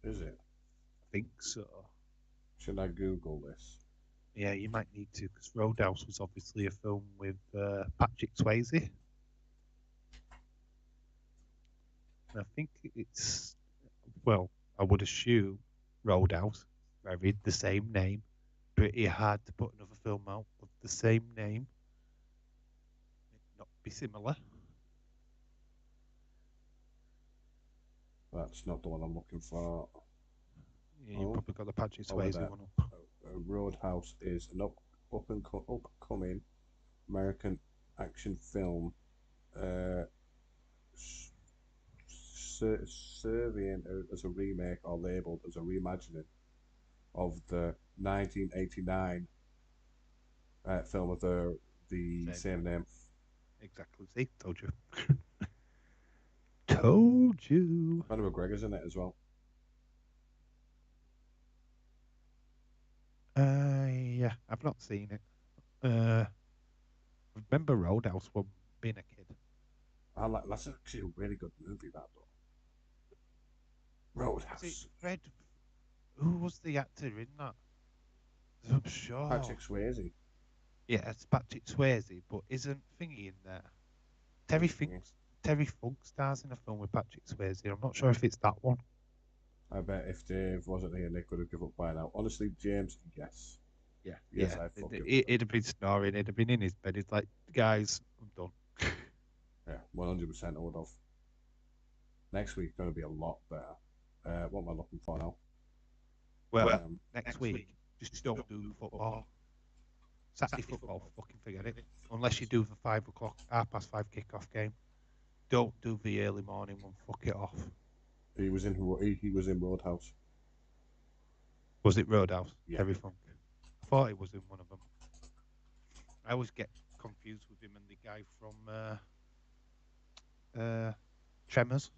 Is it? I think so. Should I Google this? Yeah, you might need to, because Roadhouse was obviously a film with Patrick Swayze. And I think it's, well, I would assume Roadhouse, very the same name. Pretty hard to put another film out of the same name. Not be similar. That's not the one I'm looking for. Yeah, you probably got the Patrick Swayze one up. Roadhouse is an upcoming American action film serving as a remake or labelled as a reimagining of the 1989 film of the same name. Exactly. See, told you. Told you. Conor McGregor's in it as well. Yeah, I've not seen it. I remember Roadhouse when being a kid. That's actually a really good movie, that though. Roadhouse. Who was the actor in that? I'm sure. Patrick Swayze. Yeah, it's Patrick Swayze, but isn't Thingy in there? Terry Funk stars in a film with Patrick Swayze. I'm not sure if it's that one. I bet if Dave wasn't here, Nick would have given up by now. Honestly, James, yes. Yeah. Yes, yeah. He'd have been snoring. He'd have been in his bed. He's like, guys, I'm done. Yeah, 100% I would have. Next week's going to be a lot better. What am I looking for now? Well, next week, just don't do football. Saturday football, fucking forget it. Unless you do the 5 o'clock, 5:30 kickoff game. Don't do the early morning one. Fuck it off. He was in Roadhouse. Was it Roadhouse? Yeah. Terry Funk. I thought it was in one of them. I always get confused with him and the guy from Tremors.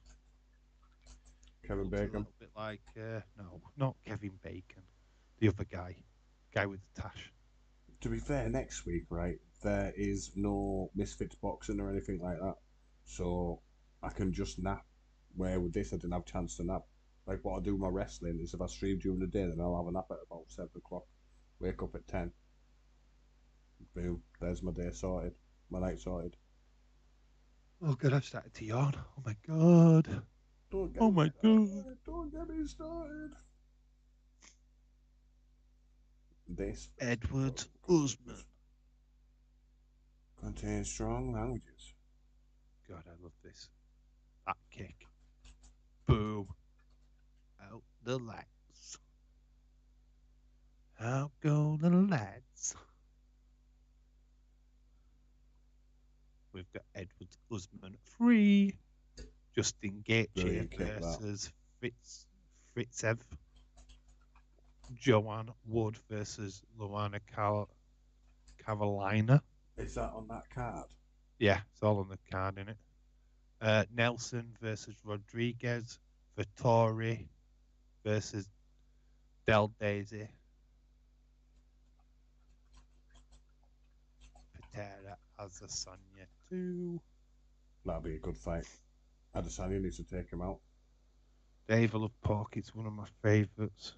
Kevin Looks a Bacon. little bit like no, not Kevin Bacon. The other guy with the tash. To be fair, next week, right, there is no Misfits boxing or anything like that. So I can just nap. Where with this, I didn't have a chance to nap. Like what I do with my wrestling is if I stream during the day, then I'll have a nap at about 7 o'clock. Wake up at 10. Boom. There's my day sorted. My night sorted. Oh god, I've started to yawn. Oh my god. Don't get Oh me my started. god. Don't get me started. This Edward Usman. contains strong languages. God, I love this. That kick. Boom. Out the lights. Out go the lights. We've got Edward Usman 3. Justin Gaethje Brilliant kick, that. versus Fritzev. Joanne Wood versus Luana Carolina. Is that on that card? Yeah, it's all on the card, innit? Nelson versus Rodriguez. Vittori versus Del Daisy. Patera Adesanya 2. That'd be a good fight. Adesanya needs to take him out. Dave, I love pork. It's one of my favourites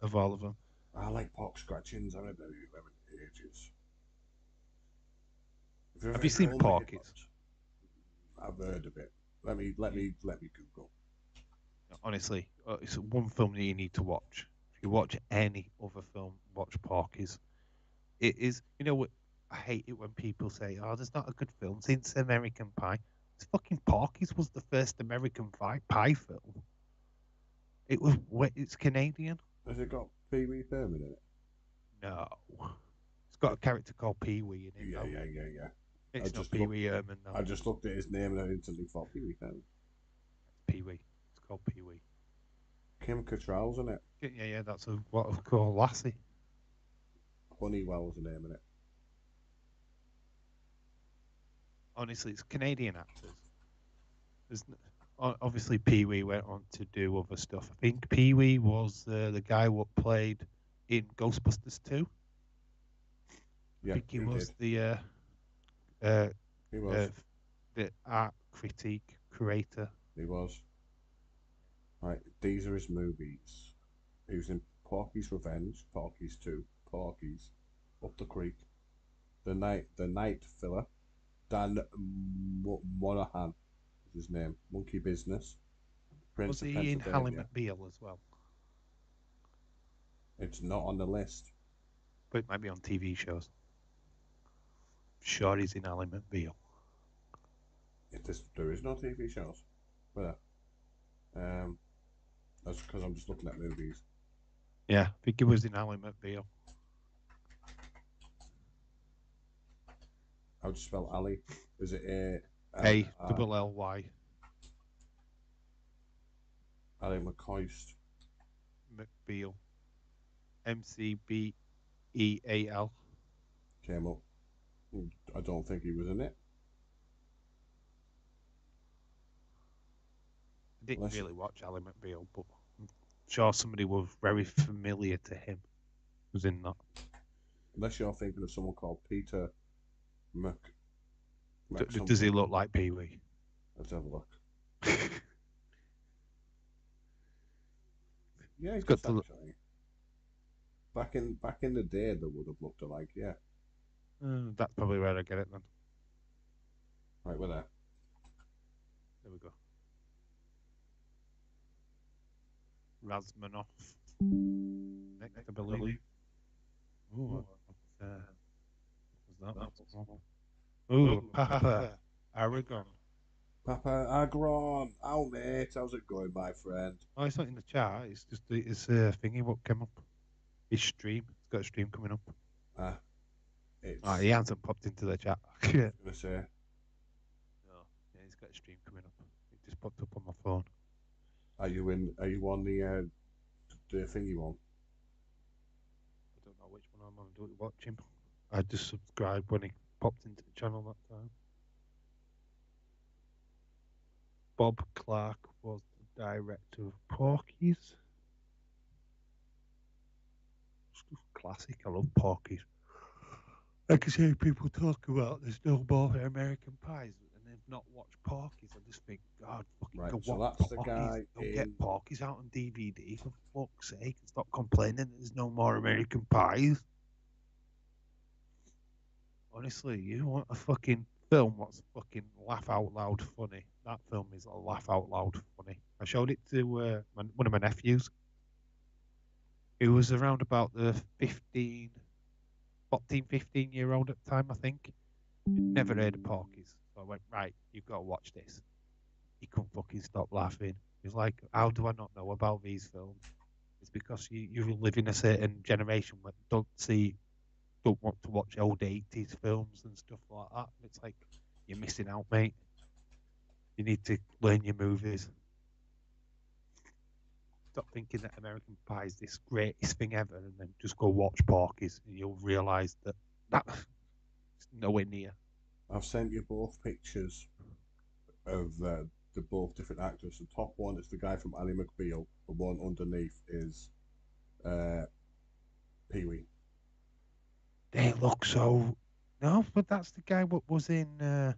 of all of them. I like pork scratchings. I haven't done it in ages. Have you seen Porky's? I've heard of it. Let me Google. Honestly, it's one film that you need to watch. If you watch any other film, watch Porky's. It is, you know what? I hate it when people say, "Oh, there's not a good film since American Pie." It's fucking Porky's was the first American pie film. It's Canadian. Has it got Pee Wee Herman in it? No, it's got a character called Pee Wee in it. Yeah. It's not Pee Wee Herman. No, I just looked at his name and I instantly thought Pee Wee Herman. Pee Wee. It's called Pee Wee. Kim Cattrall's in it. Yeah, that's what I call Lassie. Honeywell's the name in it. Honestly, it's Canadian actors. Obviously, Pee Wee went on to do other stuff. I think Pee Wee was the guy what played in Ghostbusters 2. Yeah, I think he was did. He was. The art critique creator. He was. Right, these are his movies. He was in Porky's Revenge, Porky's 2, Porky's, Up the Creek, The Night Filler, Dan Monahan is his name, Monkey Business, Prince Was of he in Ally Pennsylvania. McBeal as well? It's not on the list. But it might be on TV shows. Sure, he's in Ally McBeal. There is no TV shows. Where? That's because I'm just looking at movies. Yeah, I think he was in Ally McBeal. How do you spell Ali? Is it A-double-L-Y. Ali McCoist? McBeal. McBeal. Came up. I don't think he was in it. I didn't really watch Ally McBeal, but I'm sure somebody was very familiar to him was in that. Unless you're thinking of someone called Peter Does he look like Pee Wee? Let's have a look. Yeah, he's got got to look. Back in the day, they would have looked alike. Yeah. That's probably where I get it then. Right, we're there. There we go. Razmanov. Next, I believe. Ooh, what was that? Ooh, Papa Aragon. Papa Agron. Oh, mate, how's it going, my friend? Oh, it's not in the chat. It's just it's thingy what came up. His stream. It's got a stream coming up. Ah, it's. Oh, he hasn't popped into the chat. Yeah. Gonna say. No. Yeah, he's got a stream coming up. It just popped up on my phone. Are you on the thingy one? I don't know which one I'm on to watch him. I just subscribed when he popped into the channel that time. Bob Clark was the director of Porky's. Classic. I love Porky's. I can hear people talk about there's no more American Pies and they've not watched Porky's. I just think, God, fucking Right, go so watch that's the Porky's. guy Don't in- get Porky's out on DVD, for fuck's sake. And stop complaining that there's no more American Pies. Honestly, you want a fucking film what's fucking laugh out loud funny. That film is a laugh out loud funny. I showed it to one of my nephews. Who was around about the 15-year-old at the time, I think. He'd never heard of Porky's. So I went, right, you've got to watch this. He couldn't fucking stop laughing. He was like, how do I not know about these films? It's because you live in a certain generation that don't want to watch old 80s films and stuff like that. It's like, you're missing out, mate. You need to learn your movies. Stop thinking that American Pie is this greatest thing ever and then just go watch Porky's and you'll realise that that's nowhere near. I've sent you both pictures of the both different actors. The top one is the guy from Ally McBeal. The one underneath is Pee Wee. They look so... No, but that's the guy what was in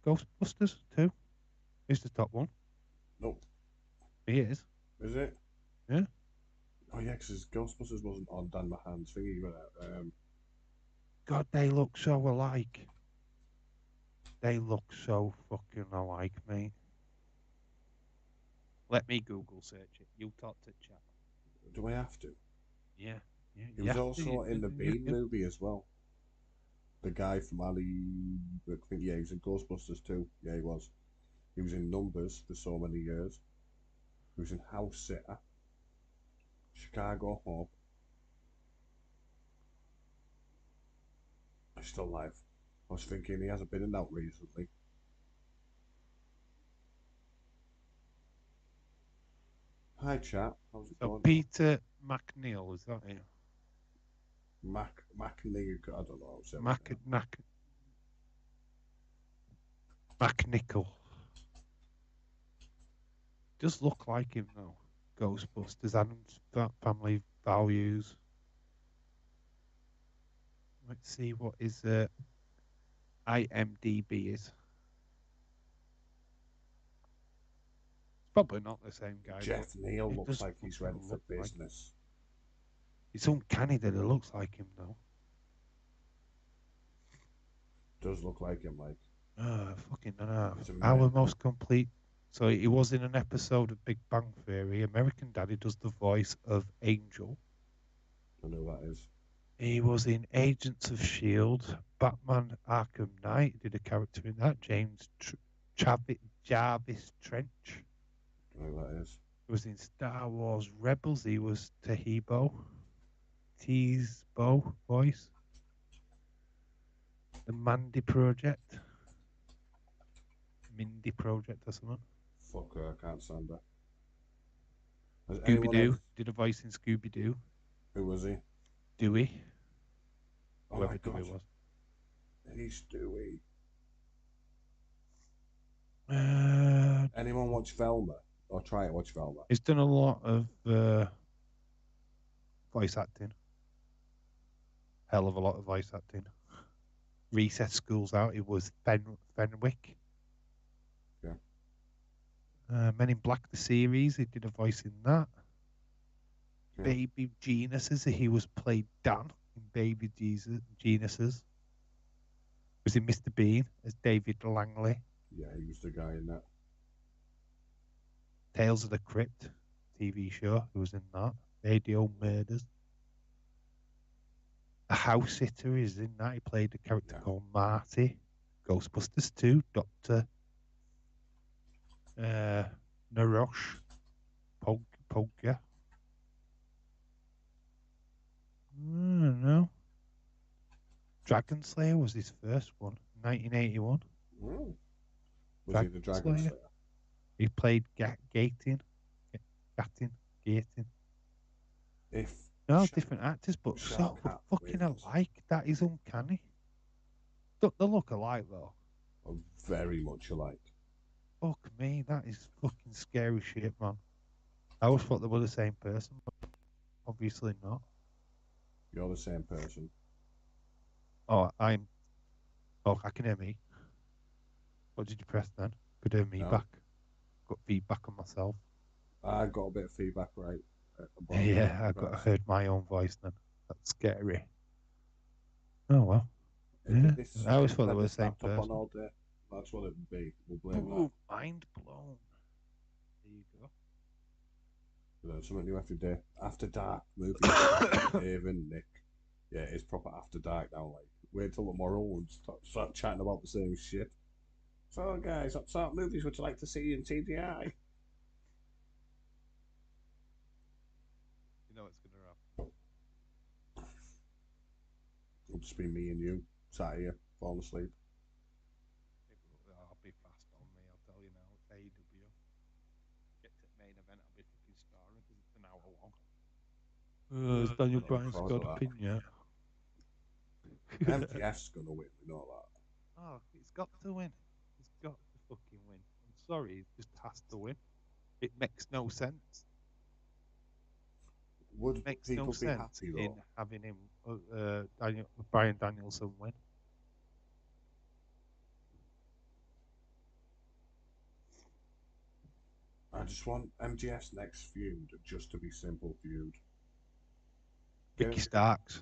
Ghostbusters too. He's the top one. Nope. He is. Is it? Yeah. Oh yeah, because Ghostbusters wasn't on Dan Mahan's thingy. God, they look so alike. They look so fucking alike, mate. Let me Google search it. You talk to chat. Do I have to? Yeah. He was also in the Bean movie as well. The guy from Ally, I think, yeah, he was in Ghostbusters too. Yeah, he was. He was in Numbers for so many years. He was in House Sitter, Chicago Hope. He's still alive. I was thinking he hasn't been in that recently. Hi chat, how's it So going? Peter McNeil, is that it? McNeil, I don't know. McNichol. Does look like him though. Ghostbusters and Family Values. Let's see what his IMDb is. It's probably not the same guy. Jeff Neal it looks does like he's ready for look like- business. It's uncanny that it looks like him though. Does look like him, like. Fucking no. It's a Our man. most complete. So he was in an episode of Big Bang Theory. American Daddy does the voice of Angel. I know who that is. He was in Agents of S.H.I.E.L.D., Batman Arkham Knight. He did a character in that. James Jarvis Trench. I know who that is. He was in Star Wars Rebels. He was Teebo voice. The Mindy Project or something. Fuck her, I can't stand her. Has Scooby anyone Doo else- did a voice in Scooby Doo. Who was he? Dewey, Oh whoever my Dewey god. was. He's Dewey. Uh, Anyone watch Velma? Or try to watch Velma? he's done a lot of voice acting. Hell of a lot of voice acting. Recess School's Out. It was Fenwick. Yeah. Men in Black the series. He did a voice in that. Yeah. Baby Geniuses. He was played Dan in Baby Geniuses. Was in Mr. Bean as David Langley. Yeah, he was the guy in that. Tales of the Crypt TV show. Who was in that? Radio Murders. A House Sitter is in that. He played a character Yeah. called Marty. Ghostbusters 2, Dr. Narosh Pogya. I don't know. Dragon Slayer was his first one, 1981. Was he the Dragon Slayer? He played Gatin. No, different actors, but so fucking alike. That is uncanny. They look alike, though. Oh, very much alike. Fuck me, that is fucking scary shit, man. I always thought they were the same person, but obviously not. You're the same person. Oh, I can hear me. What did you press then? Could hear me back. Got feedback on myself. I got a bit of feedback, right? Yeah, I heard my own voice then. That's scary. Oh well. Yeah. I always thought they were the same person. All day. That's what it would be. We'll blame that. Mind blown. There you go. There's something new every day. After dark movie. Even Nick. Yeah, it's proper after dark now. Like, wait till tomorrow and start chatting about the same shit. So, guys, what sort of movies would you like to see in CGI? You know what's gonna happen. It'll just be me and you sat here falling asleep. I'll be fast on me. I'll tell you now. It's AEW. Get to the main event. I'll be fucking starring because it's an hour long. Has Daniel Bryan's got a pin yet? MJF's gonna win. We know that. Oh, he's got to win. He's got to fucking win. I'm sorry, he just has to win. It makes no sense. Would makes people no be sense happy though? in having him, Bryan Danielson win. I just want MJF's next feud just to be simple feud. Ricky Starks.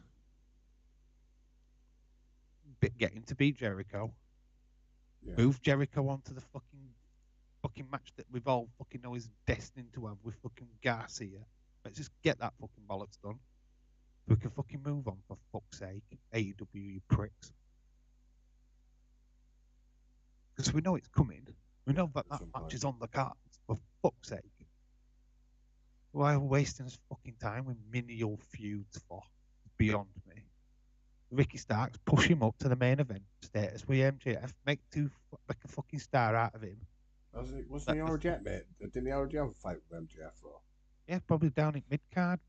Get him to beat Jericho. Yeah. Move Jericho onto the fucking match that we've all fucking know is destined to have with fucking Garcia. Let's just get that fucking bollocks done. We can fucking move on, for fuck's sake. AEW, you pricks. Because we know it's coming. We know that match is on the cards. For fuck's sake. Why are we wasting this fucking time with menial feuds for? Beyond me. Ricky Starks, push him up to the main event status with MJF. Make a fucking star out of him. Wasn't he already at, mate? Didn't he already have a fight with MJF, though? Yeah, probably down in mid-card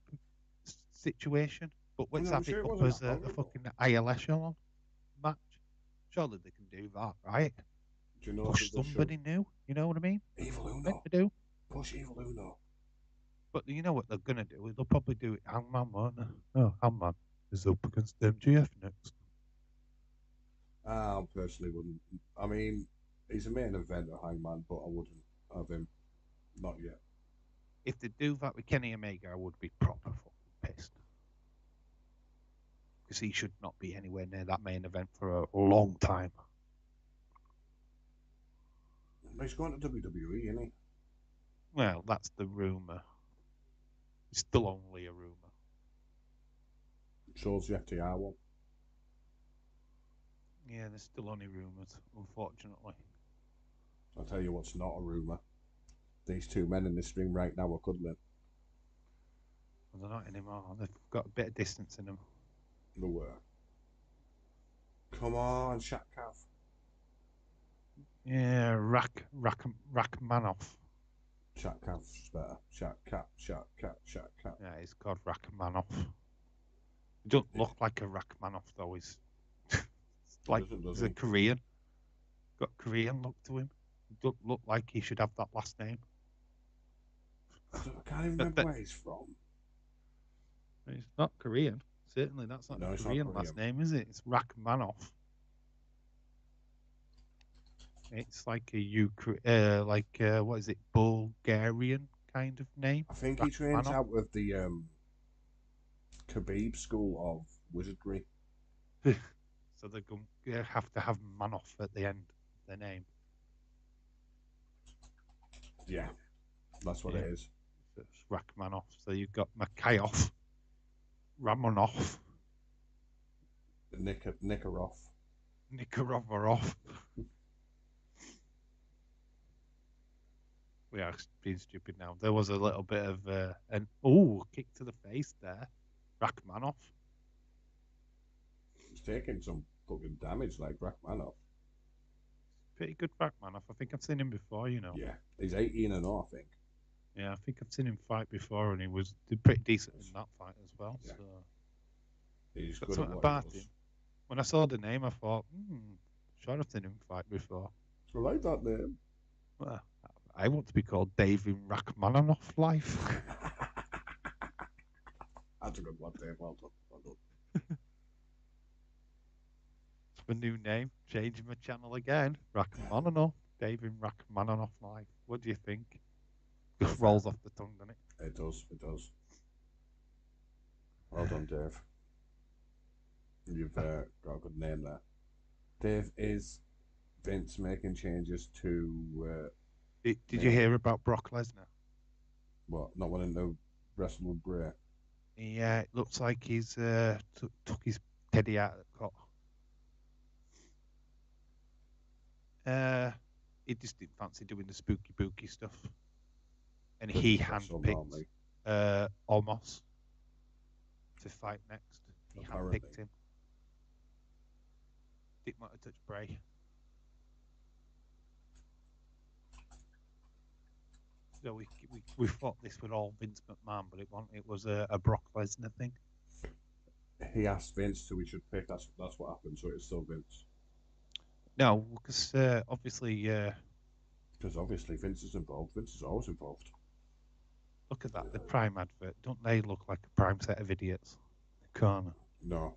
situation. But let's have it up as a fucking higher echelon match. Surely they can do that, right? Do you know push somebody new, you know what I mean? Evil Uno. Meant to do. Push Evil Uno. But you know what they're going to do? They'll probably do it Hangman, won't they? Oh, Hangman is up against MJF next. I personally wouldn't. I mean, he's a main eventer, Hangman, but I wouldn't have him. Not yet. If they do that with Kenny Omega, I would be proper fucking pissed. Because he should not be anywhere near that main event for a long time. But he's going to WWE, isn't he? Well, that's the rumour. It's still only a rumour. So's the FTR one. Yeah, there's still only rumours, unfortunately. I'll tell you what's not a rumour. These two men in this ring right now are cuddling. Well, they're not anymore. They've got a bit of distance in them. They were. Come on, Shaq Cav. Yeah, Rachmaninoff. Shaq Cav's better. Shaq Cap. Yeah, he's called Rachmaninoff. He doesn't look like a Rachmaninoff though. He's like he's a Korean. Got Korean look to him. He doesn't look like he should have that last name. I can't even remember where he's from. He's not Korean. Certainly, that's not a Korean last name, is it? It's Rachmaninoff. It's like a what is it, Bulgarian kind of name? I think he trains out with the Khabib school of wizardry. So they have to have Manoff at the end of their name. Yeah, that's what it is. So it's Rachmaninoff. So you've got Mikhailov, Ramonov, Nikarov. Nicaragua off. We are being stupid now. There was a little bit of an kick to the face there. Rachmaninoff. He's taking some fucking damage like Rachmaninoff. Pretty good Rachmaninoff. I think I've seen him before, you know. Yeah, he's 18-0, I think. Yeah, I think I've seen him fight before, and he was pretty decent in that fight as well. Yeah. So He's that's good at something what he about does. him. When I saw the name, I thought, sure I've seen him fight before. I like that name. Well, I want to be called David Rachmaninoff Life. That's a good one, Dave. Well done. Well done. It's my new name. Changing my channel again. Rachmaninoff. David Rachmaninoff Life. What do you think? Just rolls off the tongue, doesn't it? It does. It does. Well done, Dave. You've got a good name there. Dave, is Vince making changes to Did you hear about Brock Lesnar? what? Not wanting to wrestle with Bray? Yeah, it looks like he's took his teddy out of the cot. He just didn't fancy doing the spooky booky stuff, and he handpicked Omos to fight next. He handpicked him. Didn't want to touch Bray. So we thought this was all Vince McMahon, but it was a Brock Lesnar thing. He asked Vince who he should pick. That's what happened. So it's still Vince. No, because obviously. Because obviously Vince is involved. Vince is always involved. Look at that, the Prime advert. Don't they look like a Prime set of idiots? Corner. No.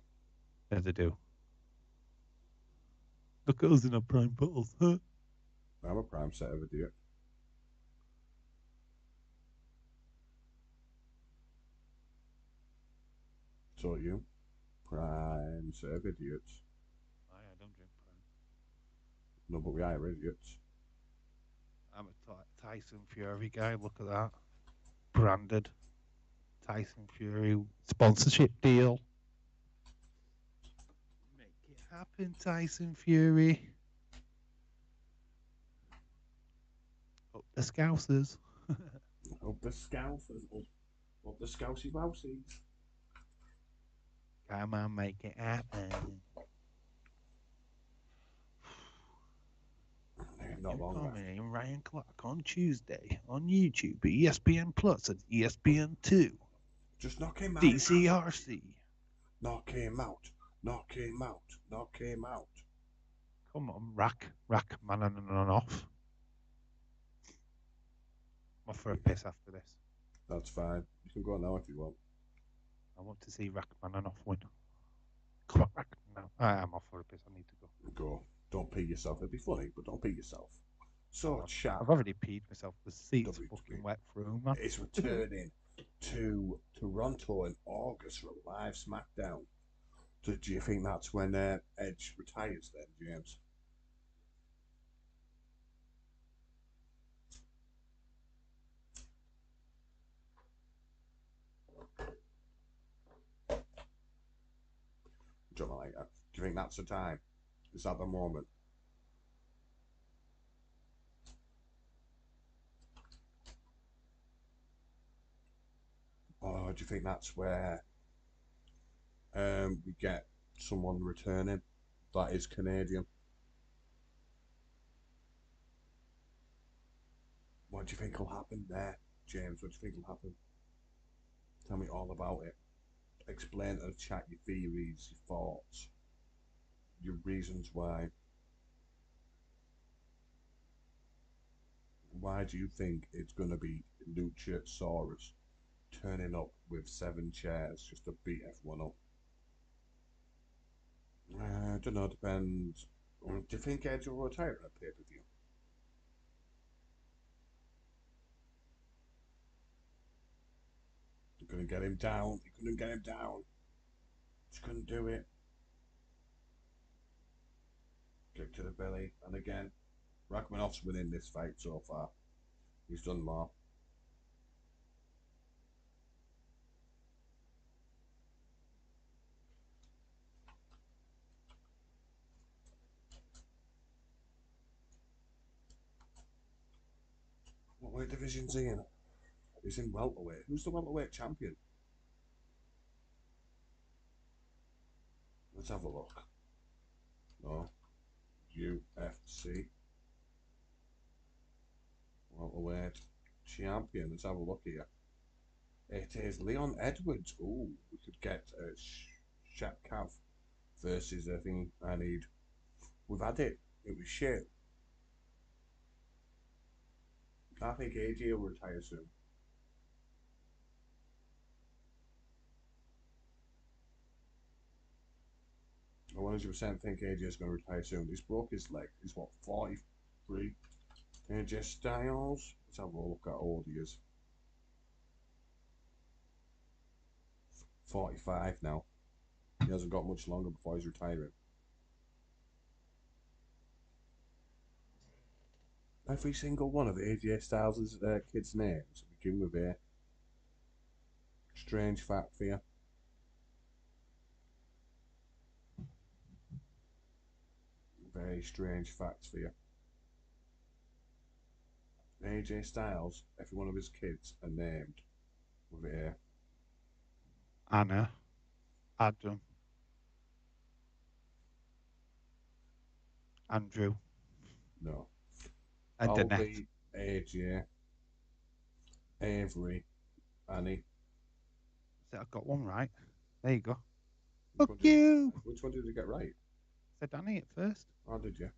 Yeah, they do. Look at us in our Prime bottles, huh? I'm a Prime set of idiot. So you, Prime set of idiots. I don't drink Prime. No, but we are idiots. I'm a Tyson Fury guy. Look at that. Branded. Tyson Fury sponsorship deal. Make it happen, Tyson Fury. Up the Scousers. Up the Scousers. Up the Scousey Wousies. Come on, make it happen. Not long left. Commenting Ryan Clark on Tuesday on YouTube, ESPN Plus and ESPN 2. Just knock him out. DCRC. Knock him out. Knock him out. Knock him out. Come on, rack man and off. I'm off for a piss after this. That's fine. You can go now if you want. I want to see Rachmaninoff win. Come on, Rachmaninoff. I am off for a piss. I need to go. Go. Don't pee yourself. It'd be funny, but don't pee yourself. So, chat. I've already peed myself. The seat's fucking wet through, man. It's returning to Toronto in August for a live SmackDown. Do you think that's when Edge retires then, James? Do you think that's the time? Is that the moment? Or do you think that's where we get someone returning that is Canadian? What do you think will happen there, James? What do you think will happen? Tell me all about it. Explain to the chat your theories, your thoughts, your reasons why. Why do you think it's going to be Luchasaurus turning up with 7 chairs just to beat everyone up? I don't know, depends. Do you think Edge will retire at pay-per-view? You couldn't get him down. You couldn't get him down. Just couldn't do it. Kick to the belly. And again, Rachmaninoff's winning this fight so far. He's done more. What division's he in? He's in welterweight. Who's the welterweight champion? Let's have a look. No. UFC. Welterweight champion. Let's have a look here. It is Leon Edwards. Ooh, we could get Shatkav versus I think I need. We've had it. It was shit. I think AJ will retire soon. I 100% think AJ is going to retire soon. He's broke his leg. He's what, 43? AJ Styles. Let's have a look at how old he is. 45 now. He hasn't got much longer before he's retiring. Every single one of AJ Styles' kids' names begin with a strange fact for you. Very strange facts for you. AJ Styles, every one of his kids are named with a Anna, Adam, Andrew, no. and Annette. Albie, AJ, Avery, Annie. So I got one right. There you go. Which Fuck one did- you! Which one did you get right? Said Annie at first. Oh, did you?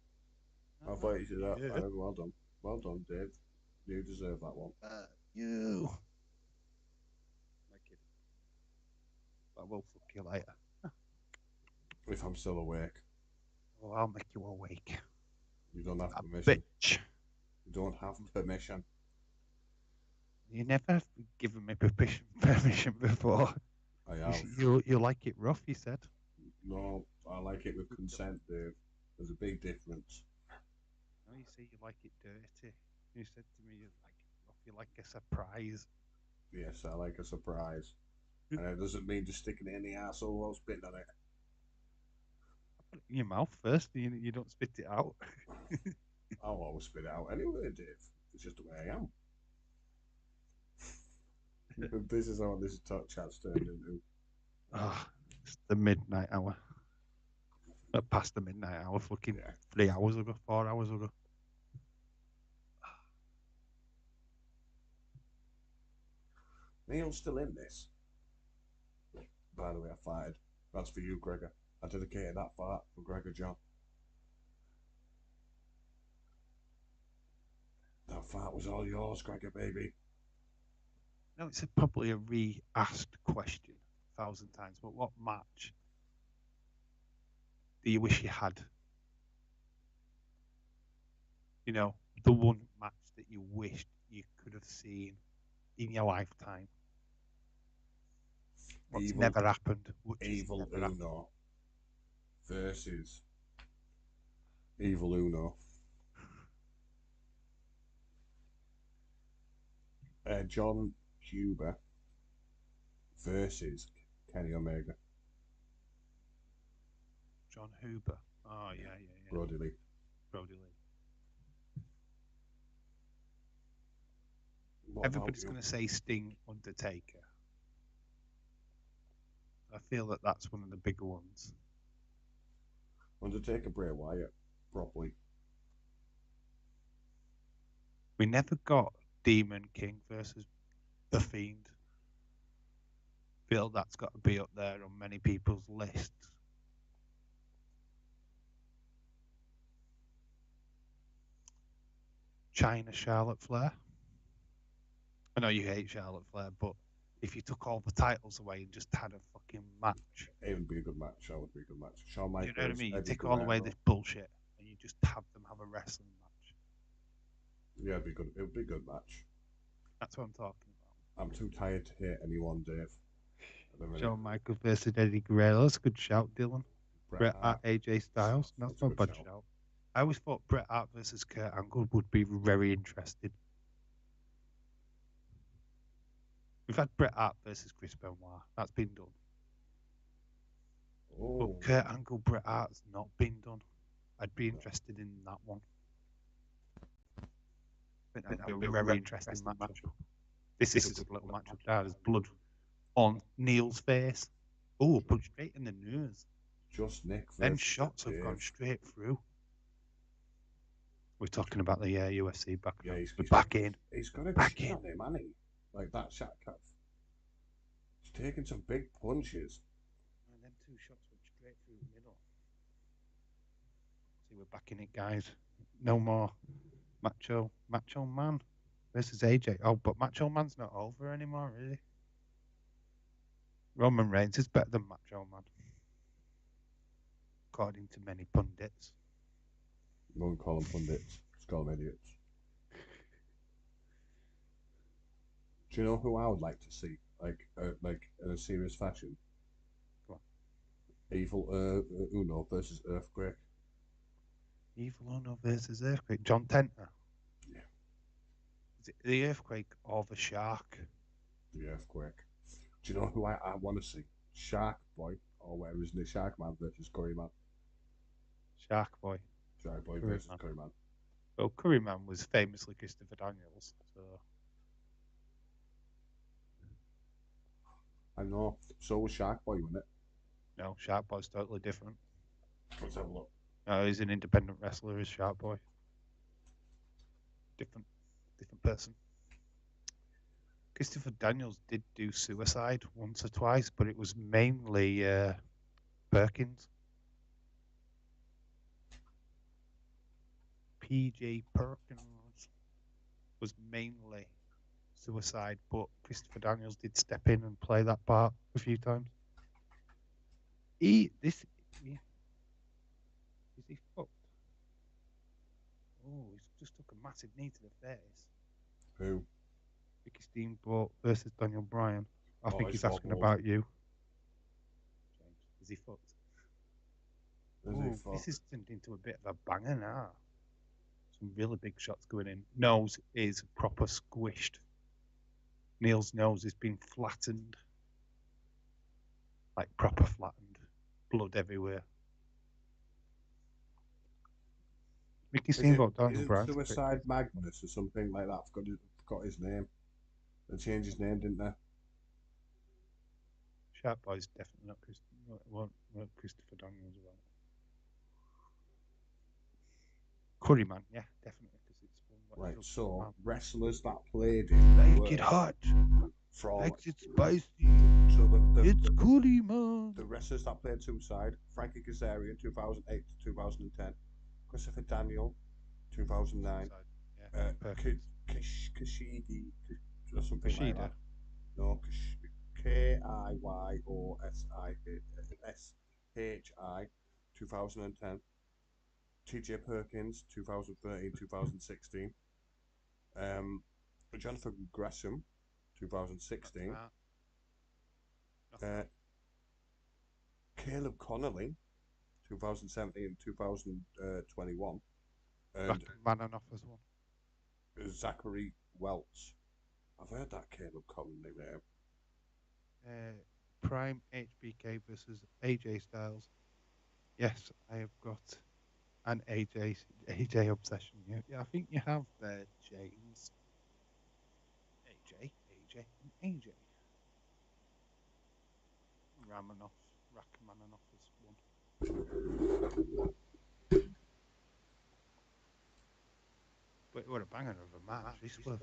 I Oh, thought you did that. yeah. Well done. Well done, Dave. You deserve that one. You. My kid. I will fuck you later. If I'm still awake. Oh, I'll make you awake. You don't have A permission. bitch. You don't have permission. You never given me permission before. I have. You like it rough, you said. No, I like it with consent, Dave. There's a big difference. No, you say you like it dirty. You said to me you like it rough. You like a surprise. Yes, I like a surprise. And it doesn't mean just sticking it in the arsehole while spitting on it. Put it in your mouth first. You don't spit it out. I'll always spit it out anyway, Dave. It's just the way I am. This is how this talk chat's turned into. Oh, it's the midnight hour. Past the midnight hour, fucking Yeah. 3 hours ago, 4 hours ago. Neil's still in this. By the way, I farted. That's for you, Gregor. I dedicated that fart for Gregor John. That fart was all yours, Gregor, baby. No, it's probably a re-asked question 1,000 times. But what match do you wish you had? You know, the one match that you wished you could have seen in your lifetime. What's Evil- never happened? Which has Evil never happened. Uno versus Evil Uno. John Huber versus Kenny Omega. John Huber. Oh, yeah. Brody Lee. Brody Lee. What about Everybody's you? going to say Sting, Undertaker. I feel that that's one of the bigger ones. Undertaker, Bray Wyatt, properly. We never got Demon King versus The Fiend. Feel that's got to be up there on many people's lists. China Charlotte Flair. I know you hate Charlotte Flair, but if you took all the titles away and just had a fucking match, It would be a good match. That would be a good match. Shawn you Michaels, know what I mean? You Eddie take all away Guerrero. this bullshit and you just have them have a wrestling match. Yeah, it'd be good. It would be a good match. That's what I'm talking about. I'm too tired to hate anyone, Dave. At the minute. Shawn Michaels versus Eddie Guerrero. That's a good shout, Dylan. Bret Hart, AJ Styles. That's That's a not a good bad shout. shout. I always thought Bret Hart versus Kurt Angle would be very interesting. We've had Bret Hart versus Chris Benoit. That's been done. Oh, But Kurt Angle, Bret Hart's not been done. I'd be interested in that one. think that'll be a very interesting match. This is a good little matchup. There's blood on Neil's face. Oh, punch straight in the nose. Just Nick. Them shots have gone straight through. We're talking about the UFC back. Yeah, he's back in. He's got a back chin in. on him, hasn't he? Like that shot. He's taking some big punches. And them two shots went straight through the middle. See, we're back in it, guys. No more Macho Man versus AJ. Oh, but Macho Man's not over anymore, really. Roman Reigns is better than Macho Man, according to many pundits. You won't call them pundits. Just call them idiots. Do you know who I would like to see, like in a serious fashion? Go on. Evil Uno versus Earthquake. Evil Uno versus Earthquake. John Tenter. Yeah. Is it the Earthquake or the Shark? The Earthquake. Do you know who I want to see? Shark Boy, or whatever his name, Shark Man versus Curry Man. Shark Boy. Shark Boy Curry versus Man. Curry Man. Well, Curry Man was famously Christopher Daniels, so. I know. So was Shark Boy, wasn't it? No, Shark Boy's totally different. Let's have a look. No, he's an independent wrestler, is Shark Boy. Different person. Christopher Daniels did do Suicide once or twice, but it was mainly Perkins. PJ Perkins was mainly Suicide, but Christopher Daniels did step in and play that part a few times. Is he fucked? Oh, he's just took a massive knee to the face. Who? Ricky Steamboat versus Daniel Bryan. I think he's asking wobbled. about you. James, is he fucked? Is he fucked? This has turned into a bit of a banger now. Some really big shots going in. Nose is proper squished. Neil's nose has been flattened. Like proper flattened. Blood everywhere. Ricky Steamboat, Daniel Bryan. Suicide Magnus or something like that? I forgot his name. They changed his name, didn't they? Shark Boy's definitely not Christopher Daniels. Curry Man, yeah, definitely. Right, so wrestlers that played it. Make it hot. From Makes it spicy. so It's Curry Man. the wrestlers that played Suicide: Frankie Kazarian, 2008 to 2010, Christopher Daniel, 2009, Kashidi or something like Kushida. that. No, Kiyosshi, 2010. TJ Perkins, 2013-2016. Jonathan Gresham, 2016. Caleb Connolly, 2017-2021. And Mananoff as well. Zachary Welts. I've heard that Caleb Connolly name. Prime HBK versus AJ Styles. Yes, I have got an AJ obsession. Yeah, I think you have there, James. AJ, and AJ. Rachmaninoff is one. But what a banger of a match. This were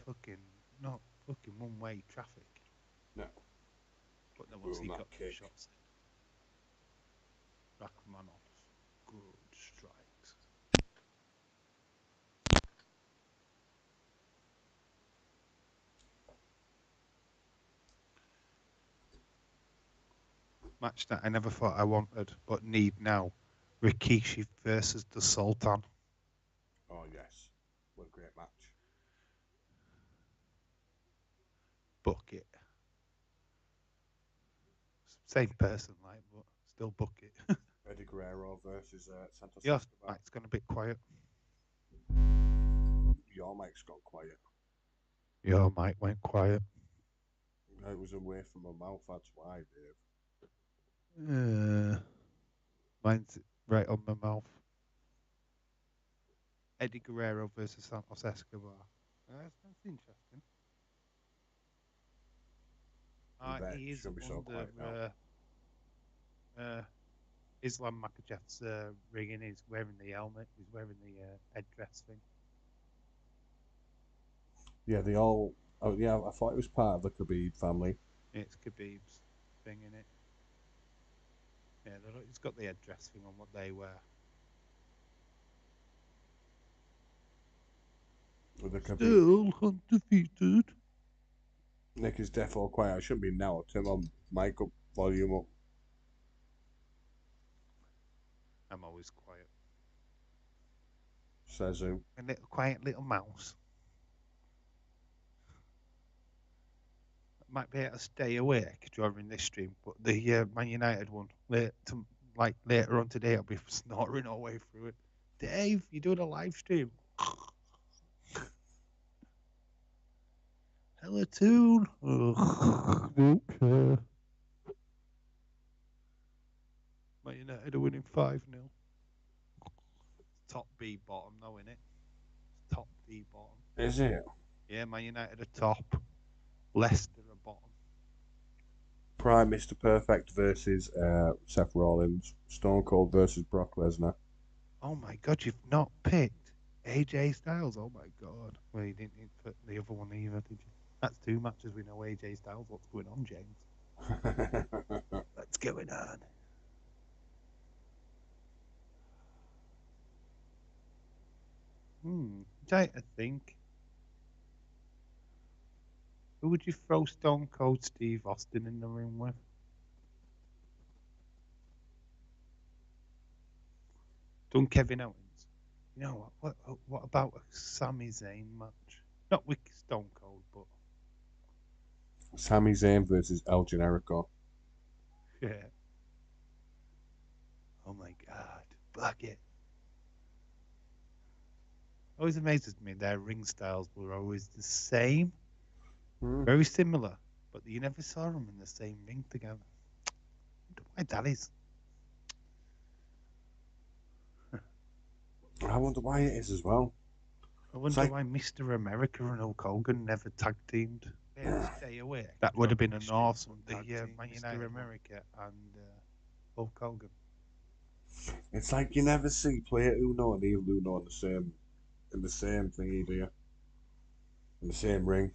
not fucking one-way traffic. No. But then once he got the kick. shots in. Rachmaninoff, good strikes. Match that I never thought I wanted, but need now. Rikishi versus the Sultan. Oh, yes. What a great match. Book it. Same person, like, but still book it. Eddie Guerrero versus Santos Your Escobar. mic's gone a bit quiet. Your mic's got quiet. Your mic went quiet. It was away from my mouth, that's why, Dave. Mine's right on my mouth. Eddie Guerrero versus Santos Escobar. That's interesting. Bet He is shouldn't be so quiet now. Islam Makachev's ring, and he's wearing the helmet. He's wearing the headdress thing. Yeah, they all. Oh, yeah, I thought it was part of the Khabib family. It's Khabib's thing in it. Yeah, he's got the headdress thing on what they wear. With the Khabib. Still undefeated. Nick is deaf or quiet. I shouldn't be now. Turn my mic up, volume up. I'm always quiet. Says who? A little quiet little mouse. Might be able to stay awake during this stream, but the Man United one, later on today, I'll be snoring all the way through it. Dave, you're doing a live stream. Hello, Toon. Okay. Man United are winning 5-0. Top B bottom, though, innit? Top B bottom. Is it? Yeah, Man United are top. Leicester are bottom. Prime Mr. Perfect versus Seth Rollins. Stone Cold versus Brock Lesnar. Oh my God, you've not picked AJ Styles. Oh my God. Well, you didn't put the other one either, did you? That's 2 matches. We know AJ Styles. What's going on, James? What's going on? I'm trying to think. Who would you throw Stone Cold Steve Austin in the ring with? Done Kevin Owens. You know what about a Sami Zayn match? Not with Stone Cold, but Sami Zayn versus El Generico. yeah. Oh my God, bucket. Always amazes me their ring styles were always the same, very similar, but you never saw them in the same ring together. Why that is? I wonder why it is as well. I wonder why Mr. America and Hulk Hogan never tag teamed. Stay away. That would have been an awesome tag team. Mr. America and Hulk Hogan. It's like you never see Player Uno and Evil Uno in the same thingy, do you? In the same ring.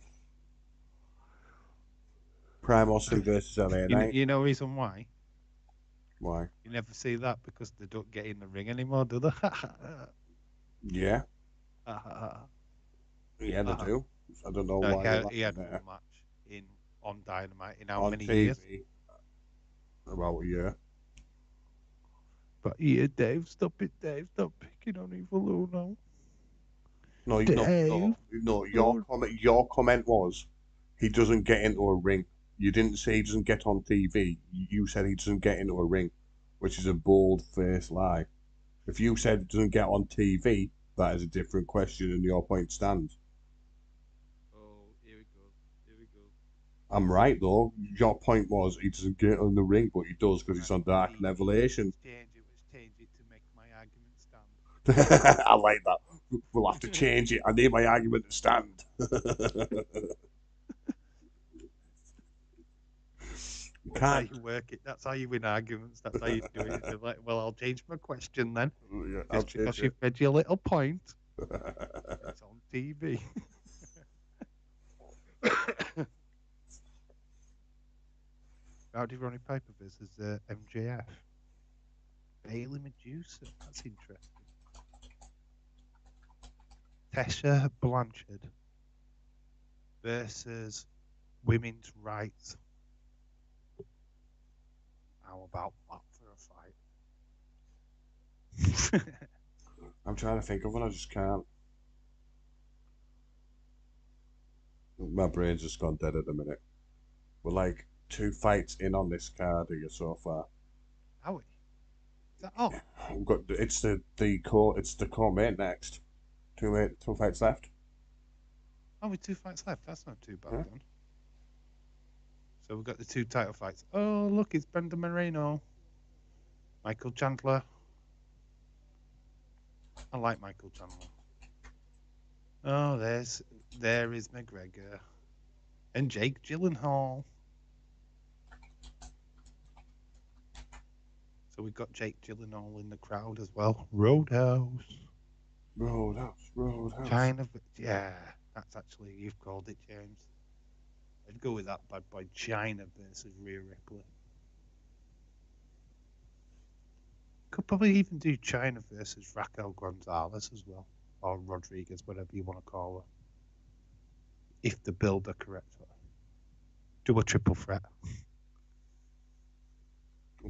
Prime Austin versus LA Knight. You know reason why? Why? You never see that because they don't get in the ring anymore, do they? Yeah. Yeah, they do. I don't know why. He had one match on Dynamite in how on many TV, years? About a year. But yeah, Dave, stop it, Dave. Stop picking on Evil Uno. No. Your comment was he doesn't get into a ring. You didn't say he doesn't get on TV. You said he doesn't get into a ring, which is a bold-faced lie. If you said he doesn't get on TV, that is a different question, and your point stands. Oh, here we go. I'm right though. Your point was he doesn't get on the ring, but he does because he's on Dark Revelation. Let's change it to make my argument stand. I like that. We'll have to change it. I need my argument to stand. That's how you work it. That's how you win arguments. That's how you do it. You're like, well, I'll change my question then. Yeah, Just because you've made your little point. It's on TV. Rowdy Ronnie Piper versus MJF. Bailey Medusa. That's interesting. Tessa Blanchard versus Women's Rights. How about that for a fight? I'm trying to think of one. I just can't. My brain's just gone dead at the minute. We're like 2 fights in on this card here so far. Are we? Is that all? We've got it's the co-main next. 2 fights left. Oh, with 2 fights left. That's not too bad then. So we've got the 2 title fights. Oh, look, it's Brendan Moreno. Michael Chandler. I like Michael Chandler. Oh, there is McGregor and Jake Gyllenhaal. So we've got Jake Gyllenhaal in the crowd as well. Roadhouse. Roadhouse. China. Yeah, that's actually, you've called it, James. I'd go with that bad boy. China versus Rhea Ripley. Could probably even do China versus Raquel Gonzalez as well. Or Rodriguez, whatever you want to call her. If the build are correct. Do a triple threat.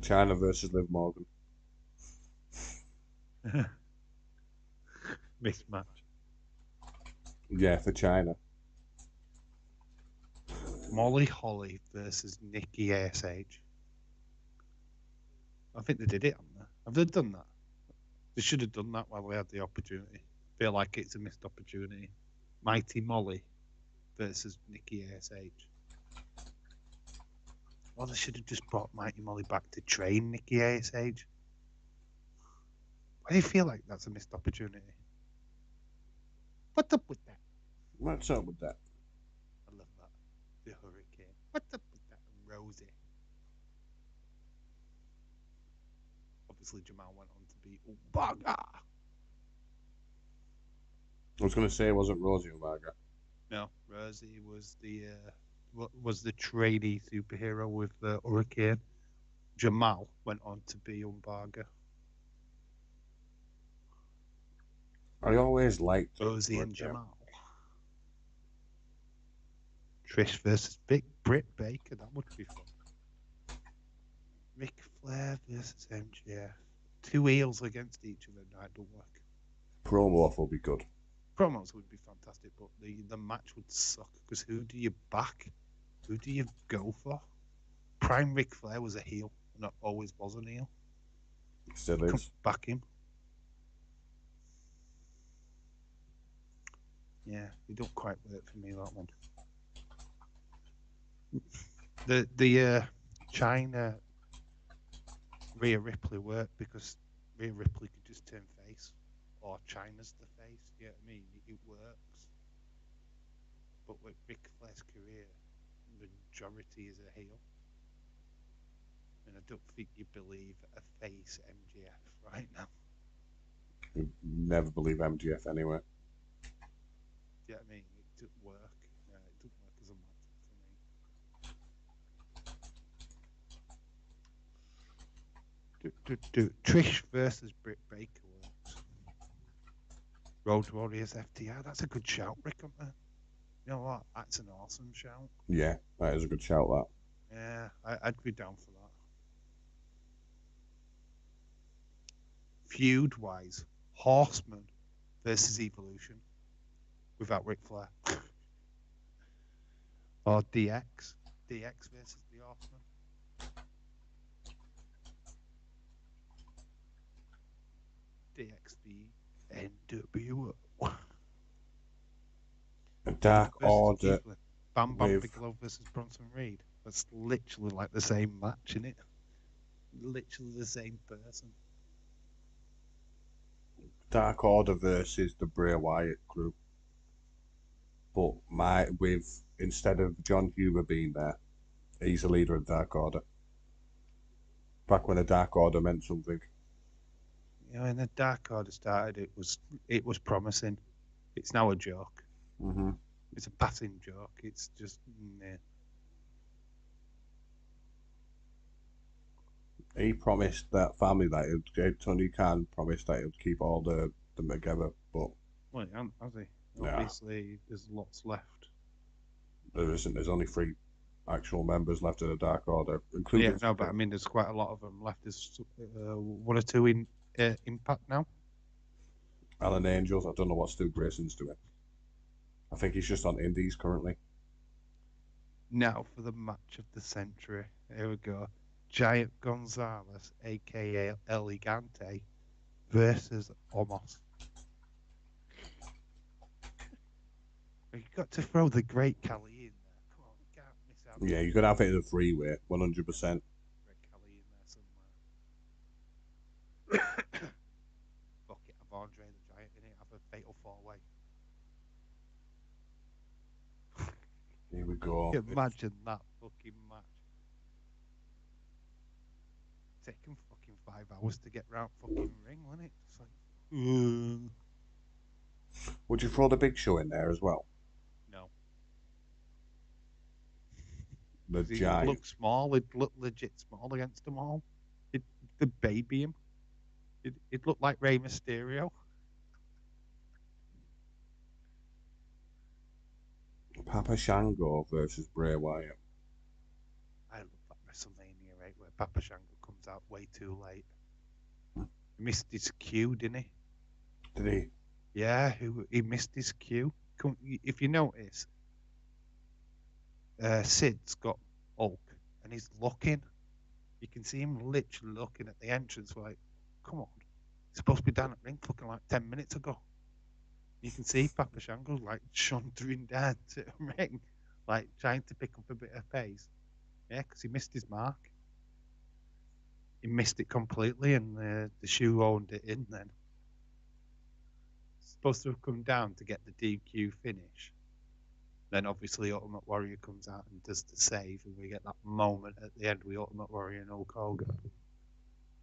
China versus Liv Morgan. Mismatch. Yeah, for China. Molly Holly versus Nikki ASH. I think they did it, haven't they? Have they done that? They should have done that while they had the opportunity. Feel like it's a missed opportunity. Mighty Molly versus Nikki ASH. Well, they should have just brought Mighty Molly back to train Nikki ASH. Why do you feel like that's a missed opportunity? What's up with that? What's up with that? I love that. The Hurricane. What's up with that? Rosie. Obviously, Jamal went on to be Ubaga. I was going to say it wasn't Rosie Umaga. No, Rosie was the trainee superhero with the Hurricane. Jamal went on to be Umbaga. I always liked Rosie and Jamal. Trish versus Britt Baker. That would be fun. Ric Flair versus MJF. Two heels against each other. No, it don't work. Promo off will be good. Promos would be fantastic, but the match would suck because who do you back? Who do you go for? Prime Ric Flair was a heel, and always was an heel. Still Come is. back him. Yeah, it don't quite work for me, that one. The China Rhea Ripley worked because Rhea Ripley could just turn face, or China's the face. You know what I mean? It works. But with Ric Flair's career, the majority is a heel. And I don't think you believe a face MJF right now. Never believe MGF anyway. Do you know what I mean? It didn't work. It didn't work as a match for me. Trish versus Britt Baker works. Road Warriors FTR, that's a good shout, Rick. You know what? That's an awesome shout. Yeah, that is a good shout, that. Yeah, I'd be down for that. Feud-wise, Horseman versus Evolution without Ric Flair. Or DX. DX versus the Horseman. DX v NWO. A Dark Order. Bam Bam with... Bigelow versus Bronson Reed. That's literally like the same match, isn't it? Literally the same person. Dark Order versus the Bray Wyatt crew. But instead of John Huber being there, he's the leader of Dark Order. Back when the Dark Order meant something. You know, when the Dark Order started, it was promising. It's now a joke. Mm-hmm. It's a passing joke. It's just He promised that family that Tony Khan promised that he'd keep all them together, but well, has he? Yeah. Obviously, there's lots left. there isn't. There's only 3 actual members left of the Dark Order, including. Yeah, no, but I mean, there's quite a lot of them left. There's 1 or 2 in Impact now. Alan Angels. I don't know what Stu Grayson's doing. I think he's just on Indies currently. Now for the match of the century. Here we go. Giant Gonzalez, aka El Gigante, versus Omos. You've got to throw the Great Khali in there. Come on, we can't miss out. Yeah, you could have it in a 3-way, 100%. Great Khali in there somewhere. Fuck it, have Andre the Giant in it, have a fatal 4-way. Here we go. Imagine that fucking match. Taking fucking 5 hours to get round fucking ring, wasn't it? It's like, Would you throw the Big Show in there as well? no. The He'd giant. look small. He'd look legit small against them all. They'd baby him. It'd look like Rey Mysterio. Papa Shango versus Bray Wyatt. I love that WrestleMania 8 where Papa Shango comes out way too late. He missed his cue, didn't he? Did he? Yeah, he missed his cue. If you notice, Sid's got Hulk and he's looking. You can see him literally looking at the entrance like, come on. He's supposed to be down at ring looking like 10 minutes ago. You can see Papa Shango like shundering down to the ring, like trying to pick up a bit of pace. Yeah, because he missed his mark. He missed it completely, and the shoe owned it in then. Supposed to have come down to get the DQ finish. Then obviously Ultimate Warrior comes out and does the save, and we get that moment at the end with Ultimate Warrior and Hulk Hogan.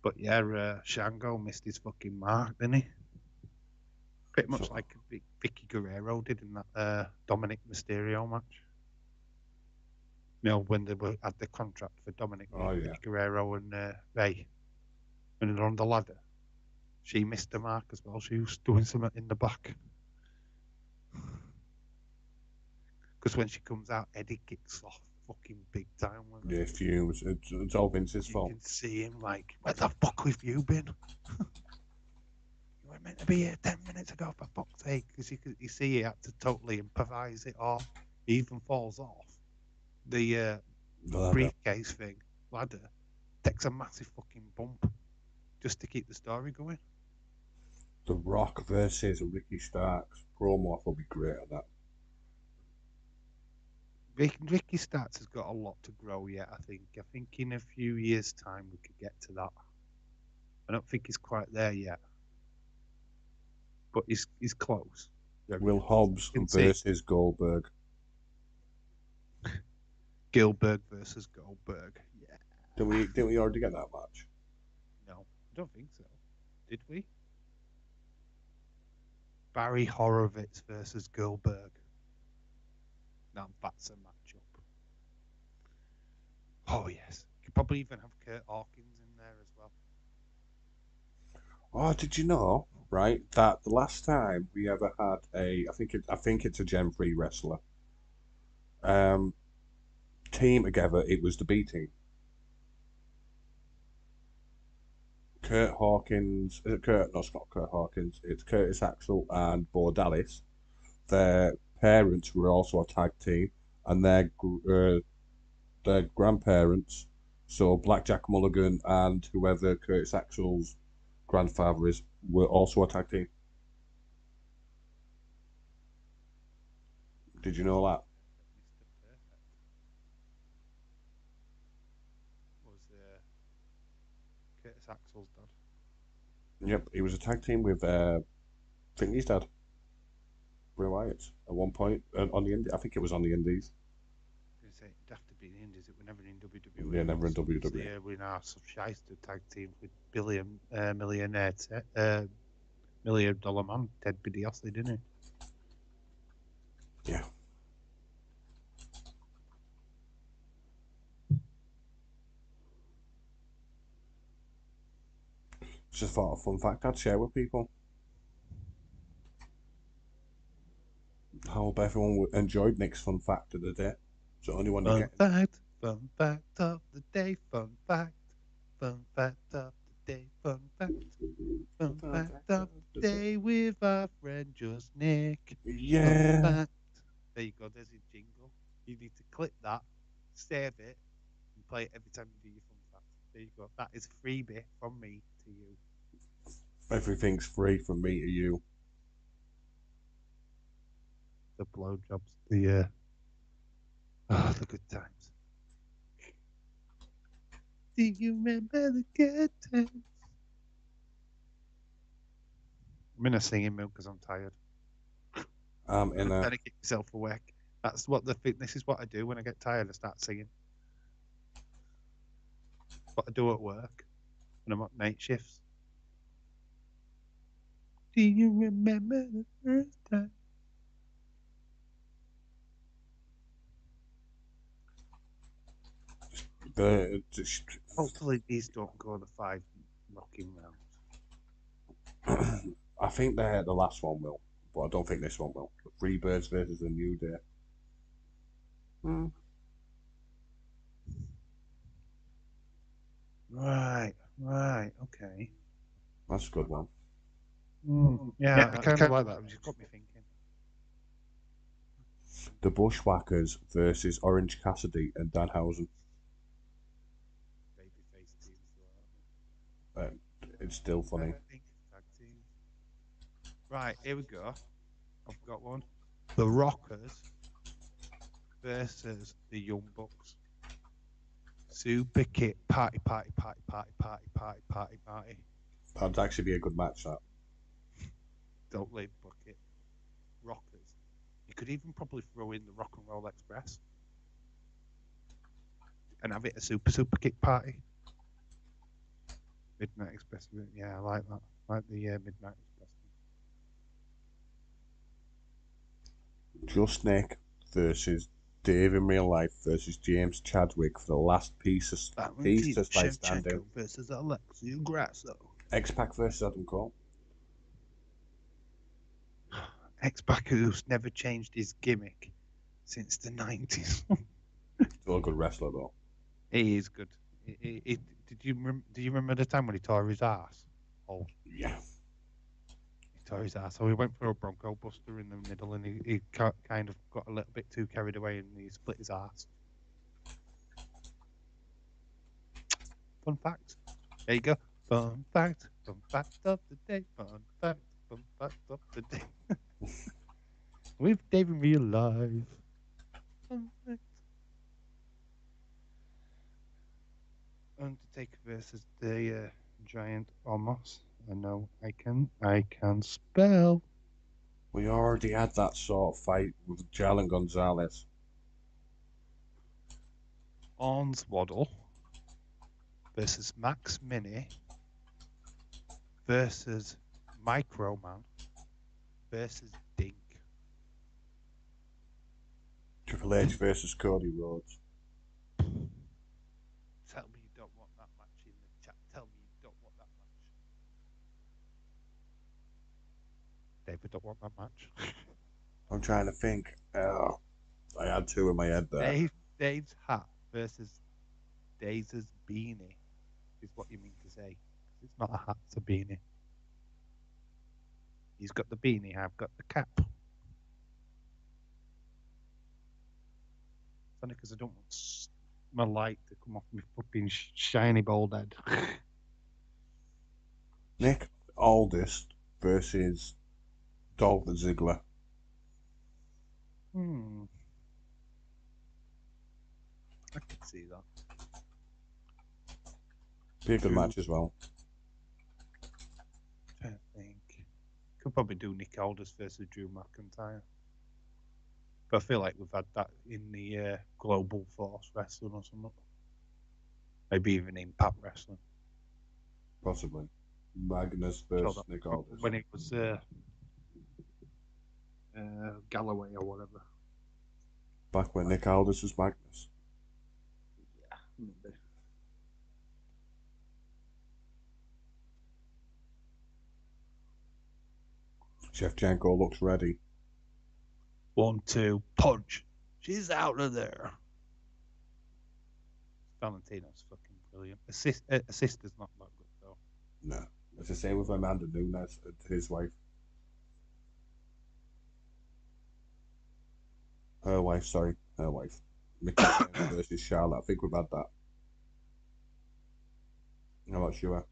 But yeah, Shango missed his fucking mark, didn't he? Pretty much like Vicky Guerrero did in that Dominic Mysterio match. You know, when they had the contract for Dominic Guerrero and Ray, when they're on the ladder, she missed the mark as well. She was doing something in the back. Because when she comes out, Eddie kicks off fucking big time. Yeah, fumes. It's all Vince's fault. You can see him like, where the fuck have you been? You were meant to be here 10 minutes ago, for fuck's sake. Because you see he had to totally improvise it off. He even falls off the briefcase thing, ladder, takes a massive fucking bump just to keep the story going. The Rock versus Ricky Starks. Promo will be great at that. Ricky Starks has got a lot to grow yet, I think. I think in a few years' time we could get to that. I don't think he's quite there yet. But he's close. Will Hobbs versus Goldberg. Gilbert versus Goldberg. Yeah. Didn't we already get that match? No, I don't think so. Did we? Barry Horowitz versus Goldberg. Now that's a matchup. Oh yes. You could probably even have Kurt Hawkins in there as well. Oh, did you know, right, that the last time we ever had I think it's a Gen 3 wrestler, team together, it was the B Team. Kurt Hawkins, no, it's not Kurt Hawkins, it's Curtis Axel and Bo Dallas. Their parents were also a tag team, and their grandparents, so Blackjack Mulligan and whoever Curtis Axel's grandfather is, were also a tag team. Did you know that? Curtis Axel's dad. Yep, he was a tag team with I think his dad, Bray Wyatt, at one point on the Indies. I think it was on the Indies. I was going to say it'd have to be the Indies. It was never in WWE. Yeah, never in WWE. Yeah, we're now some shyster tag team with millionaire $1 million man Ted DiBiase, didn't he? Yeah. Just thought a fun fact I'd share with people. I hope everyone enjoyed Nick's fun fact of the day. It's the only one you get. Fun fact of the day, fun fact of the day, fun fact of the day with our friend Just Nick. Yeah. There you go, there's your jingle. You need to clip that, save it, and play it every time you do your fun fact. There you go. That is a freebie from me to you. Everything's free from me to you. The blowjobs, the good times. Do you remember the good times? I'm in a singing mood because I'm tired. I'm in a. Better get yourself awake. That's what this is what I do when I get tired. I start singing. What I do at work when I'm on night shifts. Do you remember the first time? Hopefully these don't go the 5 knocking rounds. I think the last one will, but I don't think this one will. The Freebirds versus the New Day. Right, okay. That's a good one. Yeah, I kind of like that. It just got me thinking. The Bushwhackers versus Orange Cassidy and Danhausen. Babyface teams. It's still funny. Right, here we go. I've got one. The Rockers versus the Young Bucks. Super Kit party. That'd actually be a good match, that. Don't leave bucket. Rockers. You could even probably throw in the Rock and Roll Express and have it a super kick party. Midnight Express. Yeah, I like that. I like the Midnight Express. Just Nick versus Dave in real life versus James Chadwick for the last piece of standing. Versus Alexia Grasso. X-Pac versus Adam Cole. X-Pac, who's never changed his gimmick since the 90s. Still a good wrestler, though. He is good. Do you remember the time when he tore his ass? Oh, yeah. He tore his ass. So he went for a Bronco Buster in the middle, and he kind of got a little bit too carried away, and he split his ass. Fun fact. There you go. Fun fact of the day. Fun fact of the day. With Dave in real life. Fun fact. Undertaker versus the Giant Omos. I know I can spell. We already had that sort of fight with Jalen Gonzalez. Ornswaddle versus Max Mini versus Microman versus Dink. Triple H versus Cody Rhodes. Tell me you don't want that match in the chat. Tell me you don't want that match. David don't want that match. I'm trying to think. I had two in my head there. Dave's hat versus Daze's beanie is what you mean to say. It's not a hat, it's a beanie. He's got the beanie, I've got the cap. Funny because I don't want my light to come off my fucking shiny bald head. Nick Aldis versus Dolph Ziggler. I can see that. Be a good match as well. I think could probably do Nick Aldis versus Drew McIntyre. But I feel like we've had that in the Global Force Wrestling or something. Maybe even Impact Wrestling. Possibly. Magnus versus Nick Aldis. When it was Galloway or whatever. Back when Nick Aldis was Magnus. Yeah, maybe. Shevchenko looks ready. 1, 2, punch. She's out of there. Valentino's fucking brilliant. Assist is not that good though. No. It's the same with Amanda Nunes, his wife. Her wife. Mickey James versus Charlotte. I think we've had that. I'm not sure.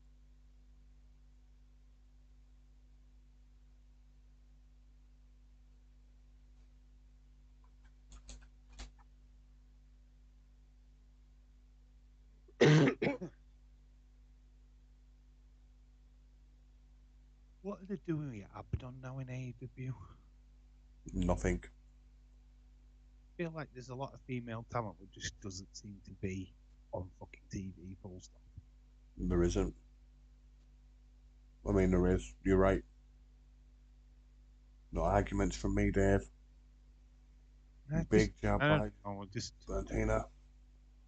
What are they doing with Abaddon now in AEW? Nothing. feel like there's a lot of female talent that just doesn't seem to be on fucking TV. Full stop. There isn't. I mean, there is. You're right. No arguments from me, Dave. Big job by Valentina.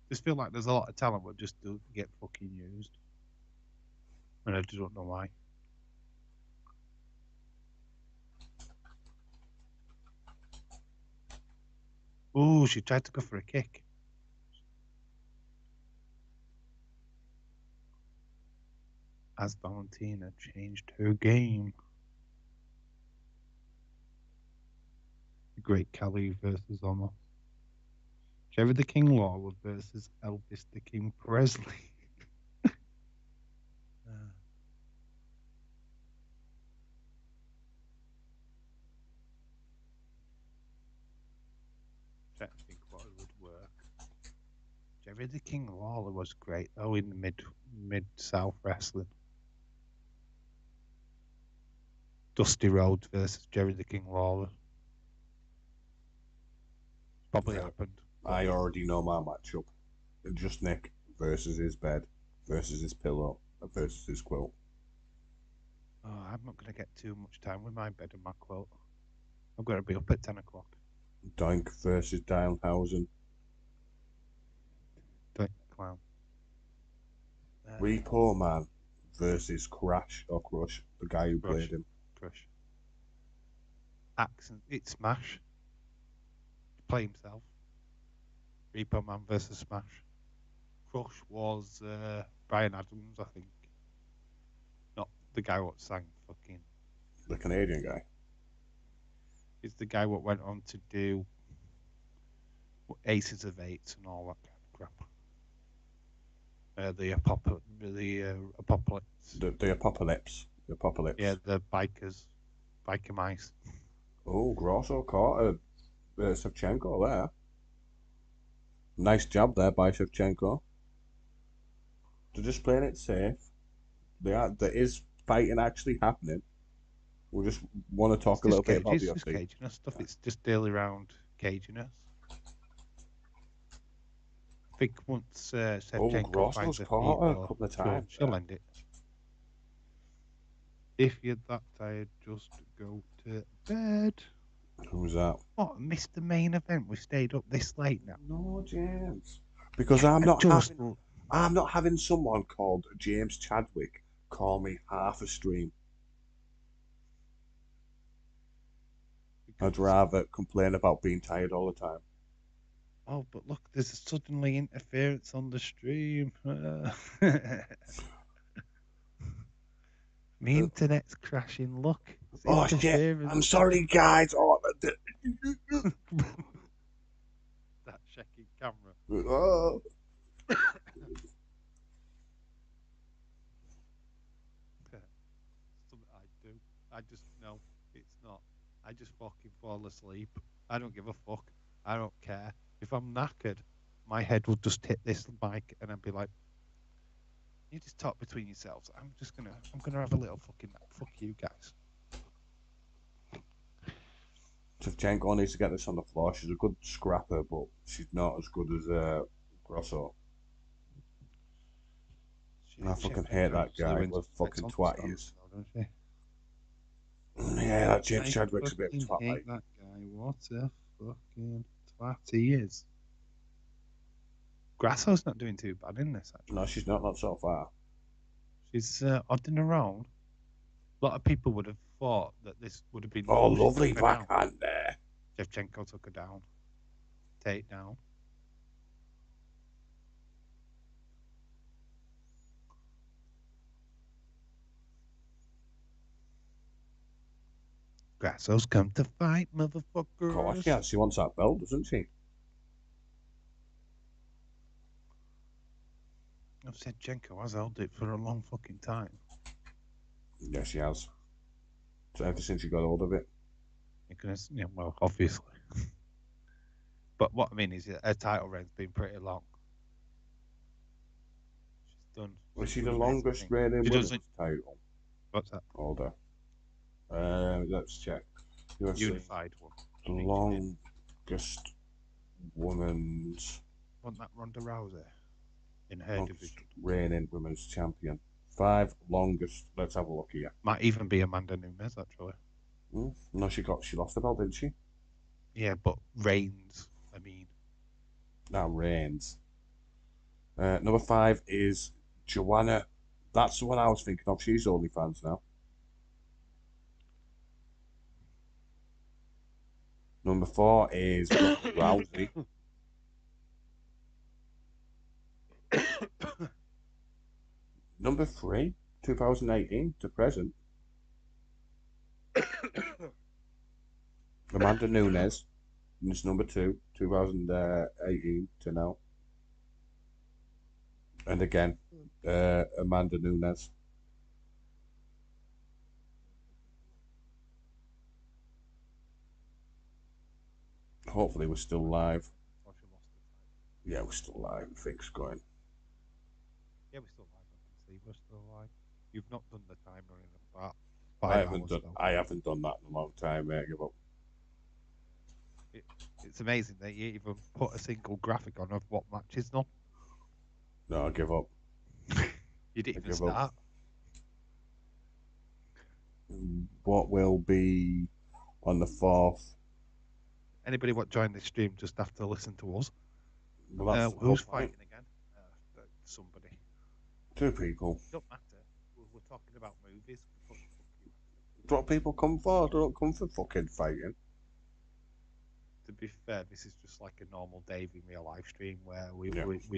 Just feel like there's a lot of talent that just don't get fucking used. And I just don't know why. Oh, she tried to go for a kick. As Valentina changed her game. The Great Khali versus Honor. Jerry the King Lawler versus Elvis the King Presley. Trying to think what would work. Jerry the King Lawler was great though in the mid South wrestling. Dusty Rhodes versus Jerry the King Lawler. Probably happened. I already know my matchup. Just Nick versus his bed versus his pillow versus his quilt. Oh, I'm not going to get too much time with my bed and my quilt. I'm going to be up at 10 o'clock. Doink versus Danhausen. Doink Clown. Repo Man versus Crash or Crush, the guy who played him. Crush. Accent. It's Smash. Play himself. Repo Man versus Smash. Crush was Brian Adams, I think. Not the guy what sang fucking. The Canadian guy. He's the guy what went on to do Aces of Eights and all that kind of crap. The apocalypse. The apocalypse. The apocalypse. Yeah, the biker mice. Oh, Grosso caught Shevchenko there. Nice job there by Shevchenko. They're just playing it safe. There is fighting actually happening. We just want to talk a little bit about the It's just caginess stuff. It's just daily round caginess. I think once Shevchenko finds her feet, a couple of times. She'll end it. If you're that tired, just go to bed. Who's that? What? Missed the main event? We stayed up this late now. No, James. Because I'm not having someone called James Chadwick call me half a stream. I'd rather complain about being tired all the time. Oh, but look, there's suddenly interference on the stream. My internet's crashing. Look. Oh shit! I'm sorry, guys. Oh, that shaky camera. Oh. Something I do. I just know it's not. I just fucking fall asleep. I don't give a fuck. I don't care. If I'm knackered, my head will just hit this mic and I'd be like, you just talk between yourselves. I'm gonna have a little fucking nap. Fuck you guys. Shevchenko needs to get this on the floor. She's a good scrapper, but she's not as good as Grosso. I fucking hate that guy. What a fucking twat he is. Yeah, that James Chadwick's a bit of a twat. Hate that guy. What a fucking twat he is. Grasso's not doing too bad in this, actually. No, she's not so far. She's odding around. A lot of people would have thought that this would have been... Oh, lovely backhand there. Shevchenko took her down. Take down. Grasso's come to fight, motherfuckers. Of course, yeah, she wants that belt, doesn't she? Shevchenko has held it for a long fucking time. Yeah, she has. So ever since she got hold of it. Because, yeah, well, obviously. But what I mean is, her title reign's been pretty long. She's done. Was she the longest reigning women's title? What's that? Older. Let's check. Unified one. The longest women's Want that Ronda Rousey in her division? reigning women's champion. 5 longest. Let's have a look here. Might even be Amanda Nunes, actually. No, she lost the belt, didn't she? Yeah, but reigns, I mean. Now reigns. Number 5 is Joanna. That's the one I was thinking of. She's OnlyFans now. Number 4 is Rousey. Number 3, 2018 to present. Amanda Nunes. And it's number 2, 2018 to now. And again, Amanda Nunes. Hopefully we're still live. Yeah, we're still live. Things going. Yeah, we're still live. I can see we're still live. You've not done the timer in about I 5 hours. I haven't done that in a long time, mate. Give up. It's amazing that you even put a single graphic on of what matches done. No, I give up. You didn't even give start. up. What will be on the 4th? Anybody what joined the stream just have to listen to us. Well, that's the who's whole point. fighting again? Somebody. 2 people. Don't matter. We're talking about movies. What people come for? They don't come for fucking fighting. To be fair, this is just like a normal day in real live stream where we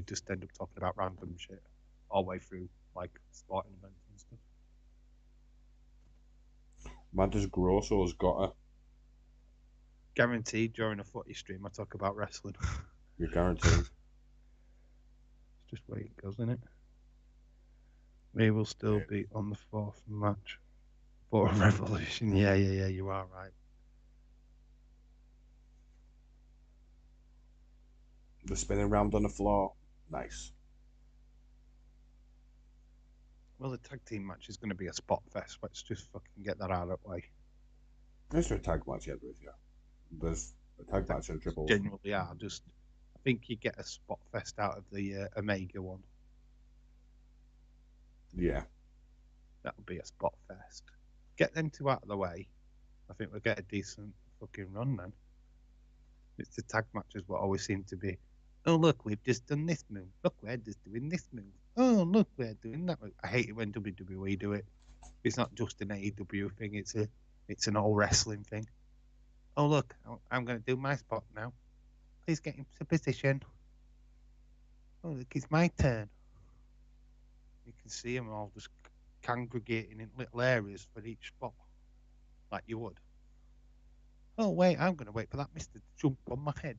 just end up talking about random shit all the way through, like sporting events and stuff. Man, does GROSOO's got her. Guaranteed during a footy stream I talk about wrestling. You're guaranteed. It's just the way it goes, isn't it? We will still be on the 4th match for a revolution. Yeah, you are right. The spinning round on the floor. Nice. Well, the tag team match is going to be a spot fest. Let's just fucking get that out of the way. There's a tag match, yeah. There's a tag match and triples. Genuinely are. I think you get a spot fest out of the Omega one. Yeah. That'll be a spot fest. Get them two out of the way. I think we'll get a decent fucking run then. It's the tag matches what always seem to be. Oh, look, we've just done this move. Look, we're just doing this move. Oh, look, we're doing that move. I hate it when WWE do it. It's not just an AEW thing. It's an all wrestling thing. Oh, look, I'm going to do my spot now. Please get into position. Oh, look, it's my turn. You can see them all just congregating in little areas for each spot, like you would. Oh, wait, I'm going to wait for that mister to jump on my head.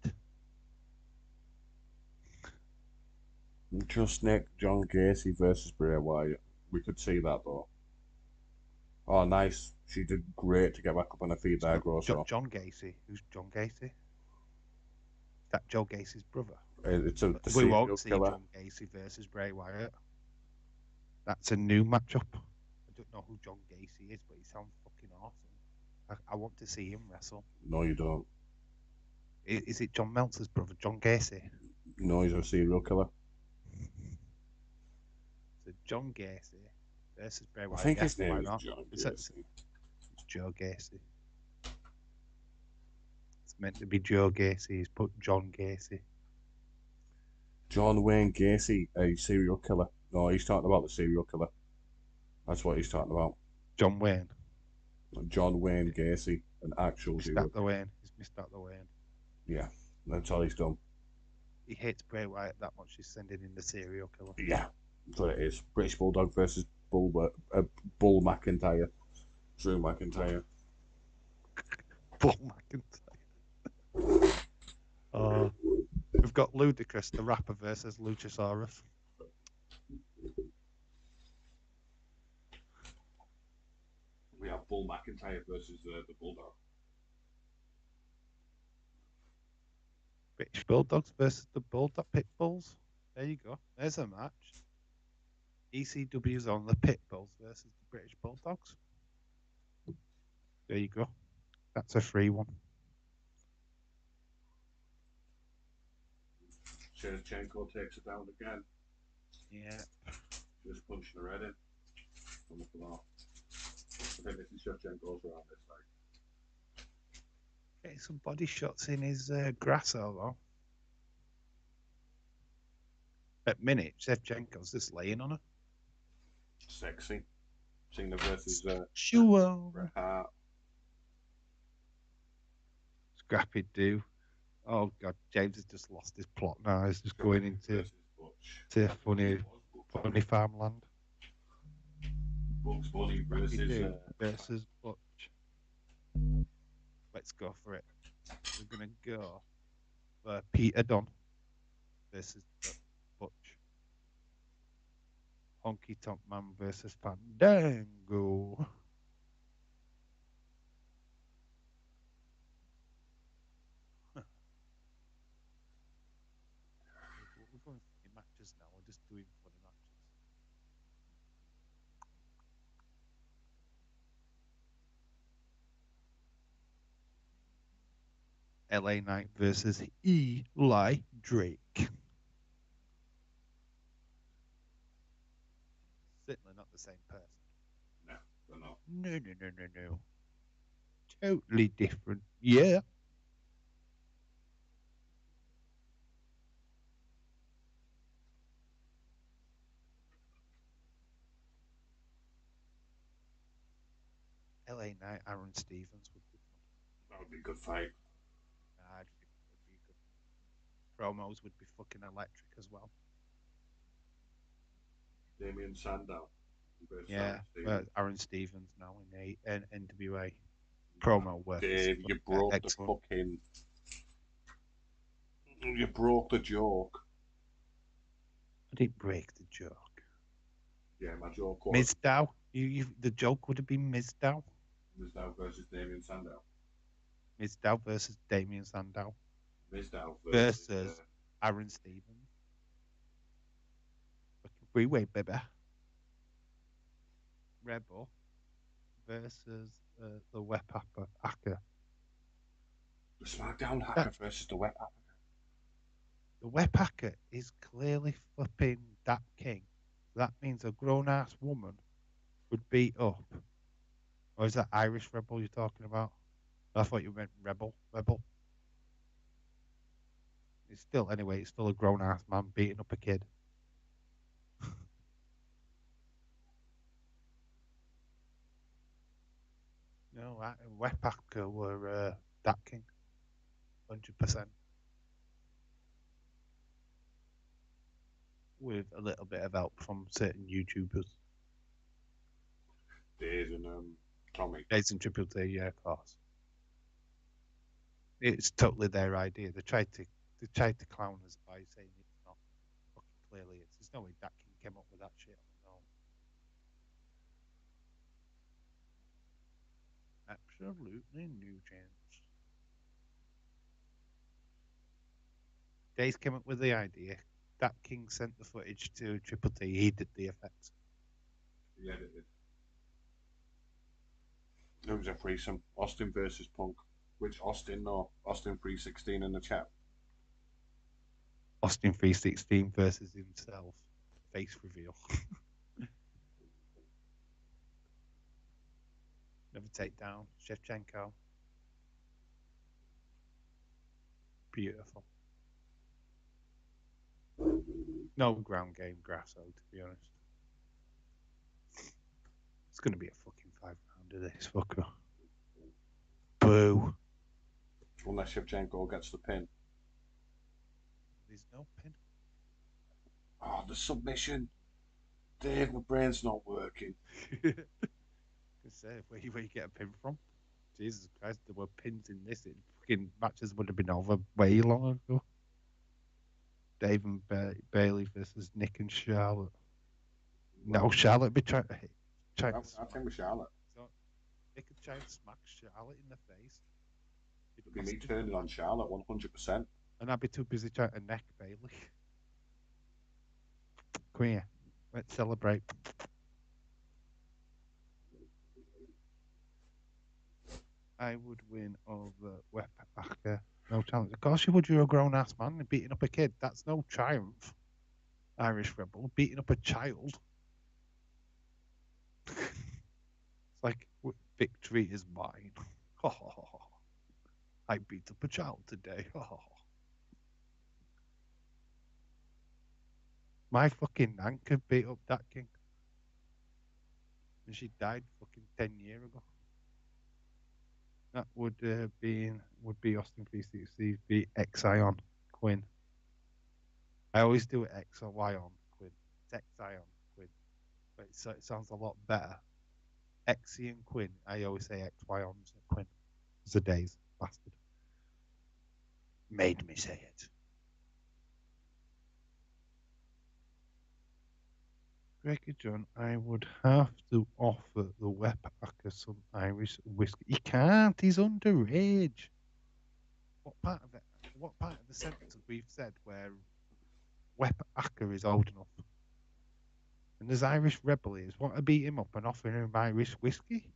Just Nick, John Gacy versus Bray Wyatt. We could see that, though. Oh, nice. She did great to get back up on her feet there, GROSOO. John Gacy. Who's John Gacy? Is that Joe Gacy's brother? It's we won't see John Gacy versus Bray Wyatt. That's a new matchup. I don't know who John Gacy is, but he sounds fucking awesome. I want to see him wrestle. No, you don't. Is it John Meltzer's brother, John Gacy? No, he's a serial killer. So John Gacy versus Bray Wyatt. I think his name is John Gacy. It's Joe Gacy. It's meant to be Joe Gacy. He's put John Gacy. John Wayne Gacy, a serial killer. No, he's talking about the serial killer. That's what he's talking about. John Wayne. John Wayne Gacy, an actual serial killer. He's missed out the Wayne. Yeah, that's all he's done. He hates Bray Wyatt that much. He's sending in the serial killer. Yeah, that's what it is. British Bulldog versus Bull McIntyre. Drew McIntyre. Bull McIntyre. We've got Ludacris, the rapper, versus Luchasaurus. We have Bull McIntyre versus the Bulldog. British Bulldogs versus the Bulldog Pitbulls. There you go. There's a match. ECW's on the Pitbulls versus the British Bulldogs. There you go. That's a free one. Shevchenko takes it down again. Yeah. Just punching her head in. On the floor. I think this is Shevchenko's round this time. Getting some body shots in his GROSOO though. At minute, Shevchenko's just laying on her. Sexy. Cena versus Sure. Bret Hart. Scrappy do. Oh god, James has just lost his plot now. He's just going into funny farmland. Bugs Bunny versus Butch. Let's go for it. We're gonna go for Peter Dunne versus Butch. Honky Tonk Man versus Fandango. We're going for matches now. We're just doing funny matches. LA Knight versus Eli Drake. Certainly not the same person. No, they're not. No. Totally different. Yeah. LA Knight, Aaron Stevens would be fun. That would be a good fight. I think it would be good. Promos would be fucking electric as well. Damien Sandow. Yeah, Aaron Stevens now in NWA. Promo work. Dave, you broke the fucking. You broke the joke. I didn't break the joke. Yeah, my joke was. Miz Dow. The joke would have been Miz Dow. Miz Dow versus Damien Sandow. Miz Dow versus Damien Sandow. Miz Dow versus Aaron Stevens. Fucking freeway, baby. Rebel versus the Web Hacker. The SmackDown Hacker versus the Web Hacker. The Web Hacker is clearly flipping that king. That means a grown-ass woman would beat up. Or is that Irish Rebel you're talking about? I thought you meant Rebel. It's still, anyway, it's still a grown-ass man beating up a kid. No, Web Hacker were that king. 100%. With a little bit of help from certain YouTubers. Days and Tommy. Days and Triple T, yeah, of course. It's totally their idea. They tried to clown us by saying it's not. Fucking clearly it's. There's no way that king came up with that shit on his own. Absolutely no chance. Days came up with the idea. That king sent the footage to Triple T. He did the effects. Yeah, it did. It was a threesome. Austin versus Punk. Which Austin? No, Austin 316 in the chat. Austin 316 versus himself. Face reveal. Never take down. Shevchenko. Beautiful. No ground game GROSOO, to be honest. It's going to be a fucking 5-rounder, this fucker. Boo. Unless Shevchenko gets the pin. There's no pin. Oh, the submission. Dave, my brain's not working. Say, where you get a pin from? Jesus Christ, there were pins in this. Fucking matches would have been over way long ago. Dave and Bailey versus Nick and Charlotte. No, Charlotte be trying to hit. I think with Charlotte. So, Nick could try and smack Charlotte in the face. It'd be me turning on Charlotte 100%. And I'd be too busy trying to neck Bailey. Come here. Let's celebrate. I would win over Web Hacker. No challenge. Of course you would. You're a grown-ass man beating up a kid. That's no triumph. Irish rebel beating up a child. It's like victory is mine. I beat up a child today. My fucking nan could beat up that king. And she died fucking 10 years ago. That would be Austin 360 be Exion Quinn. I always do it X or Y on Quinn. It's Exion Quinn. But it sounds a lot better. Exion Quinn. I always say XY on Quinn. It's a days bastard. Made me say it. Greggy John, I would have to offer the Web Hacker some Irish whiskey. He can't. He's underage. What part of it? What part of the sentence have we said where Web Hacker is old enough? And there's Irish rebel is want to beat him up and offer him Irish whiskey?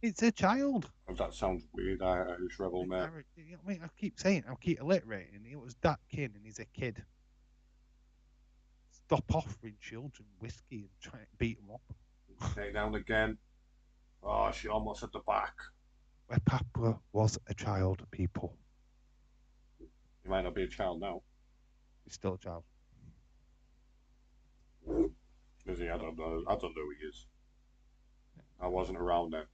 It's a child. That sounds weird, Irish rebel, mate. I mean, I keep saying, I keep alliterating. It was that kid, and he's a kid. Stop offering children whiskey and try to beat them up. Take down again. Oh, she almost at the back. Where Papa was a child, people. He might not be a child now. He's still a child. Is he? I don't know. I don't know who he is. I wasn't around then.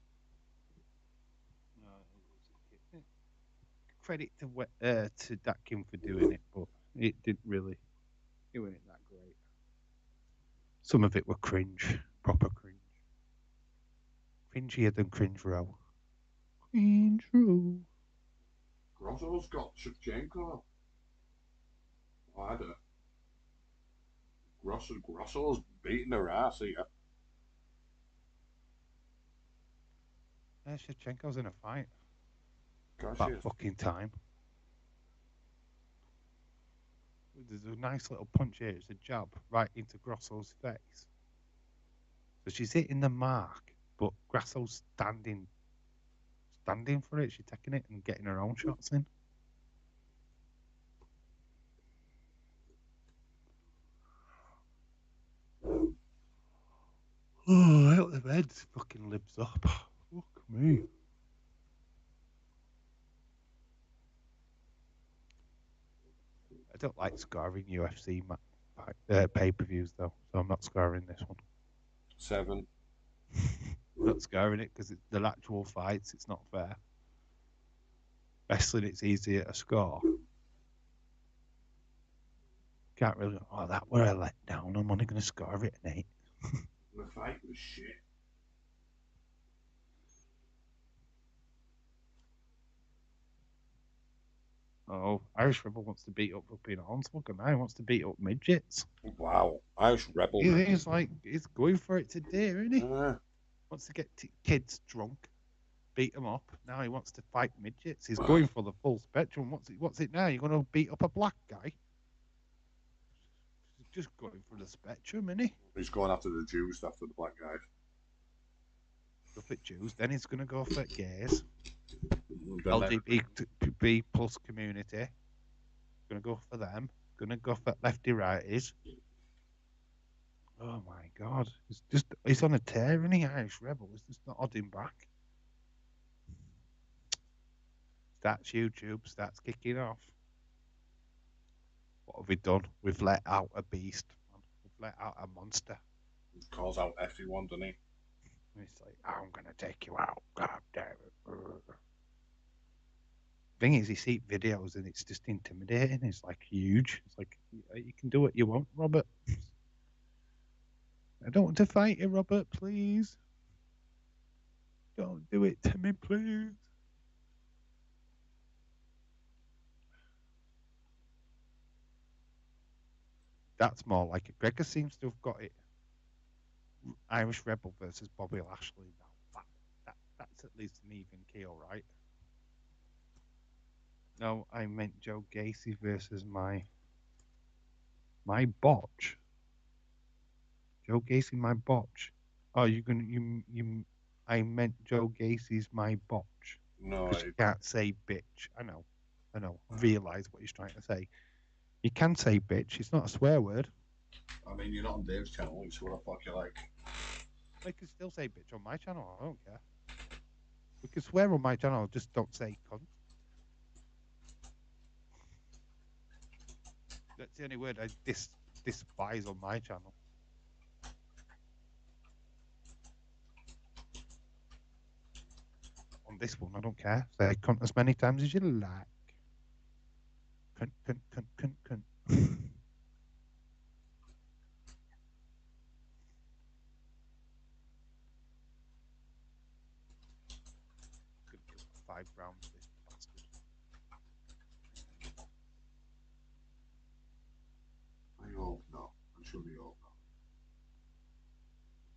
Credit to that Kim for doing it, but it didn't really do it that great. Some of it were cringe, proper cringe. Cringier than cringe row. Cringe row. GROSOO's got Shevchenko. Oh, I don't. GROSOO's beating her ass here. Yeah, Shevchenko's in a fight. Gosh, That fucking time. There's a nice little punch here. It's a jab right into GROSOO's face. So she's hitting the mark, but GROSOO's standing for it. She's taking it and getting her own shots in. Oh, I hope the bed fucking lives up. Fuck me. I don't like scoring UFC pay-per-views though, so I'm not scoring this one. 7. I'm not scoring it because they're actual fights. It's not fair. Wrestling, it's easier to score. Can't really. Oh, that were a letdown. I'm only going to score it an 8. The fight was shit. Oh, Irish Rebel wants to beat up fucking arms. Look at man, wants to beat up midgets. Wow, Irish rebel. He's like, he's going for it today, isn't he? Yeah. Wants to get kids drunk, beat them up. Now he wants to fight midgets. He's going for the full spectrum. What's it now? You're going to beat up a black guy? He's just going for the spectrum, isn't he? He's going after the Jews, after the black guys. Stuff at Jews. Then he's going to go for gays. Then LGBT plus community. Going to go for them. Going to go for lefty righties. Oh my God! He's on a tear, isn't he? Irish Rebel. He's just not holding back. Starts YouTube. Starts kicking off. What have we done? We've let out a beast. We've let out a monster. He calls out everyone, doesn't he? And he's like, I'm going to take you out. God damn it. Thing is, you see videos and it's just intimidating. It's like huge. It's like, you can do what you want, Robert. I don't want to fight you, Robert, please. Don't do it to me, please. That's more like it. Gregor seems to have got it. Irish Rebel versus Bobby Lashley now. That's at least an even keel, right? No, I meant Joe Gacy versus my botch. Joe Gacy, my botch. Oh, I meant Joe Gacy's my botch. No, You can't say bitch. I know. I know. I realise what he's trying to say. You can say bitch. It's not a swear word. I mean, you're not on Dave's channel, so what the fuck you like? I can still say bitch on my channel. I don't care. We can swear on my channel. Just don't say cunt. That's the only word I despise on my channel. On this one, I don't care. Say cunt as many times as you like. Cunt, cunt, cunt, cunt, cunt. Could kill 5 rounds, this bastard. I hope not. I'm sure we hope not.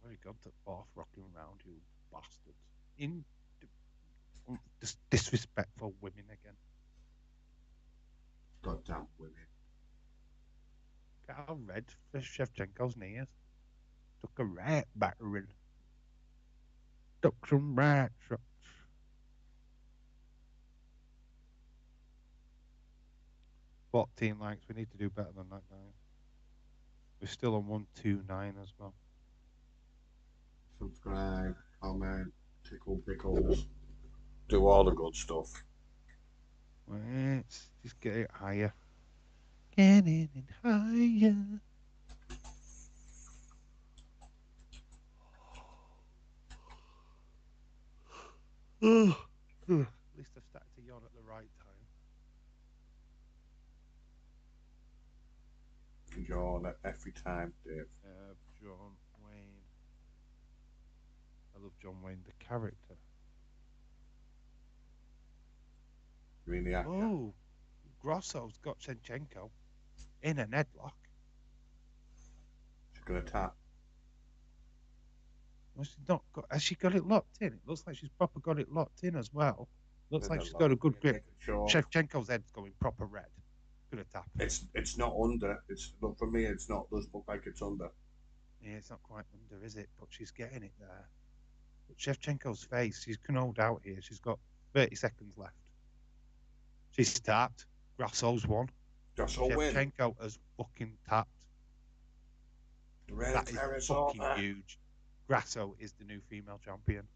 Where you gone to 4th rocking round, you bastards. Disrespectful women again. Goddamn women. Get how red for Shevchenko's knee is. Took a right battering. Took some right shots. Likes. We need to do better than that, guys. We're still on 129 as well. Subscribe, comment, tickle pickles. Do all the good stuff. Let's just get it higher. Getting it higher. At least I've started to yawn at the right time. Yawn every time, Dave. John Wayne. I love John Wayne, the character. You mean the actor? Oh, Grosso's got Shevchenko in an headlock. She's gonna tap. Well, she's not got. Has she got it locked in? It looks like she's proper got it locked in as well. Looks like she's got a good grip. Sure. Shevchenko's head's going proper red. Good attack. It's not under. It's look for me. It's not. Doesn't look like it's under. Yeah, it's not quite under, is it? But she's getting it there. But Shevchenko's face, she's knocked out here. She's got 30 seconds left. She's tapped. Grosso's won. Grosso win. Shevchenko has fucking tapped. That is fucking huge. Grosso is the new female champion.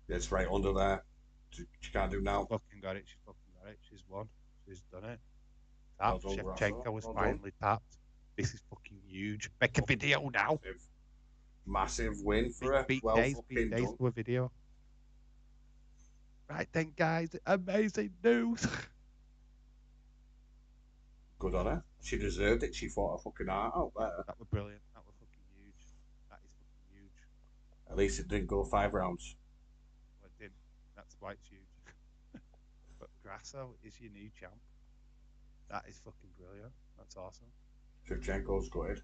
It's right under there. She can't do now. Fucking got it. She's fucking got it. She's won. She's done it. Tapped. Well done, Shevchenko is well finally tapped. This is fucking huge. Make a video now. Massive win for her. Beat Well days fucking done. to a video. Right then, guys. Amazing news. Good on her. She deserved it. She fought her fucking heart out there. That was brilliant. That was fucking huge. That is fucking huge. At least it didn't go 5 rounds. Well, it didn't. That's why it's huge. But Grosso is your new champ. That is fucking brilliant. That's awesome. Shevchenko's gutted.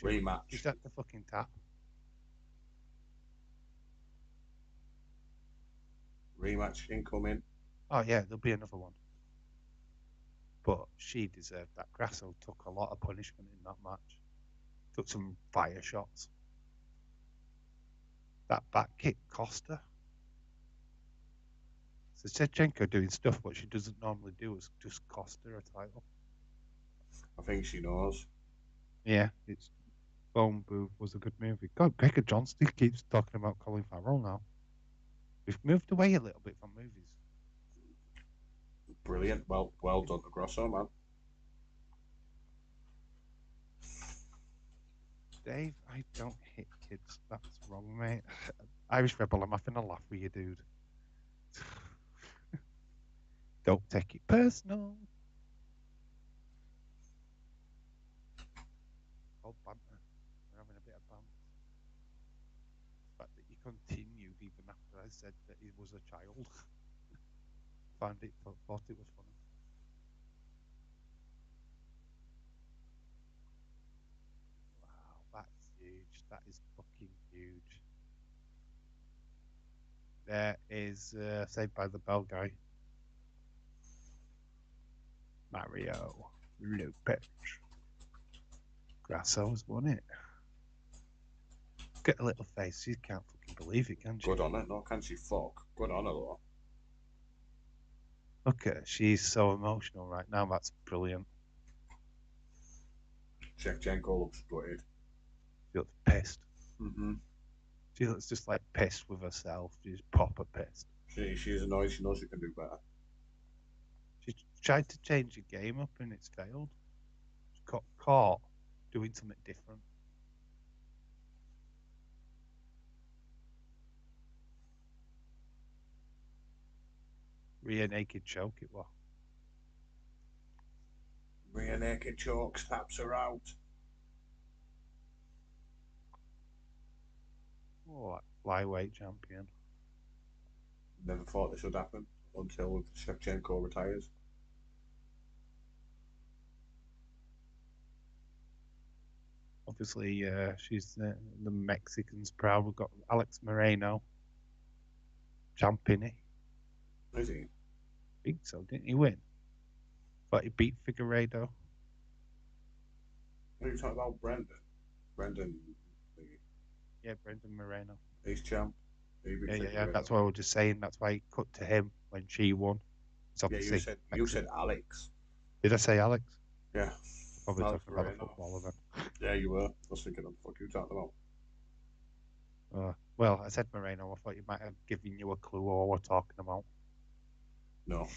Rematch. She's at the fucking tap. Rematch incoming. Oh yeah, there'll be another one. But she deserved that. Grosso took a lot of punishment in that match. Took some fire shots. That back kick cost her. So Shevchenko doing stuff what she doesn't normally do is just cost her a title. I think she knows. Yeah, it's Bone Booth was a good movie. God, Gregor Johnston keeps talking about Colin Farrell now. We've moved away a little bit from movies. Brilliant. Well done to Grosso, man. Dave, I don't hit kids. That's wrong, mate. Irish Rebel, I'm having a laugh with you, dude. Don't take it personal. Oh, banter. We're having a bit of banter. The fact that you continued even after I said that he was a child. Thought it was funny. Wow, that's huge. That is fucking huge. There is Saved by the Bell guy. Mario Lopez. Grasso's won it. Get a little face. She can't fucking believe it, can she? Good on her. No, can she fuck? Good on her, though. Look at her. She's so emotional right now. That's brilliant. Shevchenko looks gutted. She looks pissed. Mm-hmm. She looks just like pissed with herself. She's proper pissed. She's annoyed. She knows she can do better. She tried to change the game up and it's failed. She got caught doing something different. Rear naked choke it was. Rear naked choke, taps her out. Oh, that flyweight champion. Never thought this would happen until Shevchenko retires. Obviously, she's the Mexicans proud. We've got Alex Moreno, champion. Is he? I think so. Didn't he win? But he beat Figueiredo. What are you talking about, Brendan? Brendan. Yeah, Brendan Moreno. He's champ. Yeah. That's why I was just saying. That's why he cut to him when she won. Yeah, you said Alex. Did I say Alex? Yeah. Probably Alex talking about Moreno. a footballer then. Yeah, you were. I was thinking, what the fuck are you talking about? Well, I said Moreno. I thought you might have given you a clue what we're talking about. No,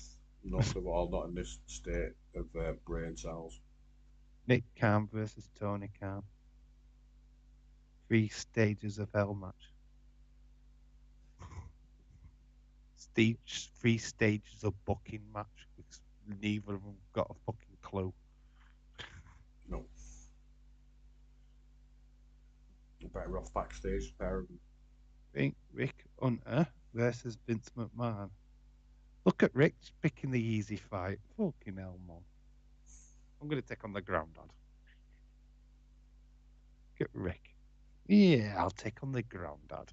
not at all. Not in this state of brain cells. Nick Khan versus Tony Khan. 3 stages of hell match. 3 stages of booking match because neither of them got a fucking clue. No. Better off backstage, pair of them. I think Rick Hunter versus Vince McMahon. Look at Rick picking the easy fight. Fucking hell, man. I'm going to take on the ground, Dad. Look at Rick. Yeah, I'll take on the ground, Dad.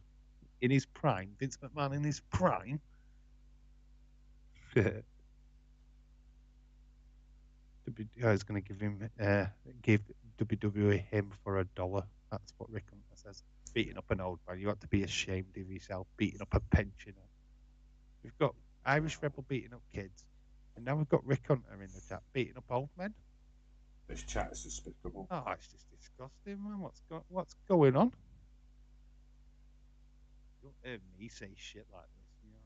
In his prime. Vince McMahon in his prime. I was going to give WWE him for $1. That's what Rick Hunter says. Beating up an old man. You have to be ashamed of yourself. Beating up a pensioner. We've got Irish Rebel beating up kids. And now we've got Rick Hunter in the chat beating up old men. This chat is despicable. Oh, it's just disgusting, man. What's going on? You don't hear me say shit like this, you know.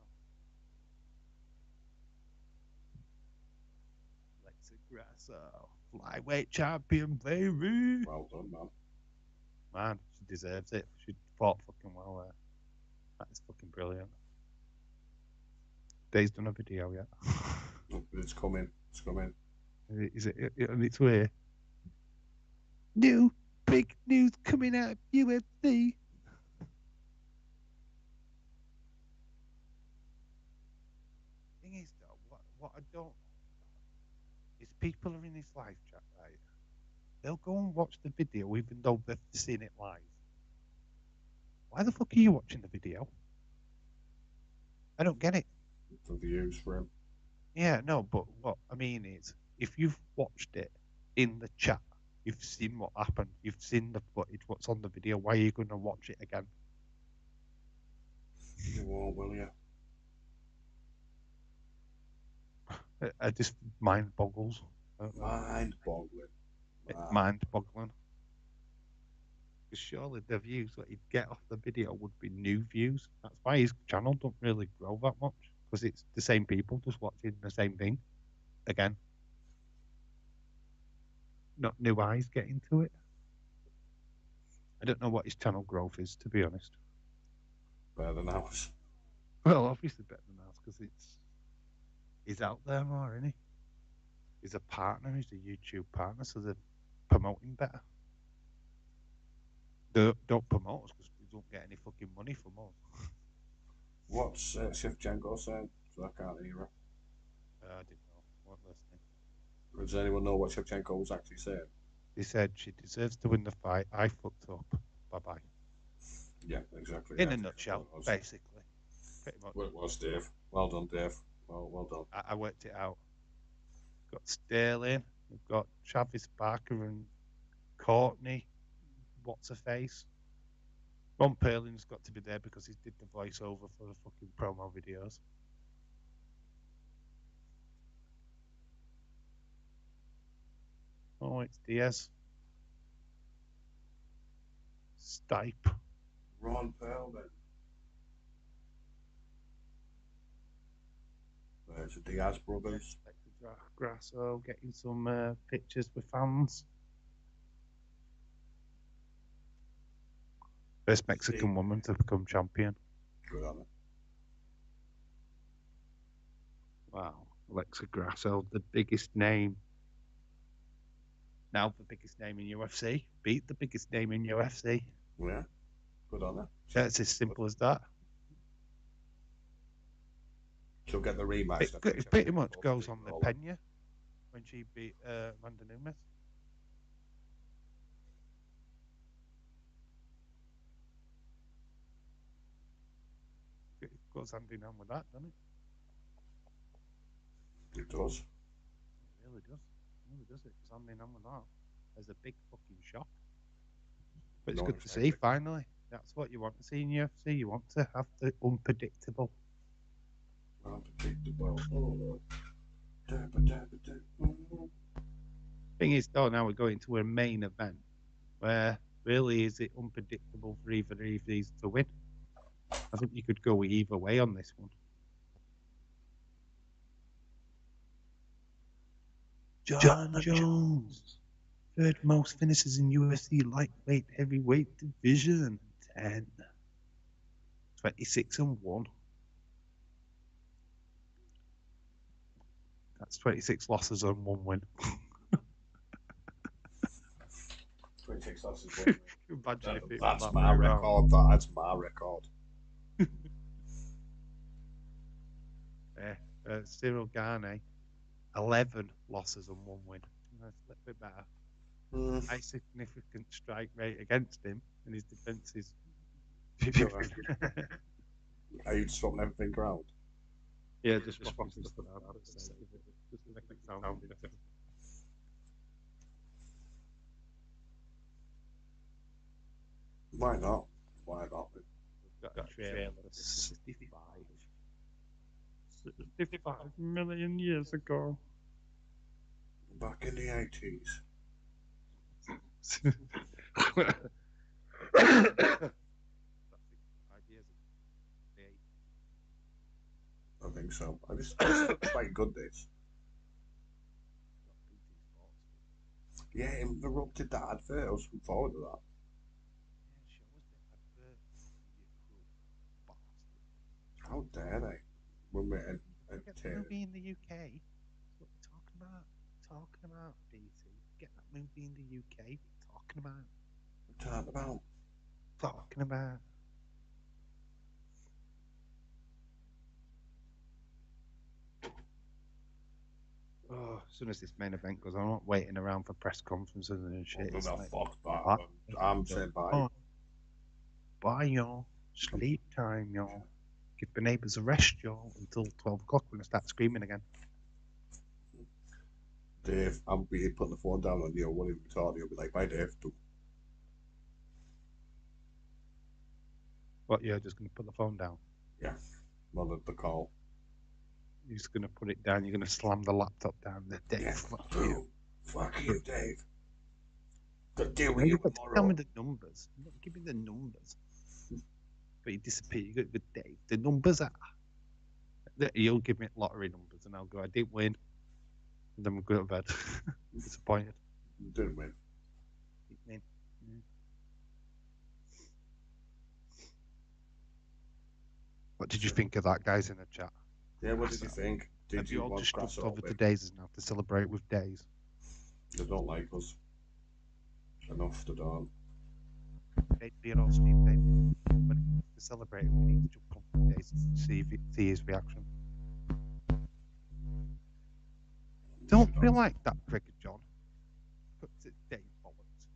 Alexa Grasso, flyweight champion, baby. Well done, man. Man, she deserves it. She fought fucking well there. That is fucking brilliant. Dave's done a video yet. It's coming. It's coming. Is it on its way? New big news coming out of UFC. Thing is, though, what I don't is people are in this live chat, right? They'll go and watch the video even though they've seen it live. Why the fuck are you watching the video? I don't get it. For views for him. Yeah, no, but what I mean is, if you've watched it in the chat, you've seen what happened, you've seen the footage, what's on the video, why are you going to watch it again? You won't, will you? It just mind boggles. Mind boggling. Mind boggling. Because surely the views that he'd get off the video would be new views. That's why his channel don't really grow that much. Because it's the same people just watching the same thing again. Not new eyes get into it. I don't know what his channel growth is, to be honest. Better than ours. Well, obviously better than ours because he's out there more, isn't he? He's a partner. He's a YouTube partner, so they're promoting better. Don't promote us because we don't get any fucking money from us. What's Shevchenko saying? So I can't hear her. I didn't know. What listening? Does anyone know what Shevchenko was actually saying? He said she deserves to win the fight. I fucked up. Bye bye. Yeah, exactly. In a nutshell, basically. Pretty much. Well, it was, Dave. Well done, Dave. Well done. I worked it out. We've got Sterling. We've got Travis Barker and Courtney. What's her face? Ron Perlin's got to be there because he did the voiceover for the fucking promo videos. Oh, it's Diaz. Stipe. Ron Perlman. There's the Diaz brothers. GROSOO getting some pictures with fans. First Mexican woman to become champion. Good on it. Wow. Alexa GROSOO, the biggest name. Now the biggest name in UFC. Beat the biggest name in UFC. Yeah. Good on it. Yeah, it's as simple as that. She'll get the rematch. It pretty much goes on the Pena when she beat Amanda Nunes. It goes hand in hand with that, doesn't it? It does. It really does. It really does. It goes hand in hand with that. There's a big fucking shock. But it's good to see, finally. That's what you want to see in UFC. You want to have the unpredictable. Thing is, though, now we're going to a main event where really is it unpredictable for either of these to win. I think you could go either way on this one. John Jones, third most finishes in UFC lightweight heavyweight division, 10, 26-1. That's 26 losses and 1 win. 26 losses. 1 win. Imagine if it That's was my record. That's my record. Ciryl Gane, 11 losses and 1 win. That's a little bit better. High significant strike rate against him, and his defense is. Are you swapping everything around? Yeah, just swapping stuff around. Just to make it sound better. Why not? Why not? We've got a trailer for 65 million years ago. Back in the 80s. I think so. This looks quite good, this. Yeah, it interrupted that advert. I was looking forward to that. How dare they? When we're Get the movie in the UK. That's what we're talking about. Talking about BT. Get that movie in the UK. Talking about. Talking about. Talking about. Oh, as soon as this main event goes, I'm not waiting around for press conferences and shit. Well, Like, fuck that. I'm saying bye. Oh, bye, y'all. Sleep time, y'all. Give the neighbours a rest, y'all, until 12 o'clock when I start screaming again. Dave, I'll be putting the phone down on you. Won't even talk to you. I'll be like, bye, Dave. What, you're just going to put the phone down? Yeah. Well, the call. You're just going to put it down. You're going to slam the laptop down. Dave, yeah. fuck you. Fuck you, Dave. Good deal with Well, you you've got to tomorrow. tell me the numbers. You've got to give me the numbers. But you disappear. You go, Dave, the numbers are. You'll give me lottery numbers, and I'll go, I didn't win. And then we'll go to bed. Disappointed. You didn't win. Didn't win. What did you think of that, guys, in the chat? Yeah, what did you think? Have you all just jumped over to Days now to celebrate with Days? They don't like us. Enough to don't. They'd be on stream, when to celebrate, we need to jump on Days to see his reaction. Don't be like that, Cricket John. Put it Dave bollocks.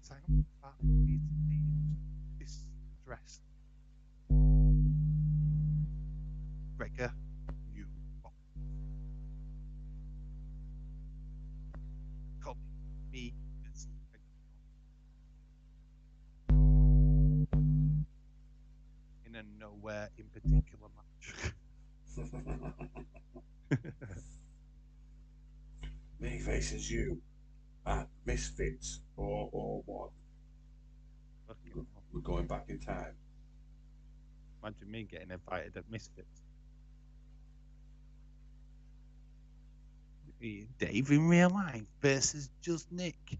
Sign up this dress. Gregor, you call me in a nowhere in particular match. Me versus you at Misfits or what? Fucking hell. We're going back in time. Imagine me getting invited at Misfits. Dave in real life versus just Nick.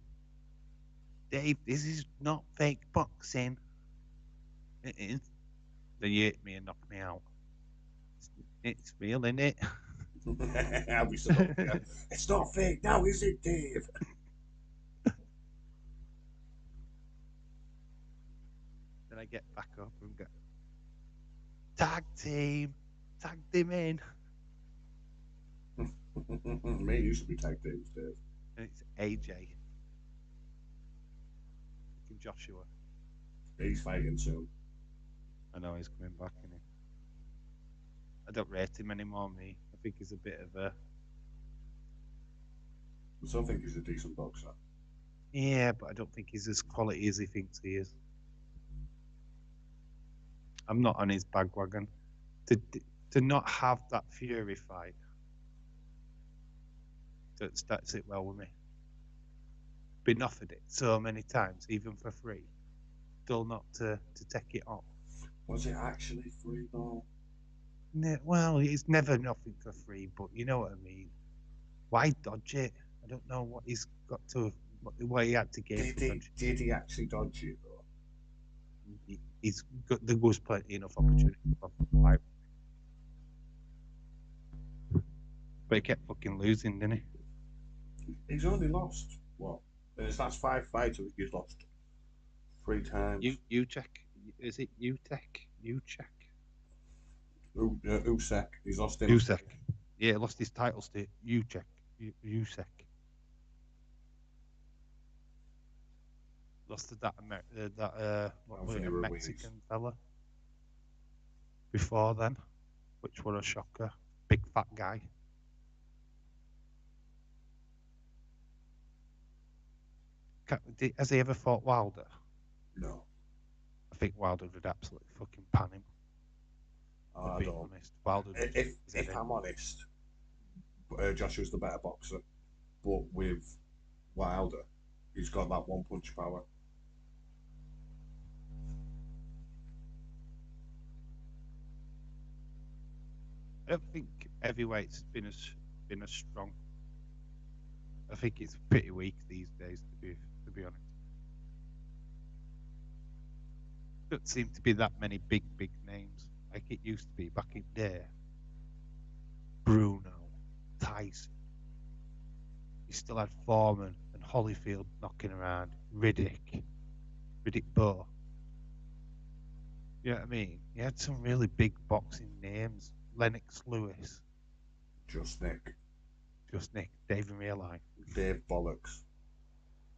Dave, this is not fake boxing. It is. Then you hit me and knock me out. It's real, isn't it? I'll be so yeah. It's not fake now, is it, Dave? Then I get back up and go, tag team, tagged him in. Me used to be tag teams, Dave. And it's AJ. Fucking Joshua. He's fighting soon. I know he's coming back, isn't he? I don't rate him anymore, me. I think he's a bit of a... I still think he's a decent boxer. Yeah, but I don't think he's as quality as he thinks he is. I'm not on his bandwagon. To not have that Fury fight, that sit well with me. Been offered it so many times, even for free. Still not to take it on. Was it actually free though? No, well, it's never nothing for free, but you know what I mean. Why dodge it? I don't know what he's got to, what he had to gain. Did he actually dodge it though? He's got, there was plenty enough opportunity for fight. But he kept fucking losing, didn't he? He's only lost what? In his last 5 fights, I think he's lost 3 times. You check. Is it Utek? You check. Usyk. He's lost him. Usyk. Yeah, lost his titles to Usyk. Usyk. Lost to that what was it, a Mexican fella before then, which were a shocker. Big fat guy. Has he ever fought Wilder? No. I think Wilder would absolutely fucking pan him. I Being don't. honest, Wilder. If I'm honest, Joshua's the better boxer, but with Wilder, he's got that one punch power. I don't think heavyweight's been as strong. I think it's pretty weak these days, to be honest. Don't seem to be that many big names like it used to be back in there. Bruno, Tyson. You still had Foreman and Holyfield knocking around. Riddick Bowe. You know what I mean? You had some really big boxing names. Lennox Lewis. Just Nick. Dave in real life. Dave Bollocks.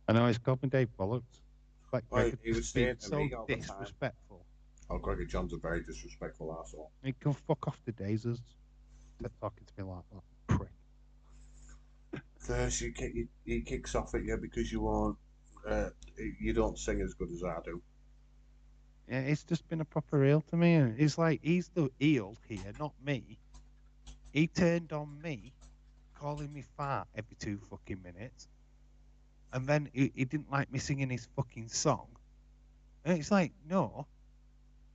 I know he's called me Dave Bollocks. Like, he was saying to me all the time. Disrespectful. Oh, Gregor John's a very disrespectful asshole. He can fuck off the Dazers. Talking to me like that, prick. First, he kicks off at you because you don't sing as good as I do. Yeah, it's just been a proper heel to me. And it's like he's the heel here, not me. He turned on me, calling me fat every 2 fucking minutes, and then he didn't like me singing his fucking song. And it's like, no.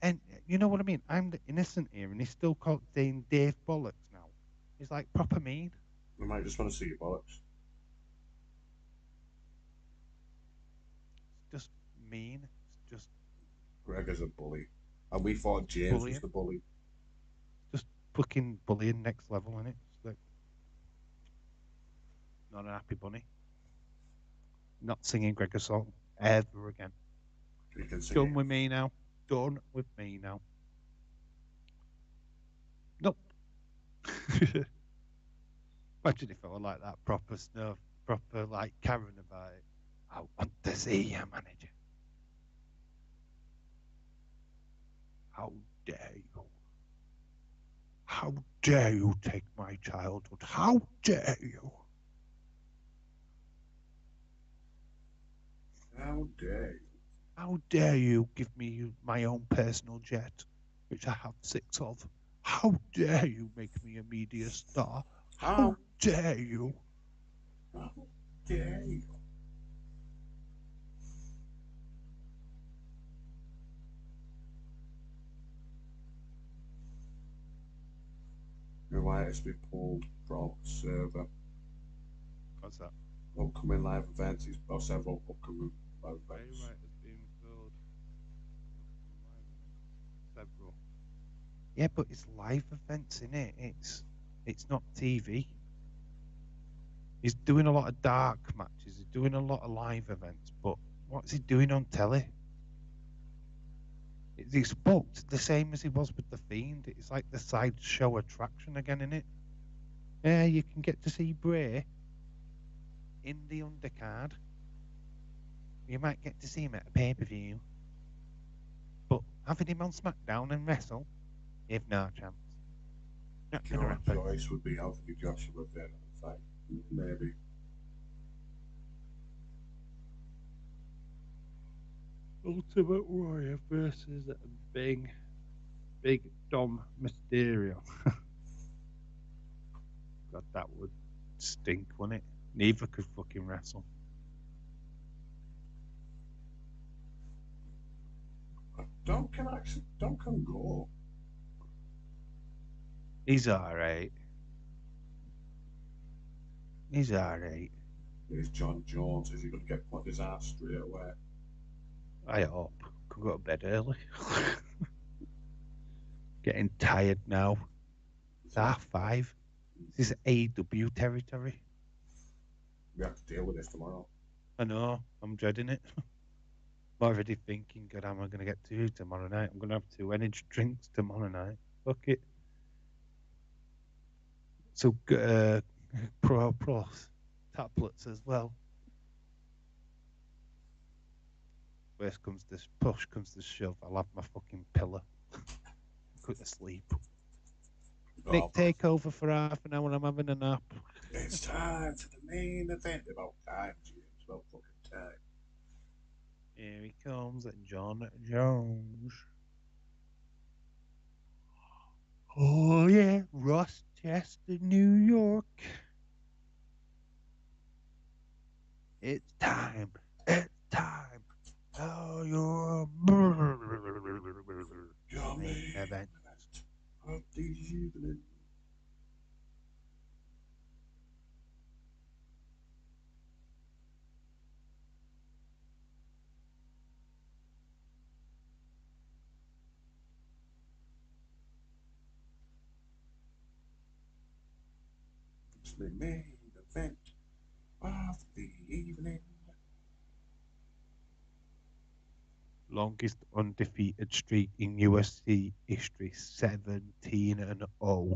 And you know what I mean? I'm the innocent here, and he's still called saying Dave Bollocks now. He's like proper mean. We might just want to see your bollocks. It's just mean. It's just Gregor's a bully. And we thought James was the bully. just fucking bullying next level, innit? It's like not a happy bunny. Not singing Gregor's song ever again. You can sing Done it. with me now. Done with me now. Nope. Imagine if I were like that, proper snuff, proper like Karen about it. I want to see your manager. How dare you? How dare you take my childhood? How dare you? How dare you? How dare you give me my own personal jet, which I have 6 of? How dare you make me a media star? How dare you? Oh, there you go. Why it's been pulled from server. What's that? Upcoming live events. Or several upcoming live events. Right has been filled. Several. Yeah, but it's live events, isn't it? It's not TV. He's doing a lot of dark matches. He's doing a lot of live events, but what's he doing on telly? He's booked the same as he was with the Fiend. It's like the sideshow attraction again, isn't it? Yeah, you can get to see Bray in the undercard. You might get to see him at a pay-per-view, but having him on SmackDown and wrestle, you've no chance. Not gonna Your happen. choice would be Anthony Joshua then, I think. Maybe. Ultimate Warrior versus Big Dom Mysterio. God, that would stink, wouldn't it? Neither could fucking wrestle. Dom can go. He's alright. He's alright. Here's John Jones. Is he going to get put his ass straight away? I hope. Could go to bed early. Getting tired now. It's 5:30. This is AEW territory. We have to deal with this tomorrow. I know. I'm dreading it. I'm already thinking, God, am I going to get to tomorrow night? I'm going to have 2 energy drinks tomorrow night. Fuck it. So, pro tablets as well. Worst comes to push, comes to shove. I'll have my fucking pillow. Go to sleep. Oh, Nick, take over for half an hour. I'm having a nap. it's time for the main event. About time, James. About fucking time. Here he comes, John Jones. Oh yeah, Rochester, New York. It's time. It's time. Oh, your main event. Of the evening. It's the main event of the evening. Longest undefeated streak in UFC history, 17-0.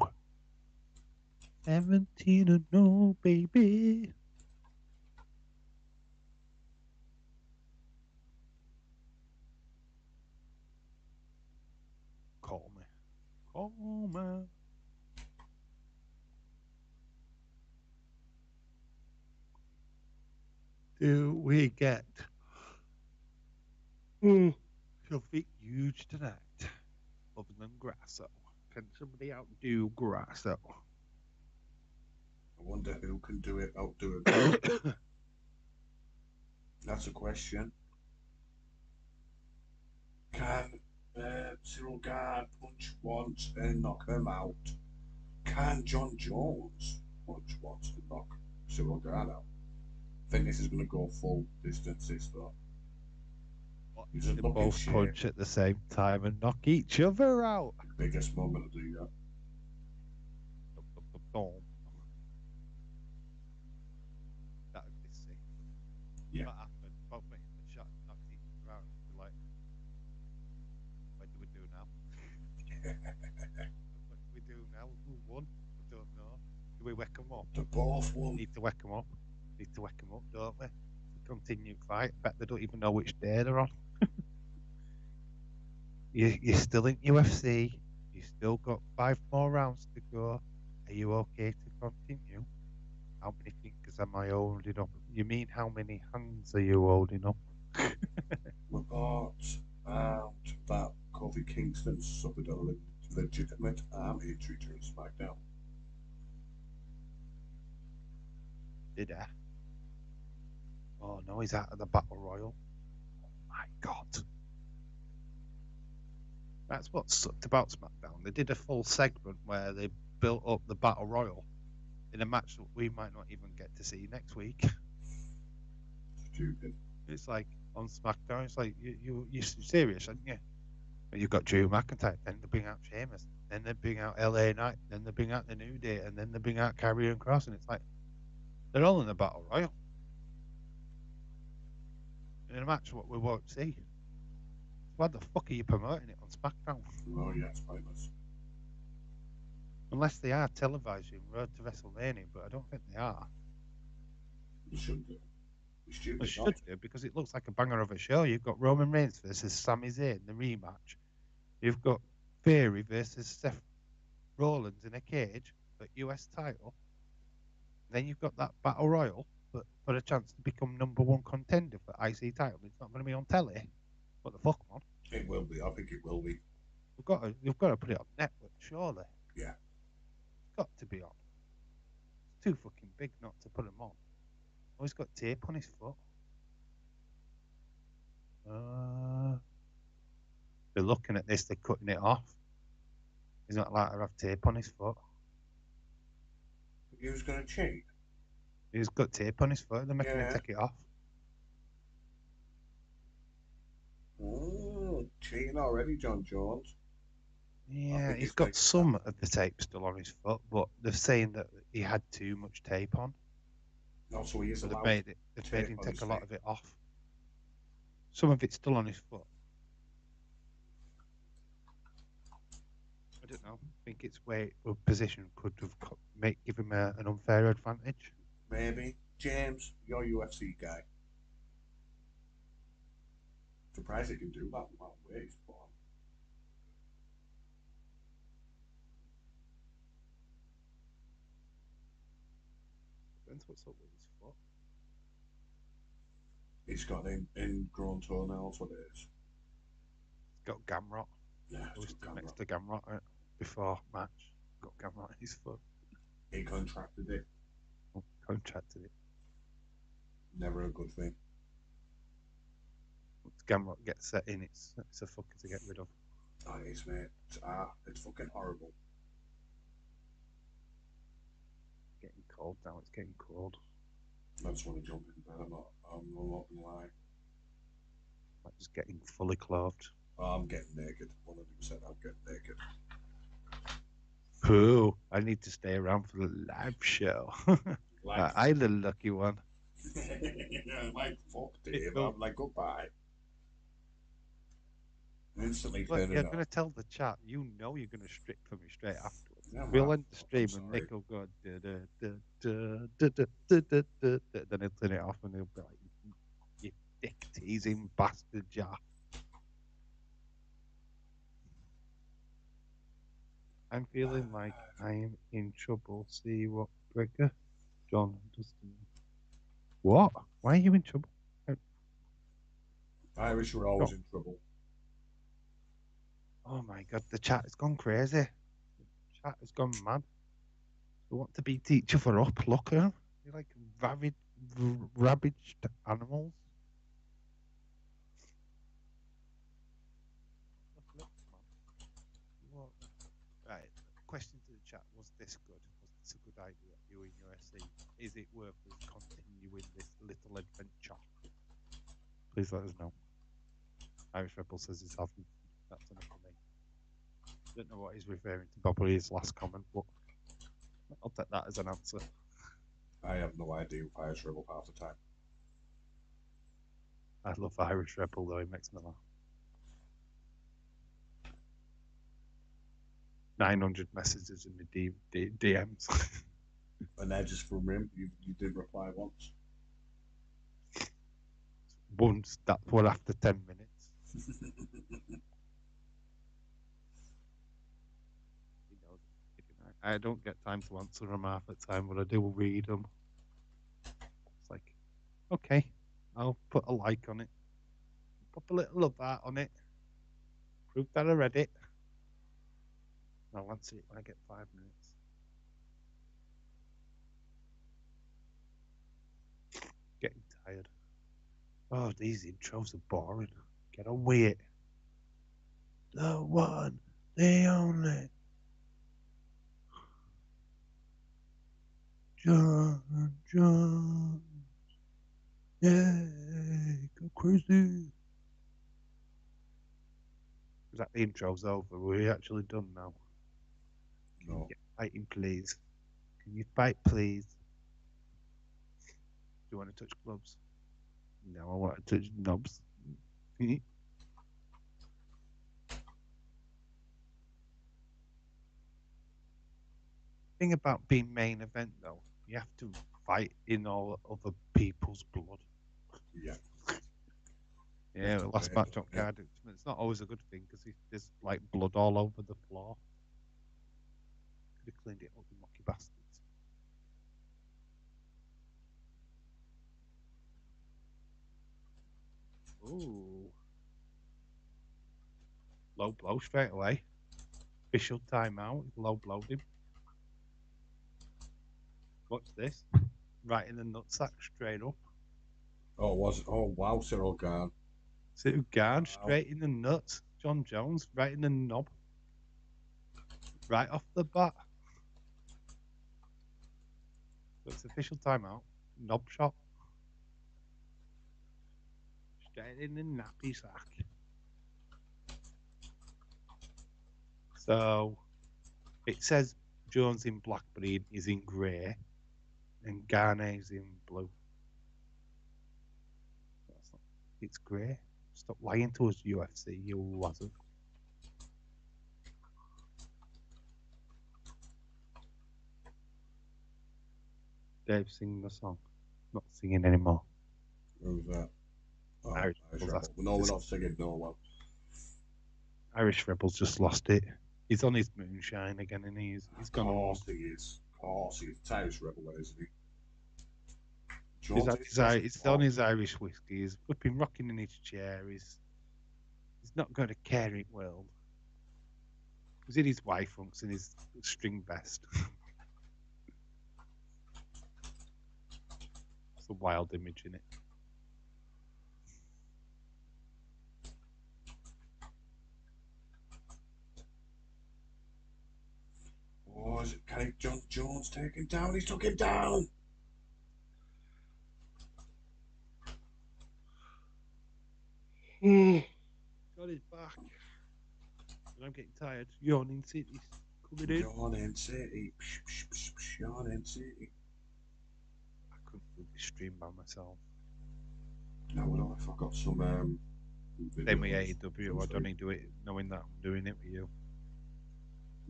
17-0, baby. Call me. Call me. Do we get something huge tonight? Other than GROSOO. Can somebody outdo GROSOO? I wonder who can do it, outdo it. That's a question. Can Ciryl Gane punch once and knock him out? Can John Jones punch once and knock Ciryl Gane out? I think this is going to go full distances though. He's They both punch at the same time and knock each other out. Biggest moment of the year. That would be sick. Yeah. What happened? Both making the shot, knocked each other out. Be like, what do we do now? What do we do now? Who won? I don't know. Do we whack them up? They both won. Need to whack them up. Need to whack them up, don't we? Continue fight. Bet they don't even know which day they're on. You're still in UFC. You still got 5 more rounds to go. Are you okay to continue? How many fingers am I holding up? You mean how many hands are you holding up? Reports out that Kofi Kingston suffered a legitimate arm injury during SmackDown. Did I? Oh no, he's out of the Battle Royal. My God. That's what sucked about SmackDown. They did a full segment where they built up the Battle Royal in a match that we might not even get to see next week. Stupid. It's like on SmackDown, it's like you're serious, aren't you? You've got Drew McIntyre, then they bring out Sheamus, then they bring out LA Knight, then they bring out the New Day, and then they bring out Karrion Kross, and it's like they're all in the Battle Royal. In a match what we won't see. Why the fuck are you promoting it on SmackDown? Oh, yeah, it's pointless. Unless they are televising Road to WrestleMania, but I don't think they are. You shouldn't do it. It's stupid. They should do, because it looks like a banger of a show. You've got Roman Reigns versus Sami Zayn, the rematch. You've got Theory versus Seth Rollins in a cage for US title. Then you've got that Battle Royal for a chance to become #1 contender for IC title. It's not going to be on telly. What the fuck, man? It will be. I think it will be. You've got to put it on Netflix, surely. Yeah. It's got to be on. It's too fucking big not to put him on. Oh, he's got tape on his foot. They're looking at this, they're cutting it off. He's not allowed to have tape on his foot. He was going to cheat. He's got tape on his foot, they're making him take it off. Oh, cheating already, John Jones. Yeah, he's got some of the tape still on his foot, but they're saying that he had too much tape on. Also, he is So allowed they've made him take a lot of it off. Some of it's still on his foot. I don't know. I think it's where position could have give him an unfair advantage. Maybe. James, you're a UFC guy. Surprised he can do that amount of weight he's put on. Depends what's up with his foot. He's got ingrown toenails, what it is. He's got Gamrot. Yeah, He was next to Gamrot before match. Got Gamrot in his foot. He contracted it. Contracted it. Never a good thing. Once Gamrot gets set in, it's a fucker to get rid of. Oh, it is, mate. It's fucking horrible. Getting cold now. It's getting cold. I just want to jump in bed. I'm not gonna lie. I'm just getting fully clothed. Oh, I'm getting naked. 100%. I'm getting naked. Pooh, I need to stay around for the live show. I'm the lucky one. Like, fuck, Dave. I'm like, goodbye. Instantly Look, turning you're off. going to tell the chat, you know you're going to strip for me straight afterwards. Yeah, we'll man. end the stream I'm and sorry. Nick will go, then he'll turn it off and he'll be like, you dick teasing bastard, Jack. I'm feeling like I'm in trouble. See what Breaker John does to me. What? Why are you in trouble? Irish were always in trouble. Oh my god, the chat has gone crazy. The chat has gone mad. They want to beat each other up. Look at them. They're like ravaged animals. Right. Question to the chat: was this good? Was this a good idea? You in UFC? Is it worth us continuing this little adventure? Please let us know. Irish Rebel says he's having. That's enough for me. I don't know what he's referring to. Probably his last comment, but I'll take that as an answer. I have no idea if Irish Rebel half the time. I love Irish Rebel though. He makes me laugh. 900 messages in the DMs. And they're just from him. You did reply once. Once, that's what after 10 minutes. I don't get time to answer them half the time, but I do read them. It's like, okay, I'll put a like on it. Put a little love art on it. Prove that I read it. I'll answer it when I get 5 minutes. Getting tired. Oh, these intros are boring. Get on with it. The one, the only. John. Yay, go crazy. Is that the intro's over? We're actually done now. Can No. you get fighting, please? Can you fight, please? Do you want to touch gloves? No, I want to touch knobs. Thing about being main event though, you have to fight in all other people's blood. Yeah. Yeah, the last match on card, it's not always a good thing because there's like blood all over the floor. Could have cleaned it up, you mucky bastards. Ooh. Low blow straight away. Official timeout. Low blowed him. What's this? Right in the nutsack, straight up. Oh, it was. Oh, wow, Ciryl Gane. Ciryl Gane, straight in the nuts. John Jones, right in the knob. Right off the bat. So it's official timeout. Knob shot. Straight in the nappy sack. So it says Jones in black, but he is in grey. And Gane is in blue. It's grey. Stop lying to us, UFC, you wasn't. Dave, sing the song. Not singing anymore. Who's that? Oh, Irish Rebel. Rebels. No, we're not singing. No, well. Irish Rebels just lost it. He's on his moonshine again, and he's gone. Of course he is. Of course he is. Irish Rebel, isn't he? He's on his Irish whiskey. He's flipping rocking in his chair. He's not got a caring world. He's in his wife funks in his string vest. It's a wild image in it. Oh, is it? Can John Jones take him down? He's took him down. Got his back. And I'm getting tired. Yawning City's coming in. Yawning City. Yawning City. I couldn't do this stream by myself. No, what if I got some Same with AEW. I don't need to do it knowing that I'm doing it with you.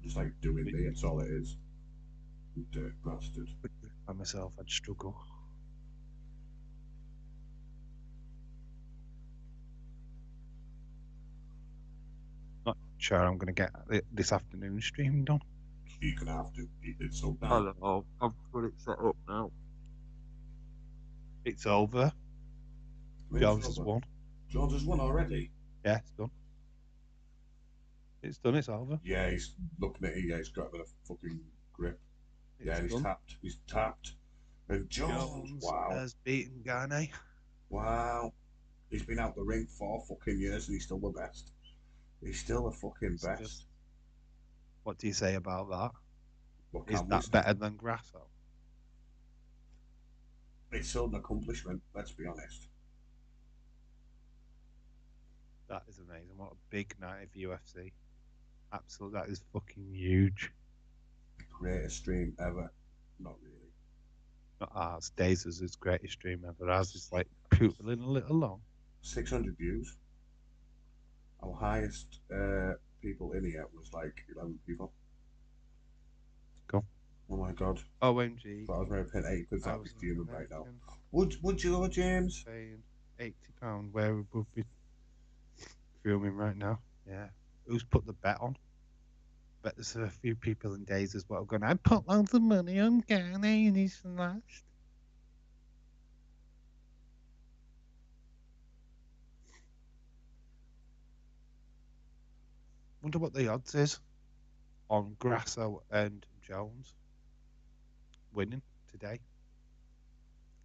Just like doing me, that's all it is. You dirt bastard. By myself, I'd struggle. Not sure I'm going to get this afternoon stream done. You're gonna have to. It's so bad. I don't know. I've got it set up now. It's over. Jones has won. Jones has won already? Yeah, it's done. It's done, it's over. Yeah, he's looking at it. Yeah, he's got him in a fucking grip. Yeah, he's tapped. He's tapped. And Jones, wow. has beaten Gane. Wow. He's been out the ring 4 fucking years and he's still the best. He's still the fucking best. What do you say about that? What Is that better than GROSOO? It's still an accomplishment, let's be honest. That is amazing. What a big night of UFC. Absolutely, that is fucking huge. Greatest stream ever. Not really. Not ours. Dazer's is greatest stream ever. Ours is like pootling a little long. 600 views. Our highest people in here was like 11 people. Go. Oh my god. OMG. But I was going to pay 8 quid out of fuming right now. Would you go, James? Paying £80 where we would be filming right now. Yeah. Who's put the bet on? Bet there's a few people in days as well going, I put loads of money on Gane and he's last. Wonder what the odds is on GROSOO and Jones winning today.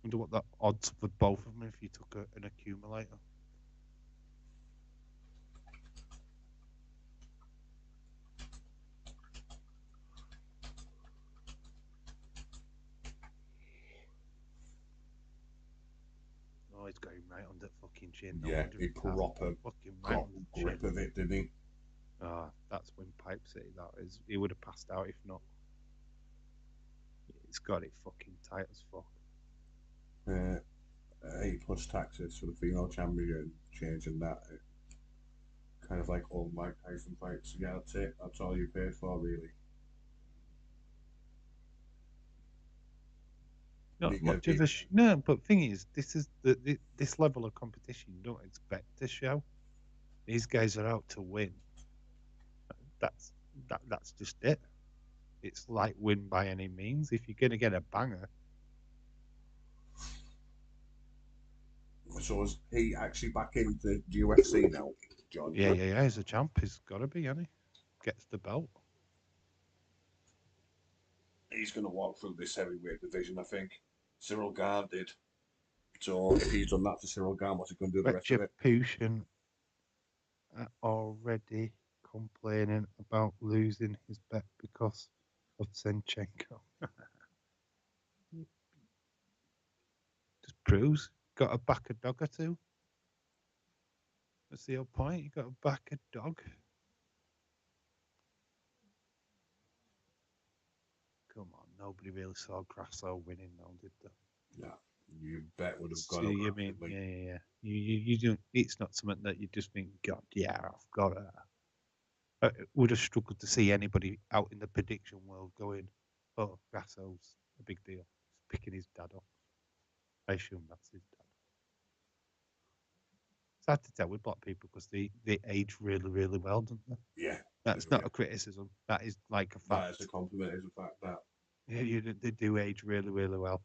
Wonder what the odds for both of them if you took an accumulator. Oh, he's got him right on the fucking chin. No Yeah, wonder he proper fucking right got on the grip chin. of it, didn't he? Oh, that's Windpipe City. That is. He would have passed out if not. He's got it fucking tight as fuck. 8+ taxes for the female champion, changing that. Kind of like all Mike Tyson fights. Yeah, that's it. That's all you paid for, really. Not You much get of a no, but thing is, this is this level of competition you don't expect to show. These guys are out to win. That's that's just it. It's like win by any means. If you're gonna get a banger, So is he actually back into the UFC now, John? yeah, he's a champ. He's got to be, hasn't he? Gets the belt. He's going to walk through this heavyweight division, I think. Ciryl Gane did. So if he's done that for Ciryl Gane, what's he going to do the rest of it? Retribution already complaining about losing his bet because of Senchenko. Just proves got to back a dog or two. That's the whole point. You got to back a dog. Come on, nobody really saw GROSOO winning, though, did they? Yeah, you bet would have gone See, up you mean, rapidly. yeah. You don't. It's not something that you just think, God, yeah, I've got it. I would have struggled to see anybody out in the prediction world going, oh, GROSOO's a big deal. He's picking his dad up. I assume that's his dad. It's hard to tell with black people because they age really, really well, don't they? Yeah. That's not a criticism. That is like a fact. That is a compliment, is a fact that. Yeah, they do age really, really well.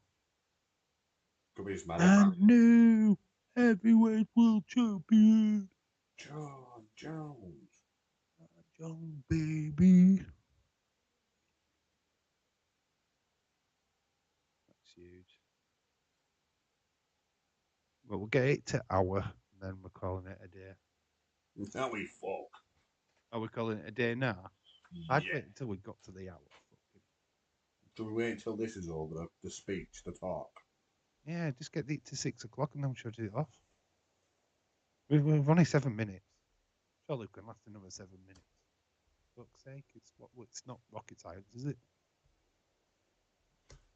Could be his man. And new heavyweight world champion, John Jones. John baby. That's huge. Well, we'll get it to hour, and then we're calling it a day. Now we fuck. Are we calling it a day now? I'd Yeah. wait until we got to the hour. Do we wait until this is over, the speech, the talk? Yeah, just get it to 6 o'clock and then we'll shut it off. We've only 7 minutes. Surely we can last another 7 minutes. For fuck's sake, it's not rocket science, is it?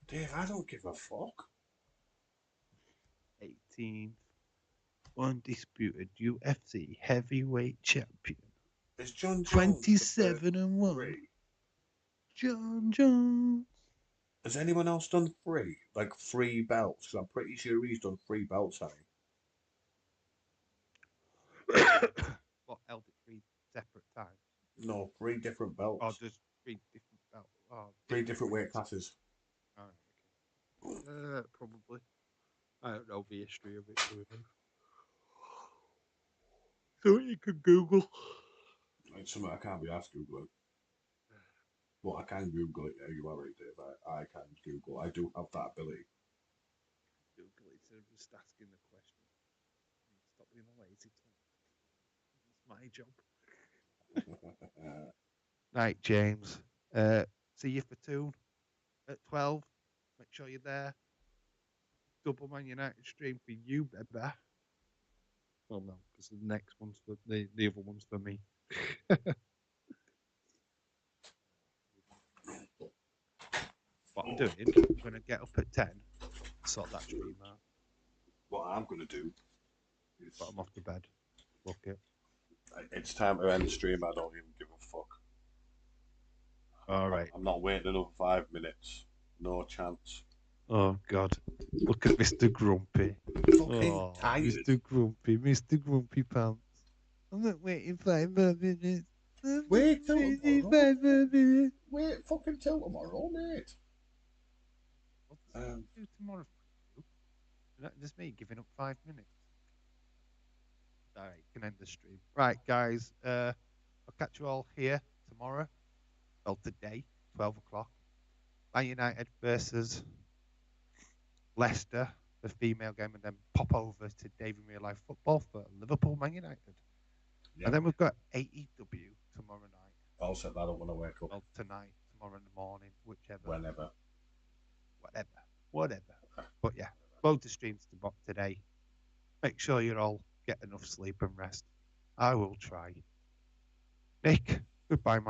Dave, I don't give a fuck. 18th undisputed UFC heavyweight champion. It's John Jones. 27-1. John Jones. Has anyone else done 3? Like 3 belts? Because I'm pretty sure he's done 3 belts, hasn't he? What, held it 3 separate times? No, 3 different belts. Oh, just 3 different belts. Oh, 3 different weight classes. Oh, okay. Probably. I don't know the history of it. So you could Google. It's something I can't be asked Googling. Well, I can Google it. Yeah, you are right, Dave. I can Google. I do have that ability. Google it instead of just asking the question. Stop being a lazy cunt. It's my job. Right, James. See you for Toon at 12. Make sure you're there. Double Man United stream for you, baby. Well, no, because the next one's for the other one's for me. What I'm doing, I'm going to get up at 10, sort that stream out. What I'm going to do is... But I'm off to bed. Fuck it. It's time to end the stream. I don't even give a fuck. All right. I'm not waiting another 5 minutes. No chance. Oh, God. Look at Mr. Grumpy. Fucking tired. Mr. Grumpy Pants. I'm not waiting 5 more minutes. Wait till tomorrow. 5 more minutes. Wait fucking till tomorrow, mate. What does it do tomorrow? Just me giving up 5 minutes. All right, can end the stream. Right, guys. I'll catch you all here tomorrow. Well, today, 12 o'clock. Man United versus Leicester. the female game, and then pop over to Dave in Real Life Football for Liverpool Man United. Yep. And then we've got AEW tomorrow night. I'll set that up when I wake up. Well, tonight, tomorrow in the morning, whichever. Whenever. Whatever. But yeah, loads of streams to box today. Make sure you all get enough sleep and rest. I will try. Nick, goodbye, my